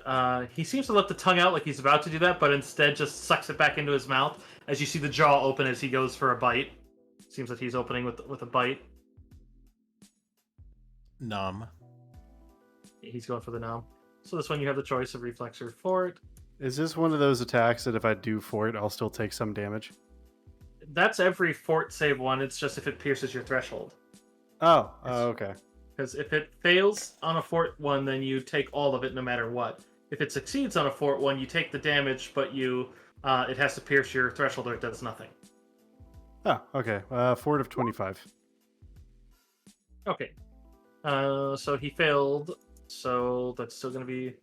he seems to let the tongue out like he's about to do that, but instead just sucks it back into his mouth as you see the jaw open as he goes for a bite. Seems like he's opening with a bite. Nom. He's going for the nom. So this one you have the choice of reflex or fort. Is this one of those attacks that if I do fort, I'll still take some damage? That's every fort save one. It's just if it pierces your threshold. Oh, okay. Because if it fails on a fort one, then you take all of it no matter what. If it succeeds on a fort one, you take the damage, but it has to pierce your threshold or it does nothing. Oh, okay. Fort of 25. Okay. So he failed, so that's still going to be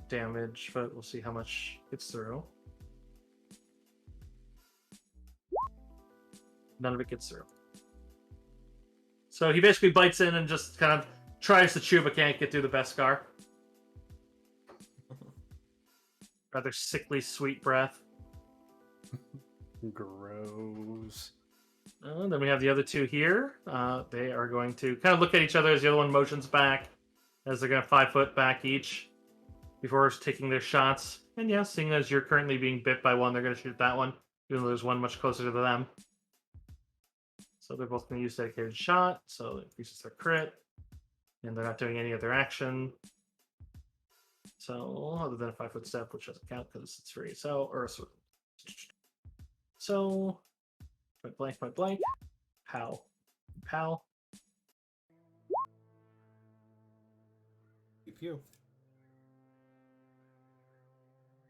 damage, but we'll see how much gets through. None of it gets through. So he basically bites in and just kind of tries to chew, but can't get through the Beskar. Rather sickly sweet breath. Gross. Then we have the other two here. They are going to kind of look at each other as the other one motions back, as they're going to 5 foot back each before taking their shots. And yeah, seeing as you're currently being bit by one, they're going to shoot that one, even though there's one much closer to them. So they're both going to use dedicated shot, so it increases their crit, and they're not doing any other action. So other than a 5 foot step, which doesn't count because it's free. So point blank, pow, pow. Pew.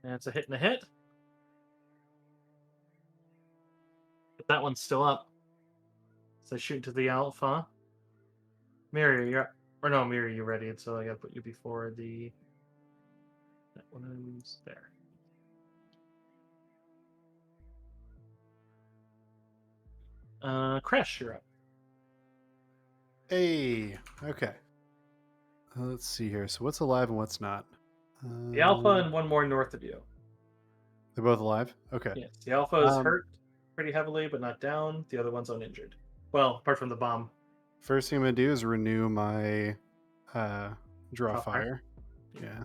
And it's a hit and a hit. But that one's still up. So I shoot into the alpha. Miri, Miri, you're ready. So I gotta put you before the. That one is there. Crash, you're up. Hey, okay. Let's see here. So what's alive and what's not? The alpha and one more north of you. They're both alive? Okay. Yes, the alpha is hurt pretty heavily, but not down. The other one's uninjured. Well, apart from the bomb. First thing I'm going to do is renew my draw Fire. fire. Yeah.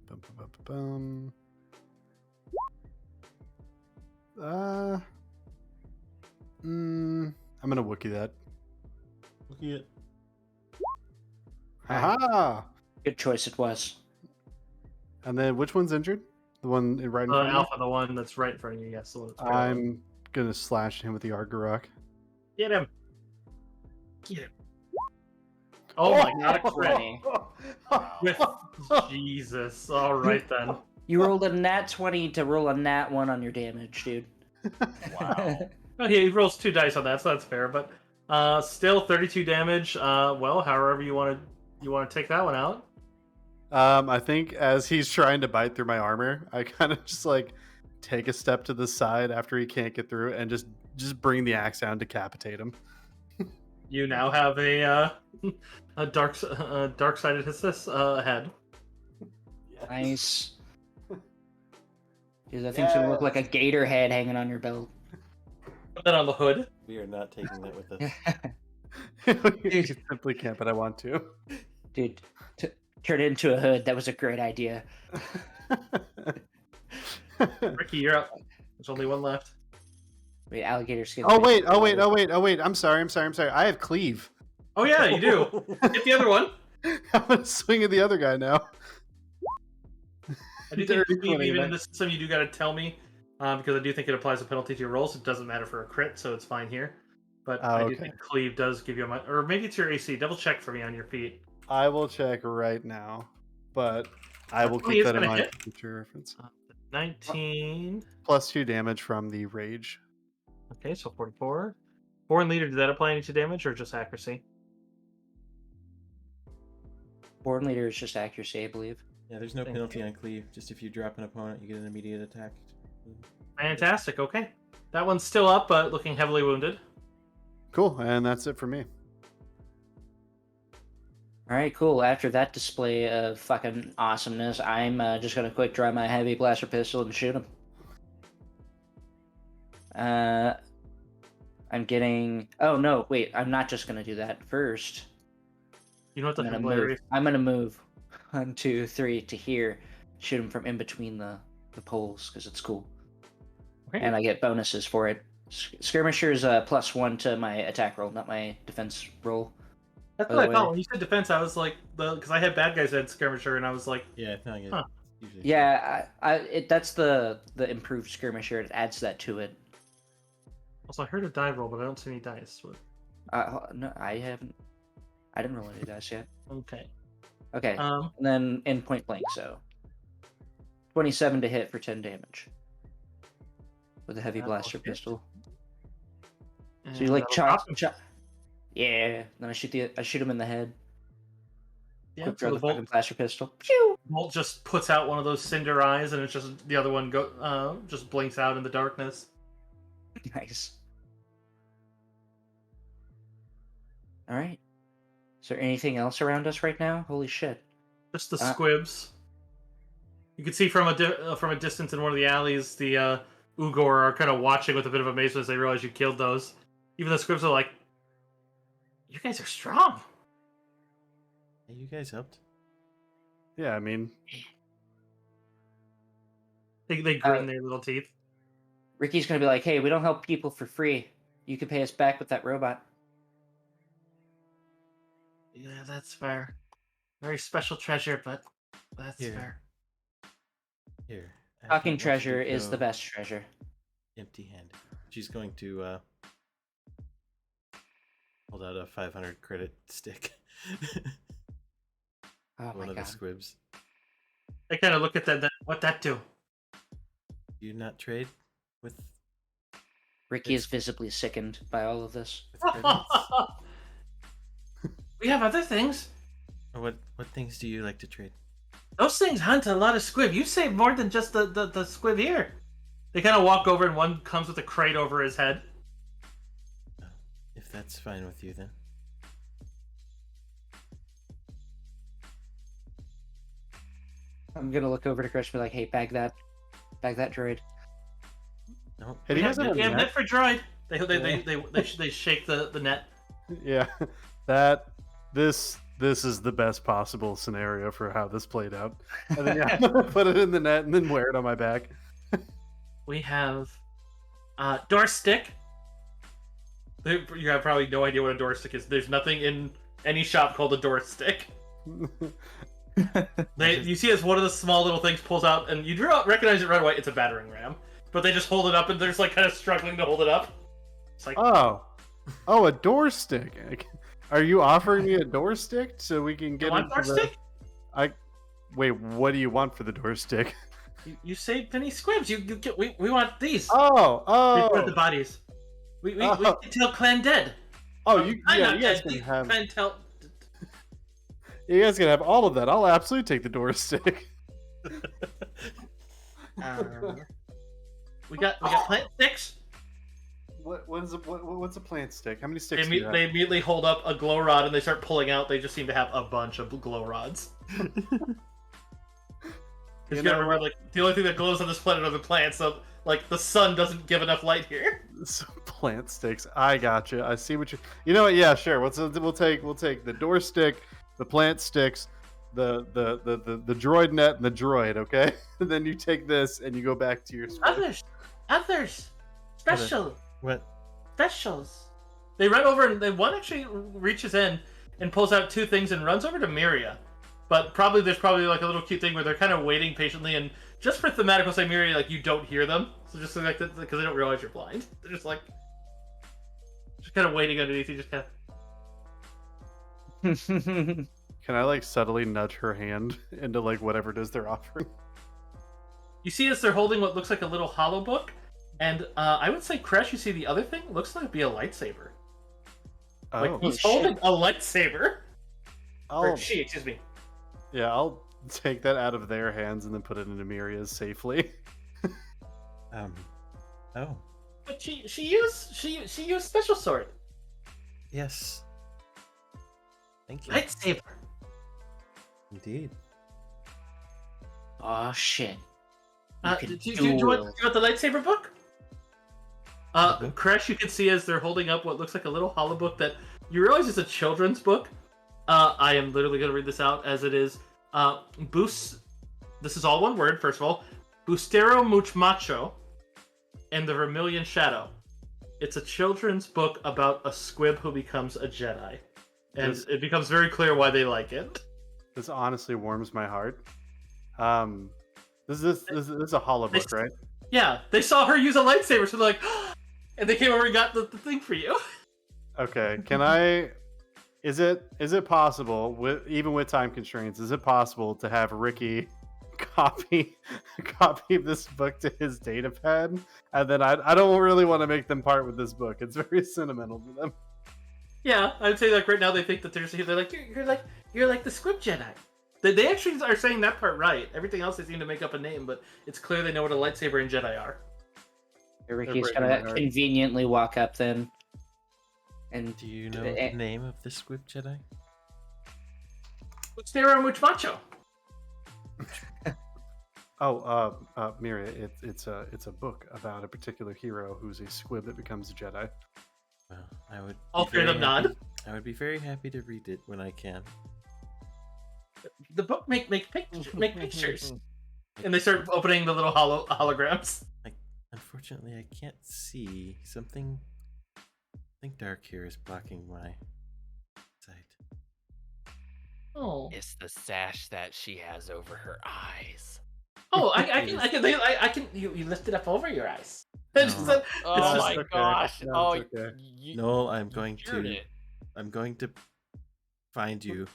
Bum, bum, bum, bum. I'm going to Wookiee that. Wookiee it. Aha! Good choice it was. And then which one's injured? The one right in front of me? Alpha, the one that's right in front of you. Yes, the one that's I'm going to slash him with the Argarok. Get him! Get him! Oh my god, a crit! With Jesus. Alright then. You rolled a nat 20 to roll a nat 1 on your damage, dude. Wow. Oh, he rolls 2 dice on that, so that's fair. But still 32 damage. Well, however you want to take that one out. I think as he's trying to bite through my armor, I kind of just like take a step to the side after he can't get through and just bring the axe down, decapitate him. You now have a dark-sided assist head. Nice. Dude, that thing's gonna look like a gator head hanging on your belt. Put that on the hood. We are not taking that with us. You simply can't, but I want to. Dude, turn it into a hood. That was a great idea. Ricky, you're up. There's only one left. Wait, alligator skin. Oh wait. I'm sorry. I have cleave. Oh yeah, you do. Hit the other one. I'm gonna swing at the other guy now. I do think Dirty Steve, 20, even man. in this system, you do got to tell me, because I do think it applies a penalty to your rolls. It doesn't matter for a crit, so it's fine here. But Oh, I do okay. think cleave does give you or maybe it's your AC. Double check for me on your feet. I will check right now, but I will 20 keep is that in gonna mind hit. for future reference. 19. +2 damage from the rage. Okay, so 44. Foreign leader, did that apply any to damage or just accuracy? Born leader is just accuracy, I believe. Yeah, there's no Thank penalty you. on cleave. Just if you drop an opponent, you get an immediate attack. Fantastic. Okay, that one's still up, but looking heavily wounded. Cool, and that's it for me. All right, cool. After that display of fucking awesomeness, I'm just gonna quick draw my heavy blaster pistol and shoot him. I'm getting. Oh no, wait! I'm not just gonna do that. First, You know what the I'm gonna hilarious? move. I'm gonna move 1, 2, 3 to here. Shoot him from in between the poles because it's cool, Okay. and I get bonuses for it. Skirmisher is a +1 to my attack roll, not my defense roll. That's by what the I thought way. when you said defense. I was like, because I had bad guys that had skirmisher, and I was like, Yeah, no, yeah. Huh. Usually Yeah, that's the improved skirmisher. It adds that to it. also I heard a die roll, but I don't see any dice. No, I haven't. I didn't roll any dice yet. Okay. Okay, and then in point blank, so 27 to hit for 10 damage with a heavy That'll blaster hit. pistol. And So you like that'll drop chop, him. chop. Yeah. Then I shoot him in the head. Yeah, Quick so draw the the fucking bolt, blaster pistol. Pew! bolt just puts out one of those cinder eyes, and it's just the other one just blinks out in the darkness. Nice. All right. Is there anything else around us right now? Holy shit! Just the Uh, squibs. You can see from a distance in one of the alleys, the Ugor are kind of watching with a bit of amazement as they realize you killed those. Even the squibs are like, "You guys are strong." Hey, you guys helped. Yeah, I mean, They grin their little teeth. Ricky's gonna be like, "Hey, we don't help people for free. You can pay us back with that robot." Yeah, that's fair. Very special treasure, but that's Here. fair. Here. I Talking want you to treasure is the go best treasure. Empty-handed. She's going to hold out a 500 credit stick. Oh One my of the god. squibs. I kind of look at that. What'd that do? Do you not trade with Ricky is visibly sickened by all of this. credits? We have other things. Or what things do you like to trade? Those things hunt a lot of squib. You save more than just the squib here. They kind of walk over, and one comes with a crate over his head. If that's fine with you, then. I'm gonna look over to Chris and be like, "Hey, bag that droid." No. Hey, do you guys have a We have net? net for droid. They shake the net. Yeah, this is the best possible scenario for how this played out. And then yeah, I'm gonna put it in the net and then wear it on my back. We have door stick. You have probably no idea what a door stick is. There's nothing in any shop called a door stick. You see, as one of the small little things pulls out, and you recognize it right away. It's a battering ram, but they just hold it up, and they're just like kind of struggling to hold it up. It's like, Oh, a door stick. Are you offering me a door stick so we can you get want into door stick? Wait, what do you want for the door stick? You saved many squibs. We want these. We put the Oh, bodies. We Oh. can tell Clan dead. you I'm not guys dead. can have Clan tell. you guys can have all of that. I'll absolutely take the door stick. We got plant sticks. What's a plant stick? How many They, sticks do you have? they immediately hold up a glow rod and they start pulling out. They just seem to have a bunch of glow rods. You You know gotta remember, like, the only thing that glows on this planet are the plants, so, like, the sun doesn't give enough light here. Some plant sticks. I gotcha. I see what you. You know what? Yeah, sure. We'll take the door stick, the plant sticks, the droid net, and the droid. Okay. And then you take this and you go back to your. Others, specials, What? specials. They run over, and one actually reaches in and pulls out two things and runs over to Miria. But there's probably like a little cute thing where they're kind of waiting patiently, and just for thematic, we'll say Miria, like you don't hear them, so just like that because they don't realize you're blind. They're just like kind of waiting underneath you, just kind of. Can I like subtly nudge her hand into like whatever it is they're offering? You see as they're holding what looks like a little hollow book, and I would say, Crash, you see the other thing? It looks like it'd be a lightsaber. Oh, Like he's holding a lightsaber. Or I'll, she, excuse me. yeah, I'll take that out of their hands and then put it into Miria's safely. Oh, But she used special sword. yes. Thank you. Lightsaber. Indeed. Oh shit. Do you want the lightsaber book? Crash, you can see as they're holding up what looks like a little hollow book that you realize is a children's book. I am literally going to read this out as it is. This is all one word, first of all. Bustero Muchmacho and the Vermilion Shadow. It's a children's book about a squib who becomes a Jedi. And it becomes very clear why they like it. This honestly warms my heart. This is a hollow book, right? Yeah, they saw her use a lightsaber, so they're like, and they came over and got the thing for you. Okay, can I? Is it possible, even with time constraints, is it possible to have Ricky copy this book to his data pad, and then I don't really want to make them part with this book. It's very sentimental to them. Yeah, I would say like right now they think that they're like you're like the Squib Jedi. They actually are saying that part right. Everything else they seem to make up a name, but it's clear they know what a lightsaber and Jedi are. Ricky's gonna conveniently walk up then. And Do you know the name of the Squib Jedi? Bustero Muchmacho. Miria, it's a book about a particular hero who's a squib that becomes a Jedi. Well, I would. All three of them nod. I would be very happy to read it when I can. The book make pictures, and they start opening the little holograms. Unfortunately, I can't see something. Something dark here is blocking my sight. Oh, It's the sash that she has over her eyes. oh, I can. You lift it up over your eyes. It's No. just Oh just my okay. gosh! No, Oh, it's okay. No, I'm going cured to. it. I'm going to find you.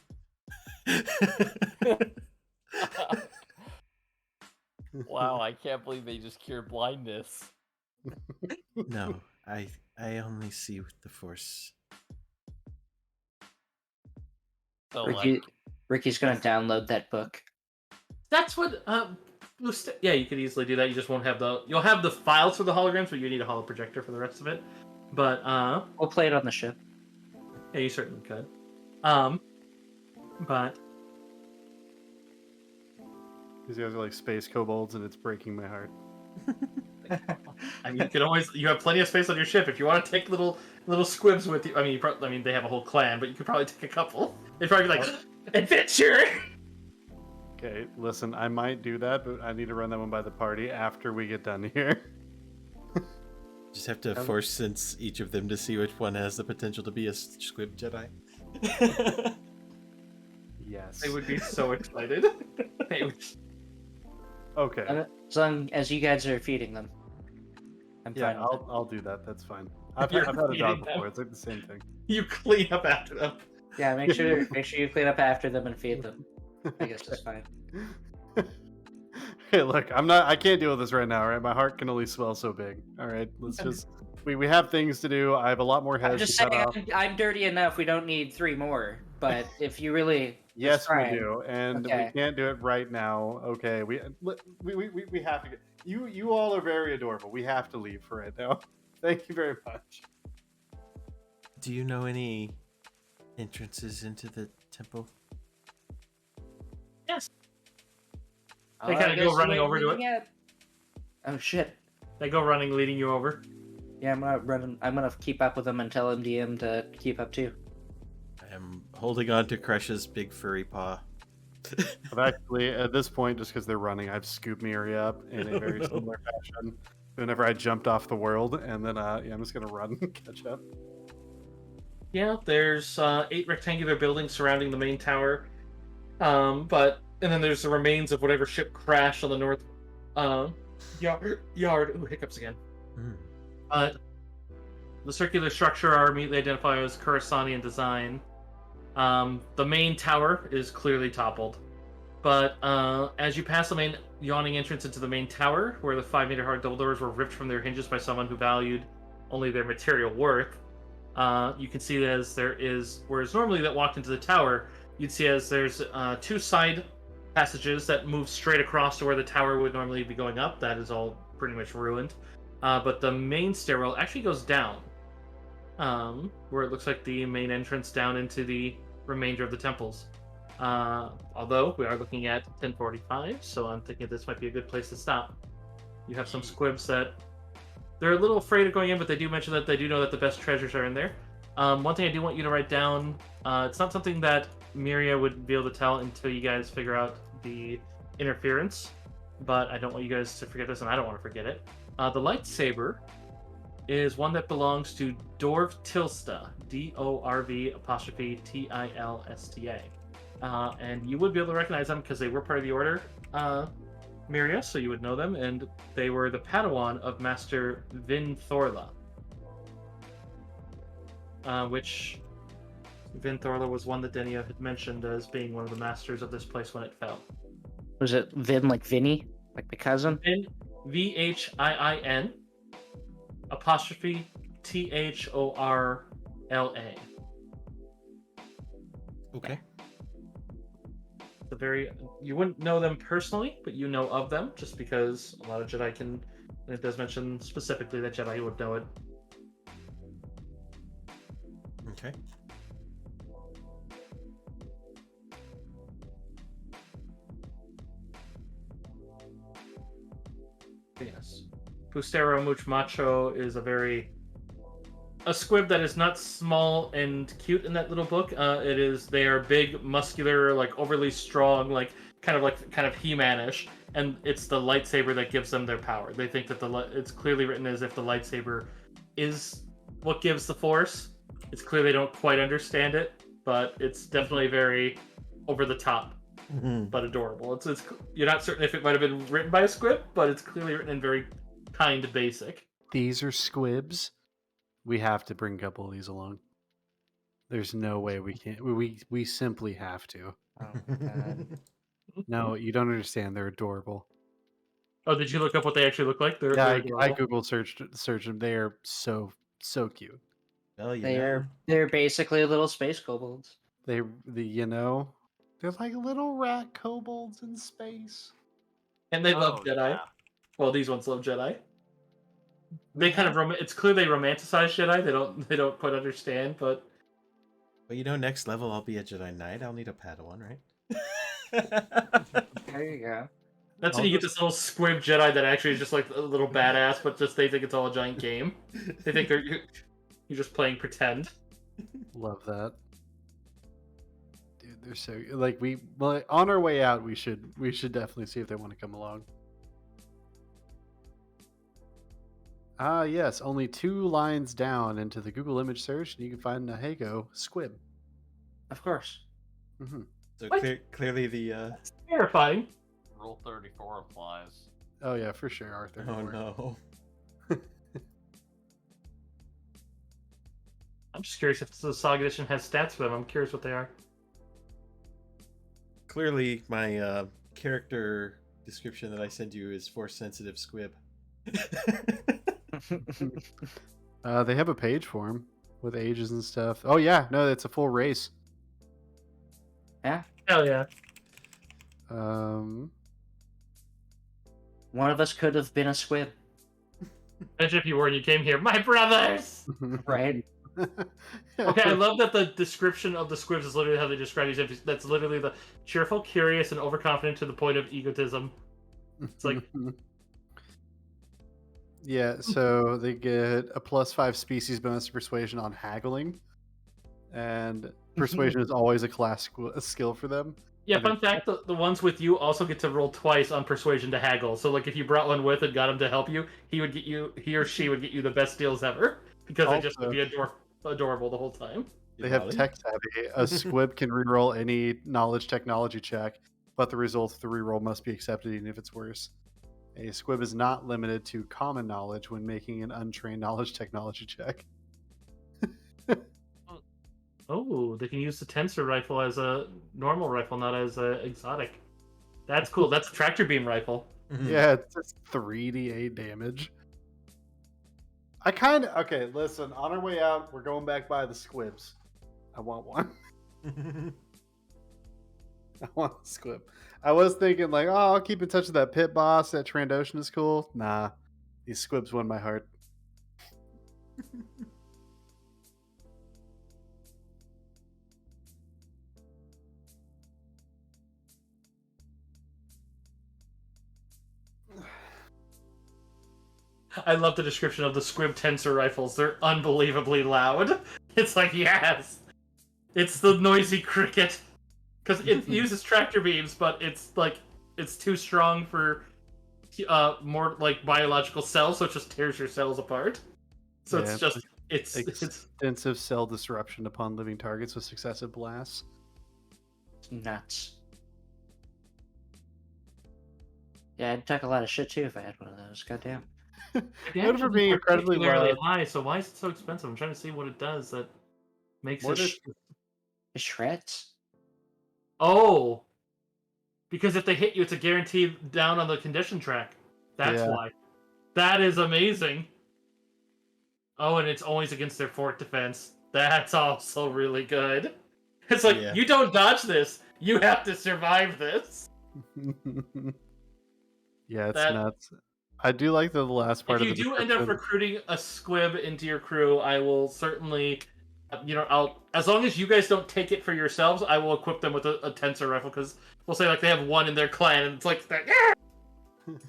Wow, I can't believe they just cured blindness. No, I only see with the Force. So Ricky's gonna download that book. That's what. Yeah, you could easily do that. You just won't have you'll have the files for the holograms, but you need a holo projector for the rest of it. But We'll play it on the ship. yeah, you certainly could. But These guys are like space kobolds, and it's breaking my heart. I mean, you have plenty of space on your ship if you want to take little squibs with you. I mean, they have a whole clan, but you could probably take a couple. They'd probably be like, adventure. Okay, listen, I might do that, but I need to run that one by the party after we get done here. Just have to force sense each of them to see which one has the potential to be a Squib Jedi. Yes. They would be so excited. They would... Okay. As long as you guys are feeding them. I'm Yeah, fine. with it. I'll do that. That's fine. I've You're had a feeding dog them. before. It's like the same thing. You clean up after them. Yeah, make sure you clean up after them and feed them. I guess that's fine. Hey, look, I can't deal with this right now, right? My heart can only swell so big. All right, let's just we have things to do. I have a lot more heads I'm just to cut off. saying I'm dirty enough. We don't need 3 more. But if you really Yes, we fine. do, and Okay. we can't do it right now. Okay, we have to get you all are very adorable. We have to leave for right now. Thank you very much. Do you know any entrances into the temple? Yes. Oh, They kinda I go guess running you over to ain't yet. Oh shit. They go running, leading you over. Yeah, I'm gonna keep up with them and tell MDM to keep up too. I am holding on to Crush's big furry paw. I've actually, at this point, just because they're running, I've scooped Miri up in a very similar fashion. Whenever I jumped off the world, and then I'm just gonna run and catch up. Yeah, there's 8 rectangular buildings surrounding the main tower. And then there's the remains of whatever ship crashed on the north yard. Ooh, hiccups again. Hmm. But the circular structure are immediately identified as Coruscantian in design. The main tower is clearly toppled. But as you pass the main yawning entrance into the main tower, where the 5-meter hard double doors were ripped from their hinges by someone who valued only their material worth, you can see that as there is, whereas normally that walked into the tower, you'd see as there's 2 side passages that move straight across to where the tower would normally be going up. That is all pretty much ruined. But the main stairwell actually goes down, where it looks like the main entrance down into the remainder of the temples. Although we are looking at 10:45, so I'm thinking this might be a good place to stop. You have some squibs that they're a little afraid of going in, but they do mention that they do know that the best treasures are in there. One thing I do want you to write down, it's not something that Miria would be able to tell until you guys figure out the interference, but I don't want you guys to forget this, and I don't want to forget it. The lightsaber is one that belongs to Dorv Tilsta, DORV''TILSTA. And you would be able to recognize them because they were part of the Order, Miria, so you would know them, and they were the Padawan of Master Vin Thorla. Which Vin Thorla was one that Denia had mentioned as being one of the masters of this place when it fell. Was it Vin like Vinny? Like the cousin? Vin, VHIIN, apostrophe THORLA. Okay. The very, you wouldn't know them personally, but you know of them just because a lot of Jedi can, and it does mention specifically that Jedi would know it. Okay. Yes. Pustero Muchmacho is a squib that is not small and cute in that little book. They are big, muscular, like overly strong, like kind of He-Man-ish, and it's the lightsaber that gives them their power. They think that it's clearly written as if the lightsaber is what gives the Force. It's clear they don't quite understand it, but it's definitely very over the top, but adorable. It's you're not certain if it might have been written by a squib, but it's clearly written in very kind basic. These are squibs. We have to bring a couple of these along. There's no way we can't. We simply have to. Oh my god. No, you don't understand. They're adorable. Oh, did you look up what they actually look like? They're I adorable. Google searched them. They are so cute. Well, you know. They're basically little space kobolds. They're like little rat kobolds in space. And they love Oh, Jedi. yeah. Well, these ones love Jedi. They kind of it's clear they romanticize Jedi. They don't quite understand, but Well, you know, next level I'll be a Jedi Knight. I'll need a Padawan, right? There you go. that's when you get this little squib Jedi that actually is just like a little badass, but just they think it's all a giant game. They think you're just playing pretend. Love that. Dude, they're so like on our way out we should definitely see if they want to come along. Ah, yes, only 2 lines down into the Google image search and you can find Nahego squib. Of course. Mm-hmm. So What? clearly the Terrifying. Rule 34 applies. Oh yeah, for sure, Arthur. oh no. I'm just curious if the Saga edition has stats for them. I'm curious what they are. Clearly my character description that I send you is force sensitive squib. They have a page for him with ages and stuff. Oh yeah, no, it's a full race. Yeah. Hell yeah. Um, One of us could have been a squib, Imagine if you were and you came here, my brothers. right? Okay, I love that the description of the squibs is literally how they describe these NPCs. That's literally the cheerful, curious, and overconfident to the point of egotism. It's like, yeah, so they get a +5 species bonus to persuasion on haggling, and persuasion is always a class skill for them. yeah, fun fact, the ones with you also get to roll twice on persuasion to haggle. So like if you brought one with and got him to help you, he or she would get you the best deals ever because they just would be a dwarf. adorable the whole time. They have Molly? tech savvy. A squib can reroll any knowledge technology check, but the result of the reroll must be accepted even if it's worse. A squib is not limited to common knowledge when making an untrained knowledge technology check. Oh, they can use the tensor rifle as a normal rifle, not as a exotic. That's cool. That's a tractor beam rifle. Yeah, it's just 3d8 damage. Okay, listen, on our way out, we're going back by the squibs. I want one. I want a squib. I was thinking like, oh, I'll keep in touch with that pit boss. That Trandoshan is cool. Nah, these squibs won my heart. I love the description of the squib tensor rifles. They're unbelievably loud. It's like, yes, it's the noisy cricket. Because it uses tractor beams, but it's like, it's too strong for more like biological cells, so it just tears your cells apart. So Yeah, it's just, it's extensive cell disruption upon living targets with successive blasts. Nuts. Yeah, I'd take a lot of shit too if I had one of those. Goddamn. Known for being incredibly particularly loud. high. So why is it so expensive? I'm trying to see what it does that makes More it. than- It shreds. Oh, because if they hit you, it's a guaranteed down on the condition track. That's Yeah. why. That is amazing. Oh, and it's always against their fort defense. That's also really good. It's like, Yeah. you don't dodge this. You have to survive this. Yeah, it's That- nuts. I do like the last part If of you the do end up description. recruiting a squib into your crew, I will certainly, I'll, as long as you guys don't take it for yourselves, I will equip them with a tensor rifle, because we'll say like they have one in their clan, and it's like,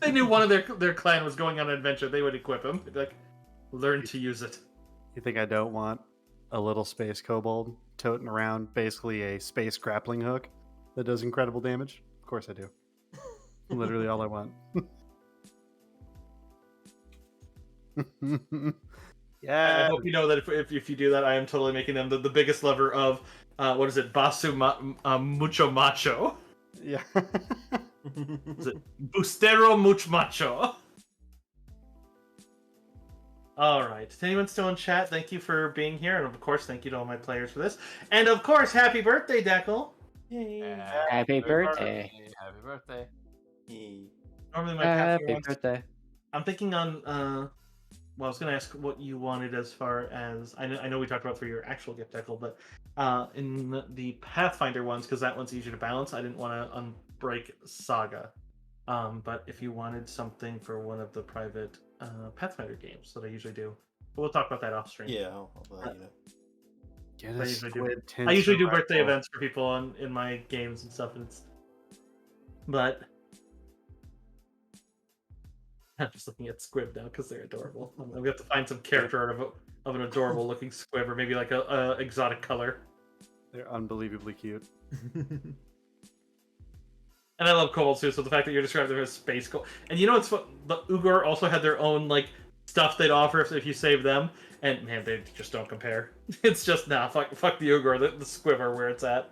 they knew one of their clan was going on an adventure, they would equip him. They'd be like, learn to use it. You think I don't want a little space kobold toting around basically a space grappling hook that does incredible damage? Of course I do. Literally all I want. I Yeah. hope you know that if you do that, I am totally making them the biggest lover of, what is it, Mucho Macho. Yeah. Is it Bustero Mucho Macho? Alright, to anyone still in chat, thank you for being here, and of course, thank you to all my players for this. And of course, happy birthday, Deckle! Yay! Happy birthday. Happy birthday. Normally my Happy Pathfinder wants... birthday. I'm thinking on, well, I was going to ask what you wanted as far as... I know we talked about for your actual gift, Deckle, but in the Pathfinder ones, because that one's easier to balance, I didn't want to unbreak Saga. But if you wanted something for one of the private Pathfinder games that I usually do, but we'll talk about that off stream. Yeah, I'll let you know. Get I a usually do. squid I usually do tensor birthday rifle. events for people in my games and stuff, and it's... But I'm just looking at Squib now because they're adorable. We have to find some character art of an adorable looking Squib, or maybe like a exotic color. They're unbelievably cute. And I love kobolds too, so the fact that you're describing them as space kobold. And you know what's fun? The Ugor also had their own like stuff they'd offer if you save them, and man, they just don't compare. It's just fuck the Ugor, the Squib are where it's at.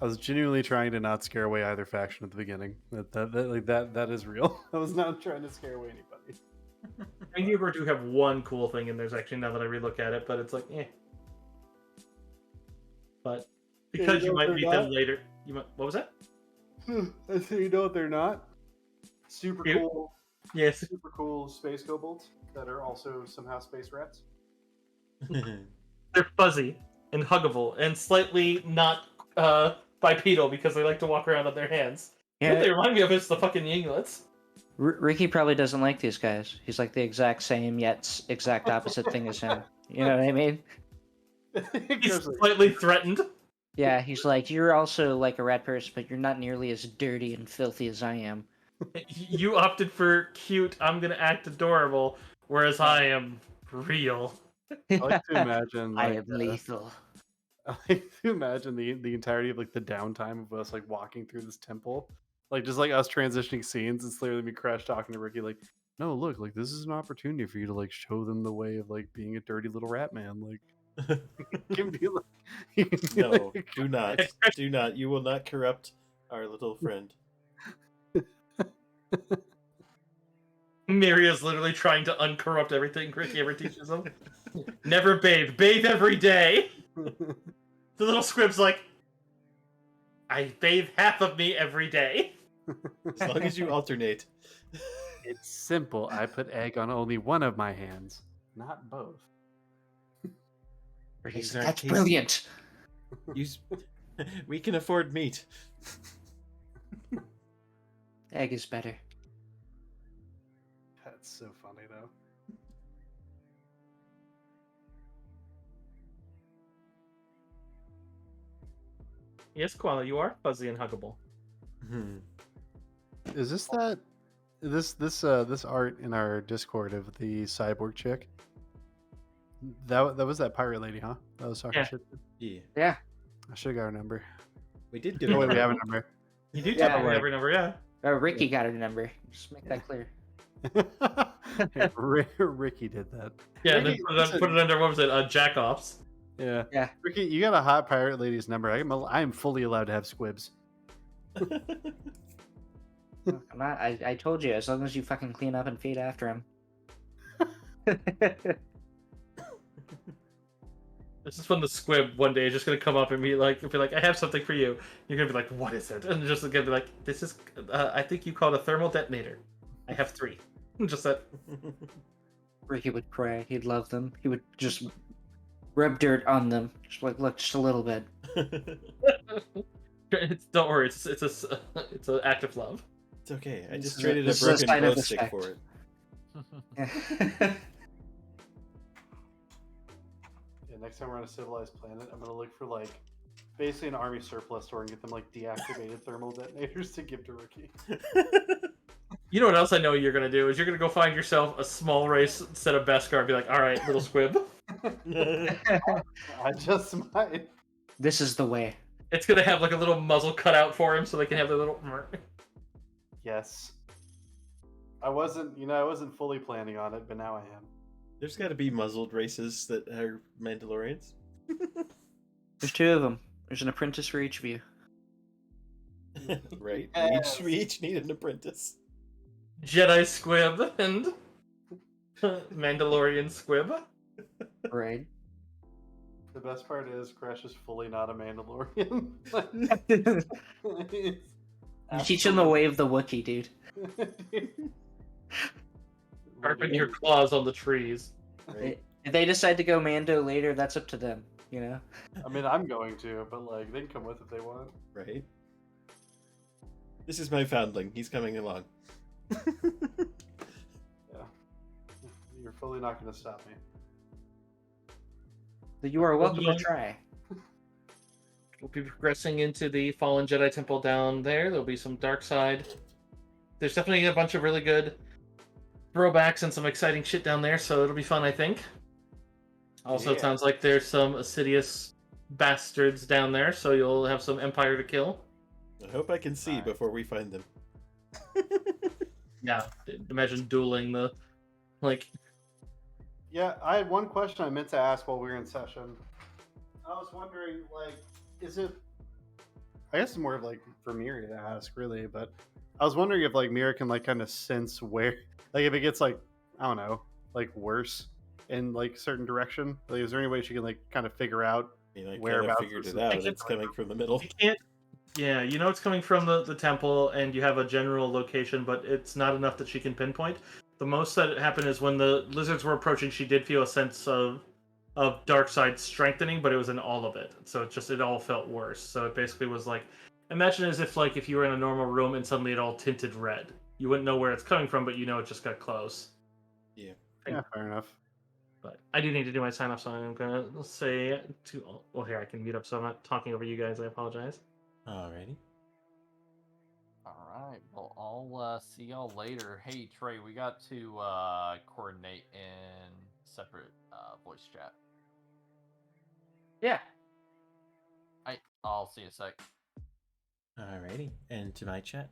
I was genuinely trying to not scare away either faction at the beginning. That is real. I was not trying to scare away anybody. I mean, Ugor do have one cool thing in there's actually, now that I relook at it, but it's like, eh. But because you might meet them later, you might. What was that? So you know what they're not? Super Cute. cool. Yes. Super cool space kobolds that are also somehow space rats. They're fuzzy and huggable and slightly not bipedal because they like to walk around on their hands. What they Yeah, remind me of is the fucking Yinglets. Ricky probably doesn't like these guys. He's like the exact same yet exact opposite thing as him. You know what I mean? He's slightly threatened. Yeah, he's like, you're also like a rat person, but you're not nearly as dirty and filthy as I am. You opted for cute, I'm gonna act adorable, whereas I am real. I like to imagine. I Like, am lethal. I like to imagine the entirety of like the downtime of us like walking through this temple, like just like us transitioning scenes. It's literally me Crash talking to Ricky like, no, look, like this is an opportunity for you to like show them the way of like being a dirty little rat man. Like, you can be like, you can be No, like, do not. Do not. You will not corrupt our little friend. Miria's literally trying to uncorrupt everything Ricky ever teaches him. Never bathe. Bathe every day. The little squib's like, I bathe half of me every day. As long as you alternate. It's simple. I put egg on only one of my hands, not both. Eggs aren't That's tasty. brilliant. Use... We can afford meat. Egg is better. That's so funny though. Yes, Koala, you are fuzzy and huggable. Hmm. Is this that this art in our Discord of the cyborg chick? That was that pirate lady, huh? That was talking Yeah. shit. Yeah. Yeah. I should have got her number. We did get Oh wait, a we have a number. number. You do Yeah, typically like- every number, yeah. Ricky got her number. Just make that clear. Ricky did that. Yeah, and then Ricky, put it under, what was it, jack-offs. Yeah. Yeah. Ricky, you got a hot pirate lady's number. I am fully allowed to have squibs. I'm not. I told you. As long as you fucking clean up and feed after him. This is when the squib one day is just gonna come up and be like, I have something for you. You're gonna be like, what is it? And just gonna be like, this is, I think you called a thermal detonator. I have 3. Just that. Ricky would cry. He'd love them. He would just rub dirt on them. Just like, look, just a little bit. Don't worry, it's an act of love. It's okay. I This just is traded a this is a broken sign of glow stick respect. for it. Yeah, next time we're on a civilized planet, I'm gonna look for like basically an army surplus store and get them like deactivated thermal detonators to give to Ricky. You know what else I know you're gonna do is you're gonna go find yourself a small race set of Beskar and be like, all right, little squib. I just might. This is the way. It's gonna have like a little muzzle cut out for him so they can have their little. Yes. I wasn't fully planning on it, but now I am. There's got to be muzzled races that are Mandalorians. There's 2 of them. There's an apprentice for each of you. Right? Yes. We each need an apprentice. Jedi squib and Mandalorian squib. Right. The best part is Crash is fully not a Mandalorian. You teach him the way of the Wookiee, dude. Sharpen your claws on the trees. Right? If they decide to go Mando later, that's up to them. You know. I mean, I'm going to, but like they can come with if they want. Right? This is my foundling. He's coming along. Yeah, you're fully not going to stop me. You are welcome to try. We'll be progressing into the Fallen Jedi Temple down there. There'll be some dark side. There's definitely a bunch of really good throwbacks and some exciting shit down there, so it'll be fun, I think. Also, it Yeah. sounds like there's some Assidious bastards down there, so you'll have some Empire to kill. I hope I can see Alright. before we find them. Yeah, imagine dueling the, like, Yeah, I had one question I meant to ask while we were in session. I was wondering, like, is it? I guess it's more of like for Mira to ask, really. But I was wondering if like Mira can like kind of sense where, like, if it gets like I don't know, like worse in like certain direction. Like, is there any way she can like kind of figure out? I mean, I kind of Whereabouts figured is it it? out. I It's coming from the middle. you can't. Yeah, you know it's coming from the temple, and you have a general location, but it's not enough that she can pinpoint. The most that happened is when the lizards were approaching, she did feel a sense of dark side strengthening, but it was in all of it. So it all felt worse. So it basically was like, imagine as if like if you were in a normal room and suddenly it all tinted red. You wouldn't know where it's coming from, but you know it just got close. Yeah. Yeah, fair enough. But I do need to do my sign off, so I'm gonna say to. Well, here I can mute up, so I'm not talking over you guys. I apologize. Alrighty. All right. Well, I'll see y'all later. Hey, Trey, we got to coordinate in separate voice chat. Yeah. I'll see you in a sec. Alrighty. And to my chat,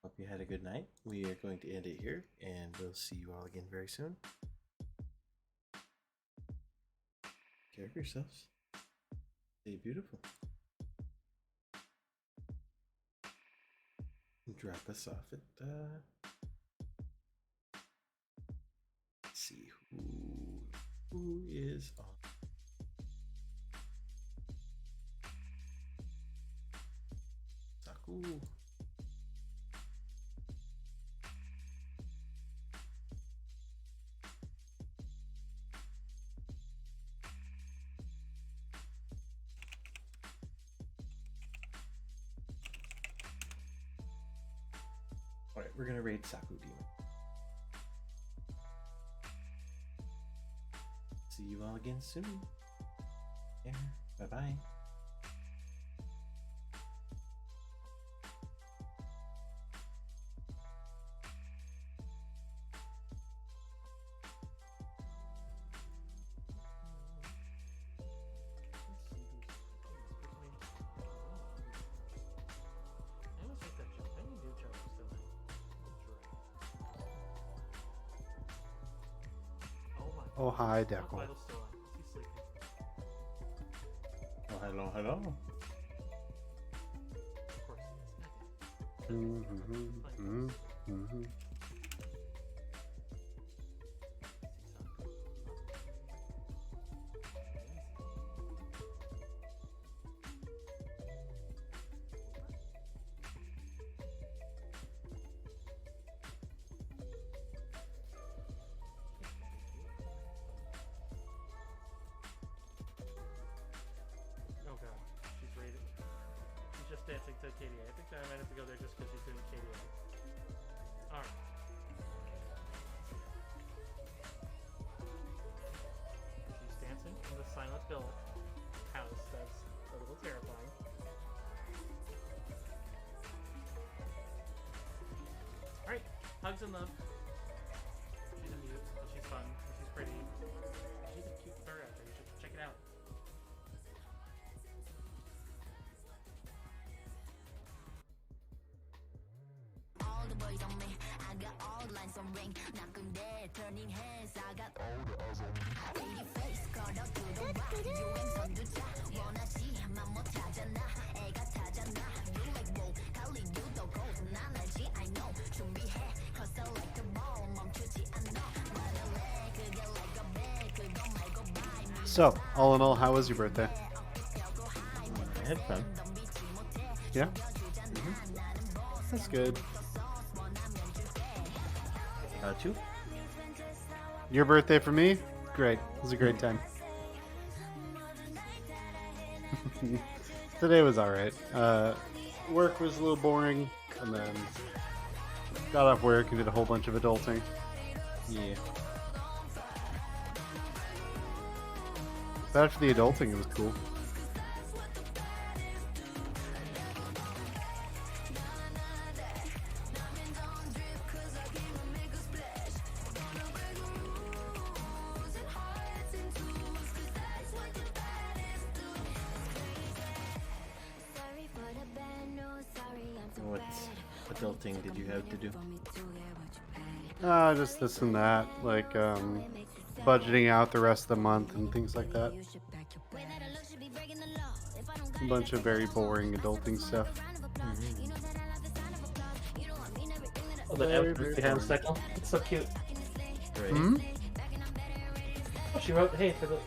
Hope you had a good night. We are going to end it here, and we'll see you all again very soon. Take care of yourselves. Stay beautiful. Drop us off at let's see who is on. Saku. Alright, we're gonna raid Saku Demon. See you all again soon. Yeah, bye-bye. Oh, hi, Deco. Oh, hello, hello. Oh god, she's rated. She's just dancing to KDA. I think that I might have to go there just because she's doing KDA. Alright. She's dancing in the Silent Hill house. That's a little terrifying. Alright, hugs and love. She's a mute, but she's fun, and she's pretty. She's a cute fur out there. You should check it out. So, all in all, how was your birthday? I had fun. Yeah? That's good. Two. Your birthday for me? Great. It was a great time. Today was alright. Work was a little boring, and then got off work and did a whole bunch of adulting. Yeah. But after the adulting, it was cool. What adulting did you have to do? Just this and that, like budgeting out the rest of the month and things like that. A bunch of very boring adulting stuff. Oh, the Very ham stickle. It's so cute. Right. Hmm? Oh, she wrote, hey, for the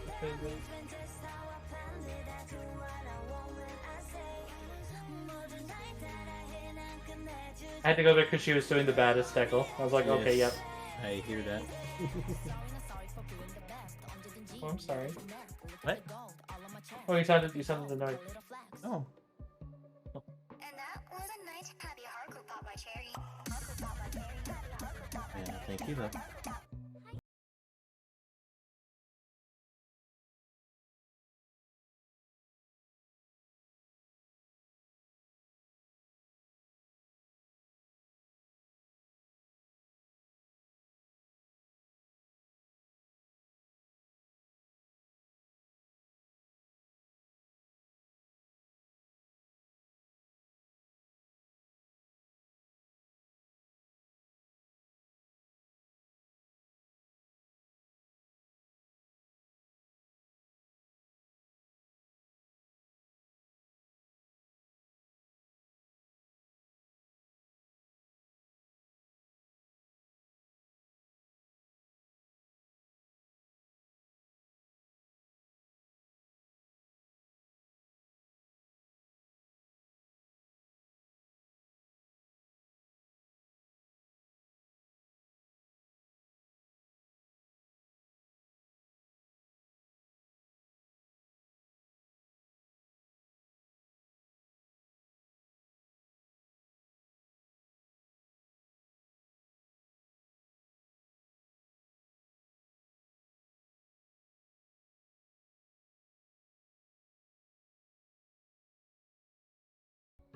I had to go there because she was doing the baddest deckle. I was like, okay, yep. Yes, I hear that. Oh, I'm sorry. What? Oh, you sounded annoyed. Oh. And that was a nice happy hardcore pop by Cherry. Yeah, thank you, though.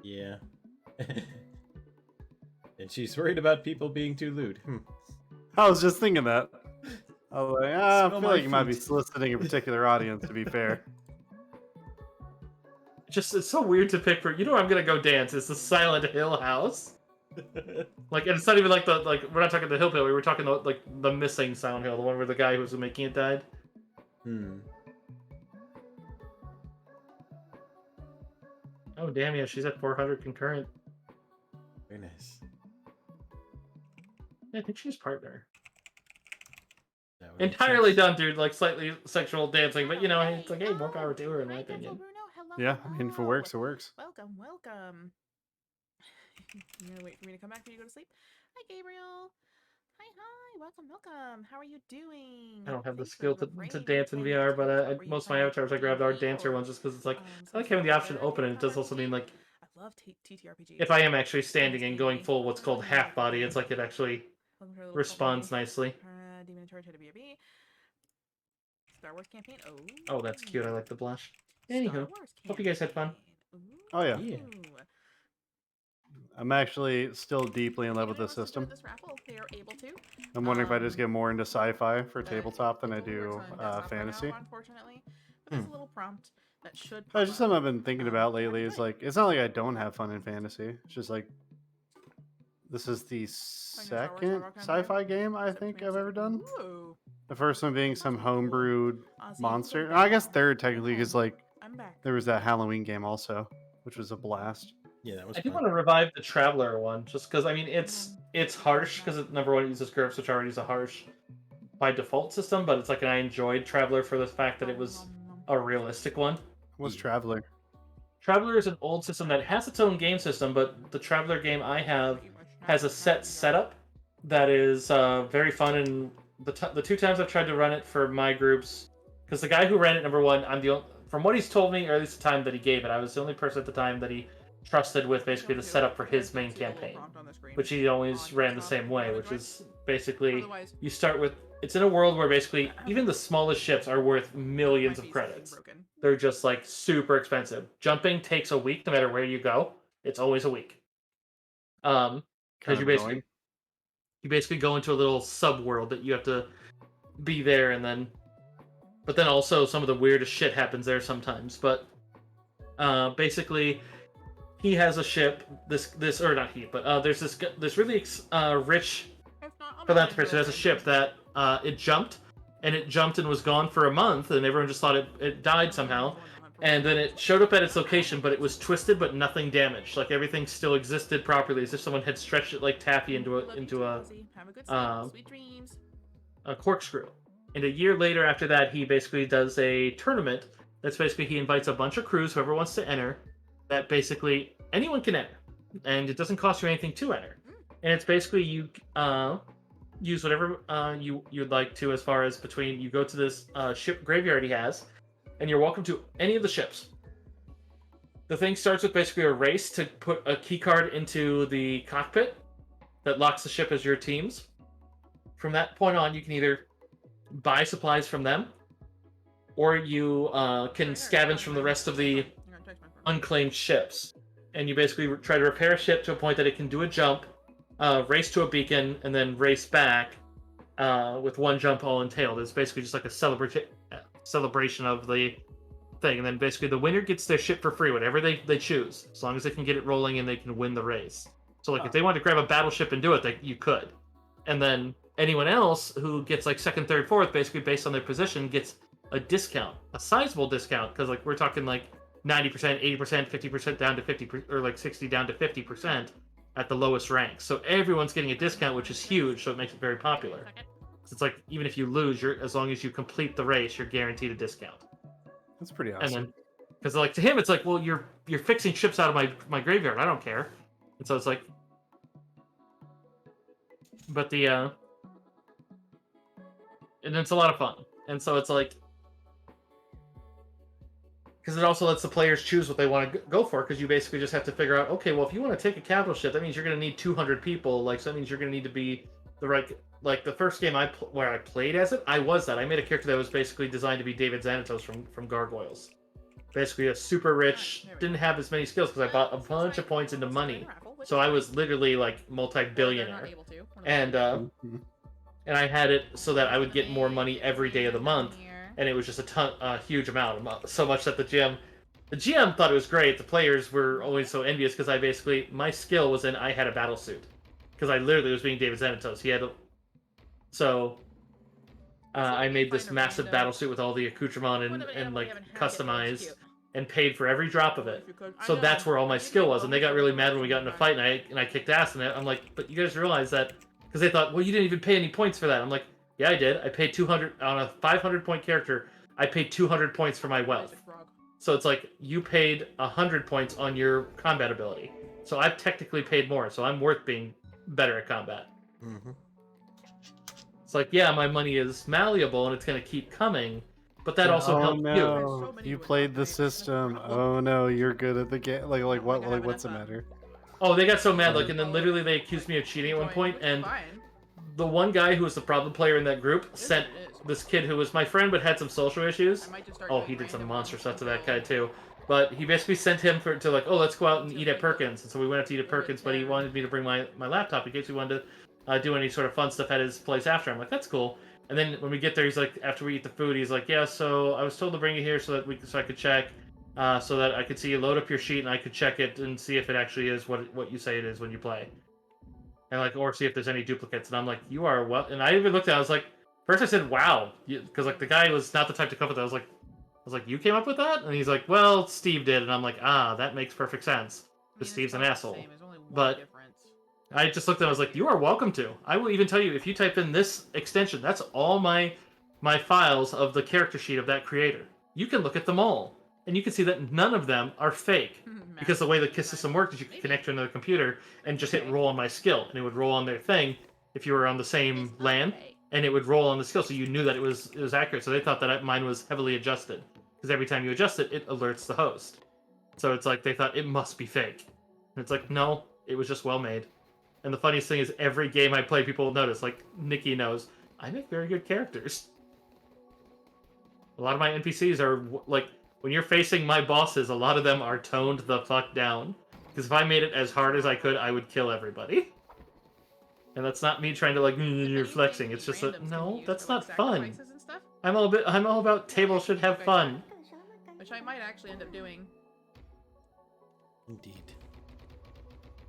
Yeah. And she's worried about people being too lewd. I was just thinking that. I was like, I Smell feel my like you might be feet. soliciting a particular audience, to be fair. Just it's so weird to pick for. You know where I'm gonna go dance? It's the Silent Hill house. Like, and it's not even like we're not talking the Hill Hill. We were talking the missing Silent Hill, the one where the guy who was making it died. Oh damn, yeah, she's at 400 concurrent. Very nice. Yeah, I think she's partner. That would make Entirely sense. done, dude. Like slightly sexual dancing, but you know, it's like, hey, more power to her, in my Hi, opinion. Bruno. Hello, Yeah, I mean, if it hello. works, it works. Welcome, welcome. You're gonna wait for me to come back for you to go to sleep? Hi, Gabriel. Hi, welcome. How are you doing? I don't have the Thanks for skill to refraining from dance in playing VR, but Tabletop. Were you most of my playing avatars I grabbed are D&D dancer or, ones just because it's like, I some like having the sort of option other open, and it does tabletop also mean RPG? like I love TTRPGs. if I am actually standing and going full what's called half body, it's like it actually Welcome to our little responds cult nicely. party. Demon Charge to BRB. Star Wars campaign. Oh, that's cute. I like the blush. Star Anywho, Wars hope you guys had fun. campaign. Oh, yeah. Yeah. I'm actually still deeply in love with Anyone this wants to join system. this raffle, they are able to. I'm wondering if I just get more into sci-fi for But tabletop than I it's only do works on desktop right fantasy. now, unfortunately. But there's a little prompt that should pop That's just something I've up. been thinking about lately. Is like, it's not like I don't have fun in fantasy. It's just like, this is the Star Wars second Saga sci-fi game I Except think for I've ever done. Ooh, The first one being some homebrewed Ozzy, monster. go I guess down. third technically Okay, because like I'm back. there was that Halloween game also, which was a blast. Yeah, that was I do fun. want to revive the Traveler one, just because I mean it's harsh because number one it uses curves, which already is a harsh by default system, but it's like I enjoyed Traveler for the fact that it was a realistic one. What's Traveler? Traveler is an old system that has its own game system, but the Traveler game I have has a set setup that is very fun. And the two times I've tried to run it for my groups, because the guy who ran it, number one, I'm the only, from what he's told me, or at least the time that he gave it, I was the only person at the time that he trusted with basically the setup for his main campaign, which he always ran the same way, which is basically you start with, it's in a world where basically even the smallest ships are worth millions of credits. They're just like super expensive. Jumping takes a week no matter where you go. It's always a week. Because you basically go into a little sub world that you have to be there, and then but then also some of the weirdest shit happens there sometimes. But basically he has a ship, this or not he, but there's this really rich philanthropist who has a ship that it jumped and was gone for a month, and everyone just thought it died somehow. And then it showed up at its location, but it was twisted, but nothing damaged. Like everything still existed properly, as if someone had stretched it like taffy into a corkscrew. And a year later, after that, he basically does a tournament. That's basically he invites a bunch of crews, whoever wants to enter. That basically anyone can enter, and it doesn't cost you anything to enter. And it's basically you use whatever you'd like to, as far as between you go to this ship graveyard he has. And you're welcome to any of the ships. The thing starts with basically a race to put a key card into the cockpit that locks the ship as your team's. From that point on, you can either buy supplies from them, or you can scavenge from the rest of the unclaimed ships. And you basically try to repair a ship to a point that it can do a jump, race to a beacon, and then race back with one jump all entailed. It's basically just like a celebration of the thing, and then basically the winner gets their ship for free, whatever they choose, as long as they can get it rolling and they can win the race. So like if they wanted to grab a battleship and do it, you could. And then anyone else who gets like second, third, fourth, basically based on their position, gets a discount, a sizable discount, because like we're talking like 90%, 80%, 50% down to 50%, or like 60 down to 50% at the lowest ranks. So everyone's getting a discount, which is huge, so it makes it very popular. It's like even if you lose, as long as you complete the race, you're guaranteed a discount. That's pretty awesome. And then, because like to him, it's like, well, you're fixing ships out of my graveyard. I don't care. And so it's like, but and it's a lot of fun. And so it's like, because it also lets the players choose what they want to go for. Because you basically just have to figure out, okay, well, if you want to take a capital ship, that means you're going to need 200 people. Like, so that means you're going to need to be the right. Like the first game where I played as it, I was that. I made a character that was basically designed to be David Xanatos from Gargoyles. basically a super rich, There we didn't go. have as many skills because I bought a Feels bunch like of points into almost got money. in raffle, which So is I fine. was literally like Or they're not multi-billionaire. able to, one of the And two. and I had it so that I would get more Make money every day of the nothing month, here. and it was just a huge amount, so much that the GM thought it was great. The players were always so envious because I basically my skill was in I had a battle suit because I literally was being David Xanatos. He had so I made this massive battle suit with all the accoutrement and like customized and paid for every drop of it. So that's where all my skill was, and they got really mad when we got in a fight, and I kicked ass, and I'm like, but you guys realize that because they thought, well, you didn't even pay any points for that. I'm like, yeah, I did. I paid 200 on a 500 point character. I paid 200 points for my wealth. So it's like you paid 100 points on your combat ability. So I've technically paid more. So I'm worth being better at combat. Mm-hmm. It's like, yeah, my money is malleable and it's gonna keep coming, but that also helps you. No, you played the system. Oh no, you're good at the game. Like what? Like what's the matter? Oh, they got so mad, like, and then literally they accused me of cheating at one point, and the one guy who was the problem player in that group sent this kid who was my friend but had some social issues. Oh, he did some monster stuff to that guy too. But he basically sent him to like, oh, let's go out and eat at Perkins. And so we went out to eat at Perkins, but he wanted me to bring my laptop in case we wanted to do any sort of fun stuff at his place after. I'm like, that's cool. And then when we get there, he's like, after we eat the food, he's like, yeah, so I was told to bring you here so I could check, so that I could see you load up your sheet and I could check it and see if it actually is what you say it is when you play. And like, or see if there's any duplicates. And I'm like, you are well. And I even looked at it, I was like, first I said, wow, because like the guy was not the type to come with that. I was like, you came up with that? And he's like, well, Steve did. And I'm like, ah, that makes perfect sense. Because Steve's an asshole. But I just looked at it, I was like, you are welcome to. I will even tell you, if you type in this extension, that's all my files of the character sheet of that creator. You can look at them all. And you can see that none of them are fake. Because the way the KISS system worked is you could connect to another computer and just hit roll on my skill. And it would roll on their thing if you were on the same LAN. And it would roll on the skill, so you knew that it was accurate. So they thought that mine was heavily adjusted. Because every time you adjust it, it alerts the host. So it's like, they thought it must be fake. And it's like, no, it was just well made. And the funniest thing is, every game I play, people will notice, like, Nikki knows, I make very good characters. A lot of my NPCs are, like, when you're facing my bosses, a lot of them are toned the fuck down. Because if I made it as hard as I could, I would kill everybody. And that's not me trying to, like, you're flexing. It's just that, no, that's not fun. I'm all about table should have fun. Which I might actually end up doing. Indeed.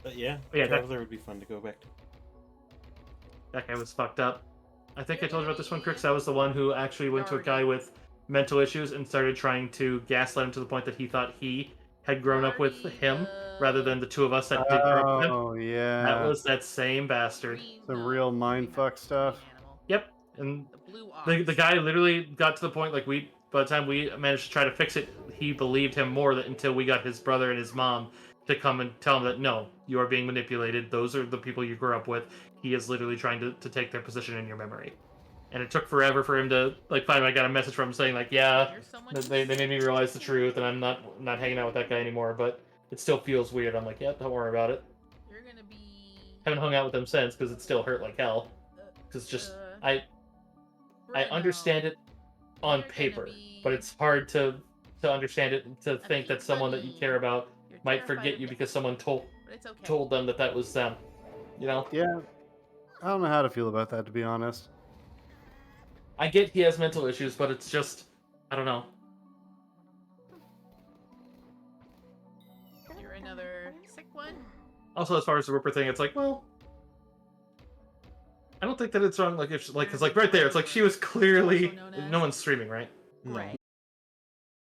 But yeah, Yeah, Traveler would be fun to go back to. That guy was fucked up. I think I told you about this one, Crix. That was the one who actually went to a guy with mental issues and started trying to gaslight him to the point that he thought he had grown up with him rather than the two of us that did grow up with him. Oh yeah, That was that same bastard. some real mindfuck stuff. Yep, and the guy literally got to the point, like, by the time we managed to try to fix it, he believed him more until we got his brother and his mom to come and tell him that, no, you are being manipulated. Those are the people you grew up with. He is literally trying to take their position in your memory. And it took forever for him to, like, finally I got a message from him saying, like, yeah, they made me realize the truth, and I'm not hanging out with that guy anymore, but it still feels weird. I'm like, yeah, don't worry about it. You're gonna be... Haven't hung out with them since, because it still hurt like hell. Because just, I understand it on paper, but it's hard to understand it and to think that someone that you care about might forget you because someone told them that was them. You know? Yeah, I don't know how to feel about that, to be honest. I get he has mental issues, but it's just, I don't know. You're another sick one. Also, as far as the Ripper thing, it's like, well, I don't think that it's wrong. Like, if, like, cause like right there, it's like she was clearly, no one's streaming, right? No. Right.